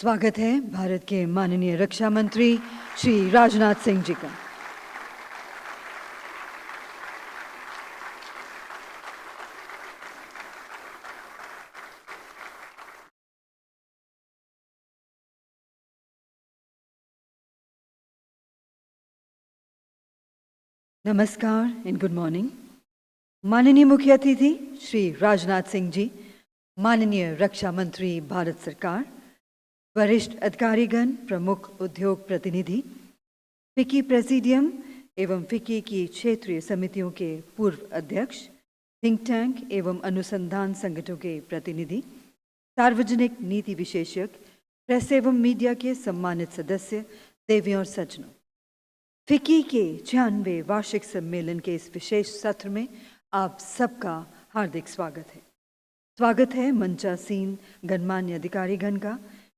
स्वागत है भारत के माननीय रक्षा मंत्री श्री राजनाथ सिंह जी का। नमस्कार एंड गुड मॉर्निंग। माननीय मुख्य अतिथि श्री राजनाथ सिंह जी, माननीय रक्षा मंत्री भारत सरकार, वरिष्ठ अधिकारीगण, प्रमुख उद्योग प्रतिनिधि, फिक्की प्रेसिडियम एवं फिक्की की क्षेत्रीय समितियों के पूर्व अध्यक्ष, थिंक टैंक एवं अनुसंधान संगठनों के प्रतिनिधि, सार्वजनिक नीति विशेषज्ञ, प्रेस एवं मीडिया के सम्मानित सदस्य, देवियों और सज्जनों, फिक्की के 96वें वार्षिक सम्मेलन के इस विशेष सत्र में आप सबका हार्दिक स्वागत है। स्वागत है मंचासीन गणमान्य अधिकारीगण का,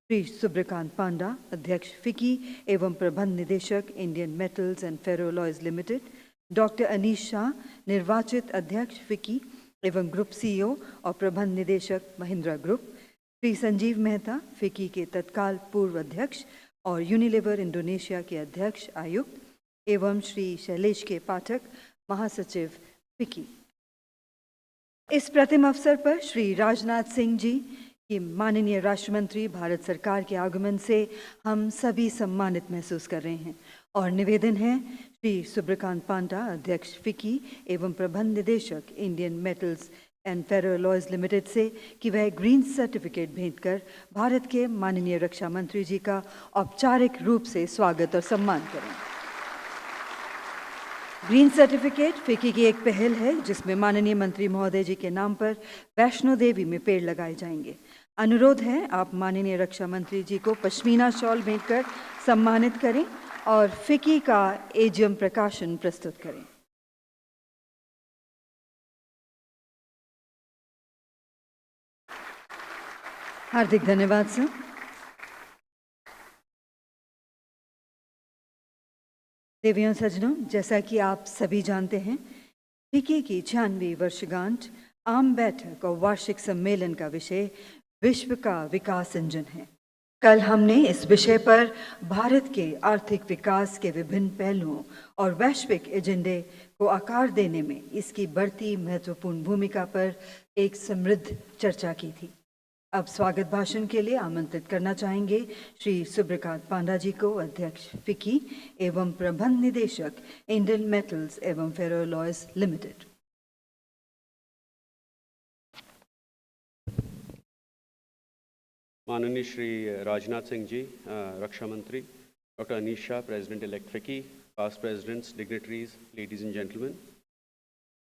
श्री सुब्रकांत पांडा, अध्यक्ष फिक्की एवं प्रबंध निदेशक Indian metals and ferroalloys limited, doctor Anish Shah, निर्वाचित अध्यक्ष फिक्की एवं ग्रुप सीईओ और प्रबंध निदेशक महिंद्रा ग्रुप, श्री संजीव मेहता, फिक्की के तत्काल पूर्व अध्यक्ष और यूनिलीवर इंडोनेशिया के अध्यक्ष आयुक्त, एवं श्री शैलेश के पाठक, महासचिव फिक्की। इस प्रतिम अवसर पर श्री राजनाथ सिंह जी कि माननीय राष्ट्र मंत्री भारत सरकार के आगमन से हम सभी सम्मानित महसूस कर रहे हैं और निवेदन है श्री सुब्रकांत पांडा, अध्यक्ष फिक्की एवं प्रबंध निदेशक Indian metals and ferroalloys limited से कि वह ग्रीन सर्टिफिकेट भेंट कर भारत के माननीय रक्षा मंत्री जी का औपचारिक रूप से स्वागत और सम्मान करें। ग्रीन सर्टिफिकेट फिक्की की एक पहल है जिसमें माननीय मंत्री महोदय जी के नाम पर वैष्णो देवी में पेड़ लगाए जाएंगे। अनुरोध है आप माननीय रक्षा मंत्री जी को पश्मीना शॉल भेंट कर सम्मानित करें और फिक्की का एजीएम प्रकाशन प्रस्तुत करें। हार्दिक धन्यवाद सर। देवियों सज्जनों, जैसा कि आप सभी जानते हैं, फिक्की की 96वीं वर्षगांठ आम बैठक और वार्षिक सम्मेलन का विषय विश्व का विकास इंजन है। कल हमने इस विषय पर भारत के आर्थिक विकास के विभिन्न पहलुओं और वैश्विक एजेंडे को आकार देने में इसकी बढ़ती महत्वपूर्ण भूमिका पर एक समृद्ध चर्चा की थी। अब स्वागत भाषण के लिए आमंत्रित करना चाहेंगे श्री सुब्रकांत पांडा जी को, अध्यक्ष फिक्की एवं प्रबंध निदेशक इंडियन मेटल्स एवं फेरोलॉयज लिमिटेड। माननीय श्री राजनाथ सिंह जी, रक्षा मंत्री, doctor Anish Shah, president elect FICCI, past presidents, dignitaries, ladies and gentlemen,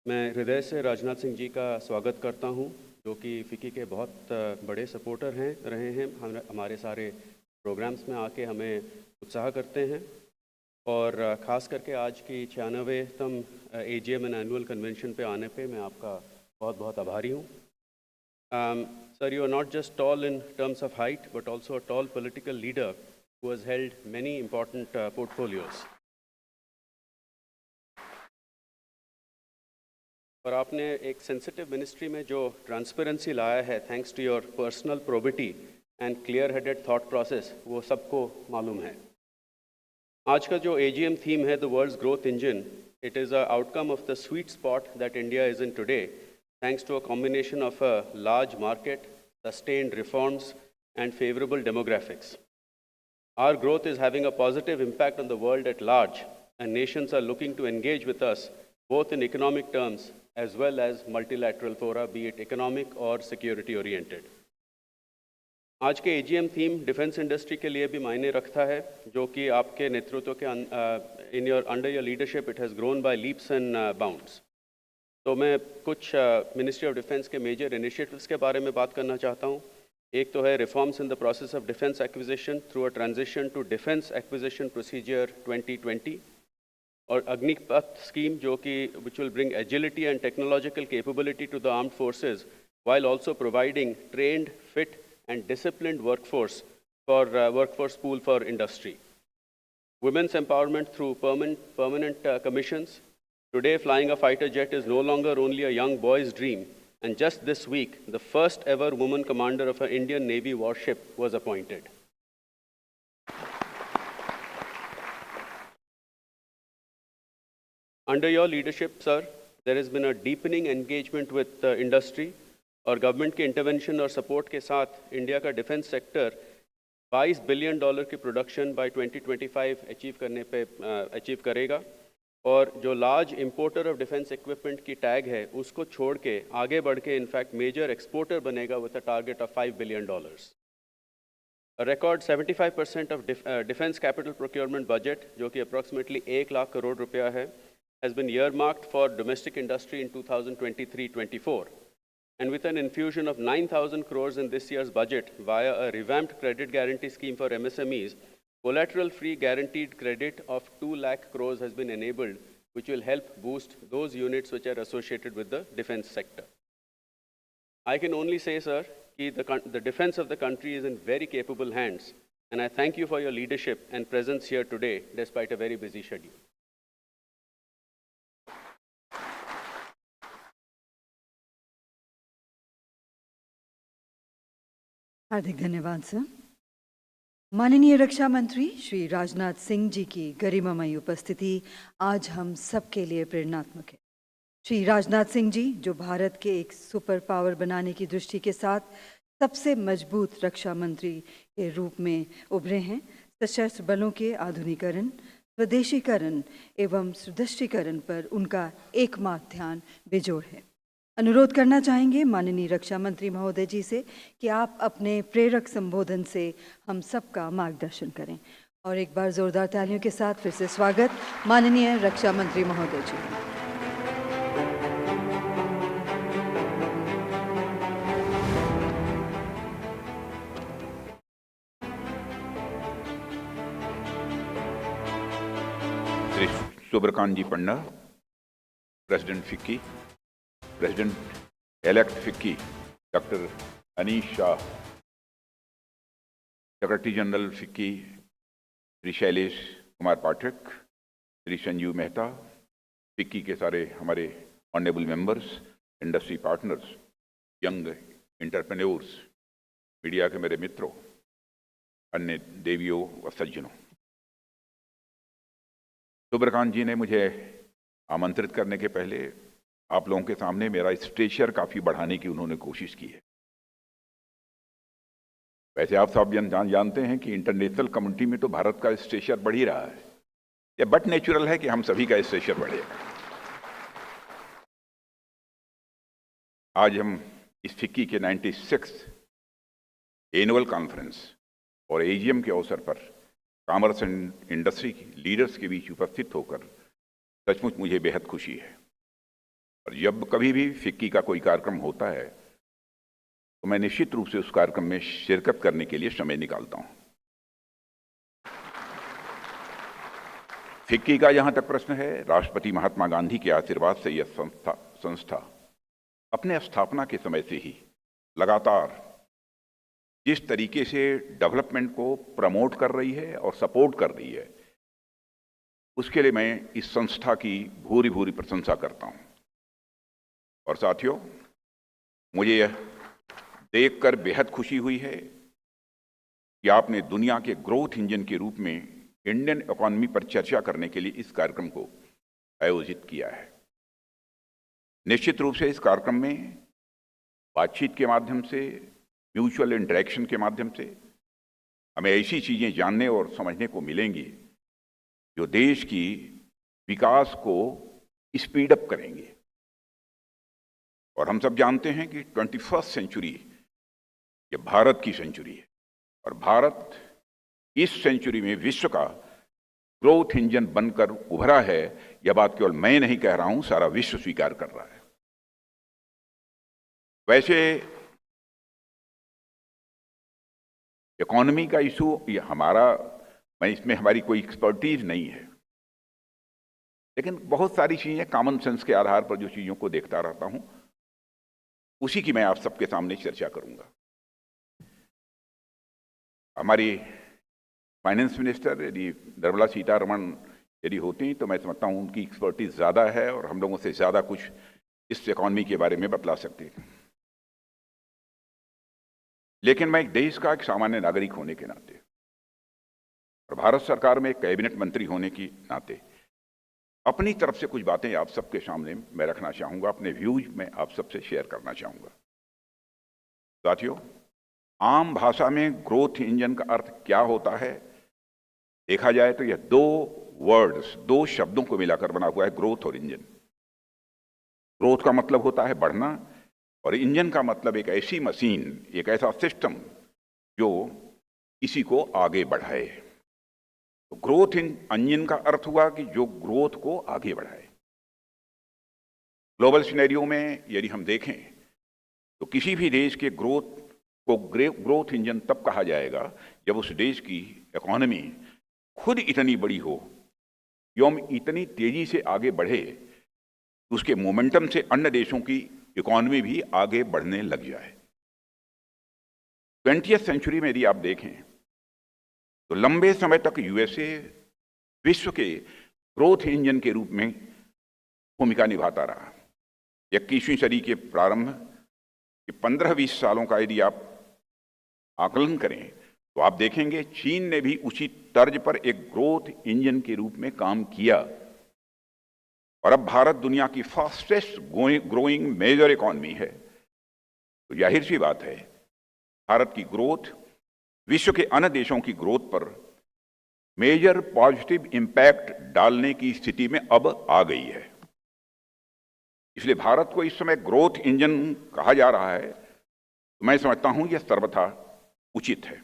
मैं हृदय से राजनाथ सिंह जी का स्वागत करता हूं, जो कि फिक्की के बहुत बड़े सपोर्टर रहे हैं। हमारे सारे प्रोग्राम्स में आके हमें उत्साह करते हैं और ख़ास करके आज की 96वें एजीएम एंड एनुअल कन्वेंशन पे आने पे मैं आपका बहुत बहुत आभारी हूँ। Sir, you are not just tall in terms of height, but also a tall political leader who has held many important portfolios. और आपने एक सेंसिटिव मिनिस्ट्री में जो ट्रांसपेरेंसी लाया है, thanks to your personal probity and clear headed thought process, वो सबको मालूम है। आज का जो एजीएम थीम है, the world's growth engine, it is a outcome of the sweet spot that India is in today, thanks to a combination of a large market, sustained reforms, and favorable demographics. Our growth is having a positive impact on the world at large, and nations are looking to engage with us both in economic terms as well as multilateral fora, be it economic or security oriented. आज के AGM theme defence industry के लिए भी मायने रखता है, जो कि आपके नेतृत्व के under your leadership it has grown by leaps and bounds. तो मैं कुछ मिनिस्ट्री ऑफ डिफेंस के मेजर इनिशिएटिव्स के बारे में बात करना चाहता हूँ। एक तो है reforms in the process of defence acquisition through a transition to defence acquisition procedure 2020 और अग्निपथ स्कीम, जो कि which will bring agility and technological capability to the armed forces while also providing trained, fit and disciplined workforce pool for industry. Women's empowerment through permanent commissions. Today, flying a fighter jet is no longer only a young boy's dream, and just this week, the first ever woman commander of an Indian Navy warship was appointed. Under your leadership, sir, there has been a deepening engagement with the industry और government के intervention और support के साथ India का defence sector $22 billion की production by 2025 achieve करेगा और जो large importer of defence equipment की टैग है उसको छोड़ के आगे बढ़ के इनफैक्ट मेजर एक्सपोर्टर बनेगा with a target of $5 billion. A record 75% of defense capital procurement budget, जो कि approximately 1 लाख करोड़ रुपया है, has been earmarked for domestic industry in 2023-24. And with an infusion of 9,000 crores in this year's budget via a revamped credit guarantee scheme for MSMEs, collateral-free guaranteed credit of 2 lakh crores has been enabled, which will help boost those units which are associated with the defense sector. I can only say, sir, the defense of the country is in very capable hands, and I thank you for your leadership and presence here today, despite a very busy schedule. हार्दिक धन्यवाद sir. माननीय रक्षा मंत्री श्री राजनाथ सिंह जी की गरिमामयी उपस्थिति आज हम सबके लिए प्रेरणात्मक है. श्री राजनाथ सिंह जी जो भारत के एक सुपर पावर बनाने की दृष्टि के साथ सबसे मजबूत रक्षा मंत्री के रूप में उभरे हैं, सशस्त्र बलों के आधुनिकीकरण, स्वदेशीकरण एवं सुदृढ़ीकरण पर उनका एकमात्र ध्यान बेजोड़ है. अनुरोध करना चाहेंगे माननीय रक्षा मंत्री महोदय जी से कि आप अपने प्रेरक संबोधन से हम सबका मार्गदर्शन करें. और एक बार जोरदार तालियों के साथ फिर से स्वागत माननीय रक्षा मंत्री महोदय जी. Shri Subrakant ji Panna, president FICCI, president elect FICCI, doctor Anish Shah, secretary general FICCI Shri Shailesh Kumar Pathak, Shri Sanjeev Mehta, FICCI के सारे हमारे honourable members, industry partners, young entrepreneurs, media के मेरे मित्रों, अन्य देवियों व सज्जनों, सुब्रकांत जी ने मुझे आमंत्रित करने के पहले आप लोगों के सामने मेरा स्टेचर काफ़ी बढ़ाने की उन्होंने कोशिश की है. वैसे आप सब जानते हैं कि इंटरनेशनल कम्युनिटी में तो भारत का स्टेचर बढ़ ही रहा है. ये बट नेचुरल है कि हम सभी का स्टेचर बढ़ेगा. आज हम इस फिक्की के 96 एनुअल कॉन्फ्रेंस और एजीएम के अवसर पर कॉमर्स एंड इंडस्ट्री लीडर्स के बीच उपस्थित होकर सचमुच मुझे बेहद खुशी है. और जब कभी भी फिक्की का कोई कार्यक्रम होता है तो मैं निश्चित रूप से उस कार्यक्रम में शिरकत करने के लिए समय निकालता हूं. फिक्की का जहां तक प्रश्न है, राष्ट्रपति महात्मा गांधी के आशीर्वाद से यह संस्था अपने स्थापना के समय से ही लगातार जिस तरीके से डेवलपमेंट को प्रमोट कर रही है और सपोर्ट कर रही है, उसके लिए मैं इस संस्था की भूरी भूरी प्रशंसा करता हूं. और साथियों, मुझे यह देखकर बेहद खुशी हुई है कि आपने दुनिया के ग्रोथ इंजन के रूप में इंडियन इकोनॉमी पर चर्चा करने के लिए इस कार्यक्रम को आयोजित किया है. निश्चित रूप से इस कार्यक्रम में बातचीत के माध्यम से, म्यूचुअल इंटरेक्शन के माध्यम से हमें ऐसी चीज़ें जानने और समझने को मिलेंगी जो देश की विकास को स्पीड अप करेंगे. और हम सब जानते हैं कि 21st सेंचुरी ये भारत की सेंचुरी है और भारत इस सेंचुरी में विश्व का ग्रोथ इंजन बनकर उभरा है. यह बात केवल मैं नहीं कह रहा हूं, सारा विश्व स्वीकार कर रहा है. वैसे इकोनॉमी का इशू ये मैं इसमें हमारी कोई एक्सपर्टीज नहीं है, लेकिन बहुत सारी चीजें कॉमन सेंस के आधार पर जो चीजों को देखता रहता हूं, उसी की मैं आप सबके सामने चर्चा करूंगा. हमारी फाइनेंस मिनिस्टर यदि निर्मला सीतारमण यदि होती तो मैं समझता हूं उनकी एक्सपर्टीज ज़्यादा है और हम लोगों से ज़्यादा कुछ इस इकोनॉमी के बारे में बतला सकती थी. लेकिन मैं एक देश का एक सामान्य नागरिक होने के नाते और भारत सरकार में एक कैबिनेट मंत्री होने के नाते अपनी तरफ से कुछ बातें आप सबके सामने मैं रखना चाहूंगा, अपने व्यूज में आप सबसे शेयर करना चाहूंगा। साथियों, आम भाषा में ग्रोथ इंजन का अर्थ क्या होता है? देखा जाए तो यह दो शब्दों को मिलाकर बना हुआ है, ग्रोथ और इंजन। ग्रोथ का मतलब होता है बढ़ना, और इंजन का मतलब एक ऐसी मशीन, एक ऐसा सिस्टम जो किसी को आगे बढ़ाए। तो ग्रोथ इंजन का अर्थ हुआ कि जो ग्रोथ को आगे बढ़ाए। ग्लोबल सिनेरियो में यदि हम देखें तो किसी भी देश के ग्रोथ को ग्रोथ इंजन तब कहा जाएगा जब उस देश की इकोनॉमी खुद इतनी बड़ी हो, एवं इतनी तेजी से आगे बढ़े, उसके मोमेंटम से अन्य देशों की इकोनॉमी भी आगे बढ़ने लग जाए। 20th सेंचुरी में यदि आप देखें तो लंबे समय तक यूएसए विश्व के ग्रोथ इंजन के रूप में भूमिका निभाता रहा। 21वीं सदी के प्रारंभ के 15-20 सालों का यदि आप आकलन करें तो आप देखेंगे चीन ने भी उसी तर्ज पर एक ग्रोथ इंजन के रूप में काम किया, और अब भारत दुनिया की फास्टेस्ट ग्रोइंग मेजर इकोनॉमी है। तो जाहिर सी बात है, भारत की ग्रोथ विश्व के अन्य देशों की ग्रोथ पर मेजर पॉजिटिव इंपैक्ट डालने की स्थिति में अब आ गई है। इसलिए भारत को इस समय ग्रोथ इंजन कहा जा रहा है, तो मैं समझता हूं यह सर्वथा उचित है।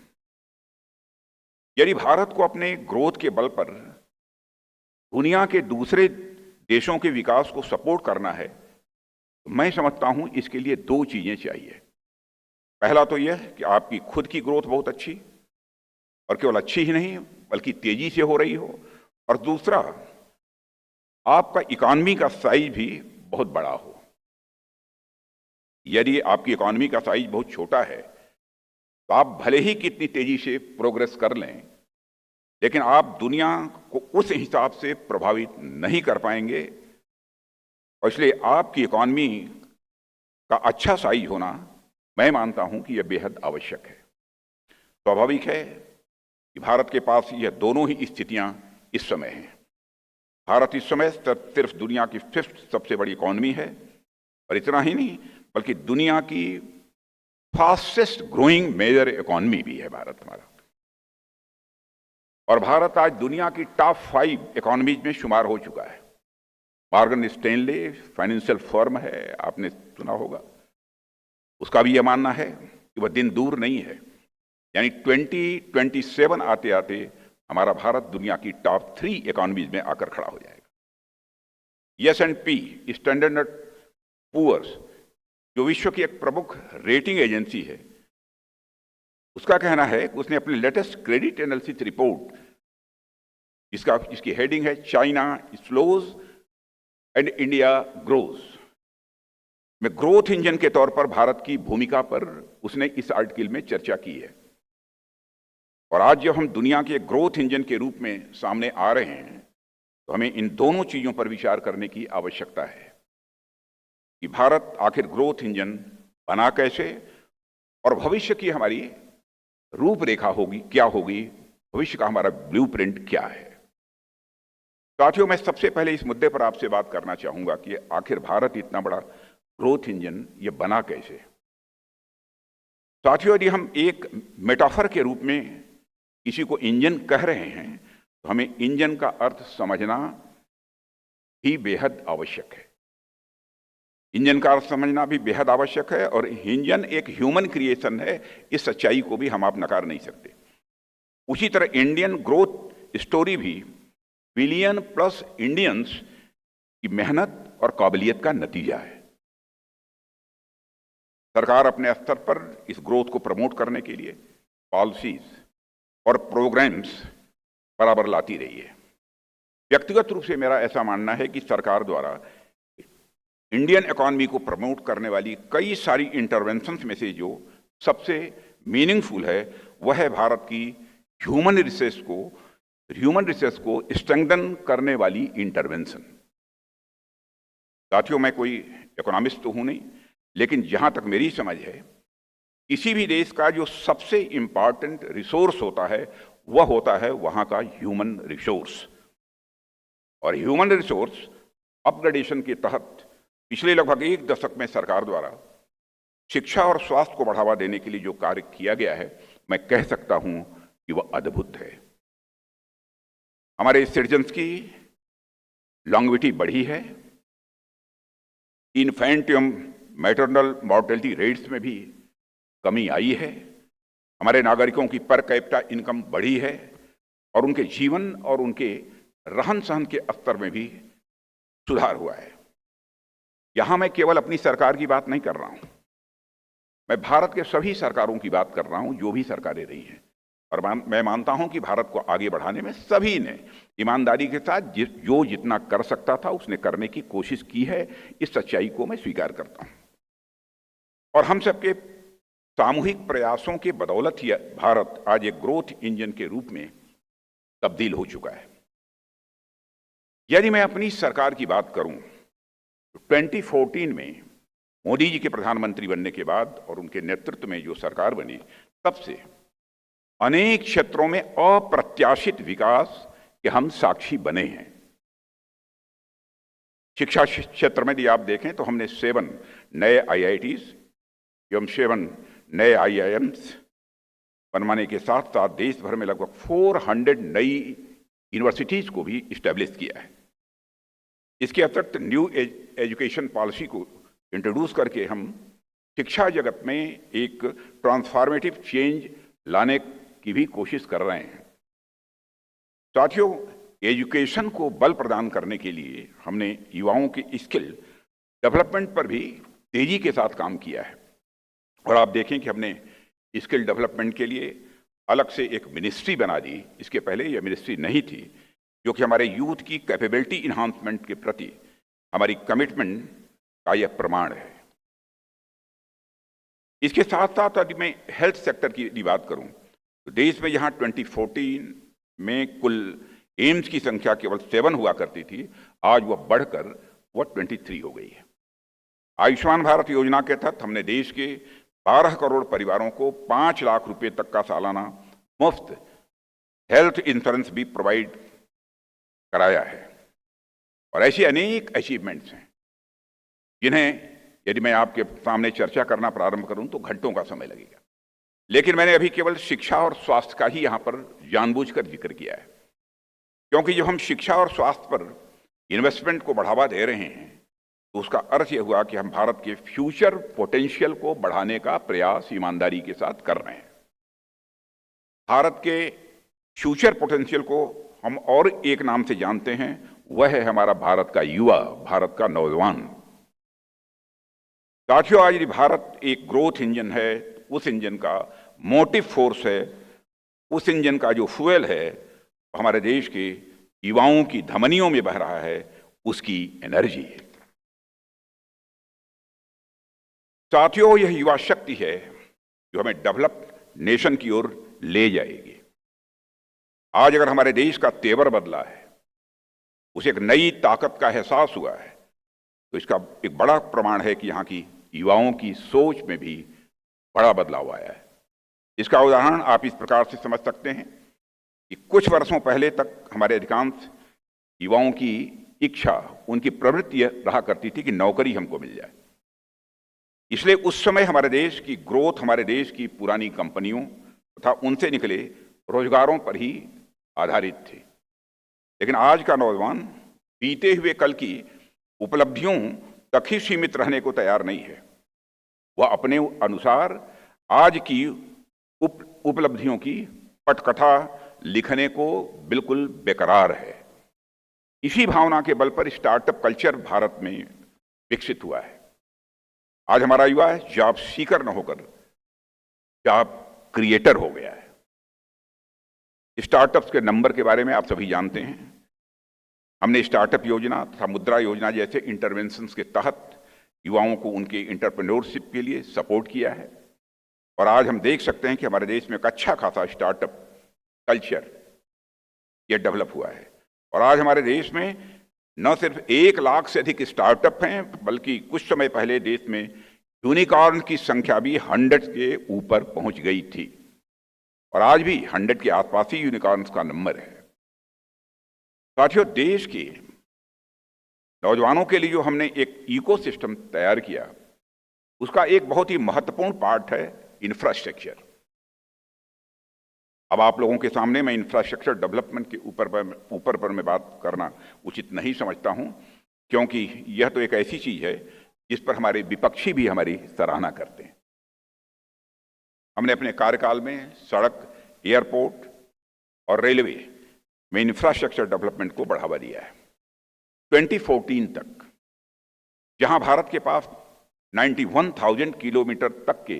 यदि भारत को अपने ग्रोथ के बल पर दुनिया के दूसरे देशों के विकास को सपोर्ट करना है, तो मैं समझता हूं इसके लिए दो चीजें चाहिए। पहला तो यह कि आपकी खुद की ग्रोथ बहुत अच्छी, और केवल अच्छी ही नहीं बल्कि तेजी से हो रही हो, और दूसरा आपका इकोनॉमी का साइज भी बहुत बड़ा हो। यदि आपकी इकोनॉमी का साइज बहुत छोटा है तो आप भले ही कितनी तेजी से प्रोग्रेस कर लें, लेकिन आप दुनिया को उस हिसाब से प्रभावित नहीं कर पाएंगे। और इसलिए आपकी इकोनॉमी का अच्छा साइज होना, मैं मानता हूं कि यह बेहद आवश्यक है। स्वाभाविक है कि भारत के पास यह दोनों ही स्थितियां इस समय हैं। भारत इस समय सिर्फ दुनिया की 5th सबसे बड़ी इकोनॉमी है, और इतना ही नहीं बल्कि दुनिया की फास्टेस्ट ग्रोइंग मेजर इकोनॉमी भी है भारत हमारा। और भारत आज दुनिया की टॉप 5 इकोनॉमीज में शुमार हो चुका है। मॉर्गन स्टैनले फाइनेंशियल फर्म है, आपने सुना होगा, उसका भी यह मानना है कि वह दिन दूर नहीं है, यानी 2027 आते आते हमारा भारत दुनिया की टॉप 3 इकोनॉमीज में आकर खड़ा हो जाएगा। S&P स्टैंडर्ड एंड पुअर्स, जो विश्व की एक प्रमुख रेटिंग एजेंसी है, उसका कहना है कि उसने अपनी लेटेस्ट क्रेडिट एनालिसिस रिपोर्ट, जिसकी हेडिंग है China slows and India grows, में ग्रोथ इंजन के तौर पर भारत की भूमिका पर उसने इस आर्टिकल में चर्चा की है। और आज जब हम दुनिया के ग्रोथ इंजन के रूप में सामने आ रहे हैं, तो हमें इन दोनों चीजों पर विचार करने की आवश्यकता है कि भारत आखिर ग्रोथ इंजन बना कैसे, और भविष्य की हमारी रूपरेखा होगी क्या होगी, भविष्य का हमारा ब्लूप्रिंट क्या है। साथियों, मैं सबसे पहले इस मुद्दे पर आपसे बात करना चाहूंगा कि आखिर भारत इतना बड़ा ग्रोथ इंजन ये बना कैसे। साथियों, यदि हम एक मेटाफर के रूप में किसी को इंजन कह रहे हैं, तो हमें इंजन का अर्थ समझना ही बेहद आवश्यक है। इंजन का अर्थ समझना भी बेहद आवश्यक है, और इंजन एक ह्यूमन क्रिएशन है, इस सच्चाई को भी हम आप नकार नहीं सकते। उसी तरह इंडियन ग्रोथ स्टोरी भी बिलियन प्लस इंडियंस की मेहनत और काबिलियत का नतीजा है। सरकार अपने स्तर पर इस ग्रोथ को प्रमोट करने के लिए पॉलिसीज और प्रोग्राम्स बराबर लाती रही है। व्यक्तिगत रूप से मेरा ऐसा मानना है कि सरकार द्वारा इंडियन इकोनॉमी को प्रमोट करने वाली कई सारी इंटरवेंशंस में से जो सबसे मीनिंगफुल है, वह है भारत की ह्यूमन रिसोर्स को स्ट्रेंथन करने वाली इंटरवेंशन। साथियों, मैं कोई इकोनॉमिस्ट तो हूं नहीं, लेकिन जहां तक मेरी समझ है, किसी भी देश का जो सबसे इंपॉर्टेंट रिसोर्स होता है, वह होता है वहां का ह्यूमन रिसोर्स। और ह्यूमन रिसोर्स अपग्रेडेशन के तहत पिछले लगभग 1 दशक में सरकार द्वारा शिक्षा और स्वास्थ्य को बढ़ावा देने के लिए जो कार्य किया गया है, मैं कह सकता हूं कि वह अद्भुत है। हमारे सिटीजन्स की लॉन्गेविटी बढ़ी है, इन्फेंटियम मैटरनल मॉर्टेलिटी रेट्स में भी कमी आई है, हमारे नागरिकों की पर कैपिटा इनकम बढ़ी है और उनके जीवन और उनके रहन सहन के स्तर में भी सुधार हुआ है। यहां मैं केवल अपनी सरकार की बात नहीं कर रहा हूं, मैं भारत के सभी सरकारों की बात कर रहा हूं, जो भी सरकारें रही हैं। और मैं मानता हूं कि भारत को आगे बढ़ाने में सभी ने ईमानदारी के साथ जो जितना कर सकता था उसने करने की कोशिश की है। इस सच्चाई को मैं स्वीकार करता हूं और हम सबके सामूहिक प्रयासों के बदौलत ही भारत आज एक ग्रोथ इंजन के रूप में तब्दील हो चुका है। यदि मैं अपनी सरकार की बात करूं तो 2014 में मोदी जी के प्रधानमंत्री बनने के बाद और उनके नेतृत्व में जो सरकार बनी, तब से अनेक क्षेत्रों में अप्रत्याशित विकास के हम साक्षी बने हैं। शिक्षा क्षेत्र में यदि आप देखें तो हमने 7 नए IITs एवं 7 नए IIMs बनवाने के साथ साथ देश भर में लगभग 400 नई यूनिवर्सिटीज को भी इस्टेब्लिश किया है। इसके अतिरिक्त न्यू एजुकेशन पॉलिसी को इंट्रोड्यूस करके हम शिक्षा जगत में एक ट्रांसफॉर्मेटिव चेंज लाने की भी कोशिश कर रहे हैं। साथियों, एजुकेशन को बल प्रदान करने के लिए हमने युवाओं की स्किल डेवलपमेंट पर भी तेजी के साथ काम किया है और आप देखें कि हमने स्किल डेवलपमेंट के लिए अलग से एक मिनिस्ट्री बना दी। इसके पहले यह मिनिस्ट्री नहीं थी, जो कि हमारे यूथ की कैपेबिलिटी इन्हांसमेंट के प्रति हमारी कमिटमेंट का यह प्रमाण है। इसके साथ साथ यदि मैं हेल्थ सेक्टर की बात करूं तो देश में जहां 2014 में कुल एम्स की संख्या केवल 7 हुआ करती थी, आज वह बढ़कर वह 23 हो गई है। आयुष्मान भारत योजना के तहत हमने देश के 12 करोड़ परिवारों को 5 लाख रुपए तक का सालाना मुफ्त हेल्थ इंश्योरेंस भी प्रोवाइड कराया है और ऐसी अनेक अचीवमेंट्स हैं जिन्हें यदि मैं आपके सामने चर्चा करना प्रारंभ करूं तो घंटों का समय लगेगा, लेकिन मैंने अभी केवल शिक्षा और स्वास्थ्य का ही यहां पर जानबूझकर जिक्र किया है, क्योंकि जब हम शिक्षा और स्वास्थ्य पर इन्वेस्टमेंट को बढ़ावा दे रहे हैं तो उसका अर्थ यह हुआ कि हम भारत के फ्यूचर पोटेंशियल को बढ़ाने का प्रयास ईमानदारी के साथ कर रहे हैं। भारत के फ्यूचर पोटेंशियल को हम और एक नाम से जानते हैं, वह है हमारा भारत का युवा, भारत का नौजवान। साथियों, आज यदि भारत एक ग्रोथ इंजन है, उस इंजन का मोटिव फोर्स है, उस इंजन का जो फ्यूल है हमारे देश के युवाओं की धमनियों में बह रहा है, उसकी एनर्जी है। साथियों, यह युवा शक्ति है जो हमें डेवलप्ड नेशन की ओर ले जाएगी। आज अगर हमारे देश का तेवर बदला है, उसे एक नई ताकत का एहसास हुआ है, तो इसका एक बड़ा प्रमाण है कि यहाँ की युवाओं की सोच में भी बड़ा बदलाव आया है। इसका उदाहरण आप इस प्रकार से समझ सकते हैं कि कुछ वर्षों पहले तक हमारे अधिकांश युवाओं की इच्छा, उनकी प्रवृत्ति रहा करती थी कि नौकरी हमको मिल जाए। इसलिए उस समय हमारे देश की ग्रोथ हमारे देश की पुरानी कंपनियों तथा उनसे निकले रोजगारों पर ही आधारित थी। लेकिन आज का नौजवान बीते हुए कल की उपलब्धियों तक ही सीमित रहने को तैयार नहीं है। वह अपने अनुसार आज की उपलब्धियों की पटकथा लिखने को बिल्कुल बेकरार है। इसी भावना के बल पर स्टार्टअप कल्चर भारत में विकसित हुआ है। आज हमारा युवा जॉब सीकर न होकर जॉब क्रिएटर हो गया है। स्टार्टअप्स के नंबर के बारे में आप सभी जानते हैं। हमने स्टार्टअप योजना तथा मुद्रा योजना जैसे इंटरवेंशंस के तहत युवाओं को उनके एंटरप्रेन्योरशिप के लिए सपोर्ट किया है और आज हम देख सकते हैं कि हमारे देश में एक अच्छा खासा स्टार्टअप कल्चर ये डेवलप हुआ है और आज हमारे देश में न सिर्फ 1 लाख से अधिक स्टार्टअप हैं, बल्कि कुछ समय पहले देश में यूनिकॉर्न की संख्या भी 100 के ऊपर पहुंच गई थी और आज भी 100 के आसपास ही यूनिकॉर्न्स का नंबर है। साथियों, देश के नौजवानों के लिए जो हमने एक इकोसिस्टम तैयार किया, उसका एक बहुत ही महत्वपूर्ण पार्ट है इंफ्रास्ट्रक्चर। अब आप लोगों के सामने मैं इंफ्रास्ट्रक्चर डेवलपमेंट के ऊपर पर मैं बात करना उचित नहीं समझता हूं, क्योंकि यह तो एक ऐसी चीज है जिस पर हमारे विपक्षी भी हमारी सराहना करते हैं। हमने अपने कार्यकाल में सड़क, एयरपोर्ट और रेलवे में इंफ्रास्ट्रक्चर डेवलपमेंट को बढ़ावा दिया है। 2014 तक जहां भारत के पास 91,000 किलोमीटर तक के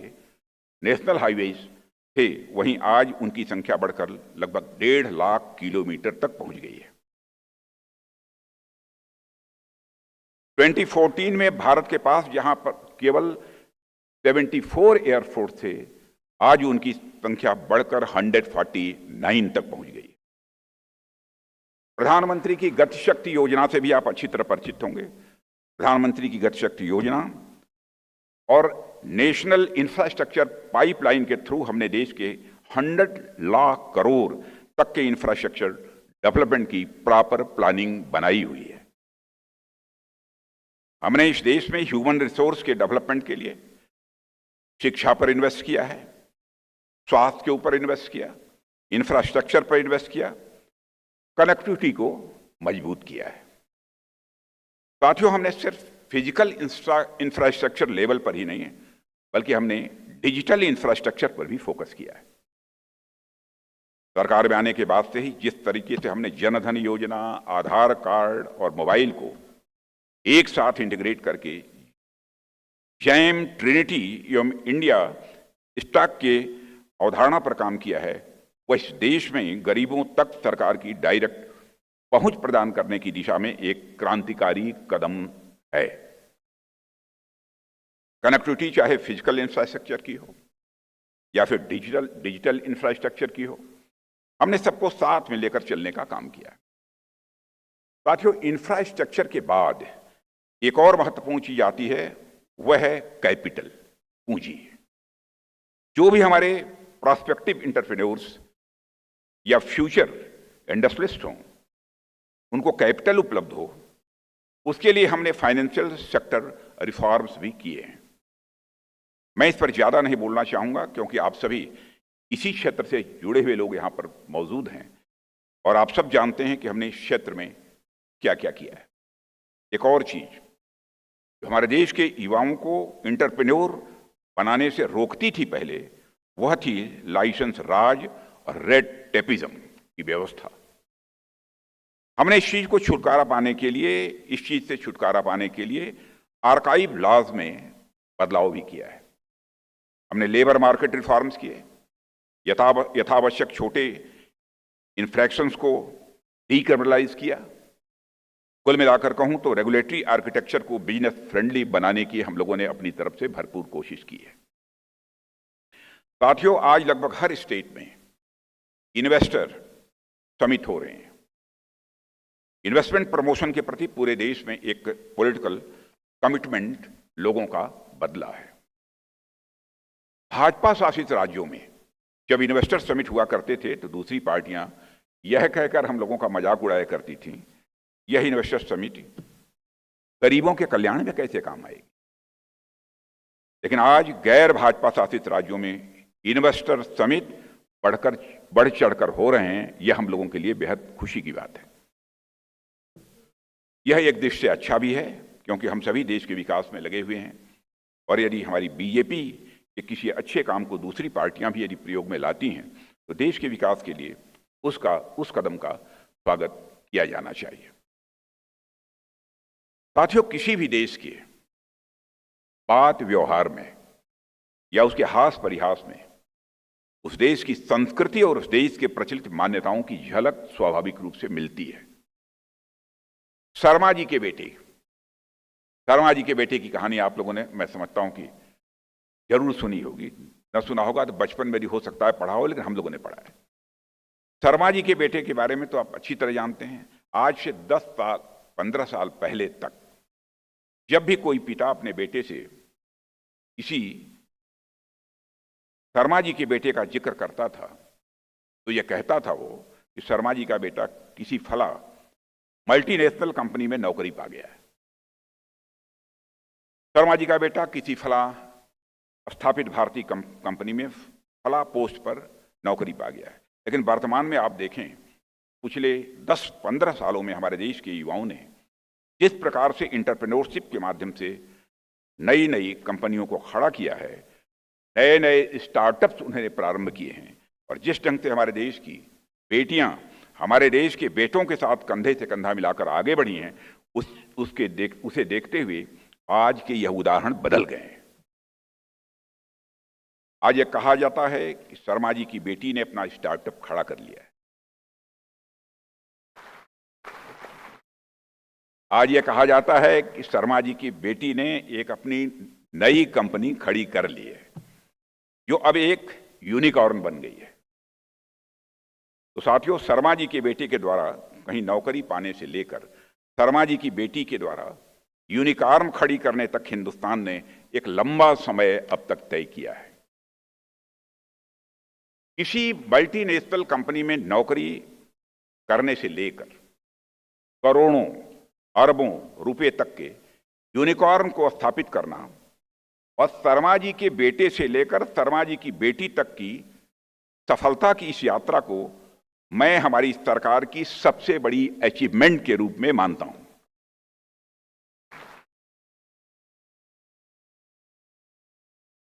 नेशनल हाईवेज थे, वहीं आज उनकी संख्या बढ़कर लगभग 1.5 लाख किलोमीटर तक पहुंच गई है। 2014 में भारत के पास जहां पर केवल 74 एयरपोर्ट थे, आज उनकी संख्या बढ़कर 149 तक पहुंच गई है। प्रधानमंत्री की गति शक्ति योजना से भी आप अच्छी तरह परिचित होंगे। प्रधानमंत्री की गति शक्ति योजना और नेशनल इंफ्रास्ट्रक्चर पाइपलाइन के थ्रू हमने देश के 100 लाख करोड़ तक के इंफ्रास्ट्रक्चर डेवलपमेंट की प्रॉपर प्लानिंग बनाई हुई है। हमने इस देश में ह्यूमन रिसोर्स के डेवलपमेंट के लिए शिक्षा पर इन्वेस्ट किया है, स्वास्थ्य के ऊपर इन्वेस्ट किया, इंफ्रास्ट्रक्चर पर इन्वेस्ट किया, कनेक्टिविटी को मजबूत किया है। साथियों, हमने सिर्फ फिजिकल इंफ्रास्ट्रक्चर लेवल पर ही नहीं है, बल्कि हमने डिजिटल इंफ्रास्ट्रक्चर पर भी फोकस किया है। सरकार में आने के बाद से ही जिस तरीके से हमने जनधन योजना, आधार कार्ड और मोबाइल को एक साथ इंटीग्रेट करके जैम ट्रिनिटी एवं इंडिया स्टैक के अवधारणा पर काम किया है, वह इस देश में गरीबों तक सरकार की डायरेक्ट पहुंच प्रदान करने की दिशा में एक क्रांतिकारी कदम है। कनेक्टिविटी चाहे फिजिकल इंफ्रास्ट्रक्चर की हो या फिर डिजिटल इंफ्रास्ट्रक्चर की हो, हमने सबको साथ में लेकर चलने का काम किया है। साथियों, इंफ्रास्ट्रक्चर के बाद एक और महत्वपूर्ण चीज आती है, वह है कैपिटल, पूंजी। जो भी हमारे प्रोस्पेक्टिव एंटरप्रेन्योर्स या फ्यूचर इंडस्ट्रियलिस्ट हों, उनको कैपिटल उपलब्ध हो, उसके लिए हमने फाइनेंशियल सेक्टर रिफॉर्म्स भी किए हैं। मैं इस पर ज्यादा नहीं बोलना चाहूंगा, क्योंकि आप सभी इसी क्षेत्र से जुड़े हुए लोग यहां पर मौजूद हैं और आप सब जानते हैं कि हमने इस क्षेत्र में क्या क्या किया है। एक और चीज जो हमारे देश के युवाओं को एंटरप्रेन्योर बनाने से रोकती थी पहले, वह थी लाइसेंस राज और रेड टेपिज्म की व्यवस्था। हमने इस चीज से छुटकारा पाने के लिए आर्काइव लॉज में बदलाव भी किया है। हमने लेबर मार्केट रिफॉर्म्स किए, यथावश्यक छोटे इन्फ्रैक्शंस को डीक्रिमिनलाइज किया। कुल मिलाकर कहूं तो रेगुलेटरी आर्किटेक्चर को बिजनेस फ्रेंडली बनाने की हम लोगों ने अपनी तरफ से भरपूर कोशिश की है। साथियों, आज लगभग हर स्टेट में इन्वेस्टर समिट हो रहे हैं। इन्वेस्टमेंट प्रमोशन के प्रति पूरे देश में एक पॉलिटिकल कमिटमेंट लोगों का बदला है। भाजपा शासित राज्यों में जब इन्वेस्टर समिट हुआ करते थे तो दूसरी पार्टियां यह कहकर हम लोगों का मजाक उड़ाया करती थीं, यह इन्वेस्टर समिट गरीबों के कल्याण में कैसे काम आएगी। लेकिन आज गैर भाजपा शासित राज्यों में इन्वेस्टर समिट बढ़ चढ़कर हो रहे हैं। यह हम लोगों के लिए बेहद खुशी की बात है। यह एक दृष्टि से अच्छा भी है, क्योंकि हम सभी देश के विकास में लगे हुए हैं और यदि हमारी बीजेपी के किसी अच्छे काम को दूसरी पार्टियां भी यदि प्रयोग में लाती हैं तो देश के विकास के लिए उस कदम का स्वागत किया जाना चाहिए। साथियों, किसी भी देश के बात व्यवहार में या उसके हास परिहास में उस देश की संस्कृति और उस देश के प्रचलित मान्यताओं की झलक स्वाभाविक रूप से मिलती है। शर्मा जी के बेटे की कहानी आप लोगों ने, मैं समझता हूं कि जरूर सुनी होगी। न सुना होगा तो बचपन में भी हो सकता है पढ़ा हो, लेकिन हम लोगों ने पढ़ा है। शर्मा जी के बेटे के बारे में तो आप अच्छी तरह जानते हैं। आज से 10 साल 15 साल पहले तक जब भी कोई पिता अपने बेटे से किसी शर्मा जी के बेटे का जिक्र करता था तो यह कहता था वो कि शर्मा जी का बेटा किसी फला मल्टीनेशनल कंपनी में नौकरी पा गया है। शर्मा जी का बेटा किसी फला स्थापित भारतीय कंपनी में फला पोस्ट पर नौकरी पा गया है, लेकिन वर्तमान में आप देखें पिछले 10-15 सालों में हमारे देश के युवाओं ने जिस प्रकार से एंटरप्रेन्योरशिप के माध्यम से नई नई कंपनियों को खड़ा किया है, नए नए स्टार्टअप्स उन्होंने प्रारंभ किए हैं, और जिस ढंग से हमारे देश की बेटियां हमारे देश के बेटों के साथ कंधे से कंधा मिलाकर आगे बढ़ी हैं, उसे देखते हुए आज के यह उदाहरण बदल गए हैं। आज यह कहा जाता है कि शर्मा जी की बेटी ने अपना स्टार्टअप खड़ा कर लिया है। आज यह कहा जाता है कि शर्मा जी की बेटी ने एक अपनी नई कंपनी खड़ी कर ली है, जो अब एक यूनिकॉर्न बन गई है। तो साथियों, शर्मा जी के बेटे के द्वारा कहीं नौकरी पाने से लेकर शर्मा जी की बेटी के द्वारा यूनिकॉर्न खड़ी करने तक हिंदुस्तान ने एक लंबा समय अब तक तय किया है। किसी मल्टीनेशनल कंपनी में नौकरी करने से लेकर करोड़ों अरबों रुपए तक के यूनिकॉर्न को स्थापित करना, और शर्मा जी के बेटे से लेकर शर्मा जी की बेटी तक की सफलता की इस यात्रा को मैं हमारी सरकार की सबसे बड़ी अचीवमेंट के रूप में मानता हूं।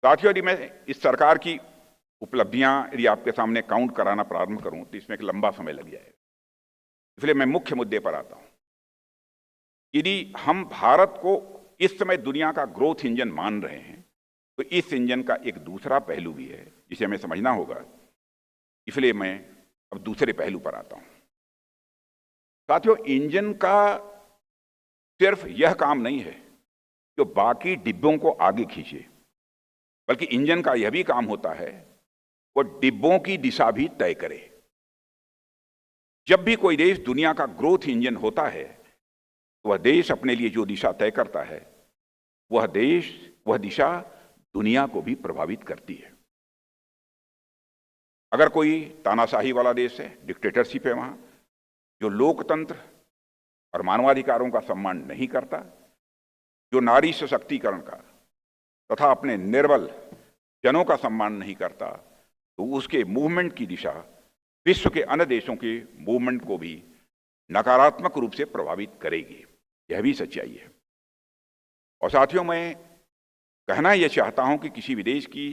साथियों, यदि मैं इस सरकार की उपलब्धियां यदि आपके सामने काउंट कराना प्रारंभ करूं तो इसमें एक लंबा समय लग जाएगा, इसलिए मैं मुख्य मुद्दे पर आता हूं। यदि हम भारत को इस समय दुनिया का ग्रोथ इंजन मान रहे हैं, तो इस इंजन का एक दूसरा पहलू भी है जिसे हमें समझना होगा, इसलिए मैं अब दूसरे पहलू पर आता हूं। साथियों, इंजन का सिर्फ यह काम नहीं है जो बाकी डिब्बों को आगे खींचे, बल्कि इंजन का यह भी काम होता है वो डिब्बों की दिशा भी तय करे। जब भी कोई देश दुनिया का ग्रोथ इंजन होता है, तो वह देश अपने लिए जो दिशा तय करता है, वह दिशा दुनिया को भी प्रभावित करती है। अगर कोई तानाशाही वाला देश है, डिक्टेटरशिप है वहां, जो लोकतंत्र और मानवाधिकारों का सम्मान नहीं करता, जो नारी सशक्तिकरण का तथा अपने निर्बल जनों का सम्मान नहीं करता, तो उसके मूवमेंट की दिशा विश्व के अन्य देशों के मूवमेंट को भी नकारात्मक रूप से प्रभावित करेगी। यह भी सच्चाई है। और साथियों, मैं कहना यह चाहता हूं कि किसी भी देश की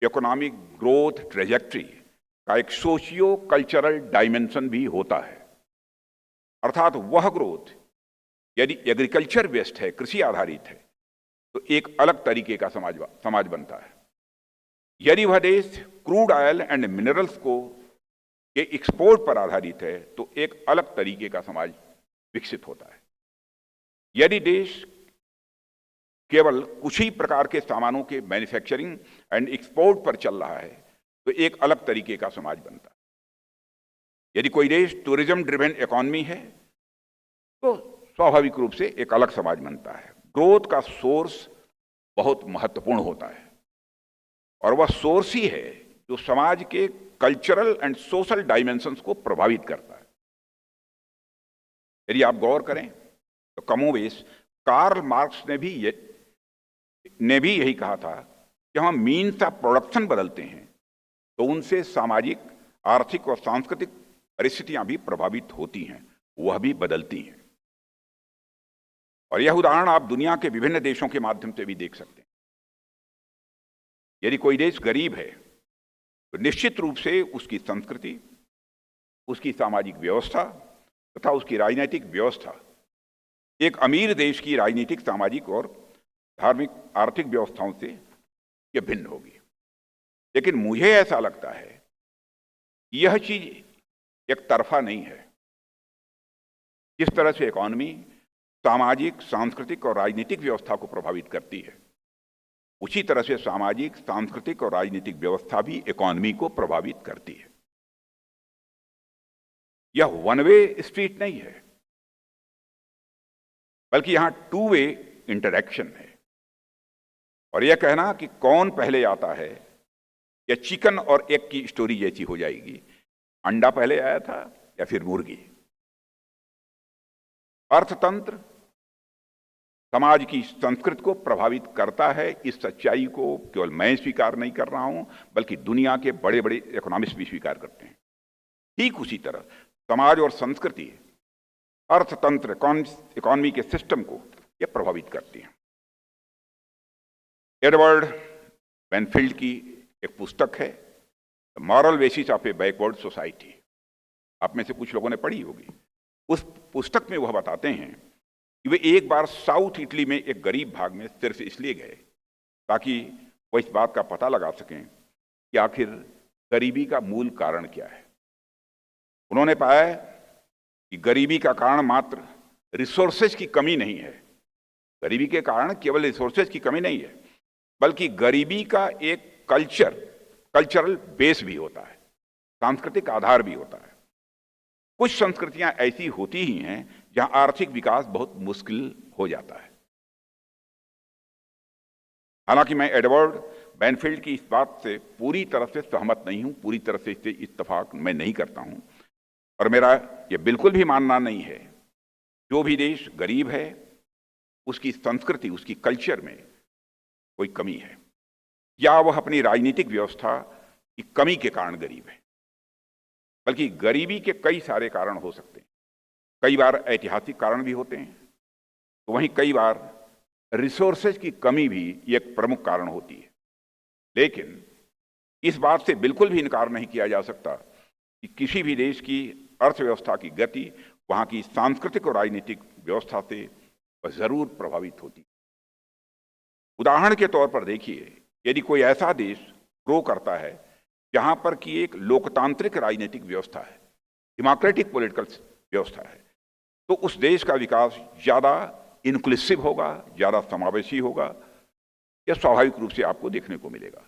इकोनॉमिक ग्रोथ ट्रेजेक्ट्री का एक सोशियो कल्चरल डायमेंशन भी होता है, अर्थात वह ग्रोथ यदि एग्रीकल्चर बेस्ड है, कृषि आधारित है, तो एक अलग तरीके का समाज बनता है। यदि वह देश क्रूड ऑयल एंड मिनरल्स को के एक्सपोर्ट पर आधारित है, तो एक अलग तरीके का समाज विकसित होता है। यदि देश केवल कुछ ही प्रकार के सामानों के मैन्युफैक्चरिंग एंड एक्सपोर्ट पर चल रहा है, तो एक अलग तरीके का समाज बनता है। यदि कोई देश टूरिज्म ड्रिवन इकोनॉमी है, तो स्वाभाविक रूप से एक अलग समाज बनता है। ग्रोथ का सोर्स बहुत महत्वपूर्ण होता है, और वह सोर्स ही है जो समाज के कल्चरल एंड सोशल डायमेंशंस को प्रभावित करता है। यदि आप गौर करें तो कमोबेश कार्ल मार्क्स ने भी यही कहा था कि हम मीन्स ऑफ प्रोडक्शन बदलते हैं तो उनसे सामाजिक, आर्थिक और सांस्कृतिक परिस्थितियां भी प्रभावित होती हैं, वह भी बदलती हैं। और यह उदाहरण आप दुनिया के विभिन्न देशों के माध्यम से भी देख सकते हैं। यदि कोई देश गरीब है, तो निश्चित रूप से उसकी संस्कृति, उसकी सामाजिक व्यवस्था तथा उसकी राजनीतिक व्यवस्था एक अमीर देश की राजनीतिक, सामाजिक और धार्मिक आर्थिक व्यवस्थाओं से यह भिन्न होगी। लेकिन मुझे ऐसा लगता है यह चीज एक तरफा नहीं है। जिस तरह से इकॉनमी सामाजिक, सांस्कृतिक और राजनीतिक व्यवस्था को प्रभावित करती है, उसी तरह से सामाजिक, सांस्कृतिक और राजनीतिक व्यवस्था भी इकॉनमी को प्रभावित करती है। यह वन वे स्ट्रीट नहीं है, बल्कि यहां टू वे इंटरैक्शन है। और यह कहना कि कौन पहले आता है, या चिकन और एग की स्टोरी जैसी हो जाएगी, अंडा पहले आया था या फिर मुर्गी। अर्थतंत्र, समाज की संस्कृति को प्रभावित करता है। इस सच्चाई को केवल मैं स्वीकार नहीं कर रहा हूं, बल्कि दुनिया के बड़े बड़े इकोनॉमिस्ट भी स्वीकार करते हैं। ठीक उसी तरह समाज और संस्कृति अर्थतंत्र, इकोनॉमी के सिस्टम को यह प्रभावित करती है। एडवर्ड बेनफील्ड की एक पुस्तक है, moral basis of A backward society, आप में से कुछ लोगों ने पढ़ी होगी। उस पुस्तक में वह बताते हैं कि वे एक बार साउथ इटली में एक गरीब भाग में सिर्फ इसलिए गए ताकि वह इस बात का पता लगा सकें कि आखिर गरीबी का मूल कारण क्या है। उन्होंने पाया कि गरीबी का कारण मात्र रिसोर्सेज की कमी नहीं है, गरीबी के कारण केवल रिसोर्सेज की कमी नहीं है, बल्कि गरीबी का एक कल्चरल बेस भी होता है, सांस्कृतिक आधार भी होता है। कुछ संस्कृतियां ऐसी होती ही हैं जहां आर्थिक विकास बहुत मुश्किल हो जाता है। हालांकि मैं एडवर्ड बेनफील्ड की इस बात से पूरी तरह से सहमत नहीं हूं, पूरी तरह से इससे इत्तेफाक मैं नहीं करता हूं, और मेरा यह बिल्कुल भी मानना नहीं है जो भी देश गरीब है उसकी संस्कृति, उसकी कल्चर में कोई कमी है, या वह अपनी राजनीतिक व्यवस्था की कमी के कारण गरीब है। बल्कि गरीबी के कई सारे कारण हो सकते हैं। कई बार ऐतिहासिक कारण भी होते हैं, तो वहीं कई बार रिसोर्सेज की कमी भी एक प्रमुख कारण होती है। लेकिन इस बात से बिल्कुल भी इनकार नहीं किया जा सकता कि किसी भी देश की अर्थव्यवस्था की गति वहाँ की सांस्कृतिक और राजनीतिक व्यवस्था से जरूर प्रभावित होती है। उदाहरण के तौर पर देखिए, यदि कोई ऐसा देश ग्रो करता है जहां पर की एक लोकतांत्रिक राजनीतिक व्यवस्था है, डेमोक्रेटिक पॉलिटिकल व्यवस्था है, तो उस देश का विकास ज्यादा इंक्लूसिव होगा, ज्यादा समावेशी होगा। यह स्वाभाविक रूप से आपको देखने को मिलेगा,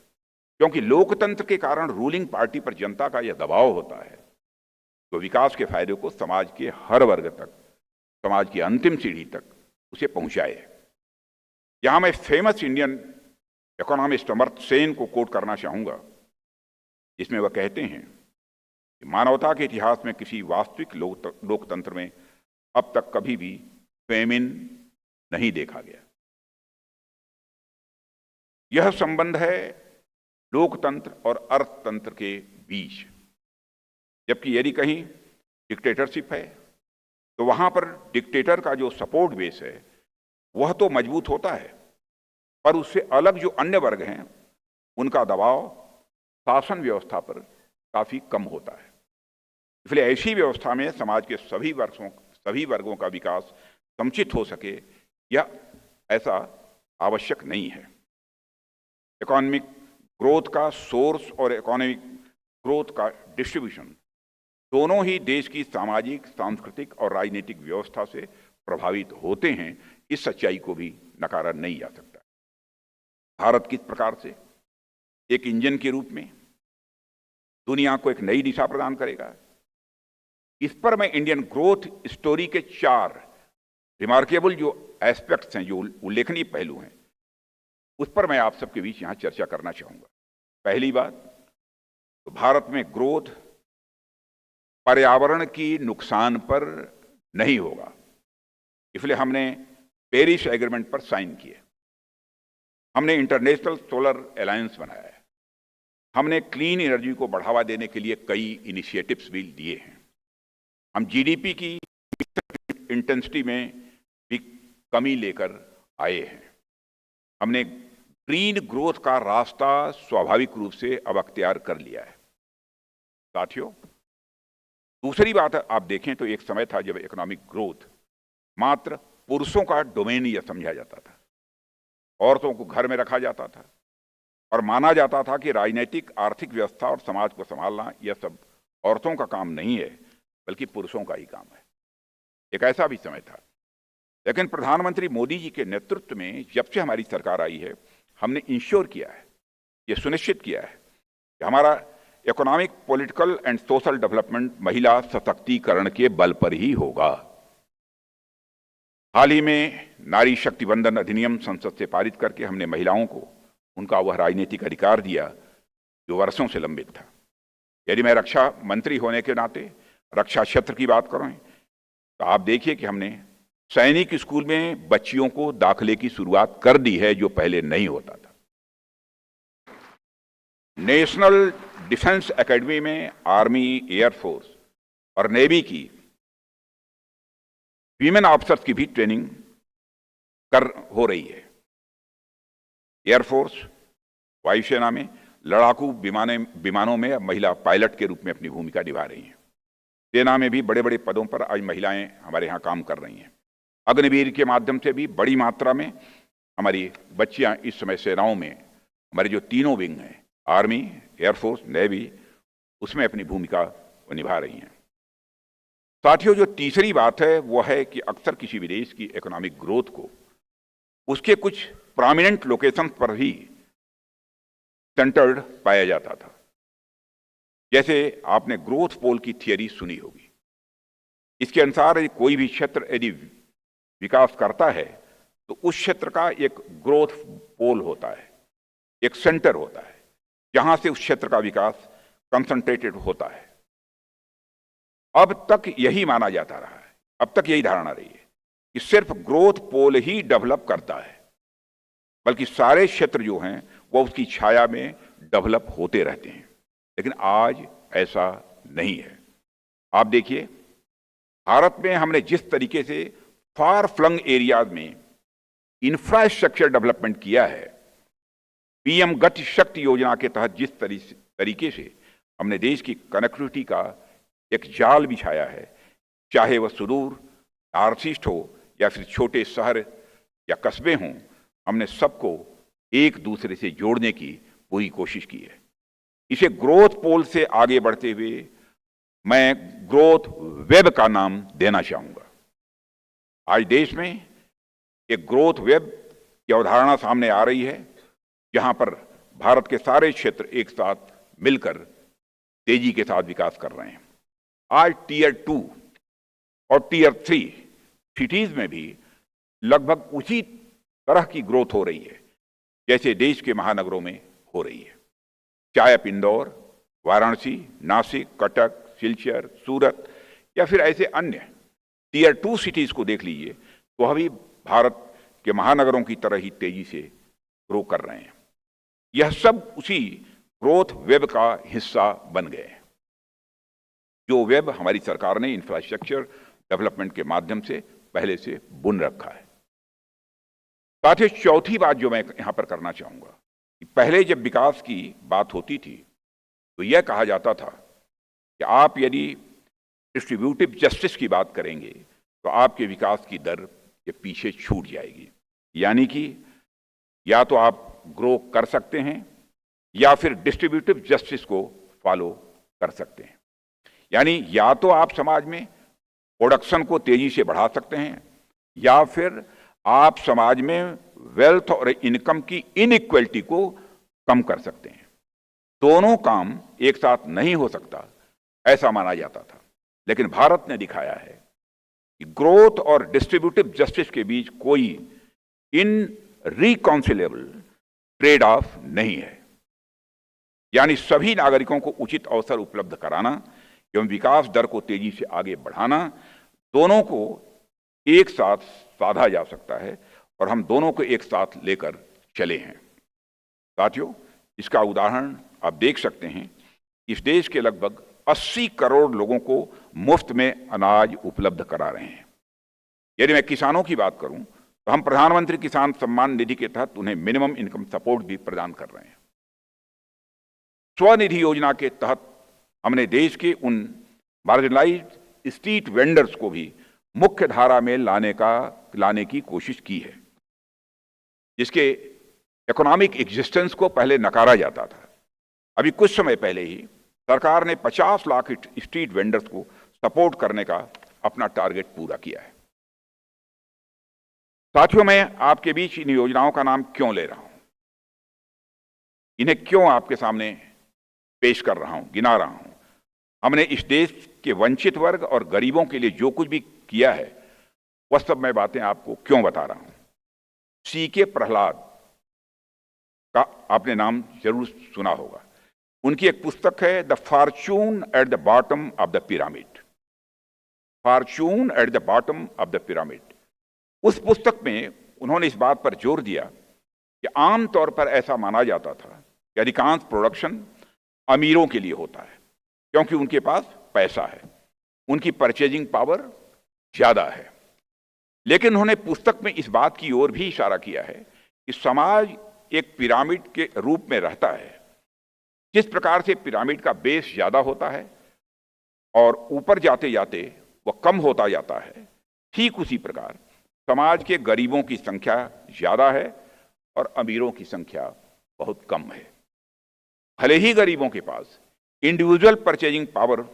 क्योंकि लोकतंत्र के कारण रूलिंग पार्टी पर जनता का यह दबाव होता है तो विकास के फायदे को समाज के हर वर्ग तक, समाज की अंतिम सीढ़ी तक उसे पहुंचाए। यहां मैं famous Indian economist Amartya Sen को कोट करना चाहूंगा, जिसमें वह कहते हैं कि मानवता के इतिहास में किसी वास्तविक लोकतंत्र में अब तक कभी भी फेमिन नहीं देखा गया। यह संबंध है लोकतंत्र और अर्थतंत्र के बीच। जबकि यदि कहीं डिक्टेटरशिप है तो वहां पर डिक्टेटर का जो सपोर्ट बेस है वह तो मजबूत होता है, पर उससे अलग जो अन्य वर्ग हैं उनका दबाव शासन व्यवस्था पर काफी कम होता है। इसलिए ऐसी व्यवस्था में समाज के सभी वर्गों का विकास समुचित हो सके, यह ऐसा आवश्यक नहीं है। इकोनॉमिक ग्रोथ का सोर्स और इकोनॉमिक ग्रोथ का डिस्ट्रीब्यूशन दोनों ही देश की सामाजिक, सांस्कृतिक और राजनीतिक व्यवस्था से प्रभावित होते हैं। इस सच्चाई को भी नकारा नहीं जा सकता। भारत किस प्रकार से एक इंजन के रूप में दुनिया को एक नई दिशा प्रदान करेगा, इस पर मैं इंडियन ग्रोथ स्टोरी के 4 रिमार्केबल जो एस्पेक्ट्स हैं, जो उल्लेखनीय पहलू हैं, उस पर मैं आप सबके बीच यहां चर्चा करना चाहूंगा। पहली बात, तो भारत में ग्रोथ पर्यावरण की नुकसान पर नहीं होगा, इसलिए हमने पेरिस एग्रीमेंट पर साइन किए, हमने इंटरनेशनल सोलर अलायंस बनाया है, हमने क्लीन एनर्जी को बढ़ावा देने के लिए कई इनिशिएटिव्स भी लिए हैं, हम जीडीपी की इंटेंसिटी में भी कमी लेकर आए हैं, हमने ग्रीन ग्रोथ का रास्ता स्वाभाविक रूप से अब अख्तियार कर लिया है। साथियों, दूसरी बात आप देखें तो एक समय था जब इकोनॉमिक ग्रोथ मात्र पुरुषों का डोमेन यह समझा जाता था, औरतों को घर में रखा जाता था और माना जाता था कि राजनीतिक, आर्थिक व्यवस्था और समाज को संभालना यह सब औरतों का काम नहीं है, बल्कि पुरुषों का ही काम है। एक ऐसा भी समय था। लेकिन प्रधानमंत्री मोदी जी के नेतृत्व में जब से हमारी सरकार आई है, हमने इंश्योर किया है, ये सुनिश्चित किया है कि हमारा economic, political and social development महिला सशक्तिकरण के बल पर ही होगा। हाल ही में नारी शक्ति वंदन अधिनियम संसद से पारित करके हमने महिलाओं को उनका वह राजनीतिक अधिकार दिया जो वर्षों से लंबित था। यदि मैं रक्षा मंत्री होने के नाते रक्षा क्षेत्र की बात करूं तो आप देखिए कि हमने सैनिक स्कूल में बच्चियों को दाखिले की शुरुआत कर दी है, जो पहले नहीं होता था। नेशनल डिफेंस एकेडमी में आर्मी, एयरफोर्स और नेवी की वीमेन ऑफिसर्स की भी ट्रेनिंग हो रही है। एयरफोर्स, वायुसेना में लड़ाकू विमानों में अब महिला पायलट के रूप में अपनी भूमिका निभा रही हैं। सेना में भी बड़े बड़े पदों पर आज महिलाएं हमारे यहाँ काम कर रही हैं। अग्निवीर के माध्यम से भी बड़ी मात्रा में हमारी बच्चियां इस समय सेनाओं में, हमारे जो तीनों विंग हैं, आर्मी, एयरफोर्स, नेवी, उसमें अपनी भूमिका निभा रही हैं। साथियों, जो तीसरी बात है वो है कि अक्सर किसी भी देश की इकोनॉमिक ग्रोथ को उसके कुछ प्रोमिनेंट लोकेशन पर ही सेंटर्ड पाया जाता था। जैसे आपने ग्रोथ पोल की थियरी सुनी होगी। इसके अनुसार कोई भी क्षेत्र यदि विकास करता है तो उस क्षेत्र का एक ग्रोथ पोल होता है, एक सेंटर होता है, जहां से उस क्षेत्र का विकास कंसंट्रेटेड होता है। अब तक यही माना जाता रहा है, अब तक यही धारणा रही है कि सिर्फ ग्रोथ पोल ही डेवलप करता है, बल्कि सारे क्षेत्र जो हैं वो उसकी छाया में डेवलप होते रहते हैं। लेकिन आज ऐसा नहीं है। आप देखिए, भारत में हमने जिस तरीके से फार फ्लंग एरियाज में इंफ्रास्ट्रक्चर डेवलपमेंट किया है, पीएम गति शक्ति योजना के तहत जिस तरीके से हमने देश की कनेक्टिविटी का एक जाल बिछाया है, चाहे वह सुदूर नॉर्थ हो या फिर छोटे शहर या कस्बे हों, हमने सबको एक दूसरे से जोड़ने की पूरी कोशिश की है। इसे ग्रोथ पोल से आगे बढ़ते हुए मैं ग्रोथ वेब का नाम देना चाहूंगा। आज देश में एक ग्रोथ वेब की अवधारणा सामने आ रही है, जहां पर भारत के सारे क्षेत्र एक साथ मिलकर तेजी के साथ विकास कर रहे हैं। आज टीयर 2 और टीयर 3 सिटीज में भी लगभग उसी तरह की ग्रोथ हो रही है जैसे देश के महानगरों में हो रही है। चाहे आप इंदौर, वाराणसी, नासिक, कटक, सिलचर, सूरत या फिर ऐसे अन्य टीयर 2 सिटीज को देख लीजिए, तो अभी भारत के महानगरों की तरह ही तेजी से ग्रो कर रहे हैं। यह सब उसी ग्रोथ वेब का हिस्सा बन गए हैं, जो वेब हमारी सरकार ने इंफ्रास्ट्रक्चर डेवलपमेंट के माध्यम से पहले से बुन रखा है। साथ ही चौथी बात जो मैं यहां पर करना चाहूंगा कि पहले जब विकास की बात होती थी तो यह कहा जाता था कि आप यदि डिस्ट्रीब्यूटिव जस्टिस की बात करेंगे तो आपके विकास की दर के पीछे छूट जाएगी। यानी कि या तो आप ग्रो कर सकते हैं या फिर डिस्ट्रीब्यूटिव जस्टिस को फॉलो कर सकते हैं। यानी या तो आप समाज में प्रोडक्शन को तेजी से बढ़ा सकते हैं या फिर आप समाज में वेल्थ और इनकम की इनइक्वलिटी को कम कर सकते हैं। दोनों काम एक साथ नहीं हो सकता, ऐसा माना जाता था। लेकिन भारत ने दिखाया है कि ग्रोथ और डिस्ट्रीब्यूटिव जस्टिस के बीच कोई इनरिकॉन्सिलेबल ट्रेड ऑफ नहीं है। यानी सभी नागरिकों को उचित अवसर उपलब्ध कराना एवं विकास दर को तेजी से आगे बढ़ाना, दोनों को एक साथ साधा जा सकता है और हम दोनों को एक साथ लेकर चले हैं। साथियों, इसका उदाहरण आप देख सकते हैं। इस देश के लगभग 80 करोड़ लोगों को मुफ्त में अनाज उपलब्ध करा रहे हैं। यदि मैं किसानों की बात करूं तो हम प्रधानमंत्री किसान सम्मान निधि के तहत उन्हें मिनिमम इनकम सपोर्ट भी प्रदान कर रहे हैं। स्वनिधि योजना के तहत हमने देश के उन मार्जिनलाइज्ड स्ट्रीट वेंडर्स को भी मुख्य धारा में लाने की कोशिश की है, जिसके इकोनॉमिक एग्जिस्टेंस को पहले नकारा जाता था। अभी कुछ समय पहले ही सरकार ने 50 लाख स्ट्रीट वेंडर्स को सपोर्ट करने का अपना टारगेट पूरा किया है। साथियों, मैं आपके बीच इन योजनाओं का नाम क्यों ले रहा हूं, इन्हें क्यों आपके सामने पेश कर रहा हूं, गिना रहा हूं। हमने इस देश के वंचित वर्ग और गरीबों के लिए जो कुछ भी किया है, वह सब मैं बातें आपको क्यों बता रहा हूं। सीके प्रहलाद का आपने नाम जरूर सुना होगा। उनकी एक पुस्तक है the Fortune at the bottom of the pyramid. Fortune at the bottom of the pyramid. उस पुस्तक में उन्होंने इस बात पर जोर दिया कि आमतौर पर ऐसा माना जाता था कि अधिकांश प्रोडक्शन अमीरों के लिए होता है, क्योंकि उनके पास पैसा है, उनकी परचेजिंग पावर ज्यादा है। लेकिन उन्होंने पुस्तक में इस बात की ओर भी इशारा किया है कि समाज एक पिरामिड के रूप में रहता है। जिस प्रकार से पिरामिड का बेस ज्यादा होता है और ऊपर जाते जाते वह कम होता जाता है, ठीक उसी प्रकार समाज के गरीबों की संख्या ज्यादा है और अमीरों की संख्या बहुत कम है। भले ही गरीबों के पास इंडिविजुअल परचेजिंग पावर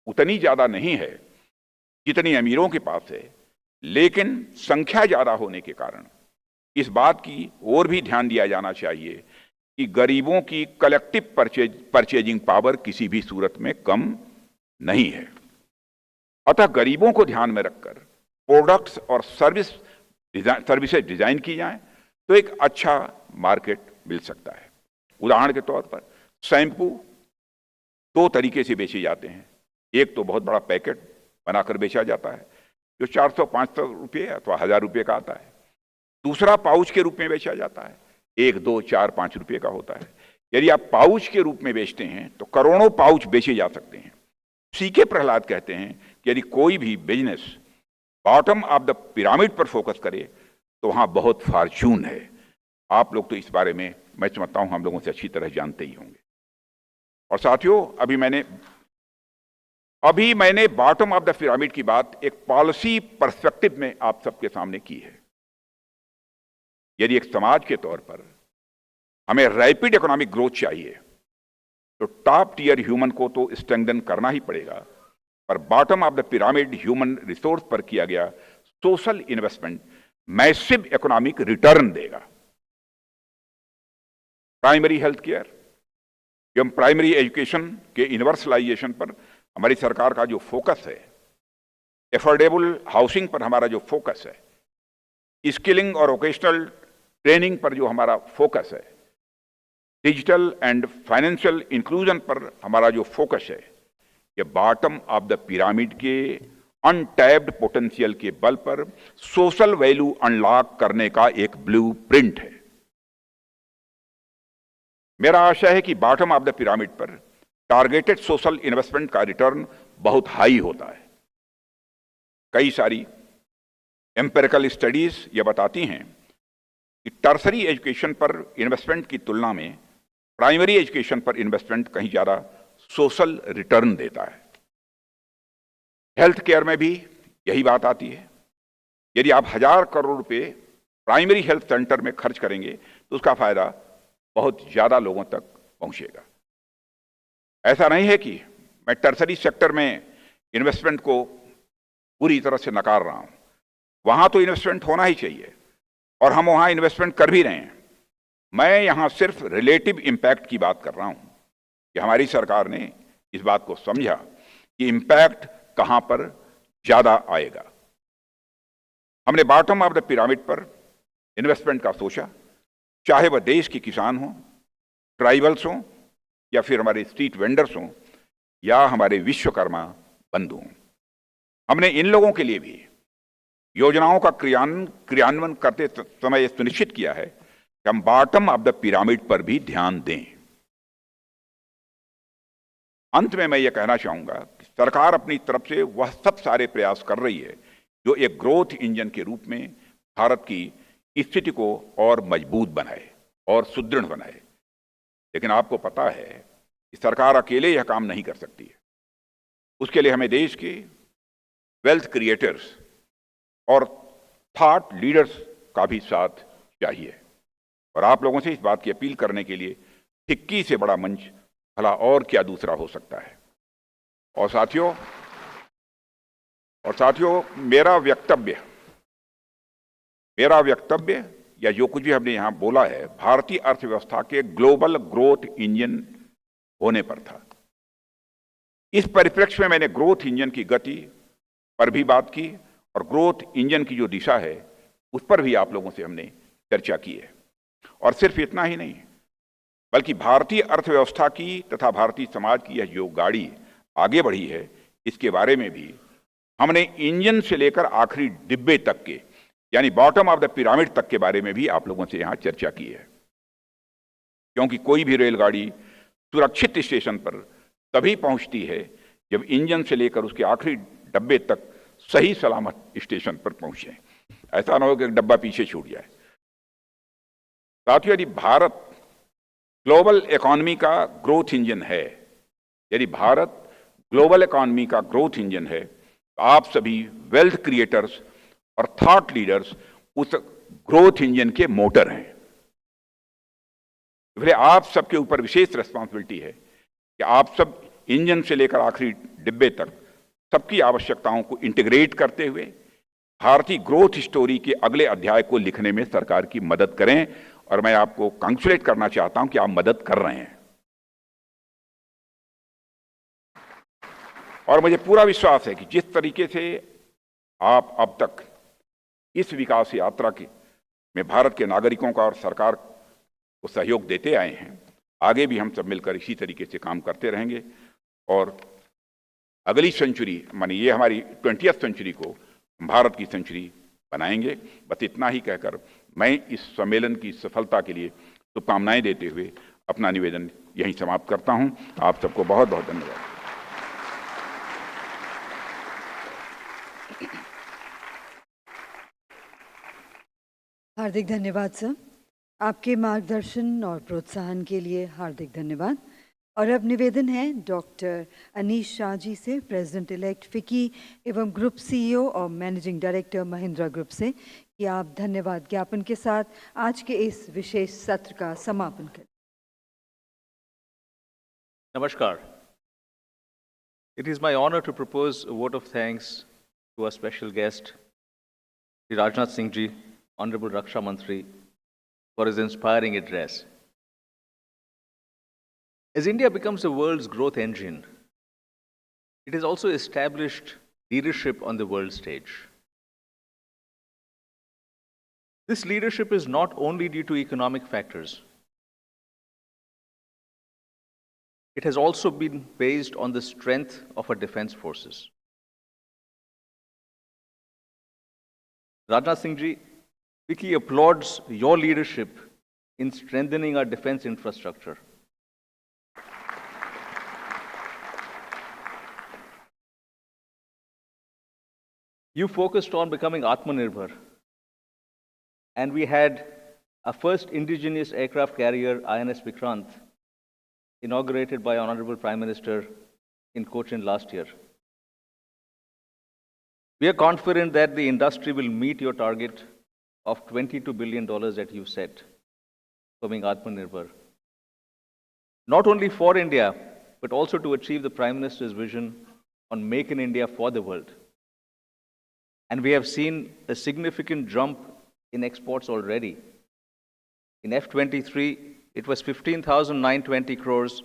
उतनी ज्यादा नहीं है जितनी अमीरों के पास है, लेकिन संख्या ज्यादा होने के कारण इस बात की ओर भी ध्यान दिया जाना चाहिए कि गरीबों की कलेक्टिव परचेजिंग पावर किसी भी सूरत में कम नहीं है। अतः गरीबों को ध्यान में रखकर प्रोडक्ट्स और सर्विसेज डिजाइन की जाएं तो एक अच्छा मार्केट मिल सकता है। उदाहरण के तौर पर शैम्पू दो तरीके से बेचे जाते हैं। एक तो बहुत बड़ा पैकेट बनाकर बेचा जाता है जो 400-500 रुपये अथवा 1000 रुपये का आता है। दूसरा पाउच के रूप में बेचा जाता है, 1, 2, 4, 5 रुपये का होता है। यदि आप पाउच के रूप में बेचते हैं तो करोड़ों पाउच बेचे जा सकते हैं। सीके प्रहलाद कहते हैं कि यदि कोई भी business bottom of the pyramid पर फोकस करे तो वहां बहुत फॉर्चून है। आप लोग तो इस बारे में मैं समझता हूं हम लोगों से अच्छी तरह जानते ही होंगे। और साथियों, अभी मैंने बॉटम ऑफ द पिरामिड की बात एक पॉलिसी पर्सपेक्टिव में आप सबके सामने की है। यदि एक समाज के तौर पर हमें रैपिड इकोनॉमिक ग्रोथ चाहिए तो टॉप टीयर ह्यूमन को तो स्ट्रेंथन करना ही पड़ेगा, पर bottom of the pyramid human resource पर किया गया social investment massive economic return देगा। प्राइमरी हेल्थ केयर एवं प्राइमरी एजुकेशन के यूनिवर्सलाइजेशन पर हमारी सरकार का जो फोकस है, एफोर्डेबल हाउसिंग पर हमारा जो फोकस है, स्किलिंग और वोकेशनल ट्रेनिंग पर जो हमारा फोकस है, डिजिटल एंड फाइनेंशियल इंक्लूजन पर हमारा जो फोकस है, ये बॉटम ऑफ द पिरामिड के अनटैप्ड पोटेंशियल के बल पर सोशल वैल्यू अनलॉक करने का एक ब्लूप्रिंट है। मेरा आशा है कि बॉटम ऑफ द पिरामिड पर टारगेटेड सोशल इन्वेस्टमेंट का रिटर्न बहुत हाई होता है। कई सारी एम्पिरिकल स्टडीज ये बताती हैं कि टर्सरी एजुकेशन पर इन्वेस्टमेंट की तुलना में प्राइमरी एजुकेशन पर इन्वेस्टमेंट कहीं ज्यादा सोशल रिटर्न देता है। हेल्थ केयर में भी यही बात आती है। यदि आप 1000 करोड़ रुपए प्राइमरी हेल्थ सेंटर में खर्च करेंगे तो उसका फायदा बहुत ज्यादा लोगों तक पहुंचेगा। ऐसा नहीं है कि मैं टर्सरी सेक्टर में इन्वेस्टमेंट को पूरी तरह से नकार रहा हूं, वहां तो इन्वेस्टमेंट होना ही चाहिए और हम वहां इन्वेस्टमेंट कर भी रहे हैं। मैं यहां सिर्फ रिलेटिव इंपैक्ट की बात कर रहा हूं कि हमारी सरकार ने इस बात को समझा कि इंपैक्ट कहां पर ज्यादा आएगा। हमने बॉटम ऑफ द पिरामिड पर इन्वेस्टमेंट का सोचा, चाहे वह देश के किसान हों, ट्राइबल्स हों, या फिर हमारे स्ट्रीट वेंडर्स हों, या हमारे विश्वकर्मा बंधु हों। हमने इन लोगों के लिए भी योजनाओं का क्रियान्वयन करते समय यह सुनिश्चित किया है कि हम बॉटम ऑफ द पिरामिड पर भी ध्यान दें। अंत में मैं ये कहना चाहूंगा कि सरकार अपनी तरफ से वह सब सारे प्रयास कर रही है जो एक ग्रोथ इंजन के रूप में भारत की स्थिति को और मजबूत बनाए और सुदृढ़ बनाए। लेकिन आपको पता है कि सरकार अकेले यह काम नहीं कर सकती है। उसके लिए हमें देश के वेल्थ क्रिएटर्स और थॉट लीडर्स का भी साथ चाहिए। और आप लोगों से इस बात की अपील करने के लिए फिक्की से बड़ा मंच भला और क्या दूसरा हो सकता है। और साथियों, मेरा वक्तव्य या जो कुछ भी हमने यहां बोला है भारतीय अर्थव्यवस्था के ग्लोबल ग्रोथ इंजन होने पर था। इस परिप्रेक्ष्य में मैंने ग्रोथ इंजन की गति पर भी बात की और ग्रोथ इंजन की जो दिशा है उस पर भी आप लोगों से हमने चर्चा की है। और सिर्फ इतना ही नहीं, बल्कि भारतीय अर्थव्यवस्था की तथा भारतीय समाज की यह जो गाड़ी आगे बढ़ी है इसके बारे में भी हमने इंजन से लेकर आखिरी डिब्बे तक के यानी बॉटम ऑफ द पिरामिड तक के बारे में भी आप लोगों से यहां चर्चा की है। क्योंकि कोई भी रेलगाड़ी सुरक्षित स्टेशन पर तभी पहुंचती है जब इंजन से लेकर उसके आखिरी डब्बे तक सही सलामत स्टेशन पर पहुंचे। ऐसा ना हो कि एक डब्बा पीछे छूट जाए। साथियों, यदि भारत ग्लोबल इकोनॉमी का ग्रोथ इंजन है, यदि भारत ग्लोबल इकोनॉमी का ग्रोथ इंजन है, तो आप सभी वेल्थ क्रिएटर्स और थॉट लीडर्स उस ग्रोथ इंजन के मोटर हैं। इसलिए आप सबके ऊपर विशेष रिस्पॉन्सिबिलिटी है कि आप सब इंजन से लेकर आखिरी डिब्बे तक सबकी आवश्यकताओं को इंटीग्रेट करते हुए भारतीय ग्रोथ स्टोरी के अगले अध्याय को लिखने में सरकार की मदद करें। और मैं आपको कांग्रेचुलेट करना चाहता हूं कि आप मदद कर रहे हैं। और मुझे पूरा विश्वास है कि जिस तरीके से आप अब तक इस विकास यात्रा में भारत के नागरिकों का और सरकार को सहयोग देते आए हैं, आगे भी हम सब मिलकर इसी तरीके से काम करते रहेंगे और अगली सेंचुरी, माने ये हमारी 20th सेंचुरी को भारत की सेंचुरी बनाएंगे। बस इतना ही कहकर मैं इस सम्मेलन की सफलता के लिए शुभकामनाएं देते हुए अपना निवेदन यहीं समाप्त करता हूं। आप सबको बहुत बहुत धन्यवाद। हार्दिक धन्यवाद सर। आपके मार्गदर्शन और प्रोत्साहन के लिए हार्दिक धन्यवाद। और अब निवेदन है डॉक्टर अनीश शाह जी से, प्रेसिडेंट इलेक्ट फिकी एवं ग्रुप सीईओ और मैनेजिंग डायरेक्टर महिंद्रा ग्रुप से, कि आप धन्यवाद ज्ञापन के साथ आज के इस विशेष सत्र का समापन करें। Namaskar. It is my honor to propose a vote of thanks to our special guest, Shri Rajnath Singh Ji, Honorable Raksha Mantri, for his inspiring address. As India becomes the world's growth engine, it has also established leadership on the world stage. This leadership is not only due to economic factors. It has also been based on the strength of our defense forces. Rajnath Singh Ji, Vicky applauds your leadership in strengthening our defense infrastructure. You focused on becoming Atmanirbhar, and we had our first indigenous aircraft carrier, INS Vikrant, inaugurated by Honorable Prime Minister in Cochin last year. We are confident that the industry will meet your target of $22 billion that you set, becoming Atmanirbhar, not only for India, but also to achieve the Prime Minister's vision on Make in India for the world. And we have seen a significant jump in exports already. In F23, it was 15,920 crores,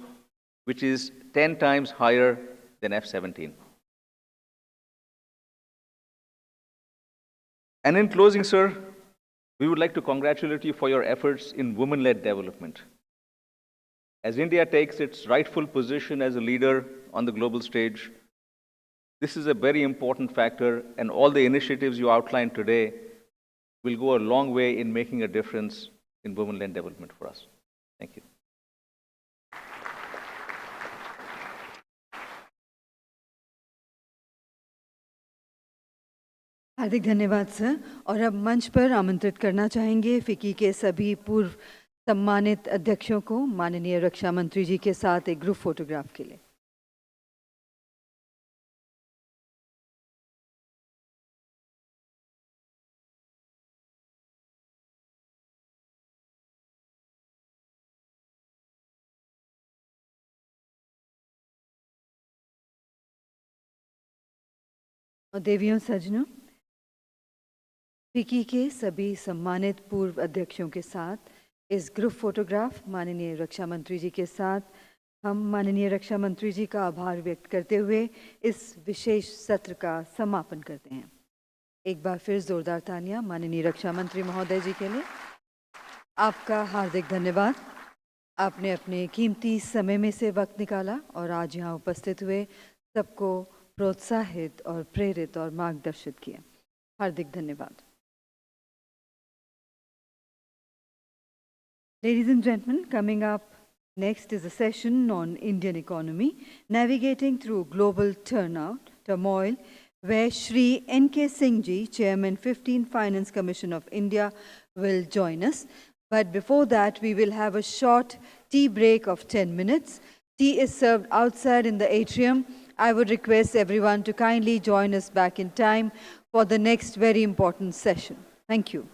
which is 10 times higher than F17. And in closing, sir, we would like to congratulate you for your efforts in women-led development. As India takes its rightful position as a leader on the global stage, this is a very important factor, and all the initiatives you outlined today will go a long way in making a difference in women-led development for us. Thank you. हार्दिक धन्यवाद sir. और अब मंच पर आमंत्रित करना चाहेंगे फिकी के सभी पूर्व सम्मानित अध्यक्षों को माननीय रक्षा मंत्री जी के साथ एक ग्रुप फोटोग्राफ के लिए। और देवियों सज्जनों, फिकी के सभी सम्मानित पूर्व अध्यक्षों के साथ इस ग्रुप फोटोग्राफ माननीय रक्षा मंत्री जी के साथ हम माननीय रक्षा मंत्री जी का आभार व्यक्त करते हुए इस विशेष सत्र का समापन करते हैं। एक बार फिर जोरदार तालियां माननीय रक्षा मंत्री महोदय जी के लिए। आपका हार्दिक धन्यवाद। आपने अपने कीमती समय में से वक्त निकाला और आज यहाँ उपस्थित हुए सबको प्रोत्साहित और प्रेरित और मार्गदर्शित किया। हार्दिक धन्यवाद। Ladies and gentlemen, coming up next is a session on Indian economy, navigating through global turmoil, where Shri N.K. Singh ji, Chairman 15th Finance Commission of India, will join us. But before that, we will have a short tea break of 10 minutes. Tea is served outside in the atrium. I would request everyone to kindly join us back in time for the next very important session. Thank you.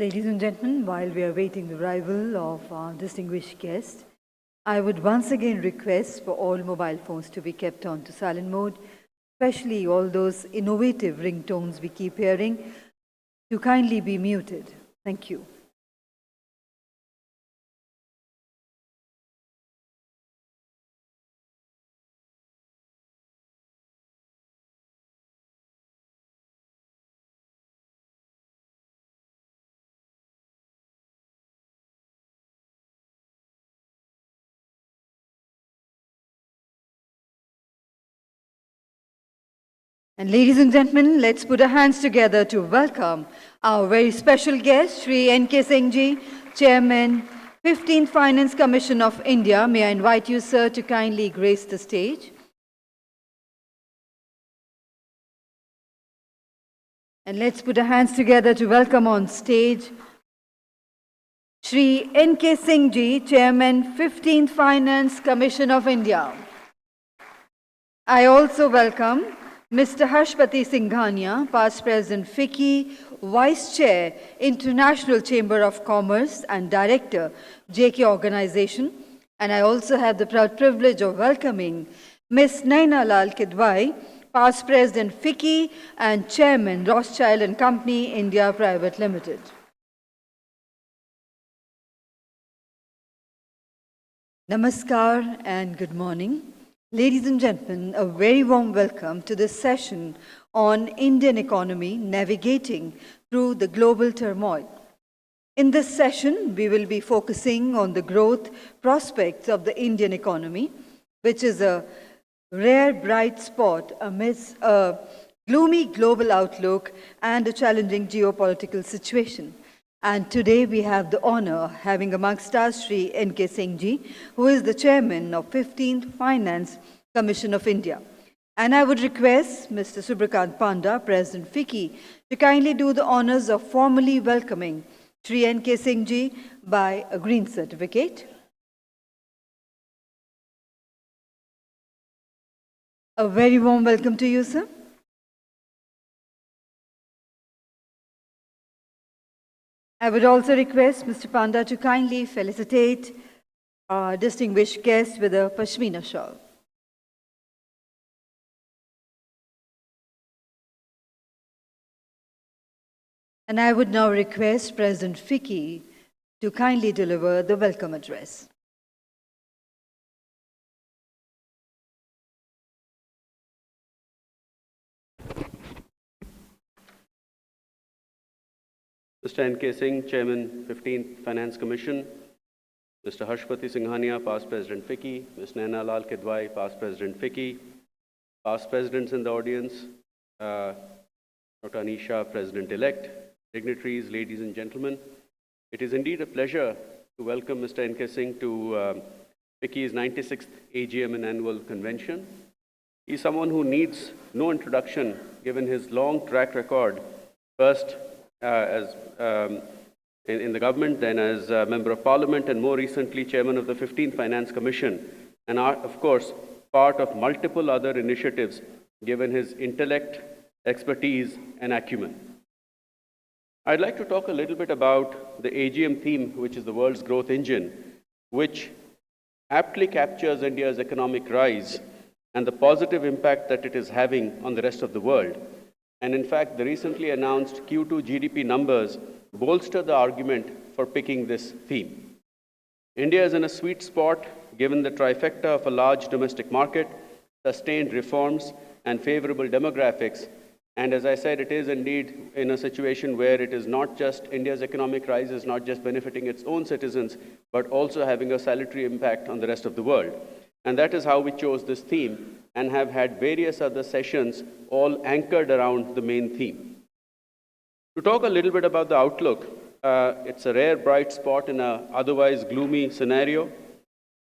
Ladies and gentlemen, while we are waiting the arrival of our distinguished guest, I would once again request for all mobile phones to be kept on to silent mode, especially all those innovative ringtones we keep hearing, to kindly be muted. Thank you. And ladies and gentlemen, let's put our hands together to welcome our very special guest, Shri N.K. Singh Ji, Chairman, 15th Finance Commission of India. May I invite you, sir, to kindly grace the stage. And let's put our hands together to welcome on stage Shri N.K. Singh Ji, Chairman, 15th Finance Commission of India. I also welcome Mr. Harshpati Singhania, Past President FICCI, Vice Chair, International Chamber of Commerce and Director, JK Organization. And I also have the proud privilege of welcoming Ms. Naina Lal Kidwai, Past President FICCI and Chairman, Rothschild and Company, India Private Limited. Namaskar and good morning. Ladies and gentlemen, a very warm welcome to this session on Indian economy navigating through the global turmoil. In this session, we will be focusing on the growth prospects of the Indian economy, which is a rare bright spot amidst a gloomy global outlook and a challenging geopolitical situation. And today we have the honor of having amongst us Shri N.K. Singh Ji, who is the Chairman of 15th Finance Commission of India. And I would request Mr. Subrakant Panda, President FICCI, to kindly do the honors of formally welcoming Shri N.K. Singh Ji by a green certificate. A very warm welcome to you, sir. I would also request Mr. Panda to kindly felicitate our distinguished guest with a Pashmina shawl. And I would now request President FICCI to kindly deliver the welcome address. Mr. N.K. Singh, Chairman, 15th Finance Commission, Mr. Harshpati Singhania, Past President FICCI, Ms. Naina Lal Kidwai, Past President FICCI, Past Presidents in the audience, Dr. Anisha, President-elect, dignitaries, ladies and gentlemen. It is indeed a pleasure to welcome Mr. N.K. Singh to FICCI's 96th AGM and annual convention. He is someone who needs no introduction given his long track record, first as in the government, then as a Member of Parliament, and more recently Chairman of the 15th Finance Commission, and of course part of multiple other initiatives given his intellect, expertise and acumen. I'd like to talk a little bit about the AGM theme, which is the world's growth engine, which aptly captures India's economic rise and the positive impact that it is having on the rest of the world. And in fact, the recently announced Q2 GDP numbers bolster the argument for picking this theme. India is in a sweet spot given the trifecta of a large domestic market, sustained reforms, and favorable demographics. And as I said, it is indeed in a situation where it is not just India's economic rise is not just benefiting its own citizens, but also having a salutary impact on the rest of the world. And that is how we chose this theme and have had various other sessions all anchored around the main theme. To talk a little bit about the outlook, it's a rare bright spot in an otherwise gloomy scenario.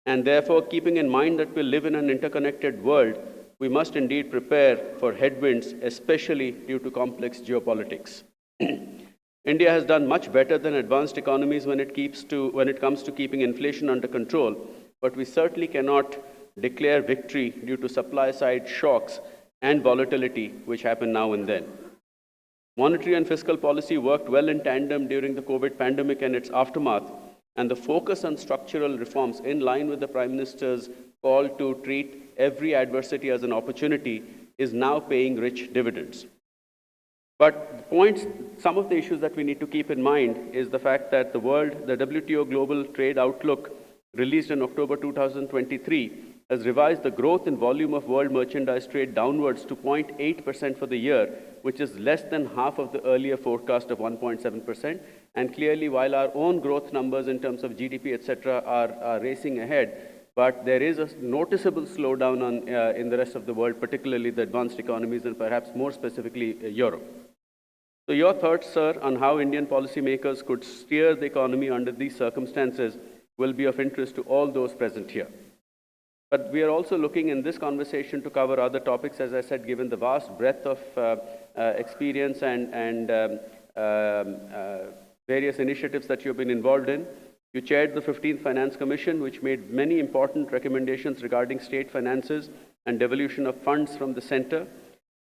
And therefore, keeping in mind that we live in an interconnected world, we must indeed prepare for headwinds, especially due to complex geopolitics. India has done much better than advanced economies when it comes to keeping inflation under control, but we certainly cannot declare victory due to supply-side shocks and volatility which happen now and then. Monetary and fiscal policy worked well in tandem during the COVID pandemic and its aftermath, and the focus on structural reforms in line with the Prime Minister's call to treat every adversity as an opportunity is now paying rich dividends. But some of the issues that we need to keep in mind is the fact that the WTO Global Trade Outlook, released in October 2023, has revised the growth in volume of world merchandise trade downwards to 0.8% for the year, which is less than half of the earlier forecast of 1.7%. And clearly, while our own growth numbers in terms of GDP, etc., are racing ahead, but there is a noticeable slowdown in the rest of the world, particularly the advanced economies and perhaps more specifically Europe. So your thoughts, sir, on how Indian policymakers could steer the economy under these circumstances will be of interest to all those present here. But we are also looking in this conversation to cover other topics, as I said, given the vast breadth of experience and various initiatives that you've been involved in. You chaired the 15th Finance Commission, which made many important recommendations regarding state finances and devolution of funds from the center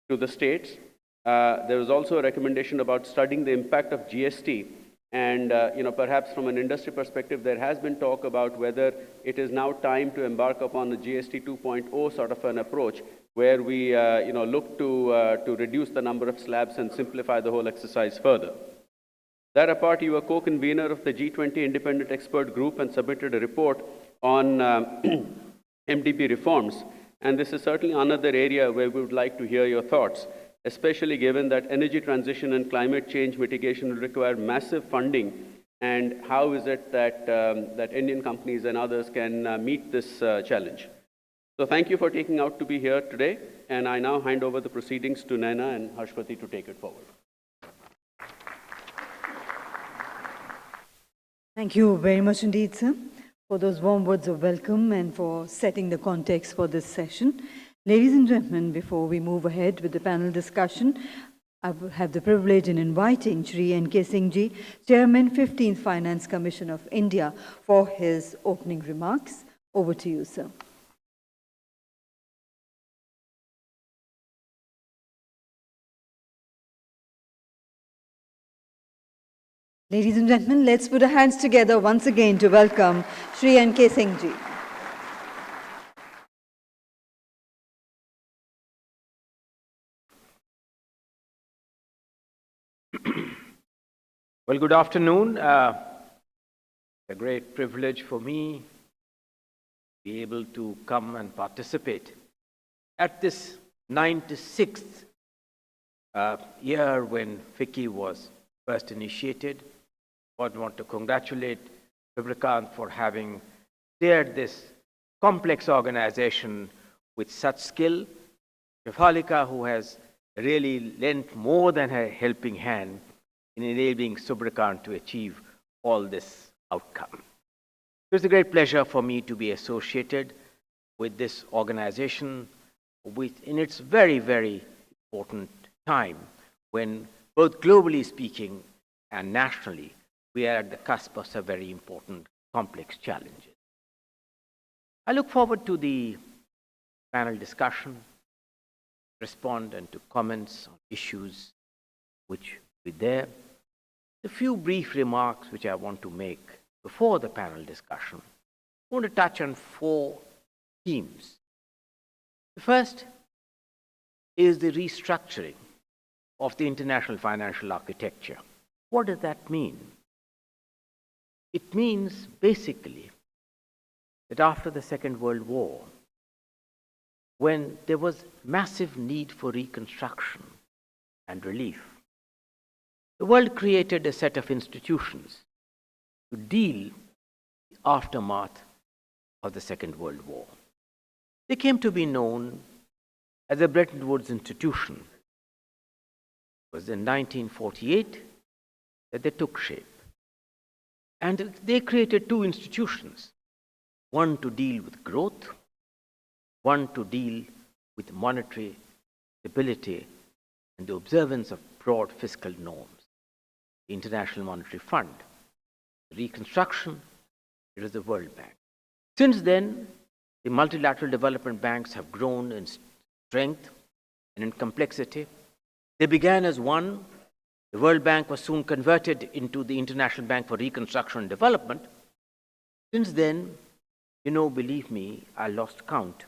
to the states. There was also a recommendation about studying the impact of GST. And perhaps from an industry perspective, there has been talk about whether it is now time to embark upon a GST 2.0 sort of an approach, where we look to reduce the number of slabs and simplify the whole exercise further. That apart, you were co-convener of the G20 Independent Expert Group and submitted a report on MDP reforms. And this is certainly another area where we would like to hear your thoughts, especially given that energy transition and climate change mitigation will require massive funding. And how is it that Indian companies and others can meet this challenge? So thank you for taking out to be here today. And I now hand over the proceedings to Naina and Harshpati to take it forward. Thank you very much indeed, sir, for those warm words of welcome and for setting the context for this session. Ladies and gentlemen, before we move ahead with the panel discussion, I have the privilege in inviting Shri N.K. Singh Ji, Chairman, 15th Finance Commission of India, for his opening remarks. Over to you, sir. Ladies and gentlemen, let's put our hands together once again to welcome Shri N.K. Singh Ji. Well, good afternoon. It's a great privilege for me to be able to come and participate at this 96th year when FICCI was first initiated. I want to congratulate Vibrikant for having steered this complex organization with such skill. Shefalika, who has really lent more than her helping hand in enabling Subrikant to achieve all this outcome. It was a great pleasure for me to be associated with this organization in its very, very important time when, both globally speaking and nationally, we are at the cusp of some very important, complex challenges. I look forward to the panel discussion, respond and to comments on issues which will be there. A few brief remarks which I want to make before the panel discussion. I want to touch on 4 themes. The first is the restructuring of the international financial architecture. What does that mean? It means basically that after the Second World War, when there was massive need for reconstruction and relief, the world created a set of institutions to deal with the aftermath of the Second World War. They came to be known as the Bretton Woods Institution. It was in 1948 that they took shape. And they created 2 institutions, one to deal with growth, one to deal with monetary stability and the observance of broad fiscal norms. The International Monetary Fund, the reconstruction, it was the World Bank. Since then, the multilateral development banks have grown in strength and in complexity. They began as one The World Bank was soon converted into the International Bank for Reconstruction and Development. Since then, believe me, I lost count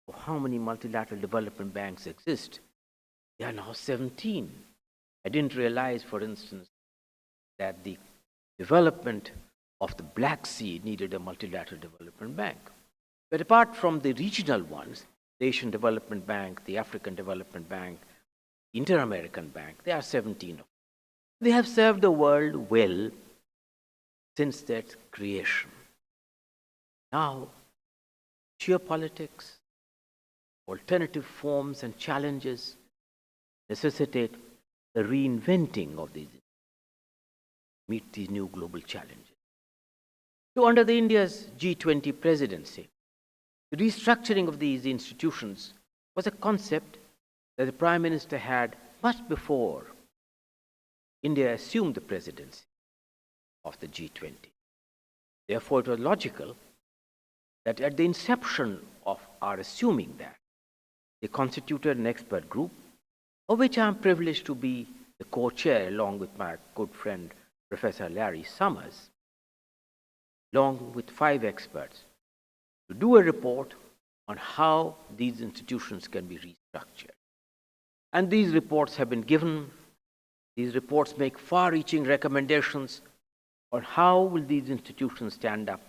of how many multilateral development banks exist. There are now 17. I didn't realize, for instance, that the development of the Black Sea needed a multilateral development bank. But apart from the regional ones, the Asian Development Bank, the African Development Bank, the Inter-American Bank, there are 17 of them. They have served the world well since their creation. Now, geopolitics, alternative forms and challenges necessitate the reinventing of these, meet these new global challenges. So under the India's G20 presidency, the restructuring of these institutions was a concept that the Prime Minister had much before India assumed the presidency of the G20. Therefore, it was logical that at the inception of our assuming that, they constituted an expert group, of which I am privileged to be the co-chair along with my good friend, Professor Larry Summers, along with 5 experts, to do a report on how these institutions can be restructured. And these reports have been given. These reports make far-reaching recommendations on how will these institutions stand up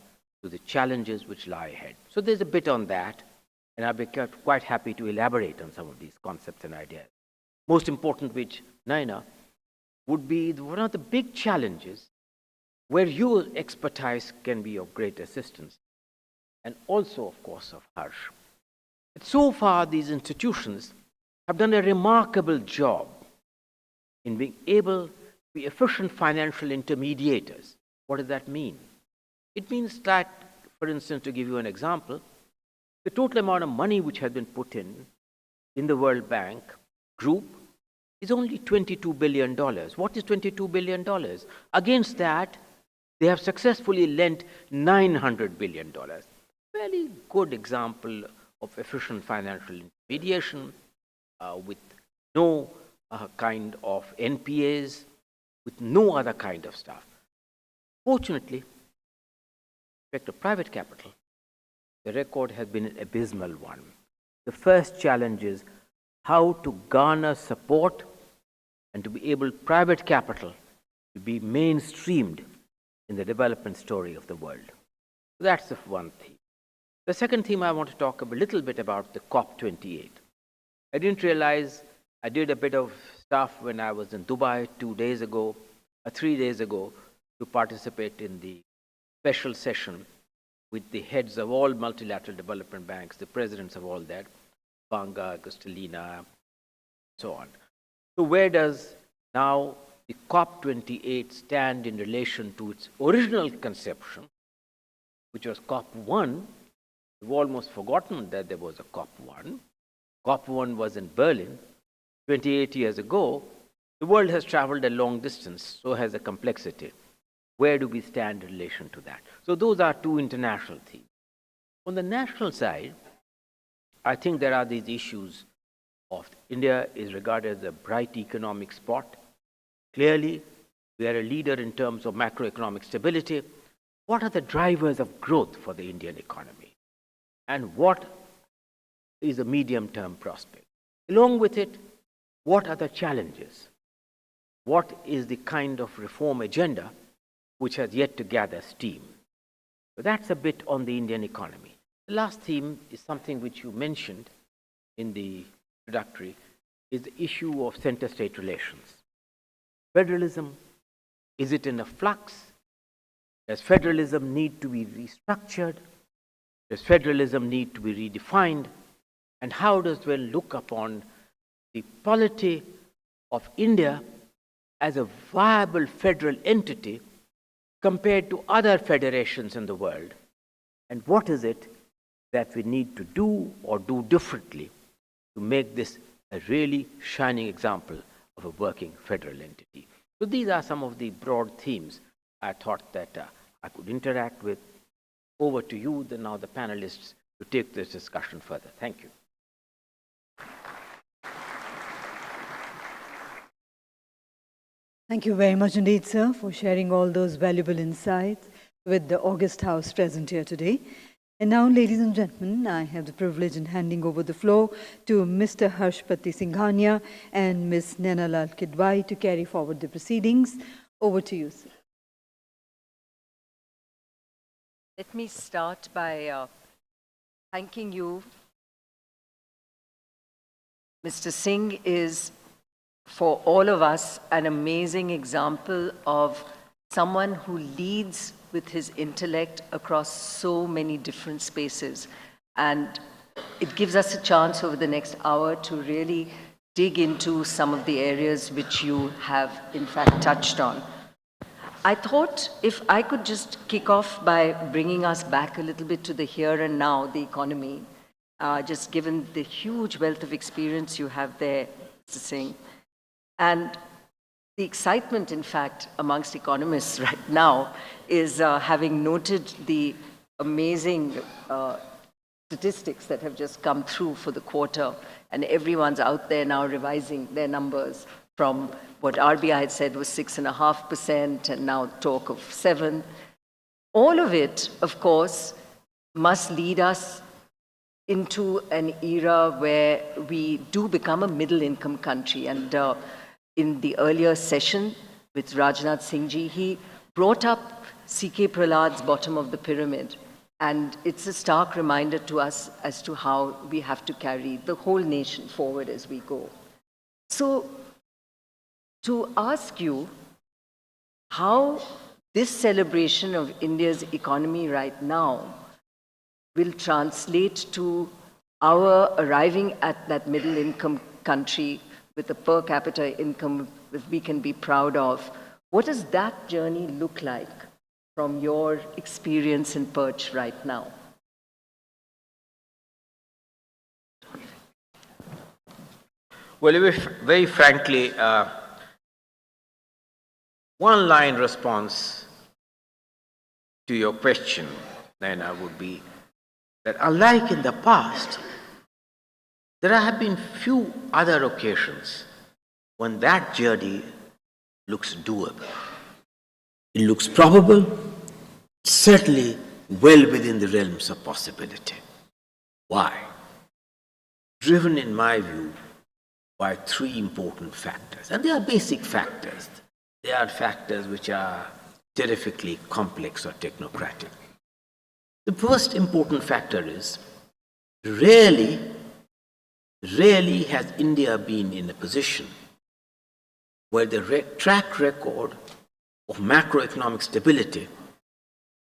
to the challenges which lie ahead. So there's a bit on that, and I'll be quite happy to elaborate on some of these concepts and ideas. Most important which, Naina, would be one of the big challenges where your expertise can be of great assistance, and also, of course, of Harsh. But so far, these institutions have done a remarkable job in being able to be efficient financial intermediators. What does that mean? It means that, for instance, to give you an example, the total amount of money which has been put in the World Bank group is only $22 billion. What is $22 billion? Against that, they have successfully lent $900 billion. Very good example of efficient financial intermediation with no kind of NPAs, with no other kind of stuff. Fortunately, with respect to private capital, the record has been an abysmal one. The first challenge is how to garner support and to be able private capital to be mainstreamed in the development story of the world. So that's the one theme. The second theme I want to talk a little bit about the COP28. I didn't realize I did a bit of stuff when I was in Dubai 3 days ago, to participate in the special session with the heads of all multilateral development banks, the presidents of all that, Banga, Agustelina, so on. So where does now the COP28 stand in relation to its original conception, which was COP1? We've almost forgotten that there was a COP1. COP1 was in Berlin 28 years ago. The world has traveled a long distance, so has the complexity. Where do we stand in relation to that? So those are 2 international themes. On the national side, I think there are these issues of India is regarded as a bright economic spot. Clearly, we are a leader in terms of macroeconomic stability. What are the drivers of growth for the Indian economy? And what is the medium-term prospect? Along with it, what are the challenges? What is the kind of reform agenda which has yet to gather steam? So that's a bit on the Indian economy. The last theme is something which you mentioned in the introductory, is the issue of center-state relations. Federalism, is it in a flux? Does federalism need to be restructured? Does federalism need to be redefined? And how does one look upon the polity of India as a viable federal entity compared to other federations in the world? And what is it that we need to do or do differently to make this a really shining example of a working federal entity? So these are some of the broad themes I thought that I could interact with. Over to you, now the panelists, to take this discussion further. Thank you. Thank you very much indeed, sir, for sharing all those valuable insights with the August House present here today. And now, ladies and gentlemen, I have the privilege in handing over the floor to Mr. Harshpati Singhania and Ms. Nainalal Kidwai to carry forward the proceedings. Over to you, sir. Let me start by thanking you. Mr. Singh is, for all of us, an amazing example of someone who leads with his intellect across so many different spaces. And it gives us a chance over the next hour to really dig into some of the areas which you have, in fact, touched on. I thought if I could just kick off by bringing us back a little bit to the here and now, the economy, just given the huge wealth of experience you have there, Mr. Singh. And the excitement, in fact, amongst economists right now is having noted the amazing statistics that have just come through for the quarter, and everyone's out there now revising their numbers from what RBI had said was 6.5% and now talk of 7%. All of it, of course, must lead us into an era where we do become a middle-income country. And in the earlier session with Rajnath Singh ji, he brought up C.K. Prahlad's bottom of the pyramid. And it's a stark reminder to us as to how we have to carry the whole nation forward as we go. So, to ask you how this celebration of India's economy right now will translate to our arriving at that middle-income country with a per capita income that we can be proud of. What does that journey look like from your experience in Perch right now? Well, very frankly, one-line response to your question, Naina, would be that unlike in the past, there have been few other occasions when that journey looks doable. It looks probable, certainly well within the realms of possibility. Why? Driven, in my view, by three important factors. And they are basic factors. They are factors which are terrifically complex or technocratic. The first important factor is, rarely has India been in a position where the track record of macroeconomic stability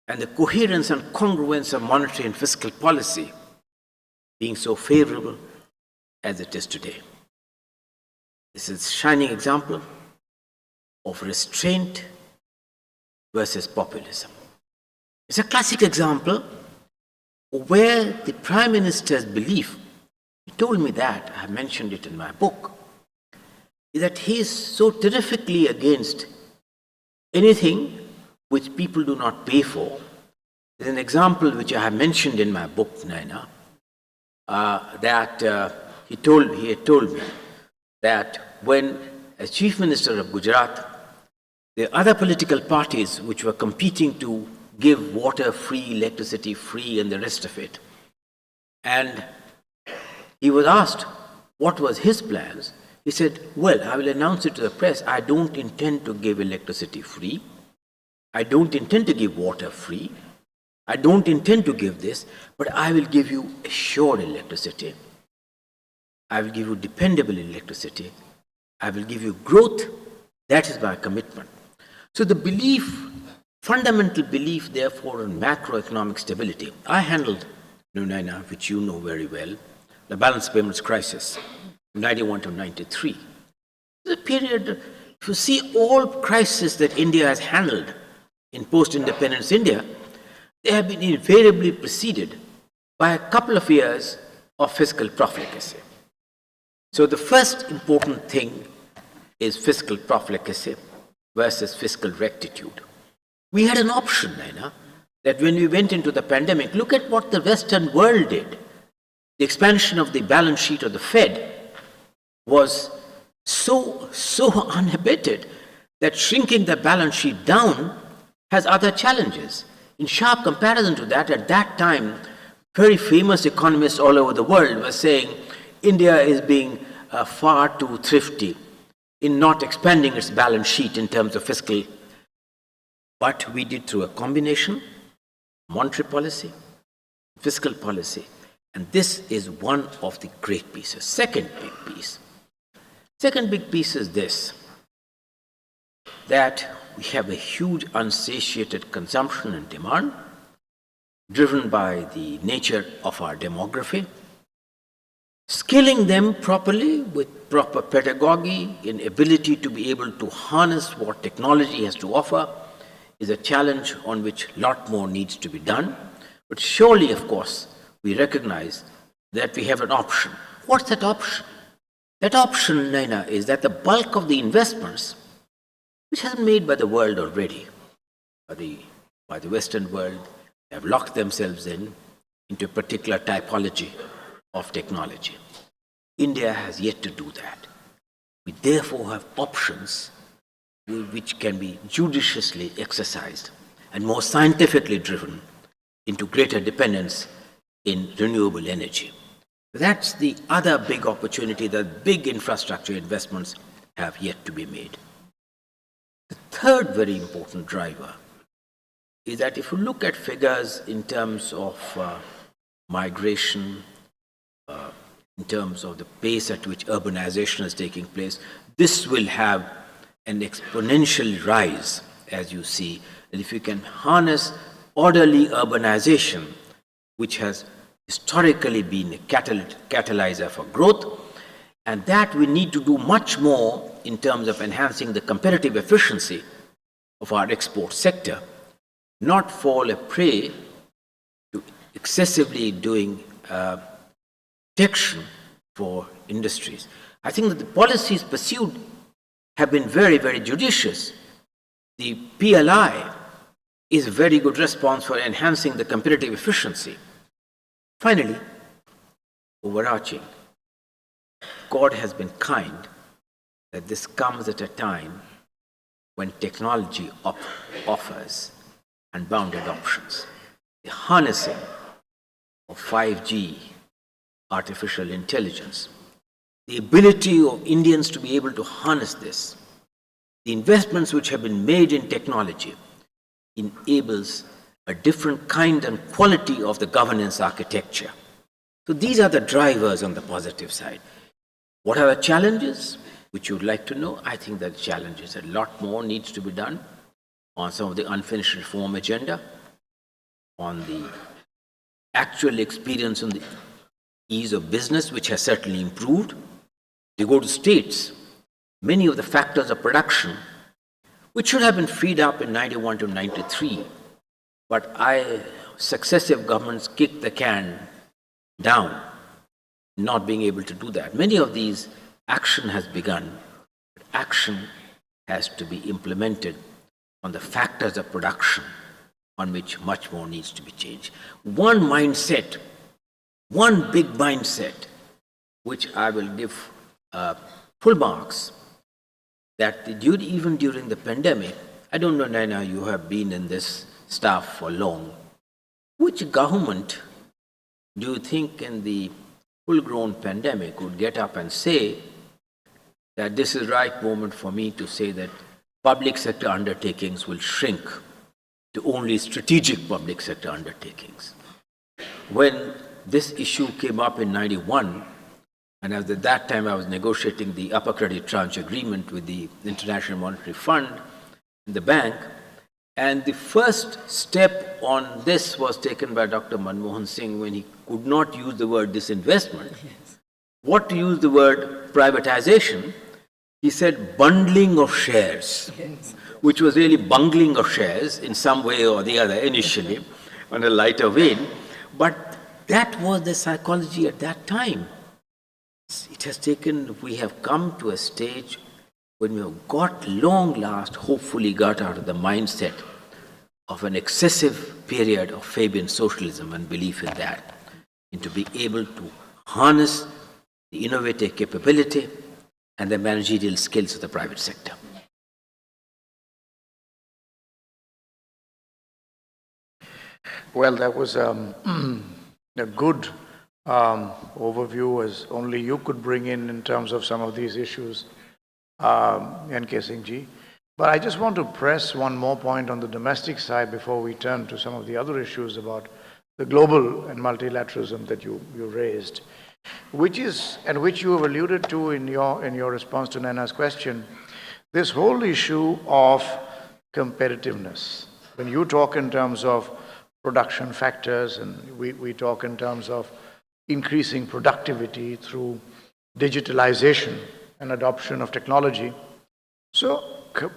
and the coherence and congruence of monetary and fiscal policy being so favorable as it is today. This is a shining example of restraint versus populism. It's a classic example of where the Prime Minister's belief, he told me that, I have mentioned it in my book, is that he is so terrifically against anything which people do not pay for. There's an example which I have mentioned in my book, Naina, that he had told me that when, as Chief Minister of Gujarat, the other political parties which were competing to give water free, electricity free, and the rest of it, and he was asked what was his plans. He said, well, I will announce it to the press. I don't intend to give electricity free. I don't intend to give water free. I don't intend to give this, but I will give you assured electricity. I will give you dependable electricity. I will give you growth. That is my commitment. So the belief, fundamental belief, therefore, in macroeconomic stability. I handled, Naina, which you know very well, the balance payments crisis, 91 to 93. The period, if you see all crises that India has handled in post-independence India, they have been invariably preceded by a couple of years of fiscal profligacy. So the first important thing is fiscal profligacy versus fiscal rectitude. We had an option, Naina, that when we went into the pandemic, look at what the Western world did. The expansion of the balance sheet of the Fed was so unabated that shrinking the balance sheet down has other challenges. In sharp comparison to that, at that time, very famous economists all over the world were saying India is being far too thrifty in not expanding its balance sheet in terms of fiscal. But we did through a combination, monetary policy, fiscal policy, and this is one of the great pieces. Second big piece is this, that we have a huge unsatiated consumption and demand, driven by the nature of our demography. Skilling them properly with proper pedagogy in ability to be able to harness what technology has to offer is a challenge on which a lot more needs to be done. But surely, of course, we recognize that we have an option. What's that option? That option, Naina, is that the bulk of the investments, which has been made by the world already, by the Western world, have locked themselves into a particular typology of technology. India has yet to do that. We therefore have options which can be judiciously exercised and more scientifically driven into greater dependence in renewable energy. That's the other big opportunity that big infrastructure investments have yet to be made. The third very important driver is that if you look at figures in terms of migration, in terms of the pace at which urbanization is taking place, this will have an exponential rise, as you see. And if you can harness orderly urbanization, which has historically been a catalyzer for growth, and that we need to do much more in terms of enhancing the competitive efficiency of our export sector, not fall a prey to excessively doing protection for industries. I think that the policies pursued have been very, very judicious. The PLI is a very good response for enhancing the competitive efficiency. Finally, overarching, God has been kind that this comes at a time when technology offers unbounded options. The harnessing of 5G, artificial intelligence, the ability of Indians to be able to harness this, the investments which have been made in technology enables a different kind and quality of the governance architecture. So these are the drivers on the positive side. What are the challenges which you would like to know? I think that challenges, a lot more needs to be done on some of the unfinished reform agenda, on the actual experience on the ease of business, which has certainly improved. You go to states, many of the factors of production, which should have been freed up in 91 to 93, but successive governments kicked the can down, not being able to do that. Many of these, action has begun, but action has to be implemented on the factors of production on which much more needs to be changed. One mindset, one big mindset, which I will give full marks, that even during the pandemic, I don't know, Naina, you have been in this stuff for long. Which government do you think in the full-grown pandemic would get up and say that this is the right moment for me to say that public sector undertakings will shrink to only strategic public sector undertakings? When this issue came up in 91, and at that time I was negotiating the upper credit tranche agreement with the International Monetary Fund and the bank, and the first step on this was taken by Dr. Manmohan Singh when he could not use the word disinvestment. Yes. What to use the word privatization? He said bundling of shares, yes, which was really bungling of shares in some way or the other initially on a lighter vein. But that was the psychology at that time. It has taken, we have come to a stage when we have got long last, hopefully got out of the mindset of an excessive period of Fabian socialism and belief in that, and to be able to harness the innovative capability and the managerial skills of the private sector. Well, that was a good overview, as only you could bring in terms of some of these issues, N.K. Singh ji. But I just want to press one more point on the domestic side before we turn to some of the other issues about the global and multilateralism that you raised, which you have alluded to in your response to Nana's question, this whole issue of competitiveness. When you talk in terms of production factors, and we talk in terms of increasing productivity through digitalization and adoption of technology. So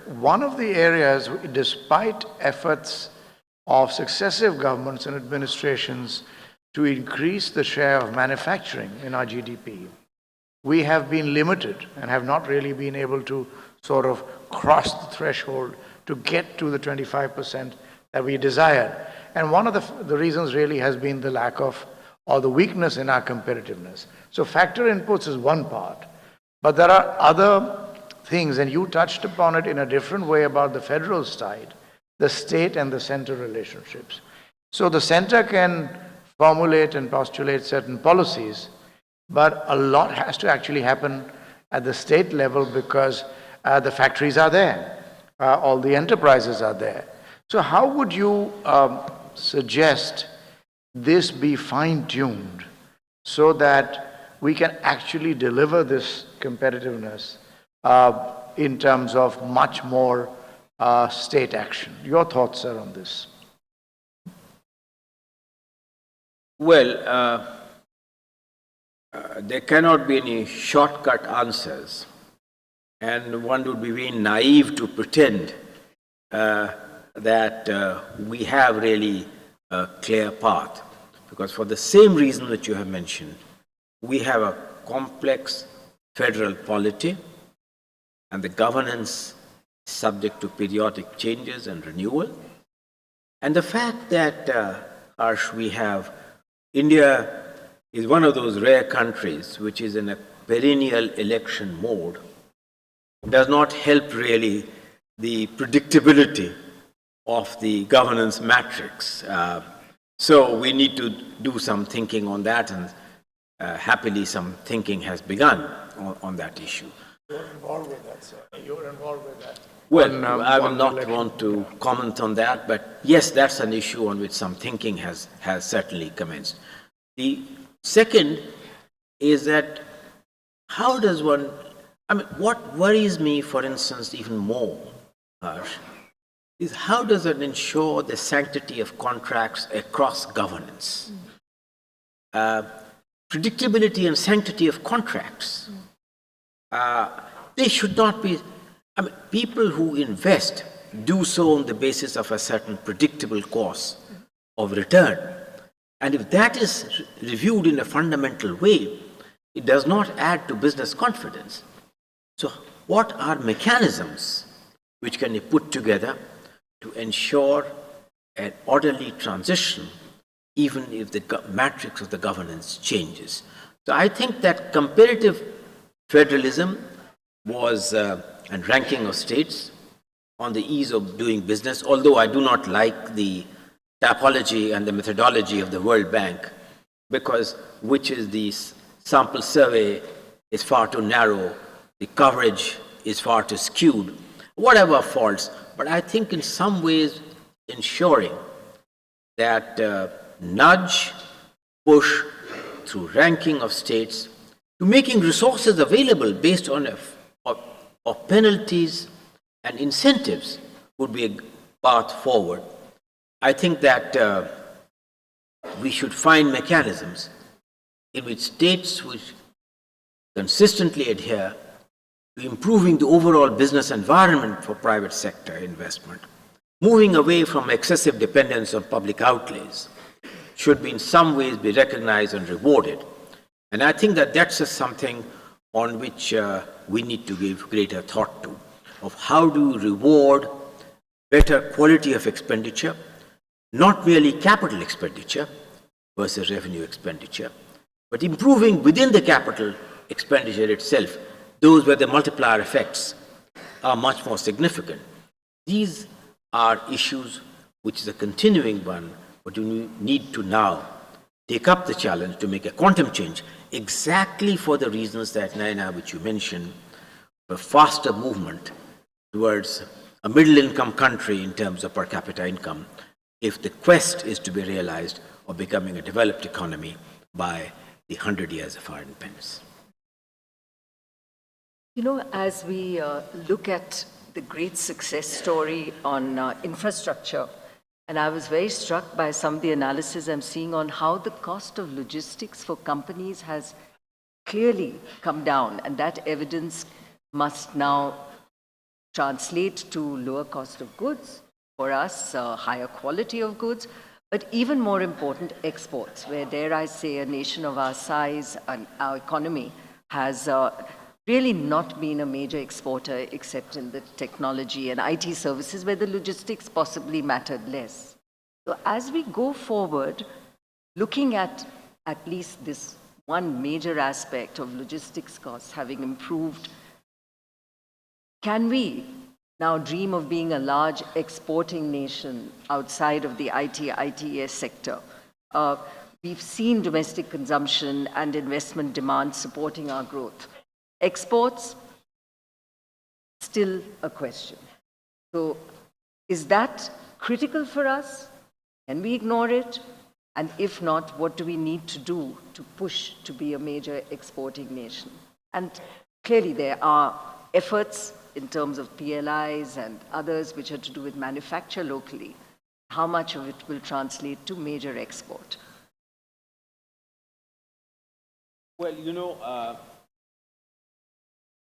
one of the areas, despite efforts of successive governments and administrations to increase the share of manufacturing in our GDP, we have been limited and have not really been able to sort of cross the threshold to get to the 25% that we desired. And one of the reasons really has been the lack of, or the weakness in our competitiveness. So factor inputs is one part, but there are other things, and you touched upon it in a different way about the federal side, the state and the center relationships. So the center can formulate and postulate certain policies, but a lot has to actually happen at the state level because the factories are there, all the enterprises are there. So how would you suggest this be fine-tuned so that we can actually deliver this competitiveness in terms of much more state action? Your thoughts, sir, on this? Well, there cannot be any shortcut answers, and one would be very naive to pretend that we have really a clear path, because for the same reason that you have mentioned, we have a complex federal polity, and the governance is subject to periodic changes and renewal. And the fact that, Harsh, we have India is one of those rare countries which is in a perennial election mode does not help really the predictability of the governance matrix. So we need to do some thinking on that, and happily some thinking has begun on that issue. You're involved with that, sir. You're involved with that. Well, I will not want to comment on that, but yes, that's an issue on which some thinking has certainly commenced. The second is that how does one, I mean, what worries me, for instance, even more, Harsh, is how does it ensure the sanctity of contracts across governance? Predictability and sanctity of contracts. They should not be, I mean, people who invest do so on the basis of a certain predictable course of return. And if that is reviewed in a fundamental way, it does not add to business confidence. So what are mechanisms which can be put together to ensure an orderly transition, even if the matrix of the governance changes? So I think that comparative federalism was and ranking of states on the ease of doing business, although I do not like the typology and the methodology of the World Bank, because which is the sample survey is far too narrow, the coverage is far too skewed, whatever faults. But I think in some ways ensuring that nudge, push through ranking of states to making resources available based on of penalties and incentives would be a path forward. I think that we should find mechanisms in which states which consistently adhere to improving the overall business environment for private sector investment, moving away from excessive dependence on public outlays, should be in some ways be recognized and rewarded. And I think that that's just something on which we need to give greater thought to, of how to reward better quality of expenditure, not merely capital expenditure versus revenue expenditure, but improving within the capital expenditure itself, those where the multiplier effects are much more significant. These are issues which is a continuing one, but you need to now take up the challenge to make a quantum change exactly for the reasons that Naina, which you mentioned, a faster movement towards a middle-income country in terms of per capita income, if the quest is to be realized of becoming a developed economy by the 100 years of our independence. You know, as we look at the great success story on infrastructure, and I was very struck by some of the analysis I'm seeing on how the cost of logistics for companies has clearly come down, and that evidence must now translate to lower cost of goods for us, higher quality of goods, but even more important, exports, where, dare I say, a nation of our size and our economy has really not been a major exporter except in the technology and IT services, where the logistics possibly mattered less. So as we go forward, looking at least this one major aspect of logistics costs having improved, can we now dream of being a large exporting nation outside of the ITES sector? We've seen domestic consumption and investment demand supporting our growth. Exports, still a question. So is that critical for us? Can we ignore it? And if not, what do we need to do to push to be a major exporting nation? And clearly there are efforts in terms of PLIs and others which are to do with manufacture locally. How much of it will translate to major export? Well, you know,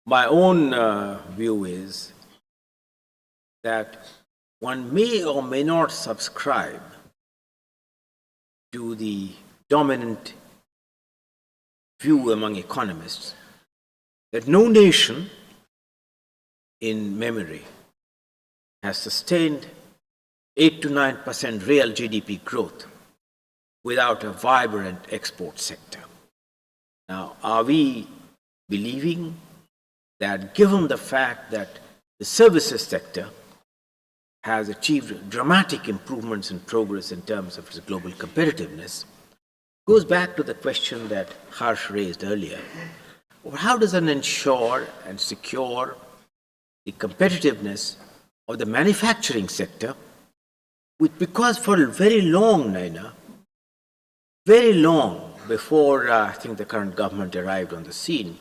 my own view is that one may or may not subscribe to the dominant view among economists that no nation in memory has sustained 8 to 9% real GDP growth without a vibrant export sector. Now, are we believing that given the fact that the services sector has achieved dramatic improvements and progress in terms of its global competitiveness, goes back to the question that Harsh raised earlier. Well, how does one ensure and secure the competitiveness of the manufacturing sector, because for very long, Naina, very long before I think the current government arrived on the scene,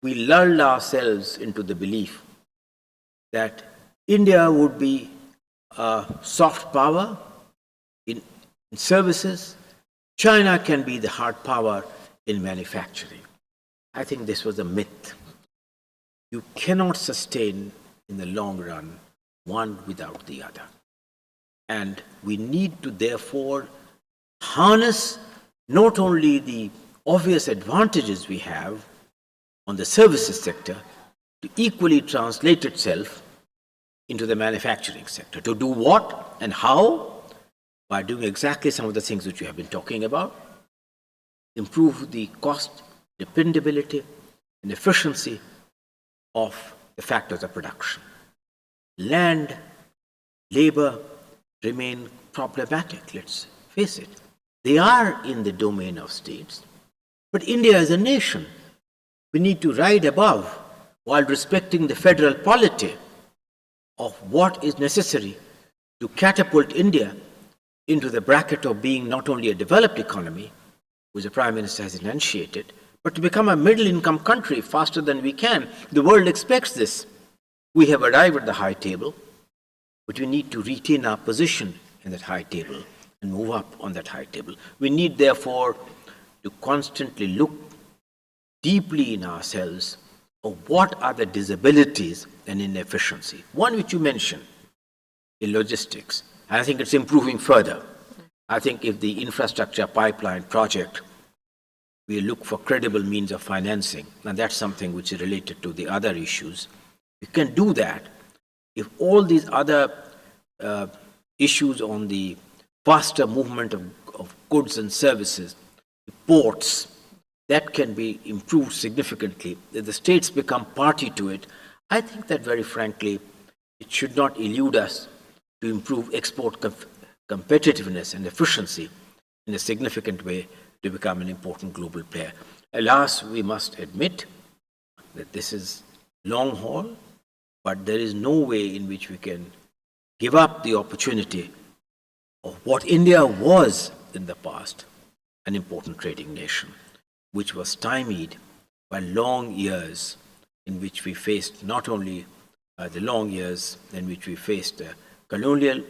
we lulled ourselves into the belief that India would be a soft power in services, China can be the hard power in manufacturing. I think this was a myth. You cannot sustain in the long run one without the other. And we need to therefore harness not only the obvious advantages we have on the services sector to equally translate itself into the manufacturing sector. To do what and how? By doing exactly some of the things which we have been talking about. Improve the cost, dependability, and efficiency of the factors of production. Land, labor remain problematic, let's face it. They are in the domain of states. But India as a nation, we need to ride above while respecting the federal polity of what is necessary to catapult India into the bracket of being not only a developed economy, which the Prime Minister has enunciated, but to become a middle-income country faster than we can. The world expects this. We have arrived at the high table, but we need to retain our position in that high table and move up on that high table. We need, therefore, to constantly look deeply in ourselves of what are the disabilities and inefficiency. One which you mentioned, in logistics. And I think it's improving further. I think if the infrastructure pipeline project, we look for credible means of financing, and that's something which is related to the other issues. We can do that if all these other issues on the faster movement of goods and services, ports, that can be improved significantly. If the states become party to it, I think that very frankly, it should not elude us to improve export competitiveness and efficiency in a significant way to become an important global player. Alas, we must admit that this is long haul, but there is no way in which we can give up the opportunity of what India was in the past, an important trading nation, which was stymied by long years in which we faced not only the long years in which we faced colonial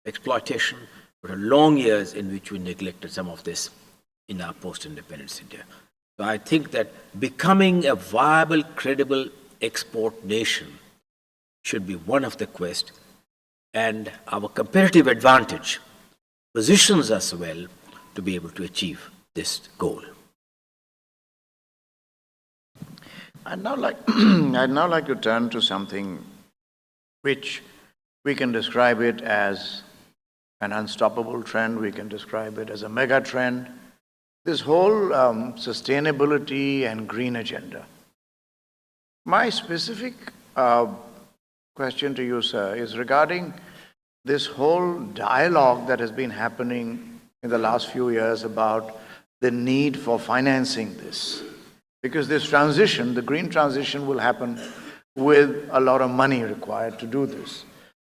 exploitation, but long years in which we neglected some of this in our post-independence India. So I think that becoming a viable, credible export nation should be one of the quest, and our competitive advantage positions us well to be able to achieve this goal. I'd now like to turn to something which we can describe it as an unstoppable trend, we can describe it as a mega trend, this whole sustainability and green agenda. My specific question to you, sir, is regarding this whole dialogue that has been happening in the last few years about the need for financing this. Because this transition, the green transition, will happen with a lot of money required to do this.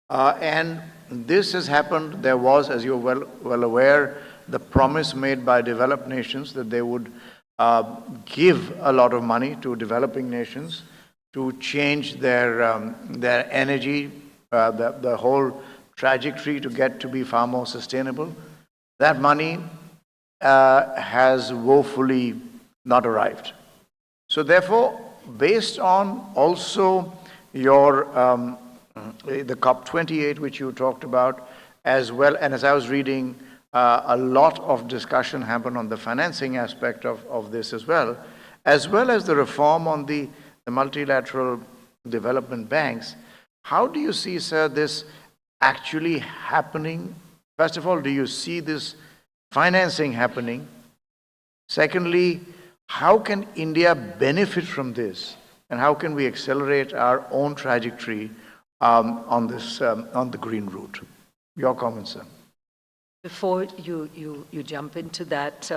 And this has happened. There was, as you're well aware, the promise made by developed nations that they would give a lot of money to developing nations to change their energy, the whole trajectory to get to be far more sustainable. That money has woefully not arrived. So therefore, based on also your the COP28, which you talked about, as well, and as I was reading, a lot of discussion happened on the financing aspect of this as well as the reform on the multilateral development banks. How do you see, sir, this actually happening? First of all, do you see this financing happening? Secondly, how can India benefit from this? And how can we accelerate our own trajectory on the green route? Your comments, sir. Before you jump into that,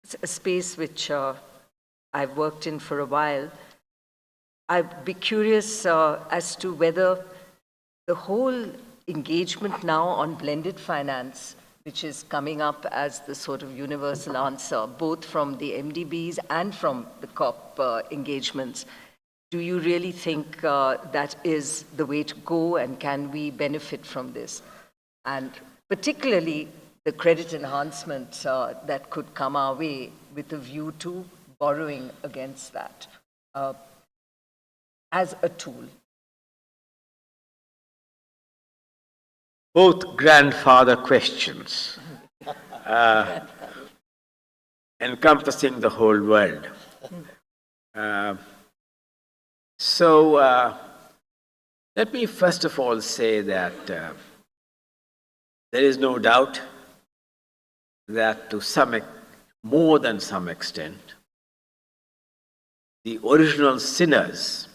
it's a space which I've worked in for a while. I'd be curious as to whether the whole engagement now on blended finance, which is coming up as the sort of universal answer, both from the MDBs and from the COP engagements, do you really think that is the way to go, and can we benefit from this? And particularly the credit enhancement that could come our way with a view to borrowing against that as a tool. Both grandfather questions, encompassing the whole world. So let me first of all say that there is no doubt that to more than some extent, the original sinners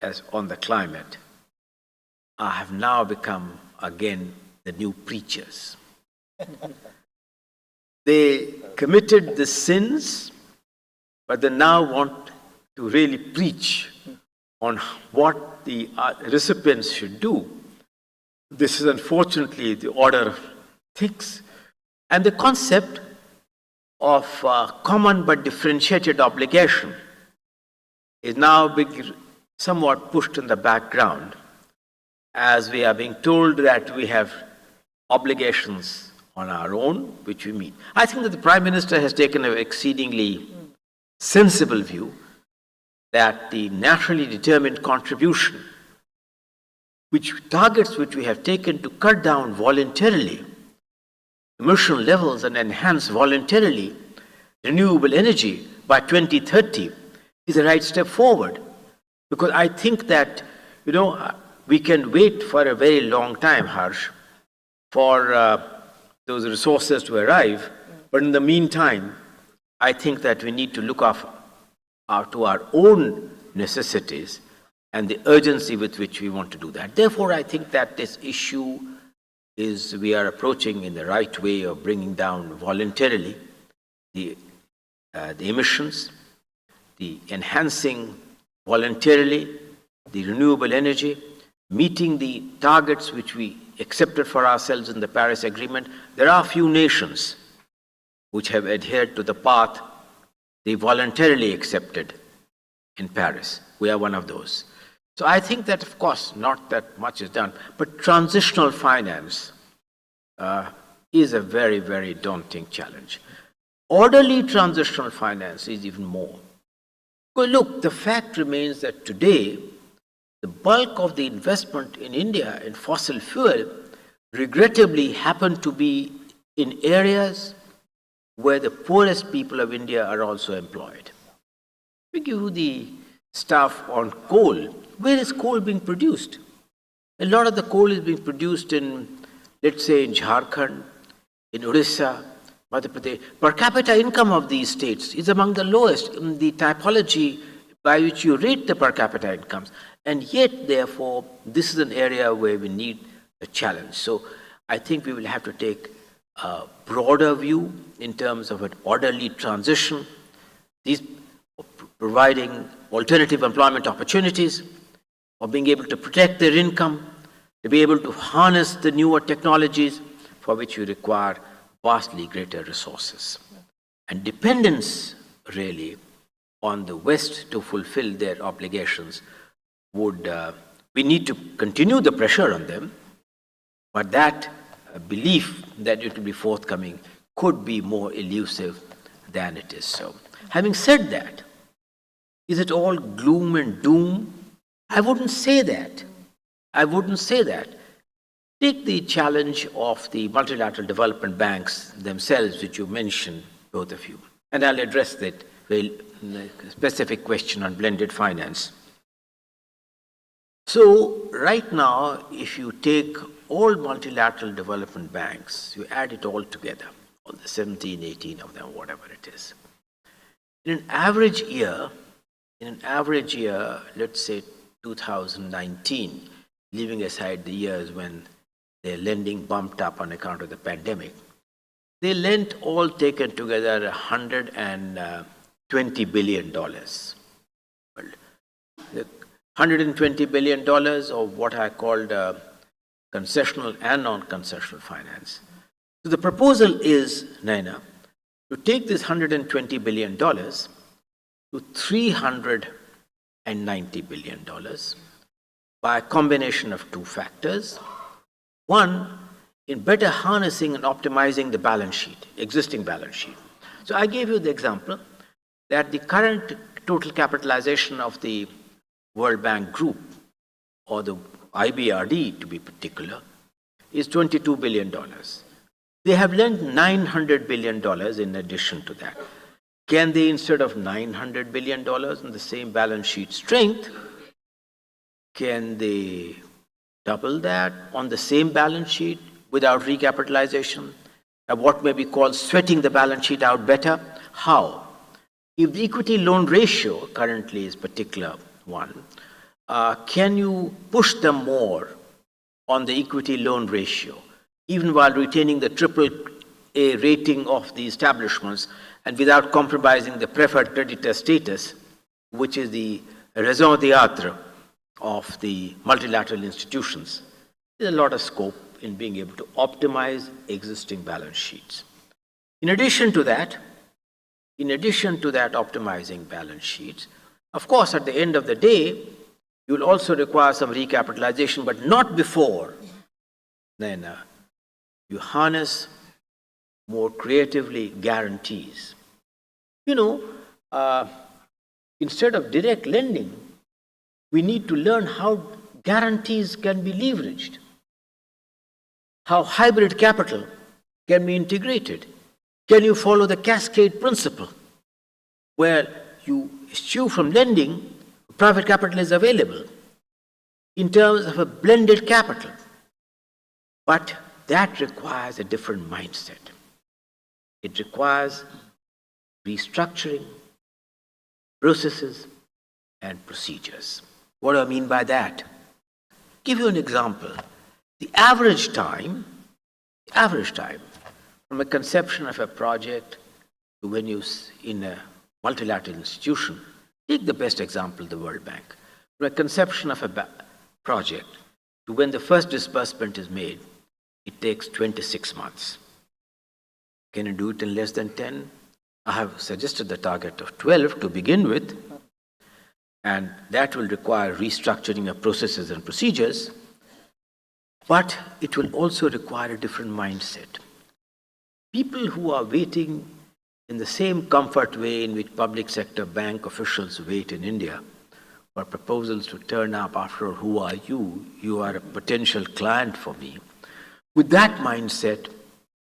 as on the climate have now become again the new preachers. They committed the sins, but they now want to really preach on what the recipients should do. This is unfortunately the order of things. And the concept of common but differentiated obligation is now somewhat pushed in the background, as we are being told that we have obligations on our own, which we meet. I think that the Prime Minister has taken an exceedingly sensible view that the naturally determined contribution, targets which we have taken to cut down voluntarily emission levels and enhance voluntarily renewable energy by 2030, is the right step forward. Because I think that, we can wait for a very long time, Harsh, for those resources to arrive. But in the meantime, I think that we need to look to our own necessities and the urgency with which we want to do that. Therefore, I think that this issue is we are approaching in the right way of bringing down voluntarily the emissions, the enhancing voluntarily the renewable energy, meeting the targets which we accepted for ourselves in the Paris Agreement. There are few nations which have adhered to the path they voluntarily accepted in Paris. We are one of those. So I think that, of course, not that much is done, but transitional finance is a very, very daunting challenge. Orderly transitional finance is even more. Well, look, the fact remains that today, the bulk of the investment in India in fossil fuel regrettably happen to be in areas where the poorest people of India are also employed. We give you the stuff on coal. Where is coal being produced? A lot of the coal is being produced in, let's say, in Jharkhand, in Odisha, Madhya Pradesh. Per capita income of these states is among the lowest in the typology by which you rate the per capita incomes. And yet, therefore, this is an area where we need a challenge. So I think we will have to take a broader view in terms of an orderly transition, these providing alternative employment opportunities, or being able to protect their income, to be able to harness the newer technologies for which you require vastly greater resources. And dependence, really, on the West to fulfill their obligations would, we need to continue the pressure on them, but that belief that it will be forthcoming could be more elusive than it is so. Having said that, is it all gloom and doom? I wouldn't say that. I wouldn't say that. Take the challenge of the multilateral development banks themselves, which you mentioned, both of you. And I'll address that very specific question on blended finance. So, right now, if you take all multilateral development banks, you add it all together, all the 17, 18 of them, whatever it is. In an average year, let's say 2019, leaving aside the years when their lending bumped up on account of the pandemic, they lent all taken together $120 billion. Well, the $120 billion of what I called concessional and non-concessional finance. So the proposal is, Naina, to take this $120 billion to $390 billion by a combination of two factors. One, in better harnessing and optimizing the balance sheet, existing balance sheet. So I gave you the example that the current total capitalization of the World Bank Group, or the IBRD to be particular, is $22 billion. They have lent $900 billion in addition to that. Can they, instead of $900 billion in the same balance sheet strength, can they double that on the same balance sheet without recapitalization? What may be called sweating the balance sheet out better? How? If the equity loan ratio currently is particular one, can you push them more on the equity loan ratio, even while retaining the AAA rating of the establishments and without compromising the preferred creditor status, which is the raison d'etre of the multilateral institutions? There's a lot of scope in being able to optimize existing balance sheets. In addition to that, optimizing balance sheets, of course, at the end of the day, you will also require some recapitalization, but not before then you harness more creatively guarantees. Instead of direct lending, we need to learn how guarantees can be leveraged, how hybrid capital can be integrated. Can you follow the cascade principle, where you eschew from lending, private capital is available in terms of a blended capital? But that requires a different mindset. It requires restructuring processes and procedures. What do I mean by that? Give you an example. The average time Average time from a conception of a project to when you, in a multilateral institution, take the best example, the World Bank. From a conception of a project to when the first disbursement is made, it takes 26 months. Can you do it in less than 10? I have suggested the target of 12 to begin with, and that will require restructuring of processes and procedures, but it will also require a different mindset. People who are waiting in the same comfort way in which public sector bank officials wait in India for proposals to turn up, after all, who are you? You are a potential client for me. With that mindset,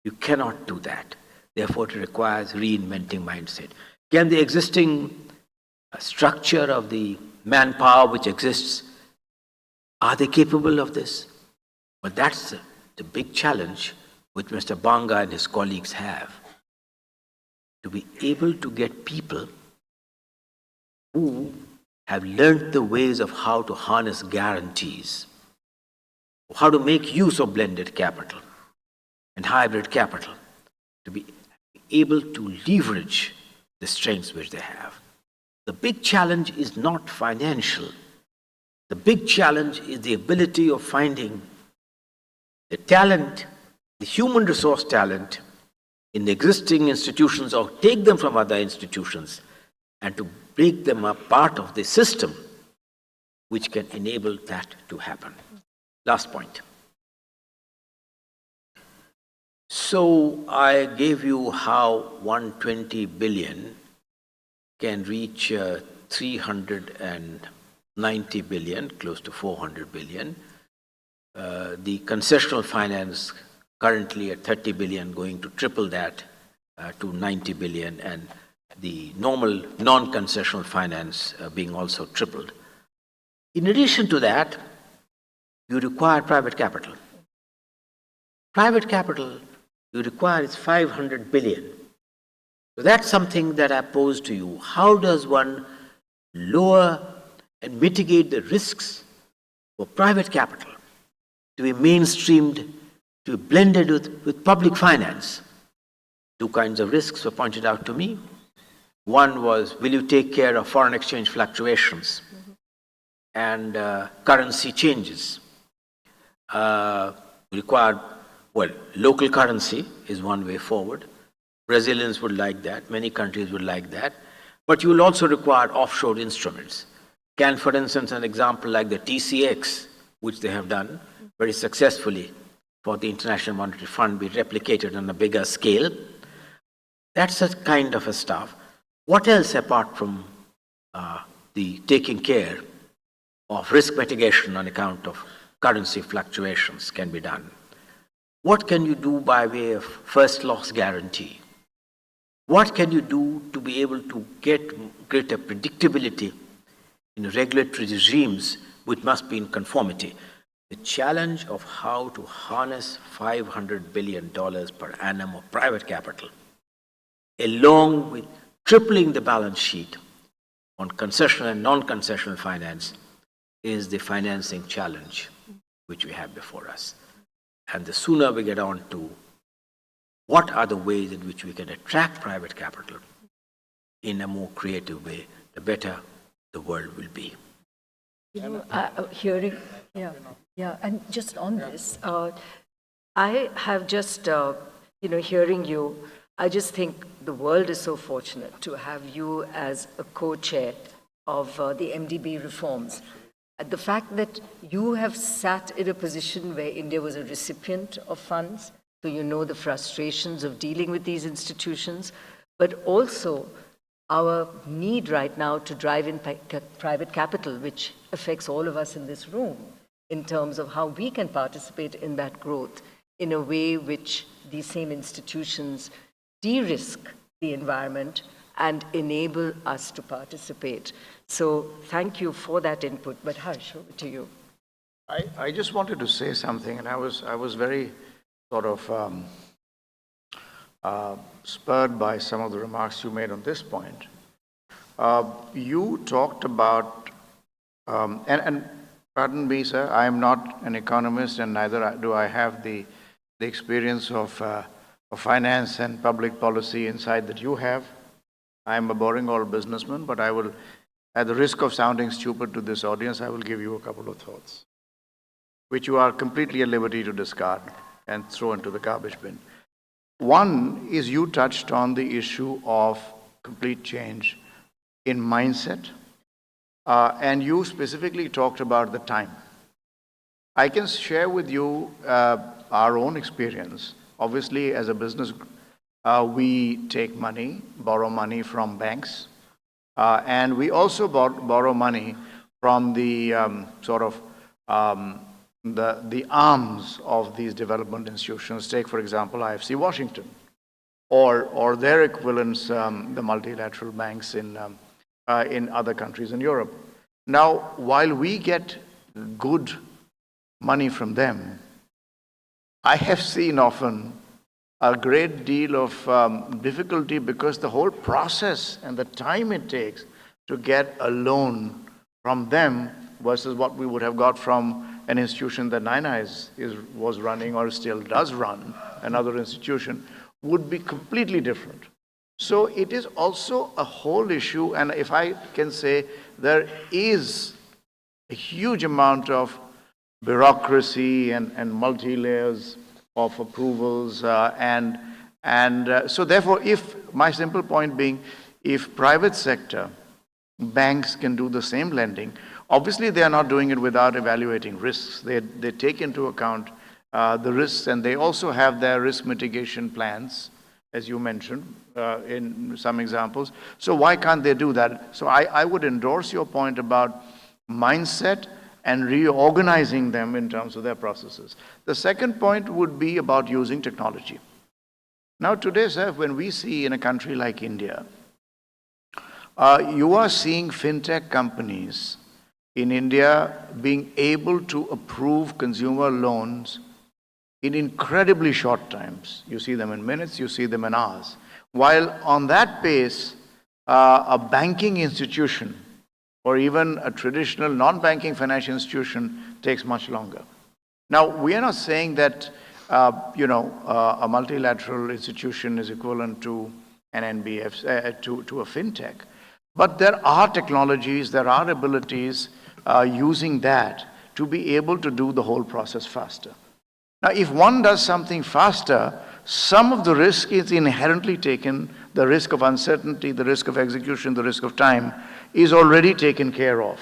you cannot do that. Therefore, it requires reinventing mindset. Can the existing structure of the manpower which exists, are they capable of this? Well, that's the big challenge which Mr. Banga and his colleagues have. To be able to get people who have learned the ways of how to harness guarantees, how to make use of blended capital and hybrid capital, to be able to leverage the strengths which they have. The big challenge is not financial. The big challenge is the ability of finding the talent, the human resource talent in the existing institutions, or take them from other institutions and to make them a part of the system which can enable that to happen. Last point. So I gave you how 120 billion can reach 390 billion, close to 400 billion. The concessional finance currently at 30 billion, going to triple that to 90 billion, and the normal non-concessional finance being also tripled. In addition to that, you require private capital. Private capital you require is 500 billion. So that's something that I pose to you. How does one lower and mitigate the risks for private capital to be mainstreamed, to be blended with public finance? Two kinds of risks were pointed out to me. One was, will you take care of foreign exchange fluctuations and currency changes? Required, well, local currency is one way forward. Brazilians would like that. Many countries would like that. But you will also require offshore instruments. Can, for instance, an example like the TCX, which they have done very successfully for the International Monetary Fund, be replicated on a bigger scale? That's a kind of a stuff. What else apart from the taking care of risk mitigation on account of currency fluctuations can be done? What can you do by way of first loss guarantee? What can you do to be able to get greater predictability in regulatory regimes which must be in conformity? The challenge of how to harness $500 billion per annum of private capital, along with tripling the balance sheet on concessional and non-concessional finance, is the financing challenge which we have before us. And the sooner we get on to what are the ways in which we can attract private capital in a more creative way, the better the world will be. Hearing, yeah, and just on this, I have just, hearing you, I just think the world is so fortunate to have you as a co-chair of the MDB reforms. The fact that you have sat in a position where India was a recipient of funds, so you know the frustrations of dealing with these institutions, but also our need right now to drive in private capital, which affects all of us in this room, in terms of how we can participate in that growth in a way which these same institutions de-risk the environment and enable us to participate. So thank you for that input. But Harsh, over to you. I just wanted to say something, and I was very sort of spurred by some of the remarks you made on this point. You talked about, and pardon me, sir, I am not an economist, and neither do I have the the experience of finance and public policy insight that you have. I am a boring old businessman, but I will, at the risk of sounding stupid to this audience, I will give you a couple of thoughts, which you are completely at liberty to discard and throw into the garbage bin. One is you touched on the issue of complete change in mindset, and you specifically talked about the time. I can share with you our own experience. Obviously, as a business, we take money, borrow money from banks, and we also borrow money from the the arms of these development institutions. Take, for example, IFC Washington, or their equivalents, the multilateral banks in other countries in Europe. Now, while we get good money from them, I have seen often a great deal of difficulty because the whole process and the time it takes to get a loan from them versus what we would have got from an institution that Naina was running or still does run, another institution, would be completely different. So it is also a whole issue, and if I can say, there is a huge amount of bureaucracy and multi-layers of approvals, so therefore, if my simple point being, if private sector banks can do the same lending, obviously they are not doing it without evaluating risks. They take into account the risks, and they also have their risk mitigation plans, as you mentioned in some examples. So why can't they do that? So I would endorse your point about mindset and reorganizing them in terms of their processes. The second point would be about using technology. Now today, sir, when we see in a country like India, you are seeing fintech companies in India being able to approve consumer loans in incredibly short times. You see them in minutes, you see them in hours. While on that pace, a banking institution or even a traditional non-banking financial institution takes much longer. Now, we are not saying that a multilateral institution is equivalent to an NBF, to a fintech. But there are technologies, there are abilities using that to be able to do the whole process faster. Now, if one does something faster, some of the risk is inherently taken, the risk of uncertainty, the risk of execution, the risk of time is already taken care of.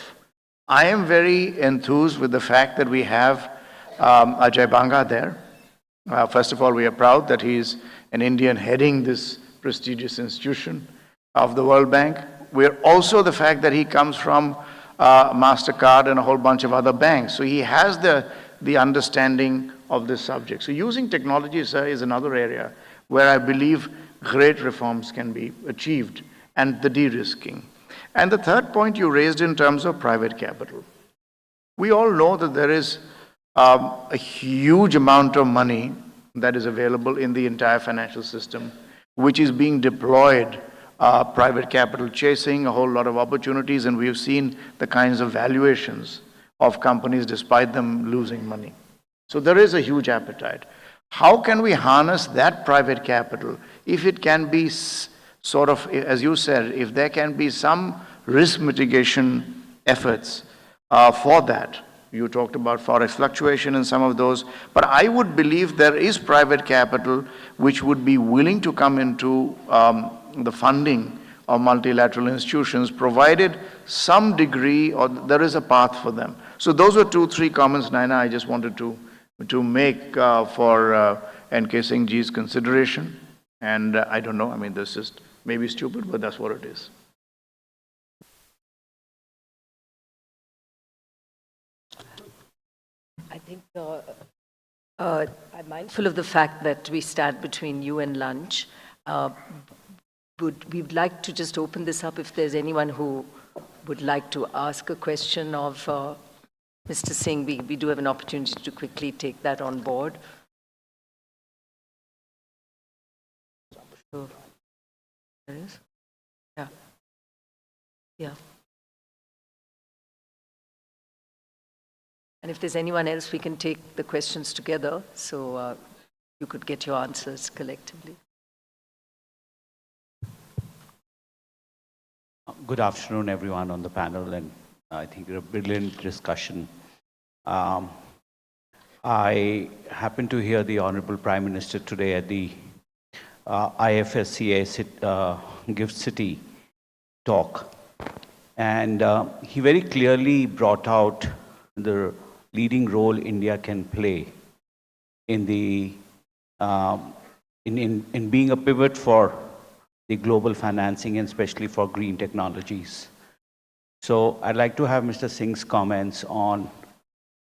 I am very enthused with the fact that we have Ajay Banga there. First of all, we are proud that he is an Indian heading this prestigious institution of the World Bank. We're also the fact that he comes from MasterCard and a whole bunch of other banks. So he has the understanding of this subject. So using technology, sir, is another area where I believe great reforms can be achieved, and the de-risking. And the third point you raised in terms of private capital. We all know that there is a huge amount of money that is available in the entire financial system, which is being deployed, private capital chasing a whole lot of opportunities, and we have seen the kinds of valuations of companies despite them losing money. So there is a huge appetite. How can we harness that private capital if it can be sort of, as you said, if there can be some risk mitigation efforts for that? You talked about forex fluctuation and some of those, but I would believe there is private capital which would be willing to come into the funding of multilateral institutions, provided some degree or there is a path for them. So those were 2-3 comments, Naina, I just wanted to make for N.K. Singh Ji's consideration. And I don't know, I mean, this is maybe stupid, but that's what it is. I think I'm mindful of the fact that we stand between you and lunch. We'd like to just open this up if there's anyone who would like to ask a question of Mr. Singh. We do have an opportunity to quickly take that on board. So, there is? Yeah. Yeah. And if there's anyone else, we can take the questions together. So you could get your answers collectively. Good afternoon, everyone on the panel, and I think a brilliant discussion. I happened to hear the Honorable Prime Minister today at the IFSCA Gift City talk, and he very clearly brought out the leading role India can play in the in being a pivot for the global financing, and especially for green technologies. So I'd like to have Mr. Singh's comments on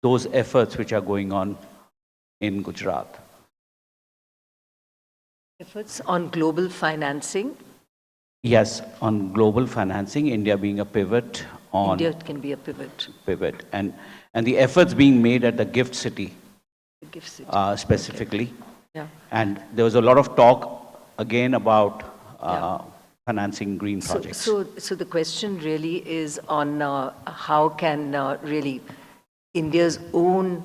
those efforts which are going on in Gujarat. Efforts on global financing. Yes, on global financing, India being a pivot on... India can be a pivot. Pivot. And the efforts being made at the Gift City, The Gift City. Specifically. Okay. Yeah. And there was a lot of talk again about Yeah. financing green projects. So the question really is on how can really India's own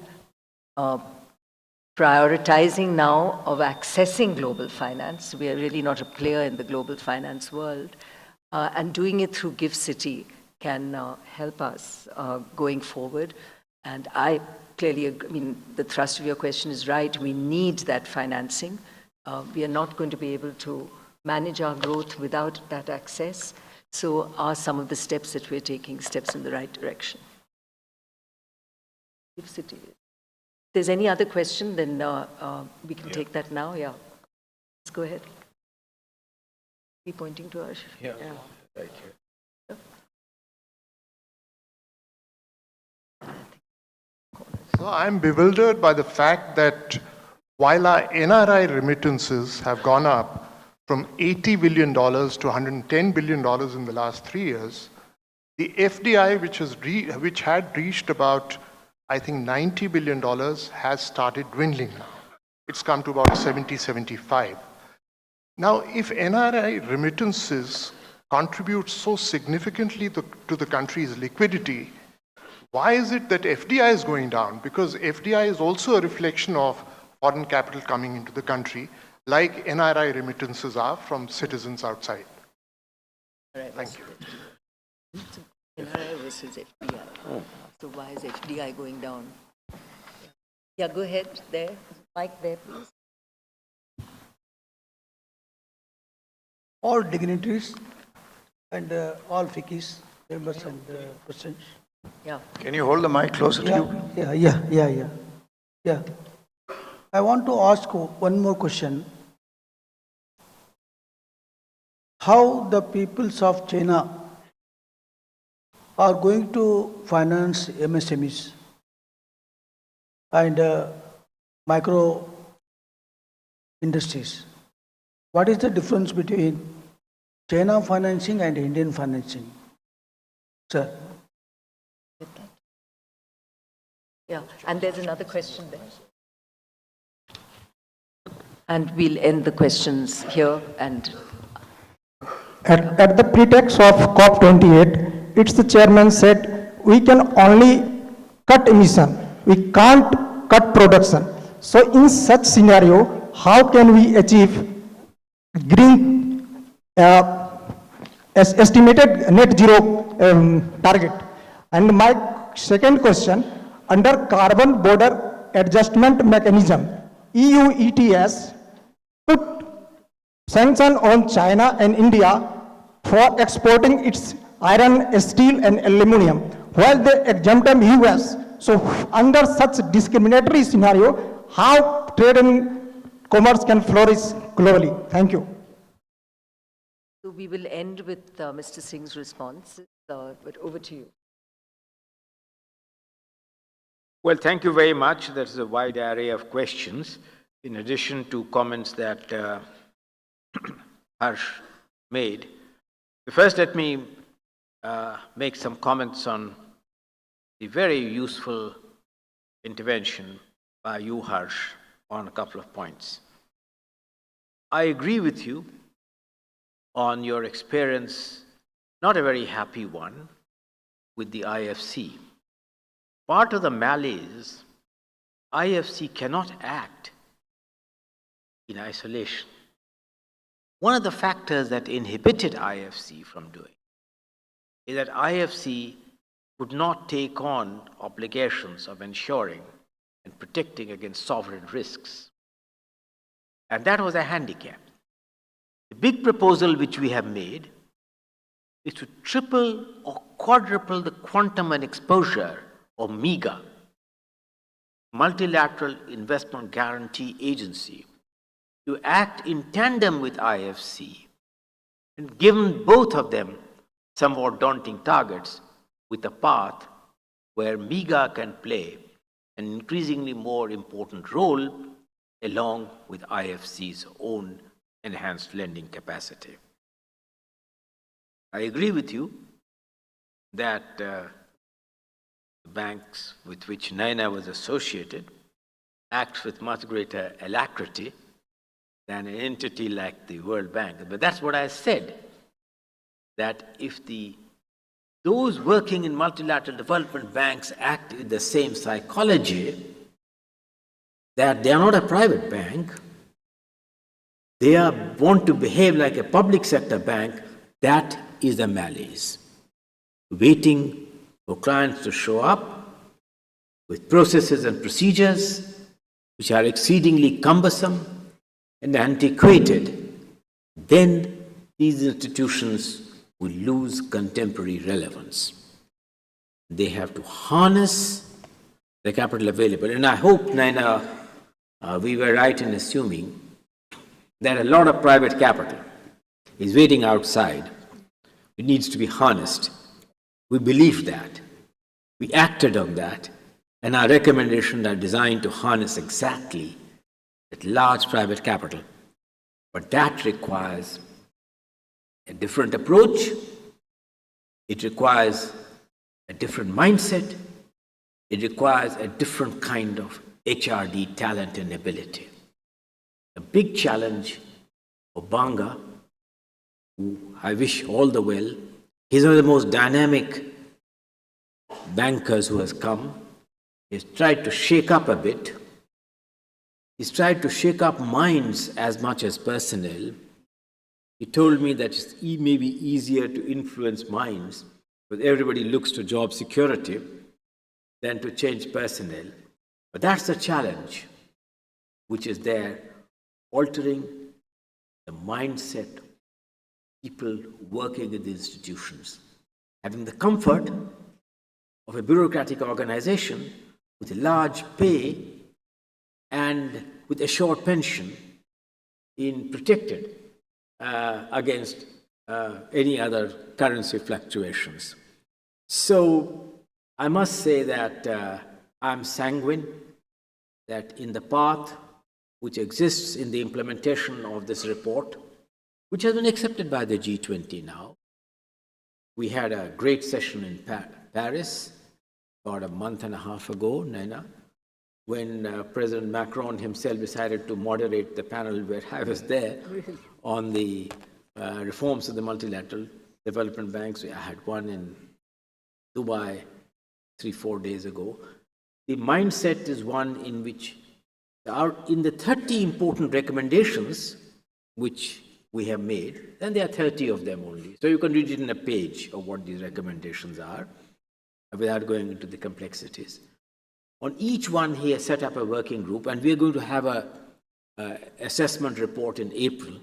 prioritizing now of accessing global finance. We are really not a player in the global finance world, and doing it through Gift City can help us going forward. And I clearly agree, I mean, the thrust of your question is right. We need that financing. We are not going to be able to manage our growth without that access. So are some of the steps that we're taking steps in the right direction. Gift City. If there's any other question, then we can take that now. Yeah. Let's go ahead. Be pointing to us. Yeah. Right here. So I'm bewildered by the fact that while our NRI remittances have gone up from $80 billion to $110 billion in the last 3 years, the FDI, which had reached about, I think, $90 billion, has started dwindling now. It's come to about 70, 75. Now, if NRI remittances contribute so significantly to the country's liquidity, why is it that FDI is going down? Because FDI is also a reflection of foreign capital coming into the country, like NRI remittances are from citizens outside. Thank you. NRI versus FDI. So why is FDI going down? Yeah, go ahead there. Mike there, please. All dignitaries and all FICIs, members and persons. Yeah. Can you hold the mic closer to you? Yeah. I want to ask one more question. How the peoples of China are going to finance MSMEs and micro industries? What is the difference between China financing and Indian financing? Sir. Yeah, and there's another question there. And we'll end the questions here. And at the pretext of COP28, its the chairman said, we can only cut emission, we can't cut production. So in such scenario, how can we achieve green estimated net zero target? And my second question, under carbon border adjustment mechanism, EU ETS put sanction on China and India for exporting its iron, steel and aluminum, while they exempted US. So under such discriminatory scenario, how trade and commerce can flourish globally? Thank you. so we will end with Mr. Singh's response. But over to you. Well, thank you very much. There's a wide array of questions, in addition to comments that Harsh made. First, let me make some comments on the very useful intervention by you, Harsh, on a couple of points. I agree with you on your experience, not a very happy one, with the IFC. Part of the malaise, IFC cannot act in isolation. One of the factors that inhibited IFC from doing is that IFC could not take on obligations of ensuring and protecting against sovereign risks. And that was a handicap. The big proposal which we have made is to triple or quadruple the quantum and exposure of MIGA, Multilateral Investment Guarantee Agency, to act in tandem with IFC, and given both of them somewhat daunting targets, with a path where MIGA can play an increasingly more important role along with IFC's own enhanced lending capacity. I agree with you that the banks with which Naina was associated acts with much greater alacrity than an entity like the World Bank. But that's what I said, that if those working in multilateral development banks act with the same psychology, that they are not a private bank, they want to behave like a public sector bank, that is the malaise. Waiting for clients to show up with processes and procedures which are exceedingly cumbersome and antiquated, then these institutions will lose contemporary relevance. They have to harness the capital available. And I hope, Naina, we were right in assuming that a lot of private capital is waiting outside. It needs to be harnessed. We believed that. We acted on that. And our recommendations are designed to harness exactly that large private capital. But that requires a different approach. It requires a different mindset. It requires a different kind of HRD talent and ability. A big challenge for Banga, who I wish all the well. He's one of the most dynamic bankers who has come. He's tried to shake up a bit. He's tried to shake up minds as much as personnel. He told me that it may be easier to influence minds, but everybody looks to job security than to change personnel. But that's the challenge which is there, altering the mindset of people working in the institutions, having the comfort of a bureaucratic organization with a large pay and with a short pension in protected against any other currency fluctuations. So I must say that I'm sanguine that in the path which exists in the implementation of this report, which has been accepted by the G20 now. We had a great session in Paris about a month and a half ago, Naina, when President Macron himself decided to moderate the panel where I was there on the reforms of the multilateral development banks. I had one in Dubai 3-4 days ago. The mindset is one in which in the 30 important recommendations which we have made, and there are 30 of them only. So you can read it in a page of what these recommendations are without going into the complexities. On each one, he has set up a working group, and we are going to have an assessment report in April,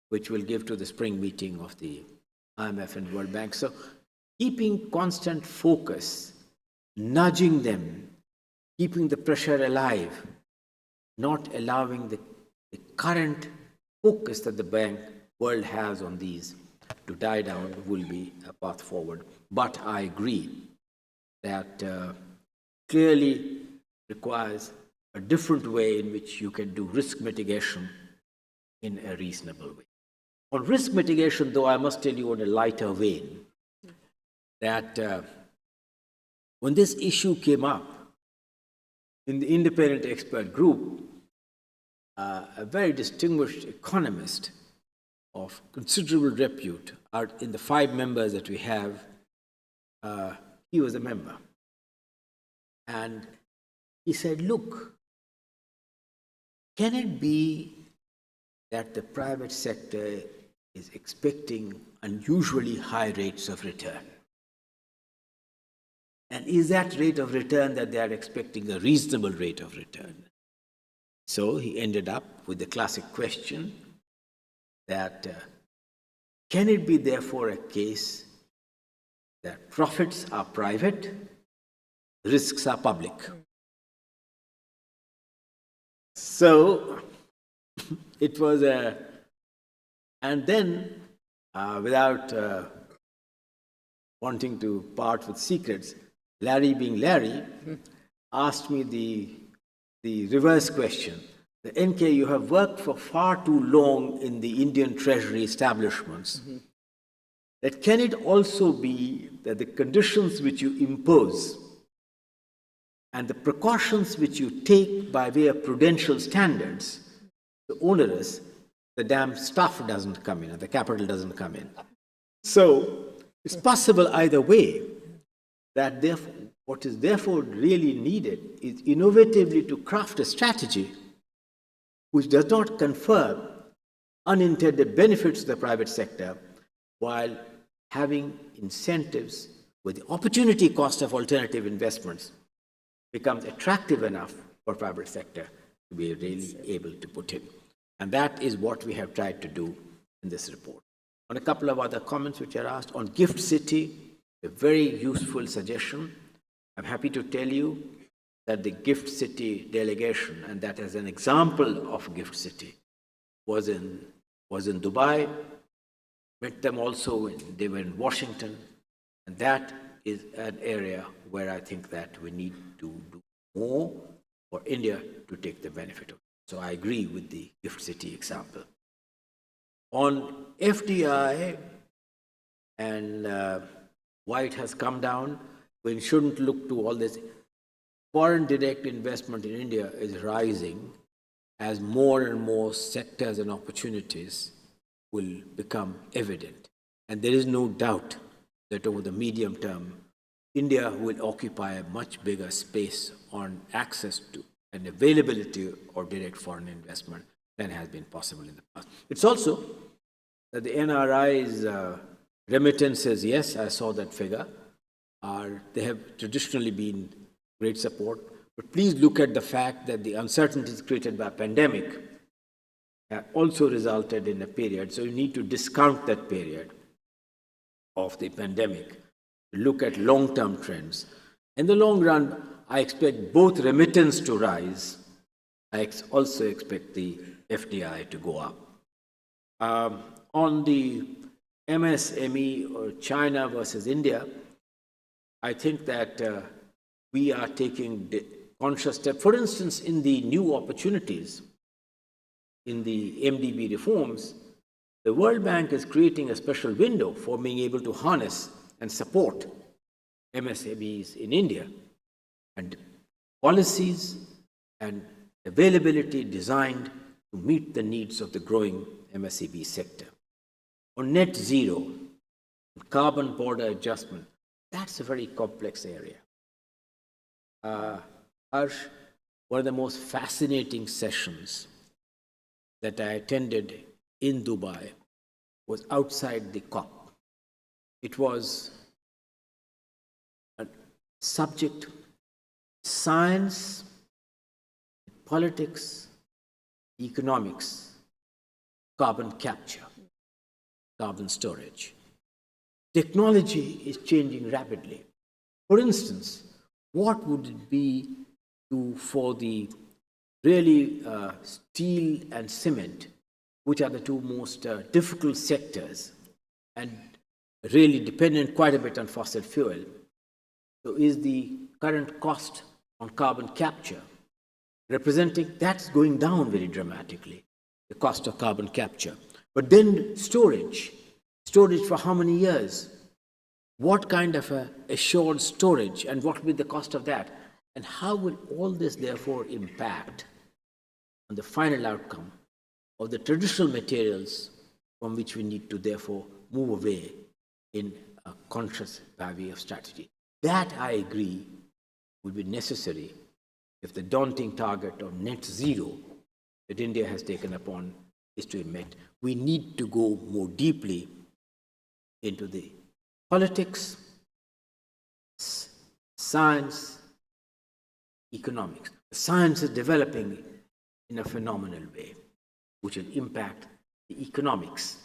which we'll give to the spring meeting of the IMF and World Bank. So keeping constant focus, nudging them, keeping the pressure alive, not allowing the current focus that the world has on these to die down will be a path forward. But I agree that clearly requires a different way in which you can do risk mitigation in a reasonable way. On risk mitigation, though, I must tell you on a lighter vein, that when this issue came up in the independent expert group, a very distinguished economist of considerable repute, in the 5 members that we have, he was a member. And he said, look, can it be that the private sector is expecting unusually high rates of return. And is that rate of return that they are expecting a reasonable rate of return? So he ended up with the classic question that can it be therefore a case that profits are private, risks are public? So it was a, and then without wanting to part with secrets, Larry being Larry, asked me the reverse question. The NK, you have worked for far too long in the Indian treasury establishments. That can it also be that the conditions which you impose and the precautions which you take by way of prudential standards, the onerous, the damn stuff doesn't come in and the capital doesn't come in. So it's possible either way, that therefore, what is therefore really needed is innovatively to craft a strategy which does not confer unintended benefits to the private sector while having incentives where the opportunity cost of alternative investments becomes attractive enough for private sector to be really able to put in. And that is what we have tried to do in this report. On a couple of other comments which are asked, on Gift City, a very useful suggestion. I'm happy to tell you that the Gift City delegation, and that as an example of Gift City, was in Dubai, met them also when they were in Washington, and that is an area where I think that we need to do more for India to take the benefit of it. So I agree with the Gift City example. On FDI and why it has come down, we shouldn't look to all this. Foreign direct investment in India is rising as more and more sectors and opportunities will become evident. And there is no doubt that over the medium term, India will occupy a much bigger space on access to and availability of direct foreign investment than has been possible in the past. It's also that the NRI's remittances, yes, I saw that figure, they have traditionally been great support. But please look at the fact that the uncertainties created by pandemic have also resulted in a period. So you need to discount that period of the pandemic, look at long-term trends. In the long run, I expect both remittance to rise. I also expect the FDI to go up. On the MSME or China versus India, I think that we are taking conscious steps. For instance, in the new opportunities, in the MDB reforms, the World Bank is creating a special window for being able to harness and support MSMEs in India, and policies and availability designed to meet the needs of the growing MSME sector. On net zero, carbon border adjustment, that's a very complex area. Harsh, one of the most fascinating sessions that I attended in Dubai was outside the COP. It was a subject, science, politics, economics, carbon capture, carbon storage. Technology is changing rapidly. For instance, what would it be for the really steel and cement, which are the two most difficult sectors and really dependent quite a bit on fossil fuel? So is the current cost on carbon capture representing, that's going down very dramatically, the cost of carbon capture. But then storage for how many years? What kind of assured storage, and what will be the cost of that? And how will all this therefore impact on the final outcome of the traditional materials from which we need to therefore move away in a conscious by way of strategy? That, I agree, will be necessary if the daunting target of net zero that India has taken upon is to admit we need to go more deeply into the politics, science, economics. Science is developing in a phenomenal way, which will impact the economics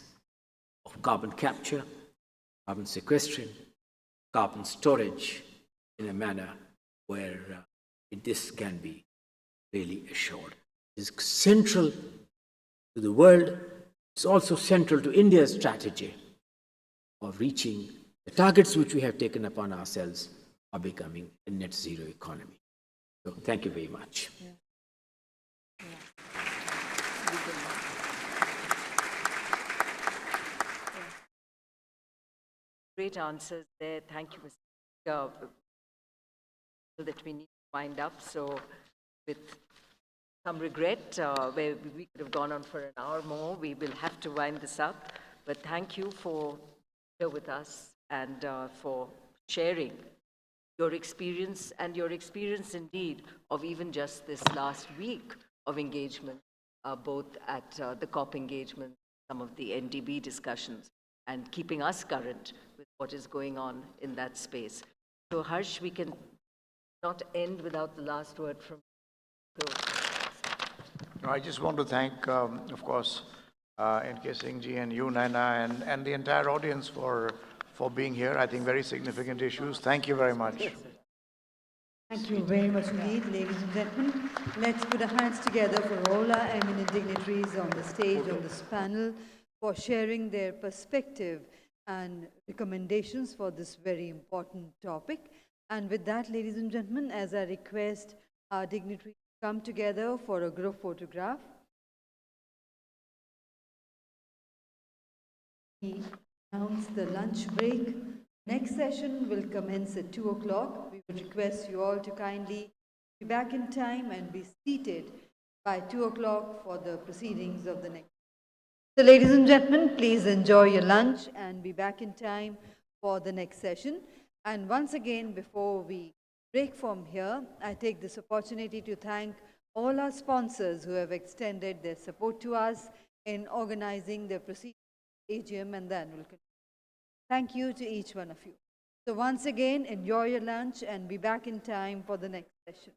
of carbon capture, carbon sequestration, carbon storage in a manner where this can be really assured. It is central to the world. It's also central to India's strategy of reaching the targets which we have taken upon ourselves of becoming a net zero economy. So thank you very much. Great answers there. Thank you, Mr. That we need to wind up. So with some regret, where we could have gone on for an hour more, we will have to wind this up. But thank you for here with us and for sharing your experience and your experience indeed of even just this last week of engagement, both at the COP engagement, some of the NDB discussions, and keeping us current with what is going on in that space. So Harsh, we can not end without the last word from you. No, I just want to thank, of course, N.K. Singh ji and you, Naina, and the entire audience for being here. I think very significant issues. Thank you very much. Thank you very much indeed, ladies and gentlemen. Let's put our hands together for all our eminent dignitaries on the stage, on this panel, for sharing their perspective and recommendations for this very important topic. And with that, ladies and gentlemen, as I request our dignitaries to come together for a group photograph. We announce the lunch break. Next session will commence at 2 o'clock. We would request you all to kindly be back in time and be seated by 2 o'clock for the proceedings of the next. So ladies and gentlemen, please enjoy your lunch and be back in time for the next session. And once again, before we break from here, I take this opportunity to thank all our sponsors who have extended their support to us in organizing the proceedings, AGM and the annual convention. Thank you to each one of you. So once again, enjoy your lunch and be back in time for the next session.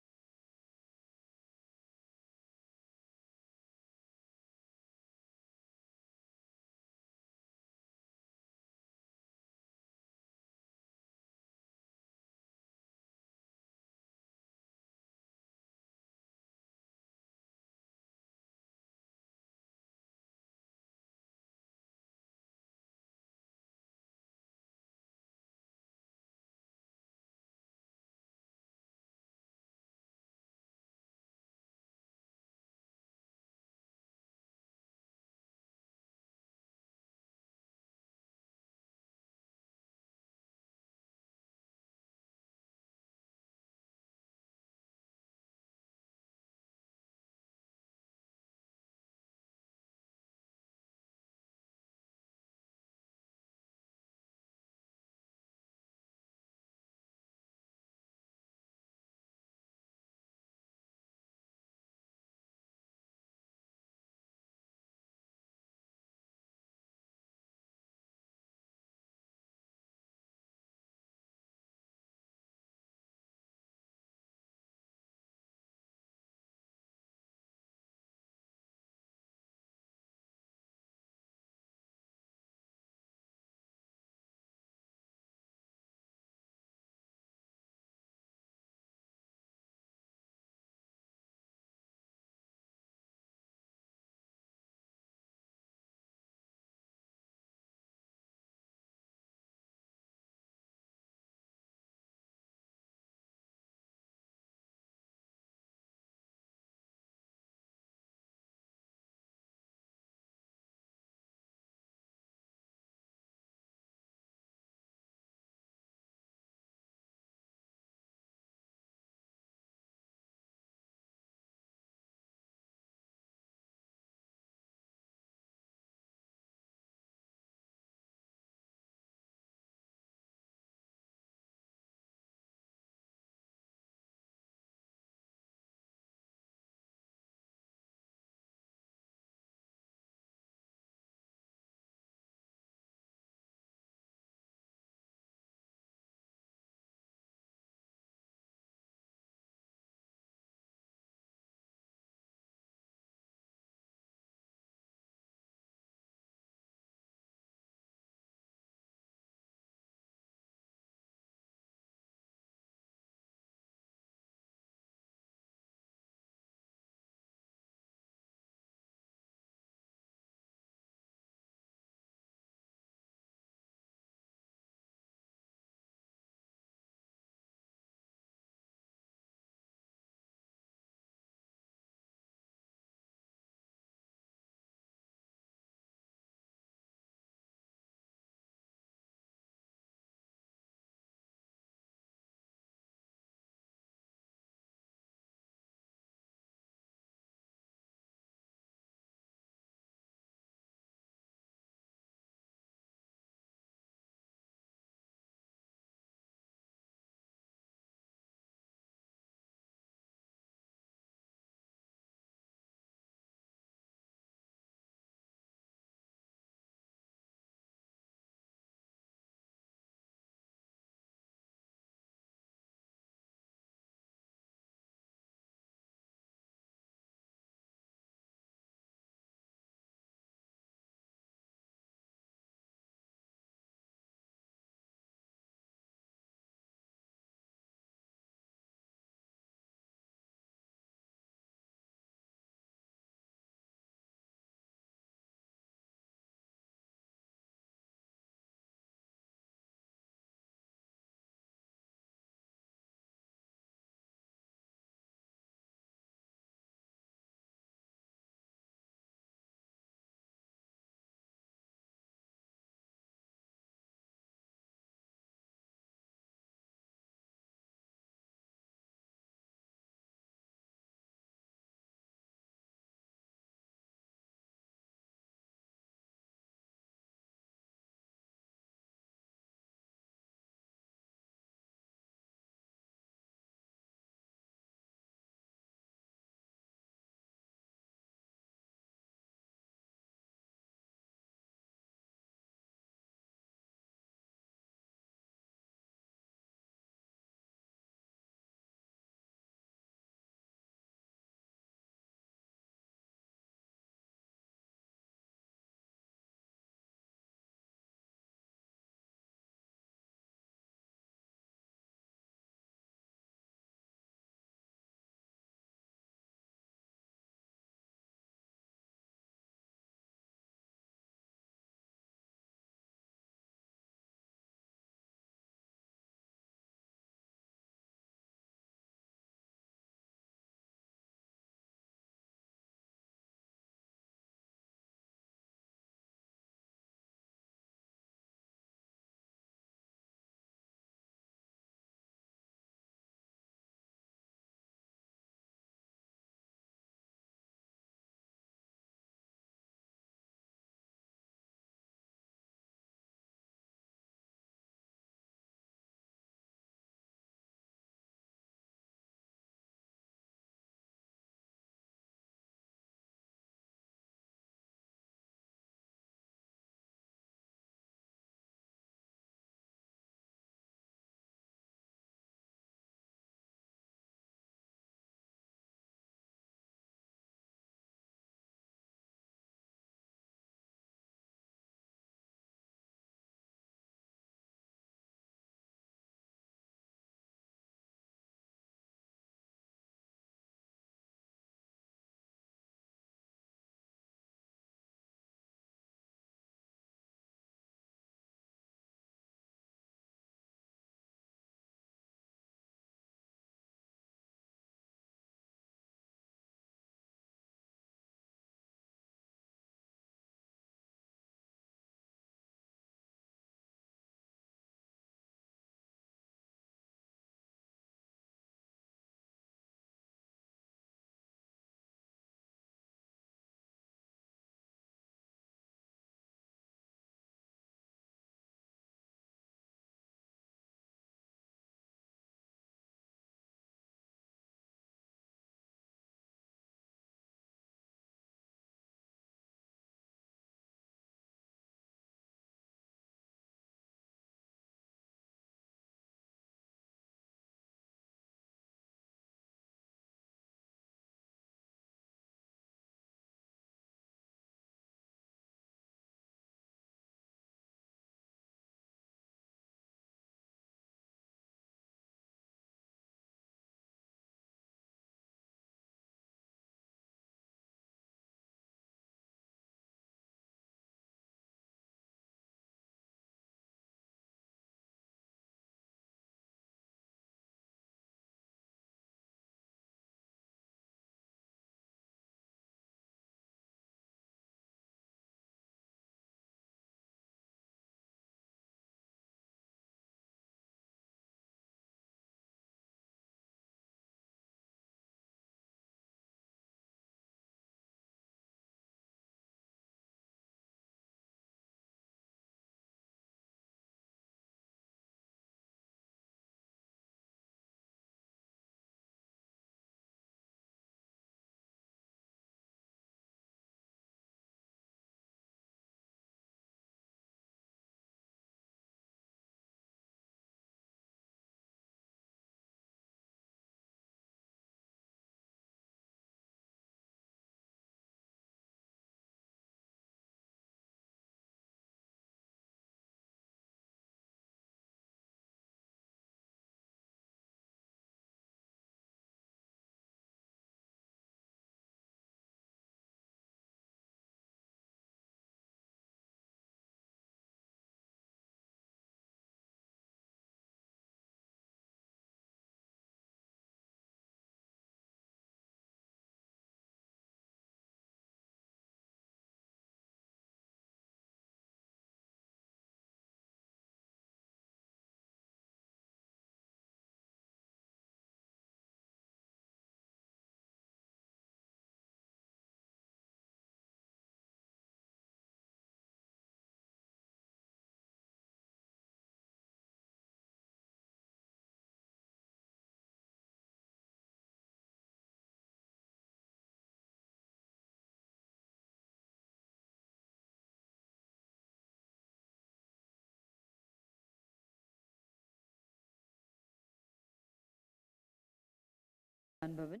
Bhavan.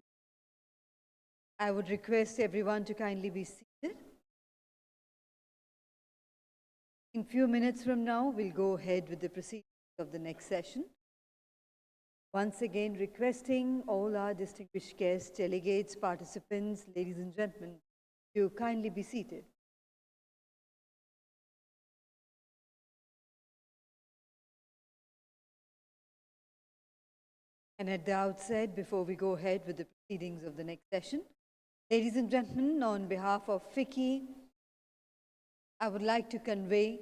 I would request everyone to kindly be seated. In few minutes from now, we'll go ahead with the proceedings of the next session. Once again, requesting all our distinguished guests, delegates, participants, ladies and gentlemen, to kindly be seated. And at the outset, before we go ahead with the proceedings of the next session, ladies and gentlemen, on behalf of FICCI, I would like to convey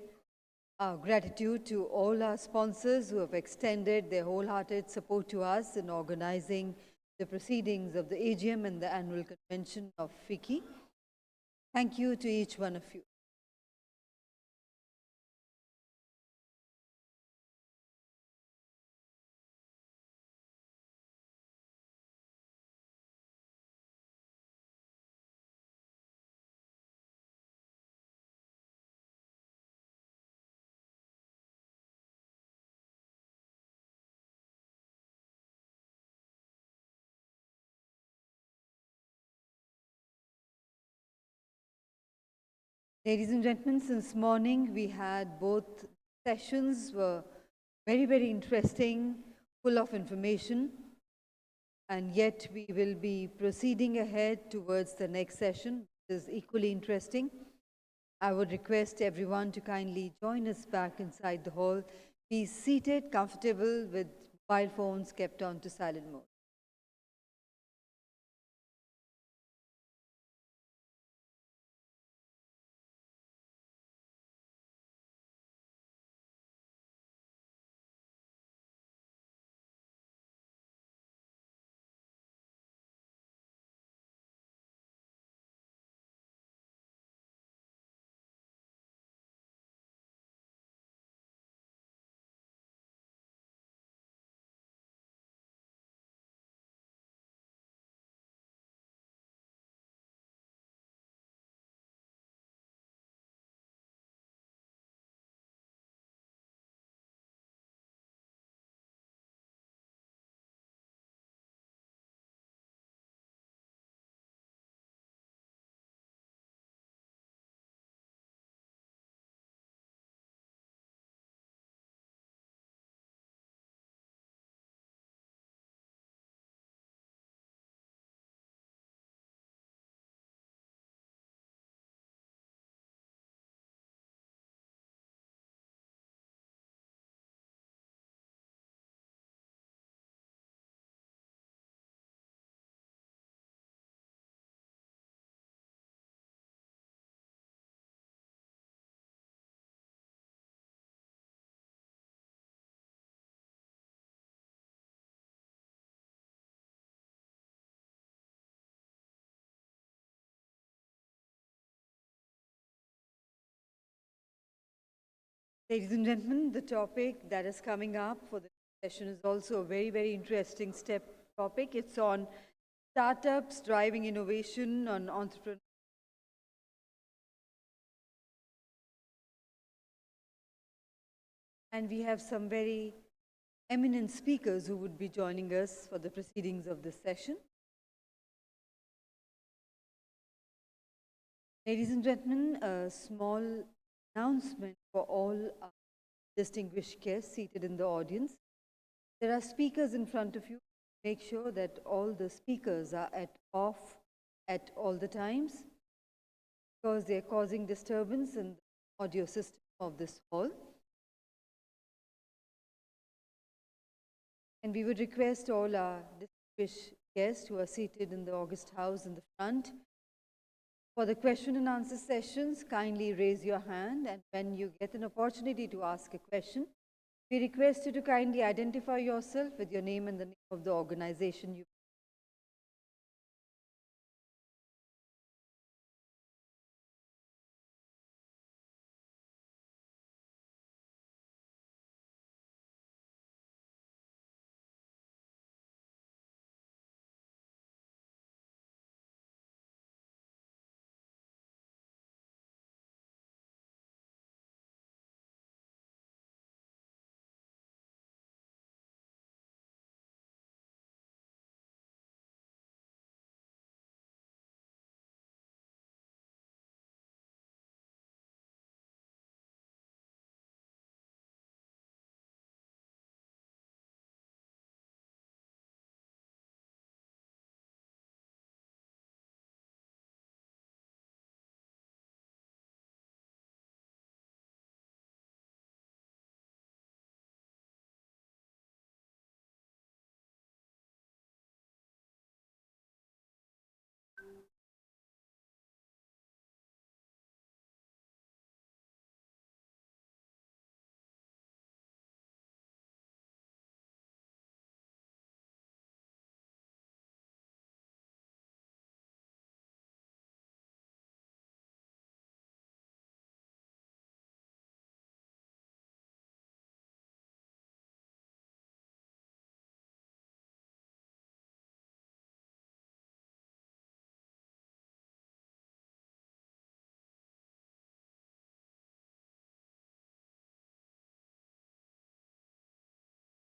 our gratitude to all our sponsors who have extended their wholehearted support to us in organizing the proceedings of the AGM and the annual convention of FICCI. Thank you to each one of you. Ladies and gentlemen, since morning we had both sessions were very, very interesting, full of information, and yet we will be proceeding ahead towards the next session, which is equally interesting. I would request everyone to kindly join us back inside the hall. Be seated, comfortable, with mobile phones kept on to silent mode. Ladies and gentlemen, the topic that is coming up for the session is also a very, very interesting topic. It's on startups driving innovation, on entrepreneurship. And we have some very eminent speakers who would be joining us for the proceedings of this session. Ladies and gentlemen, a small announcement for all our distinguished guests seated in the audience. There are speakers in front of you. Make sure that all the speakers are off at all the times, because they are causing disturbance in the audio system of this hall. And we would request all our distinguished guests who are seated in the August House in the front, for the question and answer sessions, kindly raise your hand, and when you get an opportunity to ask a question, we request you to kindly identify yourself with your name and the name of the organization you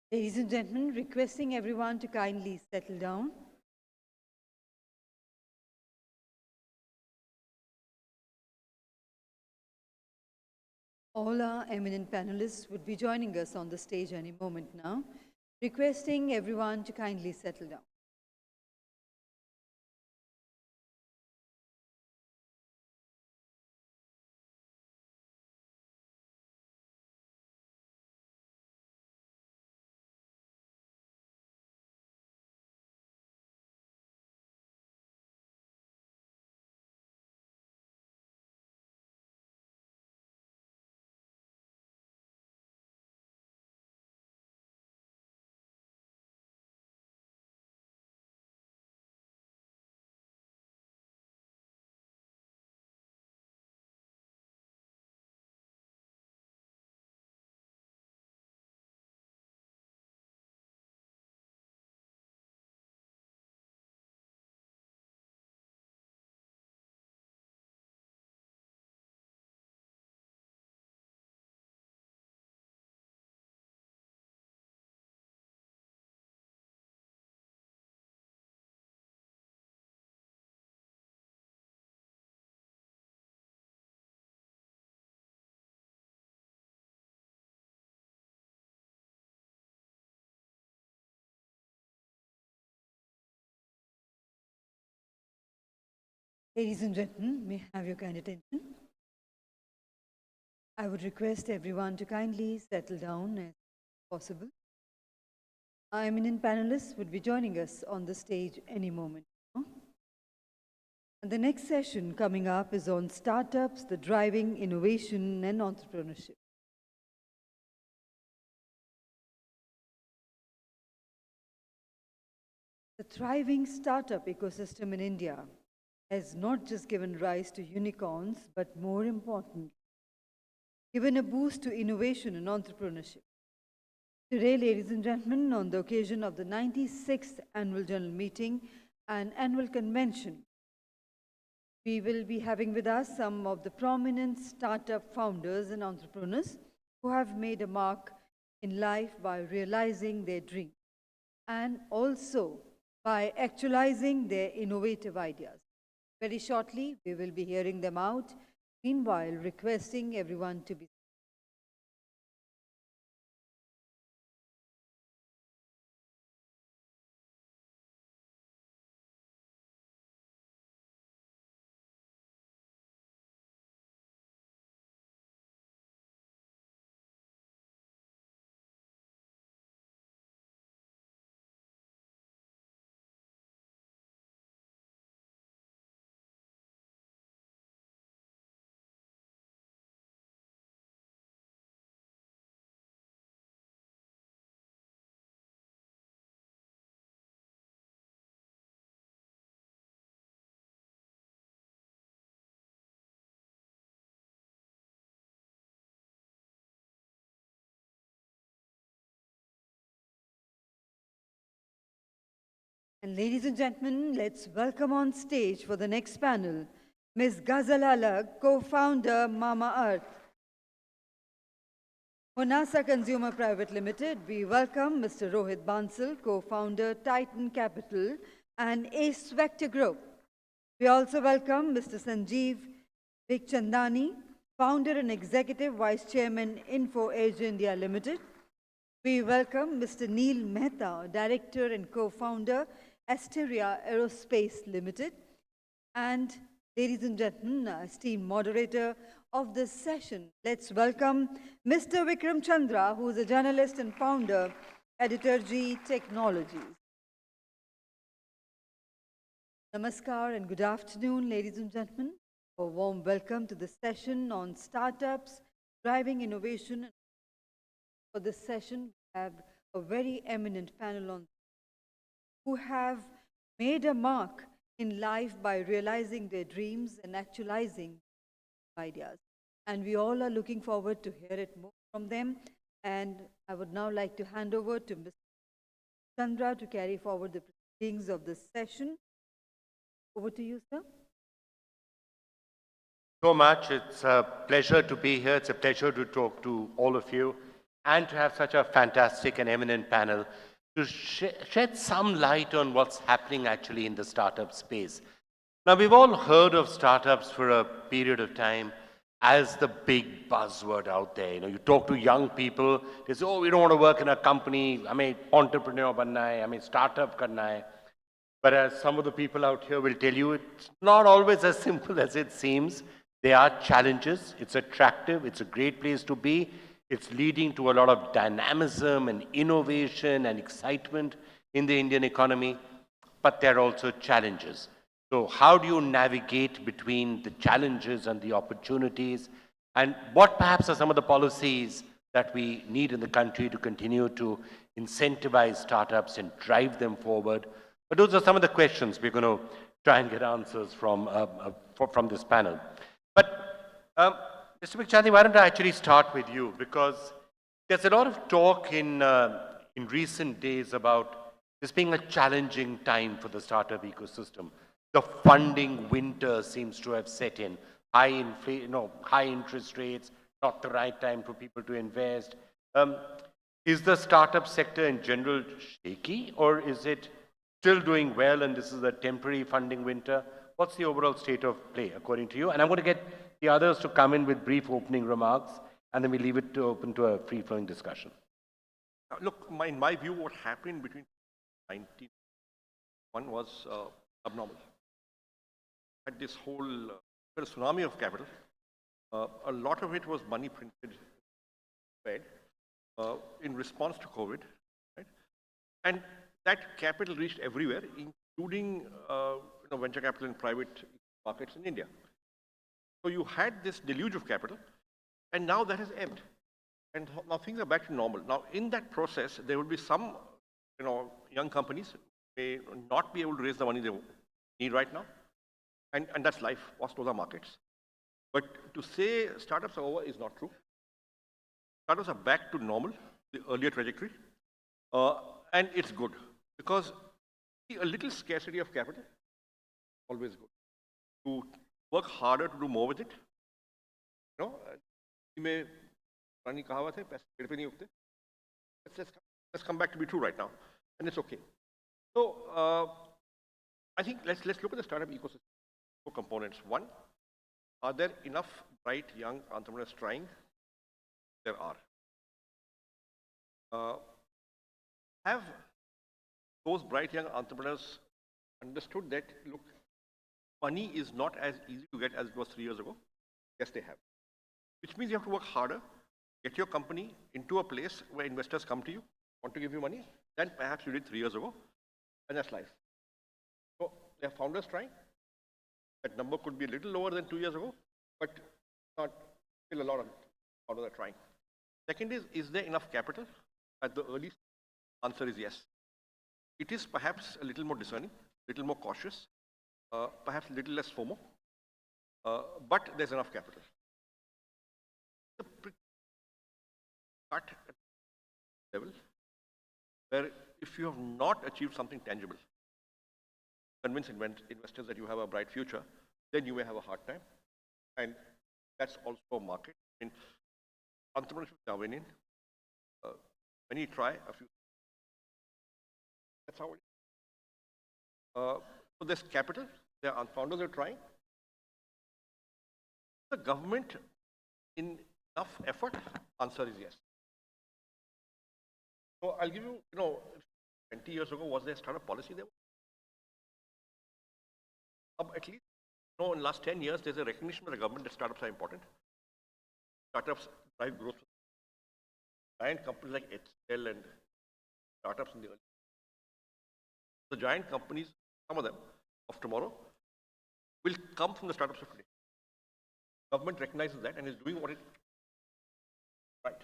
Ladies and gentlemen, requesting everyone to kindly settle down. All our eminent panelists would be joining us on the stage any moment now. Requesting everyone to kindly settle down. Ladies and gentlemen, may I have your kind attention? I would request everyone to kindly settle down as possible. Our eminent panelists would be joining us on the stage any moment now. And the next session coming up is on startups, the driving innovation and entrepreneurship. The thriving startup ecosystem in India has not just given rise to unicorns, but more importantly, given a boost to innovation and entrepreneurship. Today, ladies and gentlemen, on the occasion of the 96th Annual General Meeting and Annual Convention, we will be having with us some of the prominent startup founders and entrepreneurs who have made a mark in life by realizing their dreams and also by actualizing their innovative ideas. Very shortly, we will be hearing them out. Meanwhile, requesting everyone to be And ladies and gentlemen, let's welcome on stage for the next panel, Ms. Ghazal Alag, co-founder Mama Earth. Honasa Consumer Private Limited, we welcome Mr. Rohit Bansal, co-founder Titan Capital and Ace Vector Group. We also welcome Mr. Sanjeev Vikchandani, founder and executive vice chairman Info Edge India Limited. We welcome Mr. Neil Mehta, director and co-founder Asteria Aerospace Limited. And ladies and gentlemen, esteemed moderator of this session, let's welcome Mr. Vikram Chandra, who is a journalist and founder, Editor-G Technologies. Namaskar and good afternoon, ladies and gentlemen. A warm welcome to the session on startups, driving innovation. For this session, we have a very eminent panel on who have made a mark in life by realizing their dreams and actualizing ideas. And we all are looking forward to hear it more from them. And I would now like to hand over to Mr. Chandra to carry forward the proceedings of this session. Over to you, sir. So much. It's a pleasure to be here. It's a pleasure to talk to all of you. and to have such a fantastic and eminent panel to shed some light on what's happening actually in the startup space. Now, we've all heard of startups for a period of time as the big buzzword out there. You know, you talk to young people, they say, oh, we don't want to work in a company, I mean, entrepreneur banna hai, I mean, startup karna hai. But as some of the people out here will tell you, it's not always as simple as it seems. There are challenges, it's attractive, it's a great place to be. It's leading to a lot of dynamism and innovation and excitement in the Indian economy, but there are also challenges. So how do you navigate between the challenges and the opportunities? And what perhaps are some of the policies that we need in the country to continue to incentivize startups and drive them forward? But those are some of the questions we're going to try and get answers from this panel. But Mr. Pichani, why don't I actually start with you? Because there's a lot of talk in recent days about this being a challenging time for the startup ecosystem. The funding winter seems to have set in. High interest rates, not the right time for people to invest. Is the startup sector in general shaky, or is it still doing well and this is a temporary funding winter? What's the overall state of play according to you? And I'm going to get the others to come in with brief opening remarks, and then we leave it open to a free-flowing discussion. Look, in my view, what happened between 1991 was abnormal. Had this whole tsunami of capital. A lot of it was money printed, Fed, in response to COVID, right? And that capital reached everywhere, including venture capital in private markets in India. So you had this deluge of capital, and now that has ebbed, and now things are back to normal. Now, in that process, there will be some, young companies may not be able to raise the money they need right now. And that's life, those are markets. But to say startups are over is not true. Startups are back to normal, the earlier trajectory, and it's good because a little scarcity of capital, always good. To work harder to do more with it. Let's come back to be true right now, and it's okay. So I think let's look at the startup ecosystem. Components. One, are there enough bright young entrepreneurs trying? There are. Have those bright young entrepreneurs understood that, look, money is not as easy to get as it was 3 years ago? Yes, they have. Which means you have to work harder, get your company into a place where investors come to you, want to give you money, than perhaps you did 3 years ago, and that's life. So there are founders trying. That number could be a little lower than 2 years ago, but not still a lot of founders are trying. Second is there enough capital? At the early answer is yes. It is perhaps a little more discerning, a little more cautious, perhaps a little less FOMO, but there's enough capital. Cut at level where if you have not achieved something tangible, convince investors that you have a bright future, then you may have a hard time. And that's also a market. In entrepreneurship now, when you try a few, that's how it is. So there's capital, there are founders are trying. The government, in enough effort, answer is yes. So I'll give you, 20 years ago, was there a startup policy there? At least, in the last 10 years, there's a recognition by the government that startups are important. Startups drive growth. Giant companies like HCL and startups in the early. The giant companies, some of them, of tomorrow, will come from the startups of today. Government recognizes that and is doing what it right.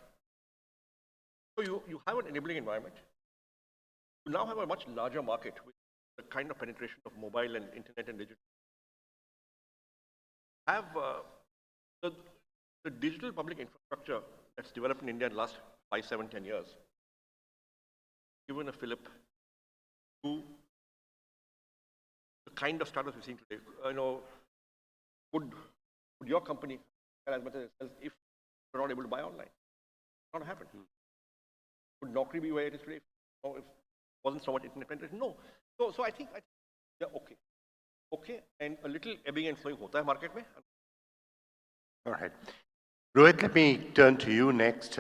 So you have an enabling environment. You now have a much larger market with the kind of penetration of mobile and internet and digital. Have the digital public infrastructure that's developed in India in the last 5, 7, 10 years given a fillip to the kind of startups we're seeing today. Would your company sell as much as it sells if you're not able to buy online? Not happen. would Naukri be where it is today? No, if it wasn't so much internet penetration? No. So I think yeah, okay. Okay, and a little ebbing and flowing hota hai market mein. All right. Rohit, let me turn to you next.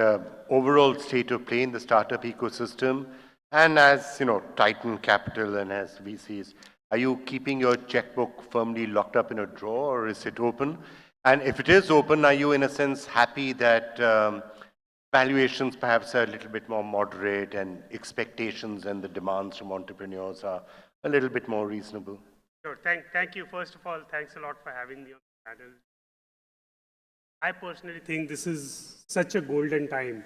Overall state of play in the startup ecosystem, and as you know, Titan Capital and as VCs, are you keeping your checkbook firmly locked up in a drawer, or is it open? And if it is open, are you in a sense happy that valuations perhaps are a little bit more moderate and expectations and the demands from entrepreneurs are a little bit more reasonable? Sure. Thank you. First of all, thanks a lot for having me on the panel. I personally think this is such a golden time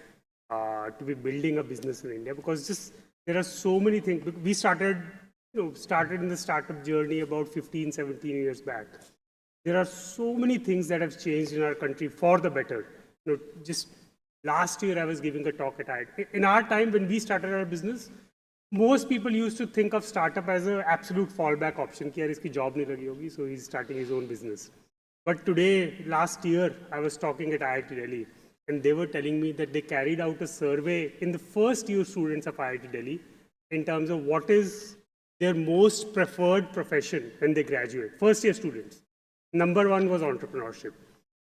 to be building a business in India, because just there are so many things. We started in the startup journey about 15, 17 years back. There are so many things that have changed in our country for the better. Just last year I was giving a talk at IIT. In our time when we started our business, most people used to think of startup as an absolute fallback option. Ki yaar iski job nahi lagi hogi, so he's starting his own business. But today, last year, I was talking at IIT Delhi, and they were telling me that they carried out a survey in the first year students of IIT Delhi in terms of what is their most preferred profession when they graduate. First year students. Number one was entrepreneurship.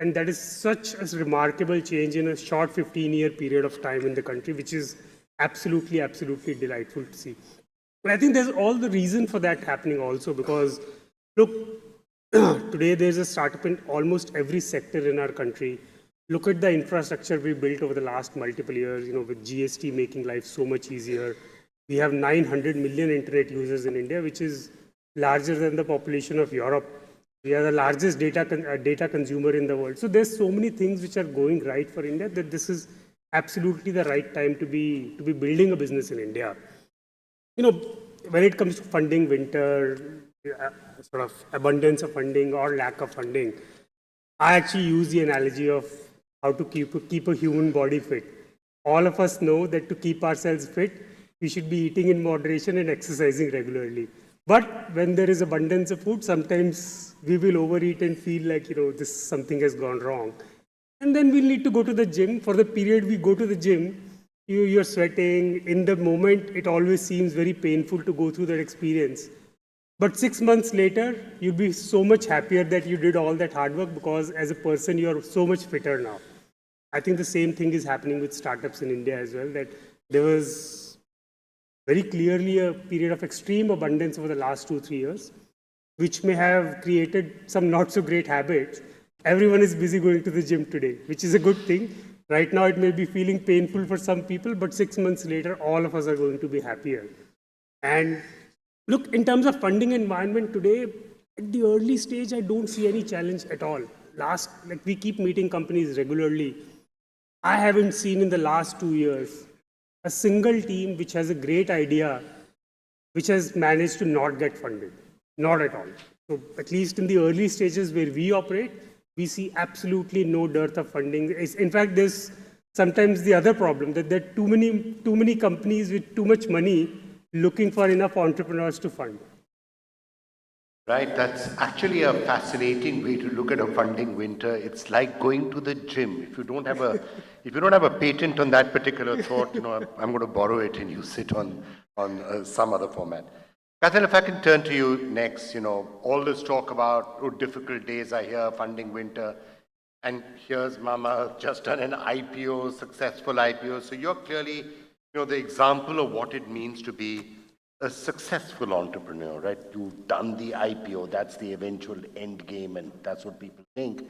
And that is such a remarkable change in a short 15-year period of time in the country, which is absolutely, absolutely delightful to see. But I think there's all the reason for that happening also, because look, today there's a startup in almost every sector in our country. Look at the infrastructure we built over the last multiple years, with GST making life so much easier. We have 900 million internet users in India, which is larger than the population of Europe. We are the largest data consumer in the world. So there's so many things which are going right for India that this is absolutely the right time to be building a business in India. When it comes to funding winter, sort of abundance of funding or lack of funding, I actually use the analogy of how to keep a human body fit. All of us know that to keep ourselves fit, we should be eating in moderation and exercising regularly. But when there is abundance of food, sometimes we will overeat and feel like, something has gone wrong. And then we'll need to go to the gym. For the period we go to the gym, you're sweating. In the moment, it always seems very painful to go through that experience. But 6 months later, you'll be so much happier that you did all that hard work, because as a person, you're so much fitter now. I think the same thing is happening with startups in India as well, that there was very clearly a period of extreme abundance over the last 2-3 years, which may have created some not so great habits. Everyone is busy going to the gym today, which is a good thing. Right now, it may be feeling painful for some people, but 6 months later, all of us are going to be happier. And look, in terms of funding environment today, at the early stage, I don't see any challenge at all. We keep meeting companies regularly. I haven't seen in the last 2 years a single team which has a great idea, which has managed to not get funded. Not at all. So at least in the early stages where we operate, we see absolutely no dearth of funding. In fact, there's sometimes the other problem that there are too many companies with too much money looking for enough entrepreneurs to fund. Right, that's actually a fascinating way to look at a funding winter. It's like going to the gym. If you don't have a patent on that particular thought, I'm going to borrow it and use it on some other format. Kathal, if I can turn to you next, all this talk about difficult days I hear, funding winter, and here's Mama just done an IPO, successful IPO. So you're clearly, the example of what it means to be a successful entrepreneur, right? You've done the IPO, that's the eventual end game, and that's what people think.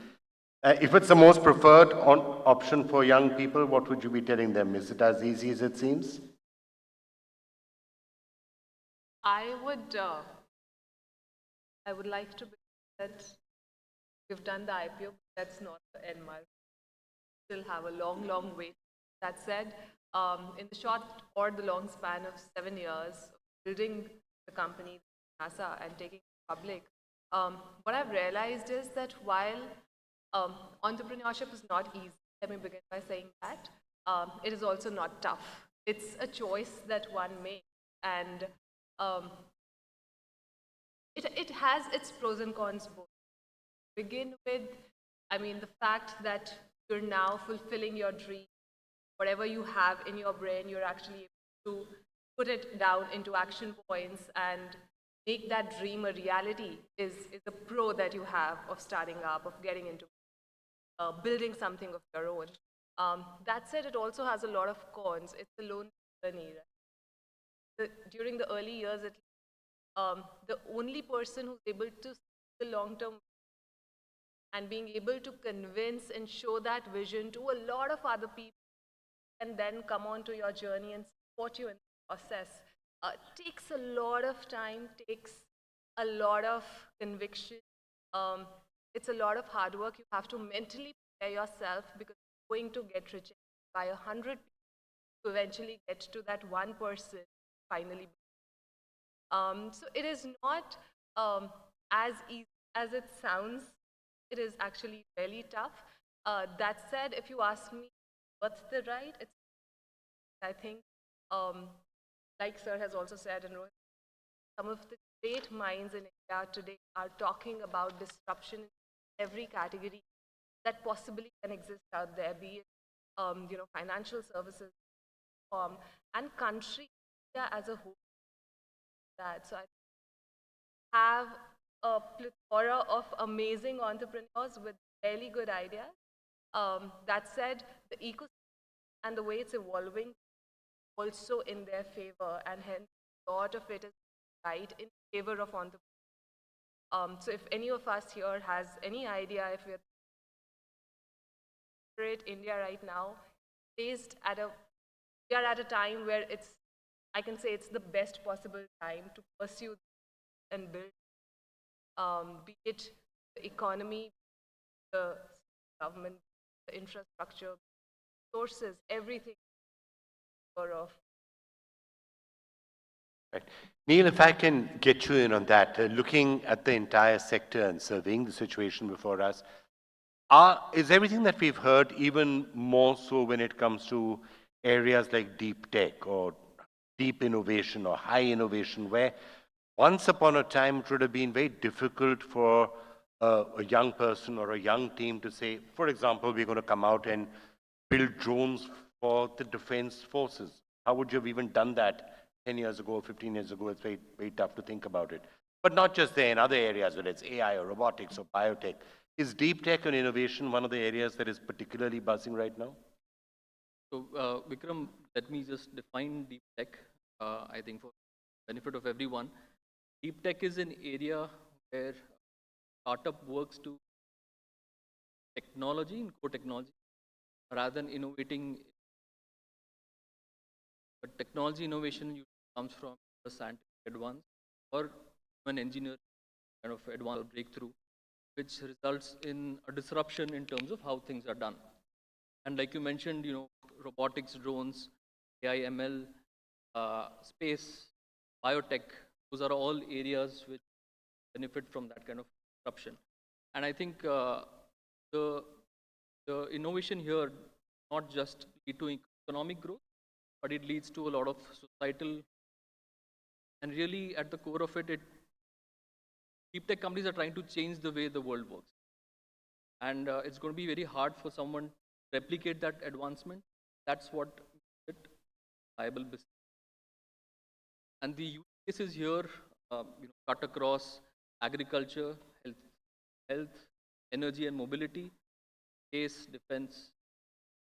If it's the most preferred option for young people, what would you be telling them? Is it as easy as it seems? I would like to believe that we've done the IPO, but that's not the end mark. Still have a long, long way. That said, in the short or the long span of 7 years, building the company, NASA, and taking it public, what I've realized is that while entrepreneurship is not easy, let me begin by saying that, it is also not tough. It's a choice that one makes, and it has its pros and cons both. Begin with, the fact that you're now fulfilling your dream, whatever you have in your brain, you're actually able to put it down into action points and make that dream a reality is a pro that you have of starting up, of getting into building something of your own. That said, it also has a lot of cons. It's a lonely journey. Right? During the early years, the only person who's able to see the long-term and being able to convince and show that vision to a lot of other people and then come on to your journey and support you in the process takes a lot of time, takes a lot of conviction. It's a lot of hard work. You have to mentally prepare yourself because you're going to get rejected by 100 people to eventually get to that one person finally. So it is not as easy as it sounds. It is actually really tough. That said, if you ask me what's the right, I think, like Sir has also said, and some of the great minds in India today are talking about disruption in every category that possibly can exist out there, be it financial services, and country, India as a whole. So I have a plethora of amazing entrepreneurs with really good ideas. That said, the ecosystem and the way it's evolving also in their favor, and hence a lot of it is right in favor of entrepreneurs. So if any of us here has any idea, if we're India right now, we are at a time where I can say it's the best possible time to pursue and build, be it the economy, the government, the infrastructure, sources, everything. Right. Neil, if I can get you in on that, looking at the entire sector and surveying the situation before us, is everything that we've heard even more so when it comes to areas like deep tech or deep innovation or high innovation, where once upon a time it would have been very difficult for a young person or a young team to say, for example, we're going to come out and build drones for the defense forces. How would you have even done that 10 years ago, 15 years ago? It's very, very tough to think about it. But not just there, in other areas, whether it's AI or robotics or biotech. Is deep tech and innovation one of the areas that is particularly buzzing right now? So, Vikram, let me just define deep tech, I think for benefit of everyone. Deep tech is an area where startup works to technology and core technology rather than innovating. But technology innovation comes from a scientific advance or an engineer kind of advanced breakthrough, which results in a disruption in terms of how things are done. And like you mentioned, robotics, drones, AI, ML, space, biotech, those are all areas which benefit from that kind of disruption. And I think the innovation here not just lead to economic growth, but it leads to a lot of societal, and really at the core of it, deep tech companies are trying to change the way the world works. And it's going to be very hard for someone to replicate that advancement. That's what makes it viable business. And the use cases here cut across agriculture, health, energy and mobility, space, defense.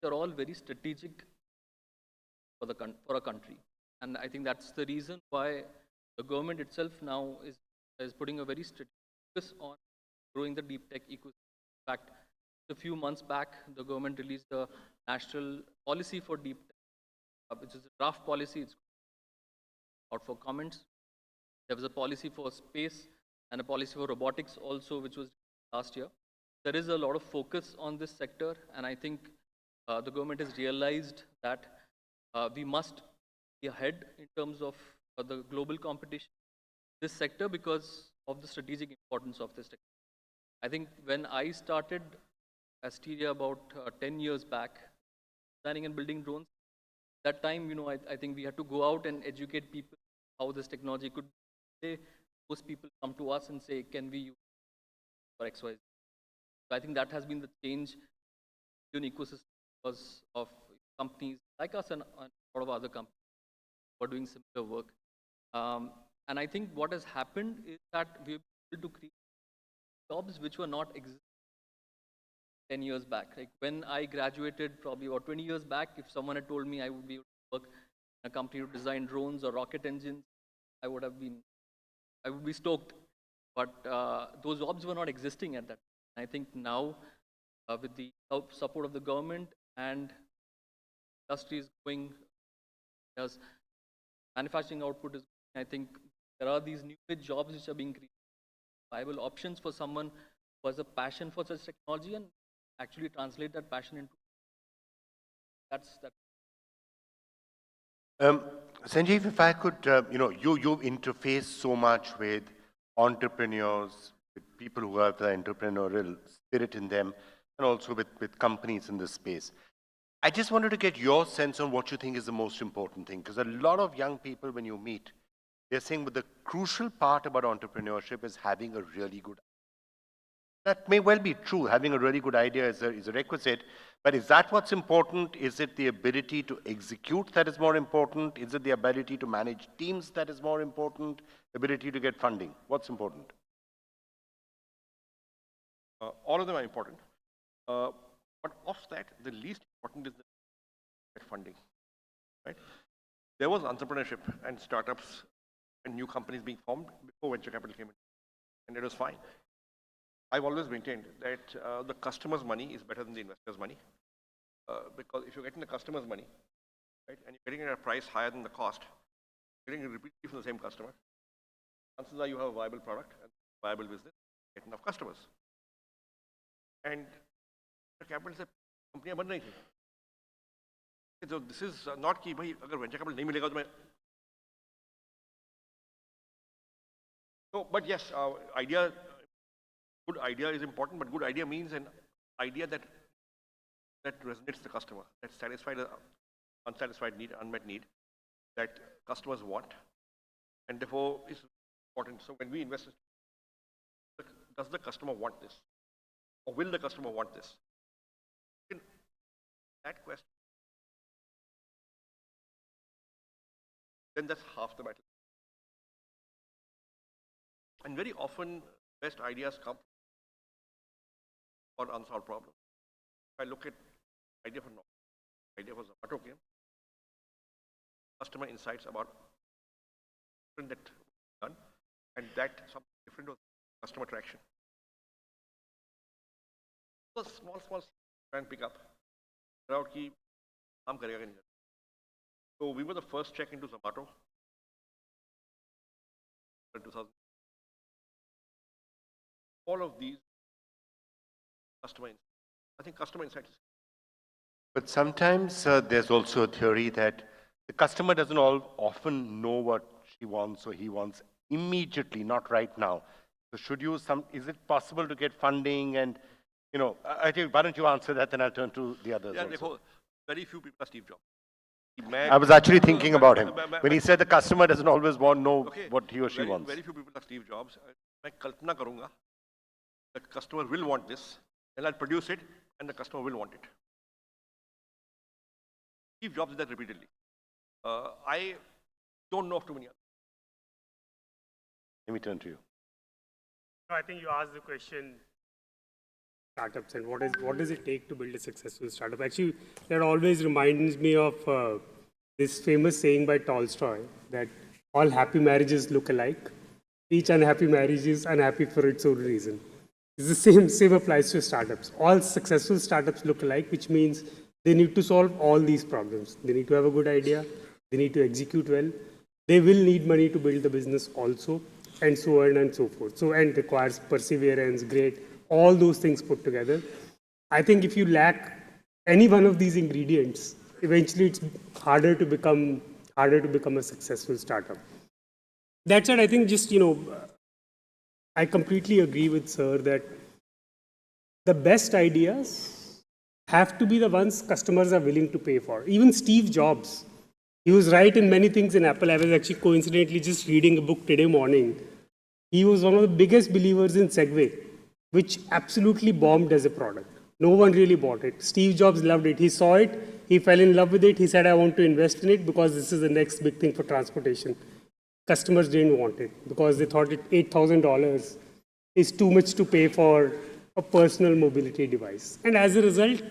They're all very strategic for a country. And I think that's the reason why the government itself now is putting a very strategic focus on growing the deep tech ecosystem. In fact, a few months back, the government released a national policy for deep tech, which is a draft policy. It's out for comments. There was a policy for space and a policy for robotics also, which was last year. There is a lot of focus on this sector, and I think the government has realized that we must be ahead in terms of the global competition in this sector because of the strategic importance of this sector. I think when I started Asteria about 10 years back, designing and building drones, that time, I think we had to go out and educate people how this technology could be. Most people come to us and say, can we use it for XYZ? So I think that has been the change in ecosystem because of companies like us and a lot of other companies who are doing similar work. And I think what has happened is that we've been able to create jobs which were not existing 10 years back. Like when I graduated probably about 20 years back, if someone had told me I would be able to work in a company to design drones or rocket engines, I would be stoked. But those jobs were not existing at that time. I think now, with the support of the government and industry is going, as manufacturing output is going, I think there are these new age jobs which are being created, viable options for someone who has a passion for such technology and actually translate that passion into. That's that. Sanjeev, if I could, you interface so much with entrepreneurs, with people who have the entrepreneurial spirit in them, and also with companies in this space. I just wanted to get your sense on what you think is the most important thing, because a lot of young people, when you meet, they're saying, but the crucial part about entrepreneurship is having a really good idea. That may well be true. Having a really good idea is a requisite. But is that what's important? Is it the ability to execute that is more important? Is it the ability to manage teams that is more important? Ability to get funding? What's important? All of them are important. But of that, the least important is the funding. Right? There was entrepreneurship and startups and new companies being formed before venture capital came in. And it was fine. I've always maintained that the customer's money is better than the investor's money. Because if you're getting the customer's money, right, and you're getting it at a price higher than the cost, getting it repeatedly from the same customer, chances are you have a viable product and a viable business, get enough customers. And the capital is a company ban rahi thi. So this is not कि भाई अगर venture capital नहीं मिलेगा तो मैं. So, but yes, good idea is important, but good idea means an idea that resonates the customer, that satisfies the unsatisfied need, unmet need that customers want, and therefore is important. So when we invest, does the customer want this, or will the customer want this? That question, then that's half the battle. And very often, best ideas come for unsolved problems. If I look at idea for Zomato came, customer insights about that done, and that something different was customer traction. So small try and pick up. So we were the first check into Zomato in 2000. All of these customer insights. I think customer insights. But sometimes there's also a theory that the customer doesn't often know what she wants or he wants immediately, not right now. So is it possible to get funding? And, I think, why don't you answer that, then I'll turn to the others. Yeah, also. Very few people are Steve Jobs. I was actually thinking about him. When he said the customer doesn't always know what he or she wants. Very few people are Steve Jobs. I kalpana karunga. The customer will want this, and I'll produce it, and the customer will want it. Steve Jobs did that repeatedly. I don't know of too many others. Let me turn to you. I think you asked the question, startups, and what does it take to build a successful startup? Actually, that always reminds me of this famous saying by Tolstoy, that all happy marriages look alike. Each unhappy marriage is unhappy for its own reason. It's the same applies to startups. All successful startups look alike, which means they need to solve all these problems. They need to have a good idea. They need to execute well. They will need money to build the business also, and so on and so forth. And requires perseverance, all those things put together. I think if you lack any one of these ingredients, eventually it's harder to become a successful startup. That said, I think I completely agree with Sir that the best ideas have to be the ones customers are willing to pay for. Even Steve Jobs, he was right in many things in Apple. I was actually coincidentally just reading a book today morning. He was one of the biggest believers in Segway, which absolutely bombed as a product. No one really bought it. Steve Jobs loved it. He saw it, he fell in love with it. He said, I want to invest in it because this is the next big thing for transportation. Customers didn't want it because they thought it $8,000 is too much to pay for a personal mobility device. And as a result,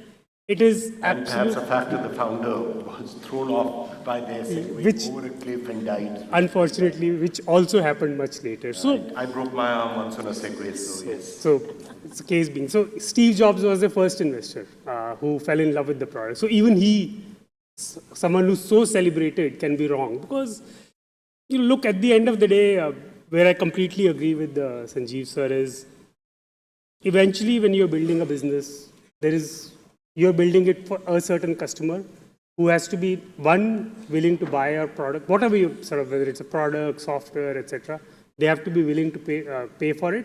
it is and perhaps the fact that the founder was thrown off by their Segway over a cliff and died. Unfortunately, which also happened much later. So I broke my arm once on a Segway, so yes. So it's a case being. So Steve Jobs was the first investor who fell in love with the product. So even he, someone who's so celebrated, can be wrong because you look at the end of the day, where I completely agree with Sanjeev sir is eventually when you're building a business, you're building it for a certain customer who has to be, one, willing to buy our product, whatever you sort of, whether it's a product, software, etc. They have to be willing to pay for it.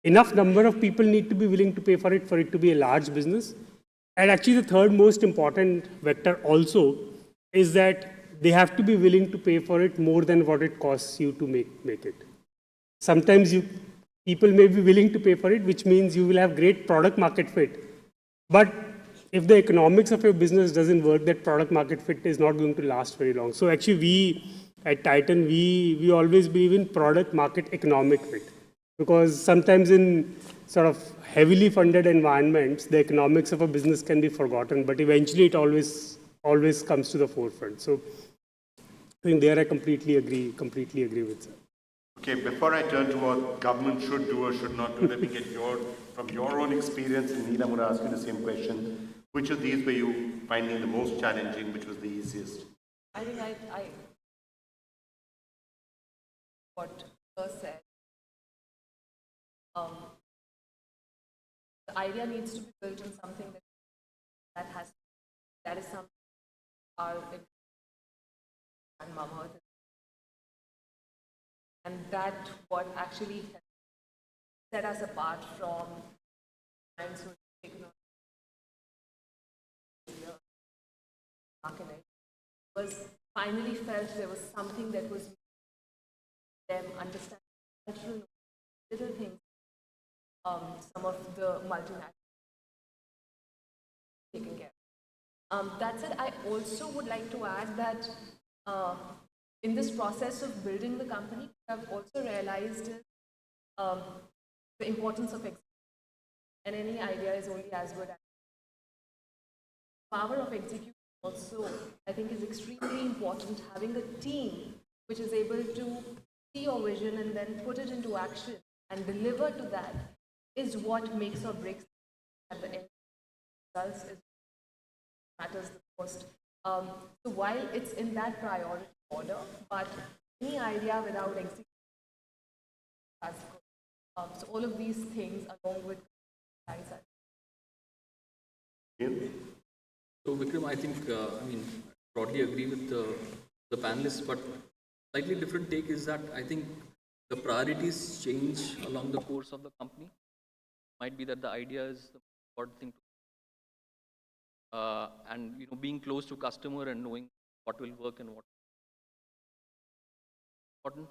Enough number of people need to be willing to pay for it to be a large business. And actually the third most important vector also is that they have to be willing to pay for it more than what it costs you to make it. Sometimes people may be willing to pay for it, which means you will have great product market fit. But if the economics of your business doesn't work, that product market fit is not going to last very long. So actually we at Titan, we always believe in product market economic fit. Because sometimes in sort of heavily funded environments, the economics of a business can be forgotten, but eventually it always comes to the forefront. So I think there I completely agree with sir. Okay, before I turn to what government should do or should not do, let me get from your own experience, and Neil, I'm going to ask you the same question. Which of these were you finding the most challenging? Which was the easiest? I think I what Sir said. The idea needs to be built on something that is something our and Mama Earth, and that what actually set us apart from science or technology marketing was finally felt there was something that was them understand cultural little things. Some of the multinational taking care. That said, I also would like to add that in this process of building the company, I've also realized the importance of execution. And any idea is only as good as the power of execution. Also, I think is extremely important. Having a team which is able to see your vision and then put it into action and deliver to that is what makes or breaks at the end. Results is matters the most. So while it's in that priority order, but any idea without execution, that's good. So all of these things, along with So Vikram, I think I broadly agree with the panelists, but slightly different take is that I think the priorities change along the course of the company. Might be that the idea is the important thing, and being close to customer and knowing what will work and what important.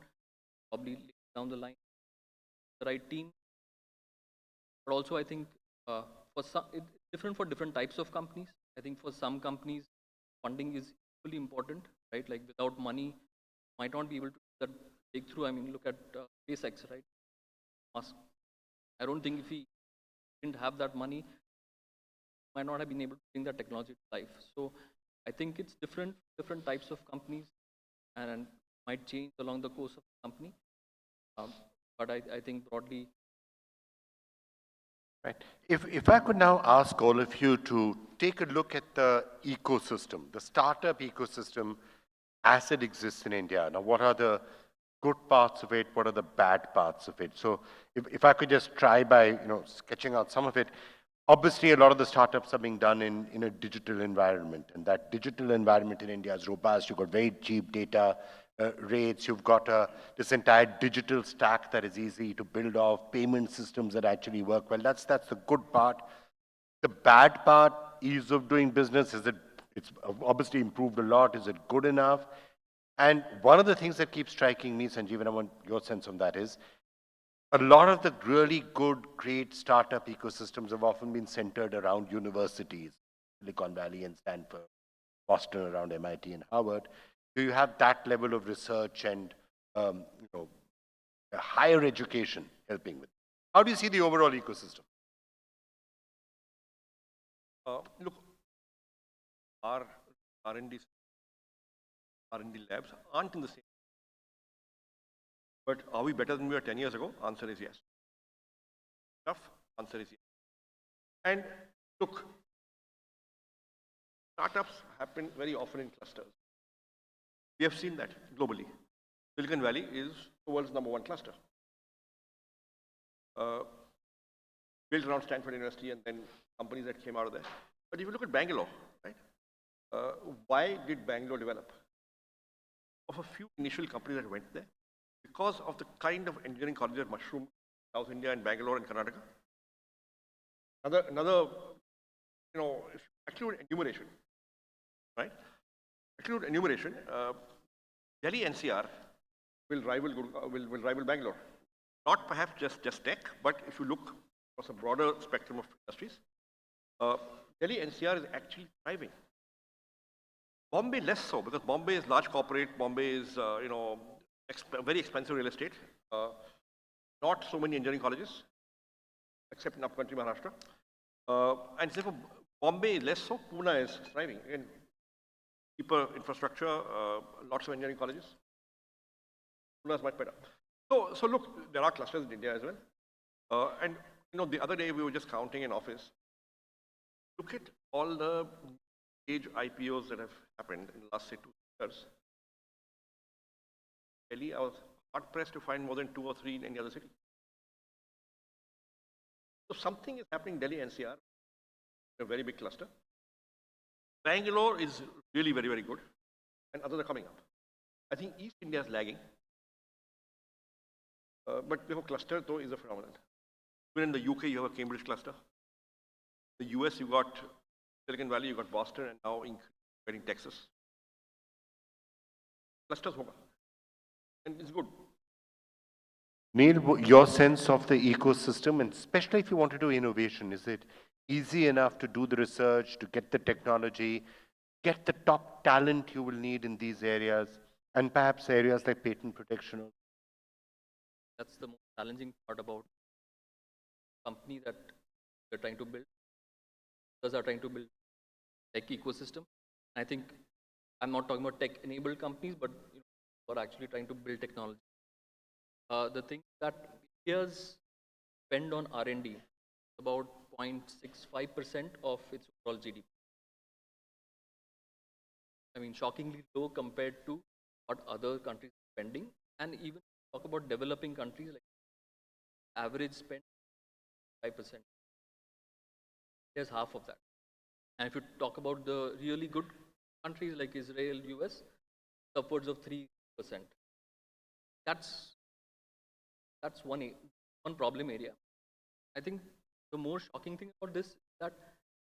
Probably down the line, the right team. But also, I think for some, it's different for different types of companies. I think for some companies, funding is equally important, right? Like without money, might not be able to do that breakthrough. Look at SpaceX, right? Musk. I don't think if he didn't have that money, might not have been able to bring that technology to life. So I think it's different types of companies and might change along the course of the company. But I think broadly. Right. If I could now ask all of you to take a look at the ecosystem, the startup ecosystem as it exists in India. Now, what are the good parts of it? What are the bad parts of it? So if I could just try by sketching out some of it. Obviously, a lot of the startups are being done in a digital environment, and that digital environment in India is robust. You've got very cheap data rates. You've got this entire digital stack that is easy to build off, payment systems that actually work well. That's the good part. The bad part, ease of doing business, it's obviously improved a lot. Is it good enough? And one of the things that keeps striking me, Sanjeev, and I want your sense on that is, A lot of the really good, great startup ecosystems have often been centered around universities, Silicon Valley and Stanford, Boston around MIT and Harvard. Do you have that level of research and higher education helping with? How do you see the overall ecosystem? Look, our R&D labs aren't in the same. But are we better than we were 10 years ago? Answer is yes. Tough? Answer is yes. And look, startups happen very often in clusters. We have seen that globally. Silicon Valley is the world's #1 cluster. Built around Stanford University and then companies that came out of there. But if you look at Bangalore, right? Why did Bangalore develop? Of a few initial companies that went there, because of the kind of engineering colleges that mushroomed South India and Bangalore and Karnataka. Another, if you exclude enumeration, right? Exclude enumeration, Delhi NCR will rival Bangalore. Not perhaps just tech, but if you look across a broader spectrum of industries, Delhi NCR is actually thriving. Bombay less so, because Bombay is large corporate, Bombay is, very expensive real estate, not so many engineering colleges, except in upcountry Maharashtra. And therefore, Bombay is less so, Pune is thriving. Again, cheaper infrastructure, lots of engineering colleges. Pune is much better. So look, there are clusters in India as well. And the other day we were just counting in office. Look at all the stage IPOs that have happened in the last, say, 2 years. Delhi, I was hard-pressed to find more than 2 or 3 in any other city. So something is happening in Delhi NCR, a very big cluster. Bangalore is really very, very good, and others are coming up. I think East India is lagging, but the cluster, though, is a phenomenon. Even in the UK, you have a Cambridge cluster. The US, you got Silicon Valley, you got Boston, and now getting Texas. Clusters hoga. And it's good. Neil, your sense of the ecosystem, and especially if you want to do innovation, is it easy enough to do the research, to get the technology, get the top talent you will need in these areas, and perhaps areas like patent protection? That's the most challenging part about the company that we're trying to build. Others are trying to build tech ecosystem. I think I'm not talking about tech-enabled companies, but who are actually trying to build technology. The thing that India's spend on R&D is about 0.65% of its overall GDP. I mean, shockingly low compared to what other countries are spending. And even talk about developing countries, like average spend 5%. There's half of that. And if you talk about the really good countries like Israel, US, upwards of 3%. That's one problem area. I think the more shocking thing about this is that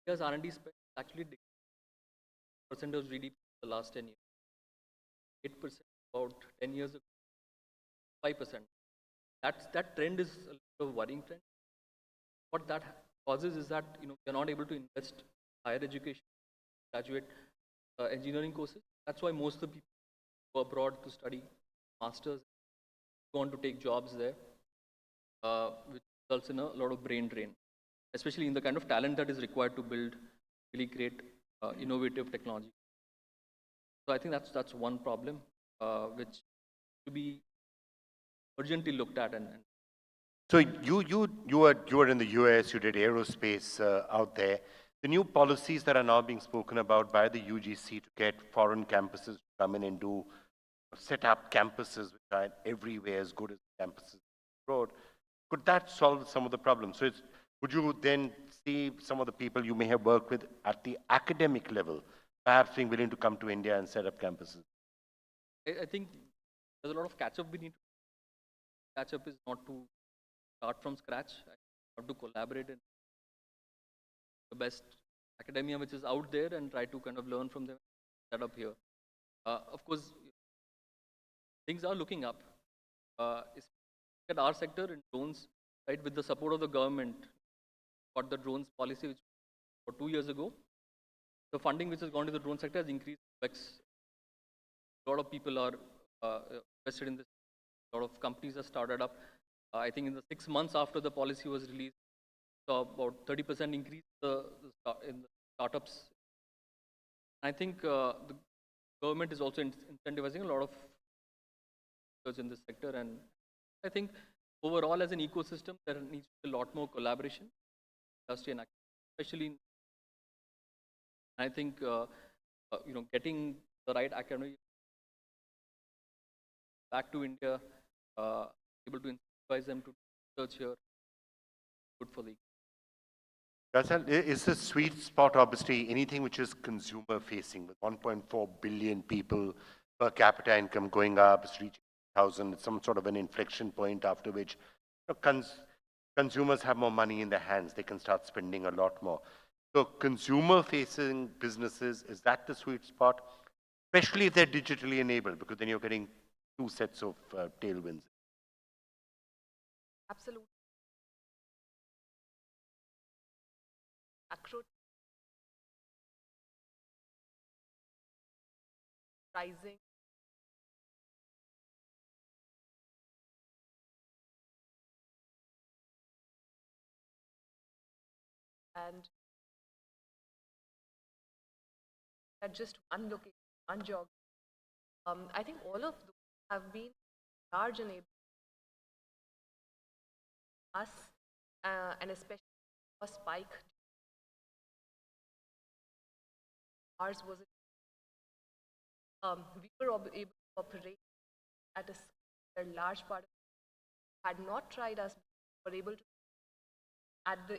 India's R&D spend actually decreased % of GDP in the last 10 years. 8% about 10 years ago, 5%. That trend is a little worrying trend. What that causes is that we're not able to invest in higher education, graduate engineering courses. That's why most of the people go abroad to study masters, go on to take jobs there, which results in a lot of brain drain, especially in the kind of talent that is required to build really great innovative technology. So I think that's one problem which to be urgently looked at. And so you were in the US, you did aerospace out there. The new policies that are now being spoken about by the UGC to get foreign campuses to come in and set up campuses which are everywhere as good as campuses abroad, could that solve some of the problems? So would you then see some of the people you may have worked with at the academic level perhaps being willing to come to India and set up campuses? I think there's a lot of catch-up we need to do. Catch-up is not to start from scratch, not to collaborate in the best academia which is out there and try to kind of learn from them, set up here. Of course, things are looking up. at our sector in drones, right, with the support of the government, got the drones policy which for 2 years ago. The funding which has gone to the drone sector has increased. A lot of people are invested in this. A lot of companies have started up. I think in the 6 months after the policy was released, saw about 30% increase in the startups. I think the government is also incentivizing a lot of research in this sector, and I think overall as an ecosystem there needs to be a lot more collaboration, industry and especially. I think getting the right academic back to India, able to incentivize them to research here, good for the. Is the sweet spot obviously anything which is consumer facing with 1.4 billion people, per capita income going up, it's reaching 1,000, some sort of an inflection point after which consumers have more money in their hands, they can start spending a lot more. So consumer facing businesses, is that the sweet spot? Especially if they're digitally enabled, because then you're getting two sets of tailwinds. Absolutely. Macro rising. And at just one location, one geography. I think all of those have been large enablers us, and especially a spike. Ours was we were able to operate at a scale where large part of had not tried us, were able to at the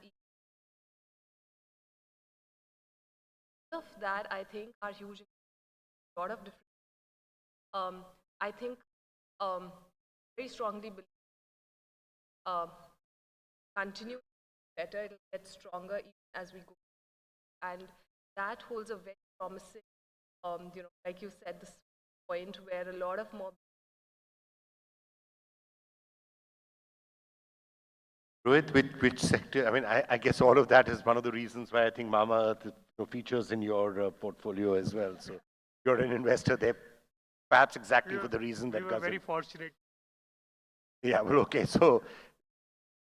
of that, I think, are huge. A lot of different. I think very strongly believe continue better. It'll get stronger even as we go, and that holds a very promising. Like you said, this point where a lot of more. Rohit, which sector? I mean, I guess all of that is one of the reasons why I think Mama features in your portfolio as well. So you're an investor there, perhaps exactly for the reason that. We were very fortunate. Yeah. Well, okay. So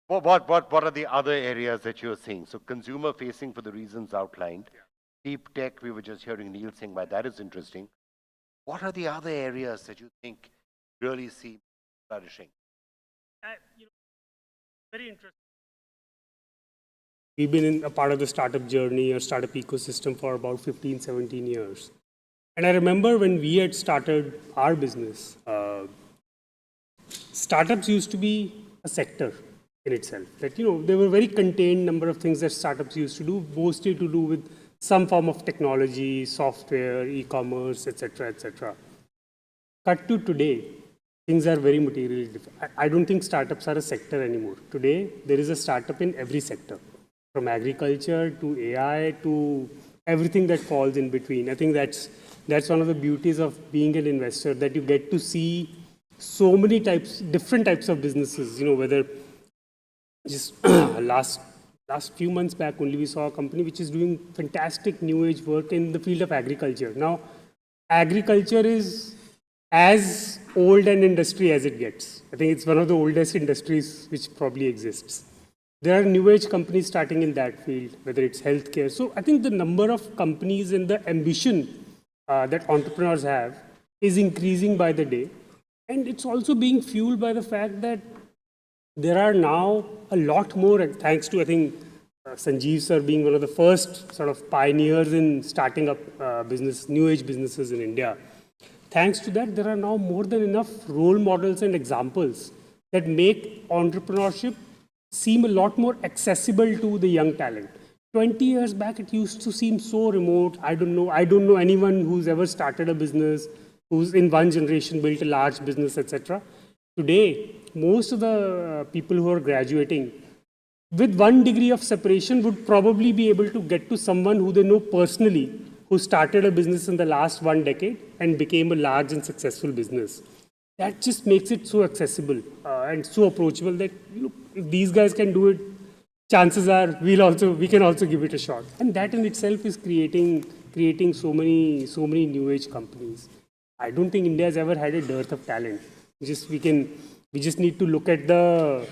what are the other areas that you're seeing? So consumer facing for the reasons outlined. Yeah. Deep tech, we were just hearing Neil saying why that is interesting. What are the other areas that you think really see flourishing? Very interesting. We've been in a part of the startup journey or startup ecosystem for about 15, 17 years. And I remember when we had started our business, startups used to be a sector in itself. That, there were very contained number of things that startups used to do, mostly to do with some form of technology, software, e-commerce, etc., etc. Cut to today, things are very materially different. I don't think startups are a sector anymore. Today, there is a startup in every sector, from agriculture to AI to everything that falls in between. I think that's one of the beauties of being an investor, that you get to see so many different types of businesses. Whether just last few months back only we saw a company which is doing fantastic new age work in the field of agriculture. Now, agriculture is as old an industry as it gets. I think it's one of the oldest industries which probably exists. There are new age companies starting in that field, whether it's healthcare. So I think the number of companies and the ambition that entrepreneurs have is increasing by the day. And it's also being fueled by the fact that there are now a lot more, thanks to, I think, Sanjeev sir being one of the first sort of pioneers in starting up new age businesses in India. Thanks to that, there are now more than enough role models and examples that make entrepreneurship seem a lot more accessible to the young talent. 20 years back, it used to seem so remote. I don't know anyone who's ever started a business, who's in one generation built a large business, etc. Today, most of the people who are graduating with 1 degree of separation would probably be able to get to someone who they know personally, who started a business in the last 1 decade and became a large and successful business. that just makes it so accessible and so approachable that if these guys can do it, chances are we can also give it a shot. And that in itself is creating so many new age companies. I don't think India has ever had a dearth of talent. We just need to look at the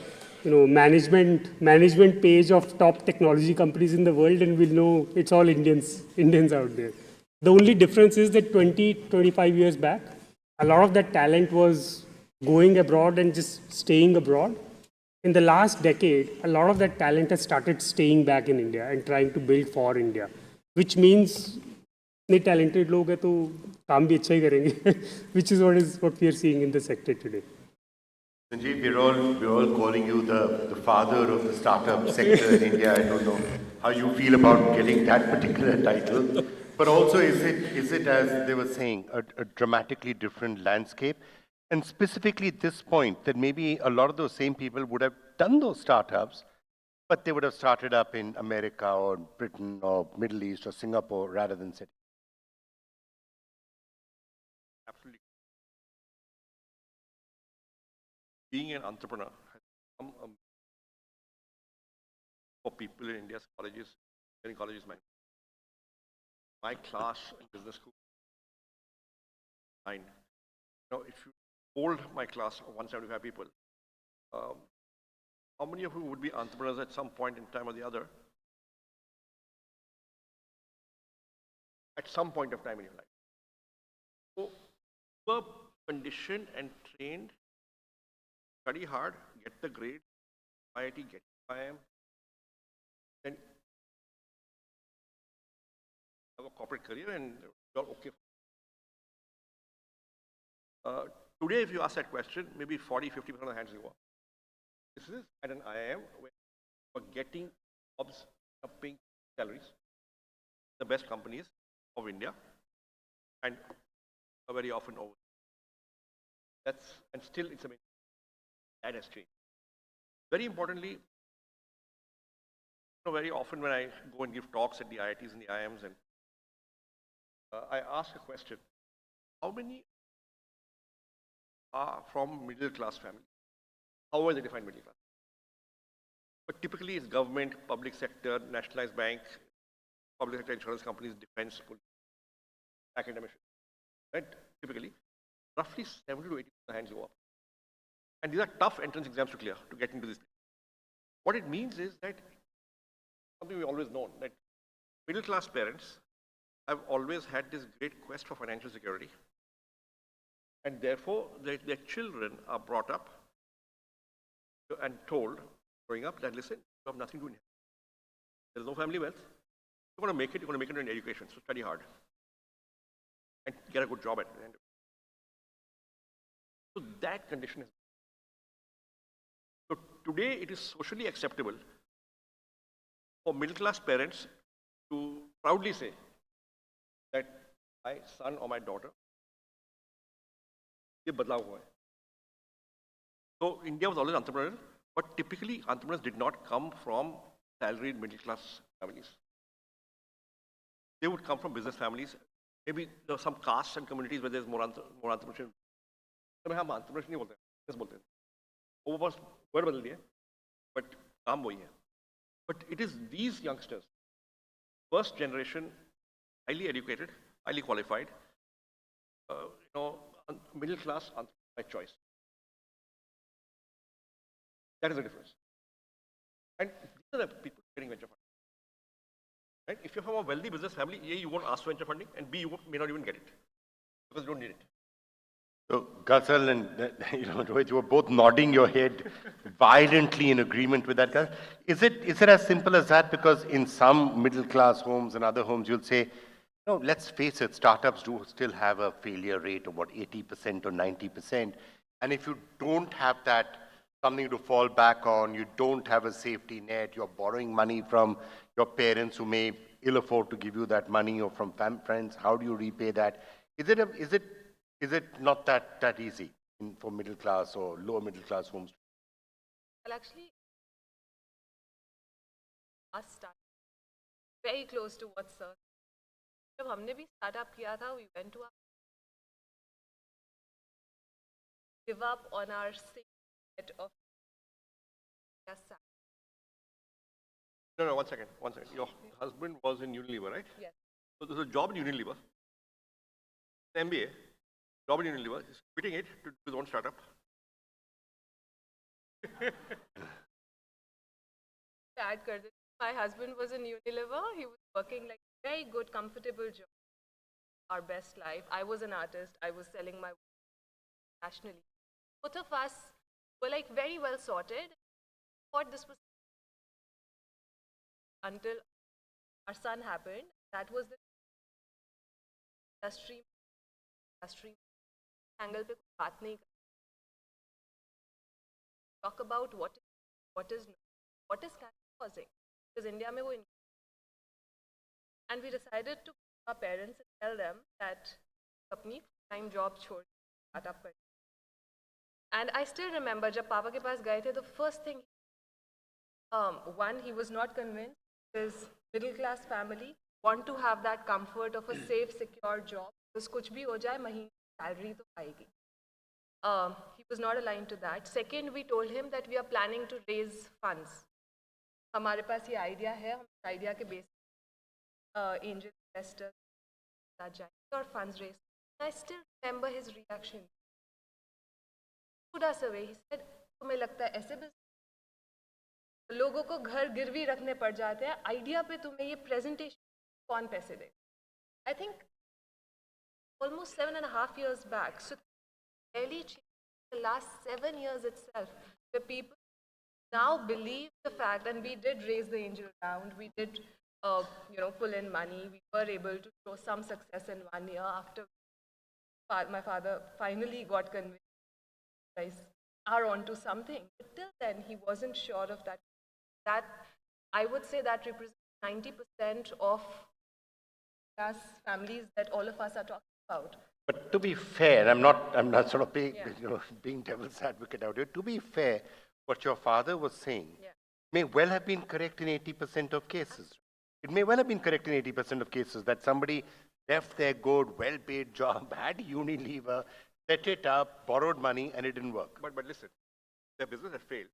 management page of top technology companies in the world, and we'll know it's all Indians out there. The only difference is that 25 years back, a lot of that talent was going abroad and just staying abroad. In the last decade, a lot of that talent has started staying back in India and trying to build for India, which means इतने talented लोग हैं तो काम भी अच्छा ही करेंगे, which is what we are seeing in the sector today. Sanjeev, we're all calling you the father of the startup sector in India. I don't know how you feel about getting that particular title. But also, is it as they were saying, a dramatically different landscape? And specifically this point, that maybe a lot of those same people would have done those startups, but they would have started up in America or Britain or Middle East or Singapore rather than setting. Absolutely. Being an entrepreneur has become for people in India's colleges, many colleges, my class in business school, 9. If you polled my class of 175 people, how many of you would be entrepreneurs at some point in time or the other? At some point of time in your life. So, you were conditioned and trained, study hard, get the grade, IIT, get IIM, then have a corporate career and you're okay. Today, if you ask that question, maybe 40-50% of the hands will go up. This is at an IIM where you're getting jobs, paying salaries, the best companies of India, and are very often over. And still it's amazing. That has changed. Very importantly, very often when I go and give talks at the IITs and the IIMs, and I ask a question: how many are from middle class families? How are they defined middle class? But typically it's government, public sector, nationalized bank, public sector insurance companies, defense, police, academic, right? Typically, roughly 70 to 80% hands go up. And these are tough entrance exams to clear to get into this. What it means is that something we've always known, that middle class parents have always had this great quest for financial security. And therefore, their children are brought up and told, growing up, that listen, you have nothing to inherit. There's no family wealth. You're going to make it in education, so study hard. And get a good job at the end. So that condition is. So today it is socially acceptable for middle class parents to proudly say that my son or my daughter, ये बदलाव हुआ है. So India was always entrepreneurial, but typically entrepreneurs did not come from salaried middle class families. They would come from business families. Maybe there are some castes and communities where there's more entrepreneurship. तो हम entrepreneurship नहीं बोलते, business बोलते हैं. वो बस word बदल दिया, but काम वही है. But it is these youngsters, first generation, highly educated, highly qualified, middle class by choice. That is the difference. And these are the people getting venture funding. Right? If you're from a wealthy business family, A, you won't ask for venture funding, and B, you may not even get it because you don't need it. So, Ghazal and Rohit, you were both nodding your head violently in agreement with that. Is it as simple as that? Because in some middle class homes and other homes, you'll say, no, let's face it, startups do still have a failure rate of 80% or 90%. And if you don't have that something to fall back on, you don't have a safety net, you're borrowing money from your parents who may ill afford to give you that money, or from friends, how do you repay that? Is it not that easy for middle class or lower middle class homes? Well, actually, us start very close to what sir. जब हमने भी startup किया था, we went to our give up on our set of No, 1 second, 1 second. Your husband was in Unilever, right? Yes. So there's a job in Unilever, MBA, job in Unilever, he's quitting it to do his own startup. Add kar dete. My husband was in Unilever. He was working like very good, comfortable job. Our best life. I was an artist. I was selling my work nationally. Both of us were like very well sorted. Thought this was until our son happened. That was the industry angle pe kuch baat nahi kar. Talk about what is causing, because India mein wo and we decided to our parents and tell them that apni time job chhod startup kar. And I still remember jab papa ke paas gaye the, the first thing one, he was not convinced. His middle class family want to have that comfort of a safe, secure job, because kuch bhi ho jaye mahine salary to aayegi. He was not aligned to that. Second, we told him that we are planning to raise funds. हमारे पास ये idea है, हम idea के base angel investors साथ जाएंगे और funds raise. I still remember his reaction. Put us away. He said, तुम्हें लगता है ऐसे business लोगों को घर गिरवी रखने पड़ जाते हैं, idea पे तुम्हें ये presentation कौन पैसे दे? I think almost 7.5 years back, so really changed the last 7 years itself, where people now believe the fact, and we did raise the angel round, we did pull in money, we were able to show some success in 1 year after my father finally got convinced guys are onto something. But till then, he wasn't sure of that. That, I would say, that represents 90% of us families that all of us are talking about. But to be fair, I'm not sort of being devil's advocate out here. To be fair, what your father was saying may well have been correct in 80% of cases. It may well have been correct in 80% of cases that somebody left their good, well-paid job, had Unilever, set it up, borrowed money, and it didn't work. But listen, their business has failed.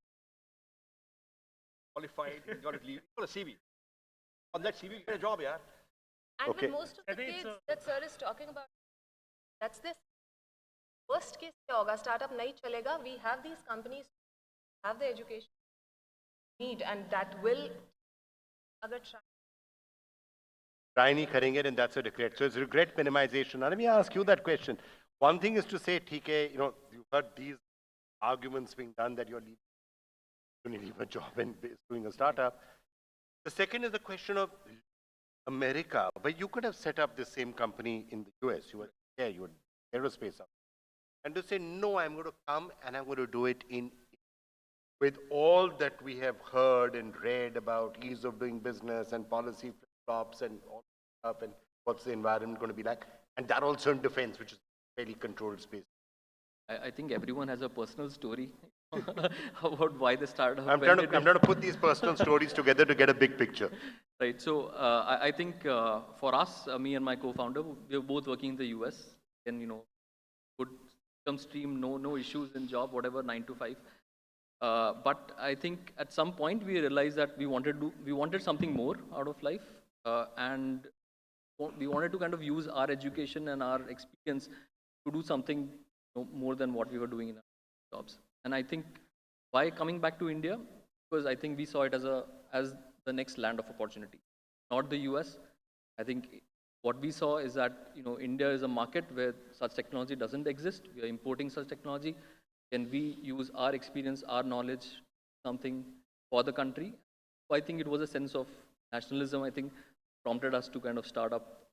Qualified, you got to leave, you got a CV. On that CV, you get a job, yeah. And with most of the kids that sir is talking about, that's this. Worst case kya hoga? Startup nahi chalega. We have these companies, have the education need, and that will agar try nahi karenge, and that's a regret. So it's regret minimization. Now let me ask you that question. One thing is to say, TK, you've heard these arguments being done that you're leaving a job and doing a startup. The second is the question of America, where you could have set up the same company in the US. You were aerospace up. And to say, no, I'm going to come and I'm going to do it with all that we have heard and read about ease of doing business and policy flip-flops and all that stuff and what's the environment going to be like. And that also in defense, which is a very controlled space. I think everyone has a personal story about why they started. I'm trying to put these personal stories together to get a big picture. Right. So I think for us, me and my co-founder, we were both working in the US, and good income stream, no issues in job, whatever, 9 to 5. But I think at some point we realized that we wanted something more out of life, and we wanted to kind of use our education and our experience to do something more than what we were doing in our jobs. And I think why coming back to India, because I think we saw it as the next land of opportunity, not the US. I think what we saw is that India is a market where such technology doesn't exist. We are importing such technology. Can we use our experience, our knowledge, something for the country? So I think it was a sense of nationalism, I think, prompted us to kind of start up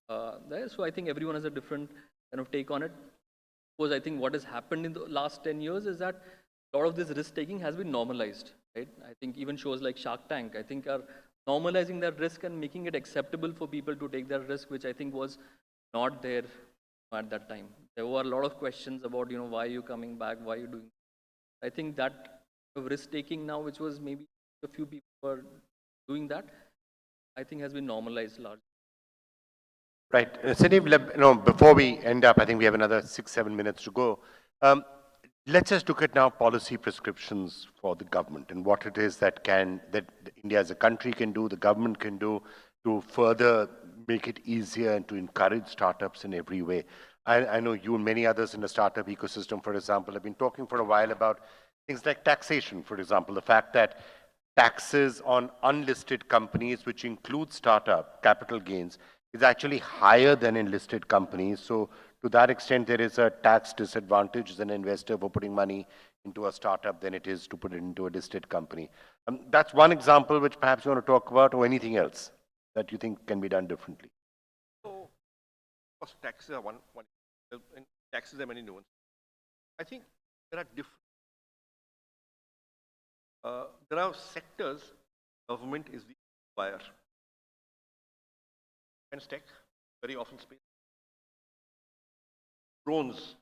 there. So I think everyone has a different kind of take on it. Because I think what has happened in the last 10 years is that a lot of this risk-taking has been normalized, right? I think even shows like Shark Tank, I think are normalizing that risk and making it acceptable for people to take that risk, which I think was not there at that time. There were a lot of questions about, why are you coming back? Why are you doing? I think that risk-taking now, which was maybe a few people were doing that, I think has been normalized largely. Right. Sandeep, before we end up, I think we have another 6-7 minutes to go. let's just look at now policy prescriptions for the government and what it is that India as a country can do, the government can do to further make it easier and to encourage startups in every way. I know you and many others in the startup ecosystem, for example, have been talking for a while about things like taxation, for example, the fact that taxes on unlisted companies, which include startup capital gains, is actually higher than in listed companies. So to that extent, there is a tax disadvantage as an investor for putting money into a startup than it is to put it into a listed company. That's one example which perhaps you want to talk about, or anything else that you think can be done differently. So, of course, taxes are one. In taxes, there are many nuances. I think there are different. There are sectors, government is the buyer. And tech, very often space. Drones,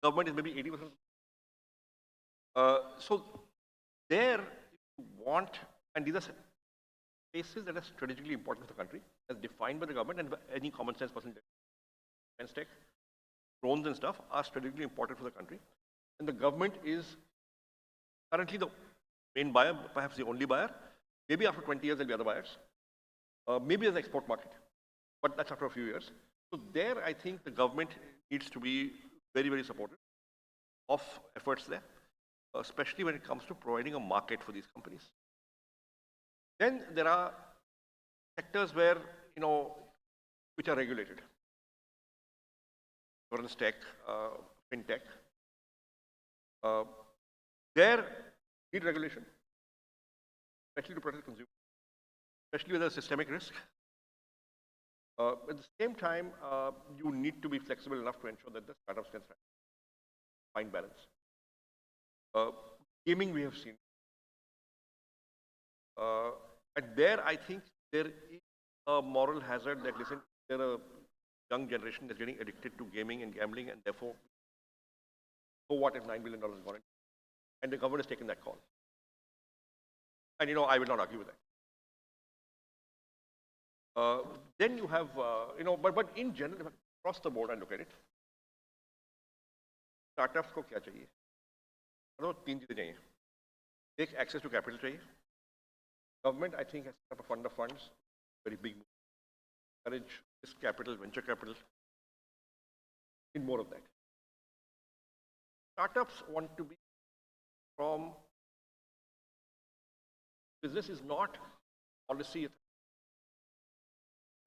government is maybe 80%. So there, if you want, and these are spaces that are strategically important for the country, as defined by the government and by any common sense person. Defense tech, drones and stuff are strategically important for the country. And the government is currently the main buyer, perhaps the only buyer. Maybe after 20 years, there'll be other buyers. Maybe as an export market, but that's after a few years. So there, I think the government needs to be very, very supportive of efforts there, especially when it comes to providing a market for these companies. Then there are sectors where, which are regulated. Insurance tech, fintech. There need regulation, especially to protect consumers, especially with a systemic risk. At the same time, you need to be flexible enough to ensure that the startups can find balance. Gaming, we have seen. And there, I think there is a moral hazard that, listen, there are a young generation that's getting addicted to gaming and gambling, and therefore, so what if $9 billion is gone in? And the government has taken that call. And, I will not argue with that. Then you have, but in general, across the board, I look at it. Startups को क्या चाहिए? तीन चीजें चाहिए. एक, access to capital चाहिए. Government, I think, has set up a fund of funds, very big move. Encourage risk capital, venture capital. In more of that. Startups want to be from business is not policy.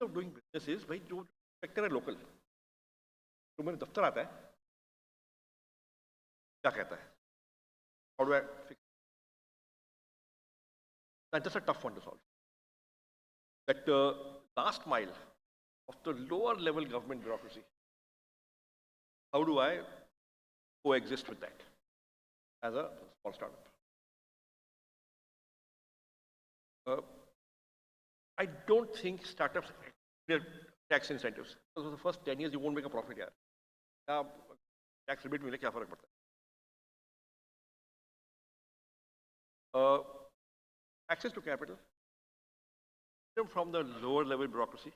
Of doing business is, भाई जो sector है local, जो मेरे दफ्तर आता है, क्या कहता है? How do I fix? That's just a tough one to solve. That last mile of the lower level government bureaucracy. How do I coexist with that as a small startup? I don't think startups need tax incentives. Because for the first 10 years, you won't make a profit here. Tax rebate मिले क्या फर्क पड़ता है? Access to capital from the lower level bureaucracy.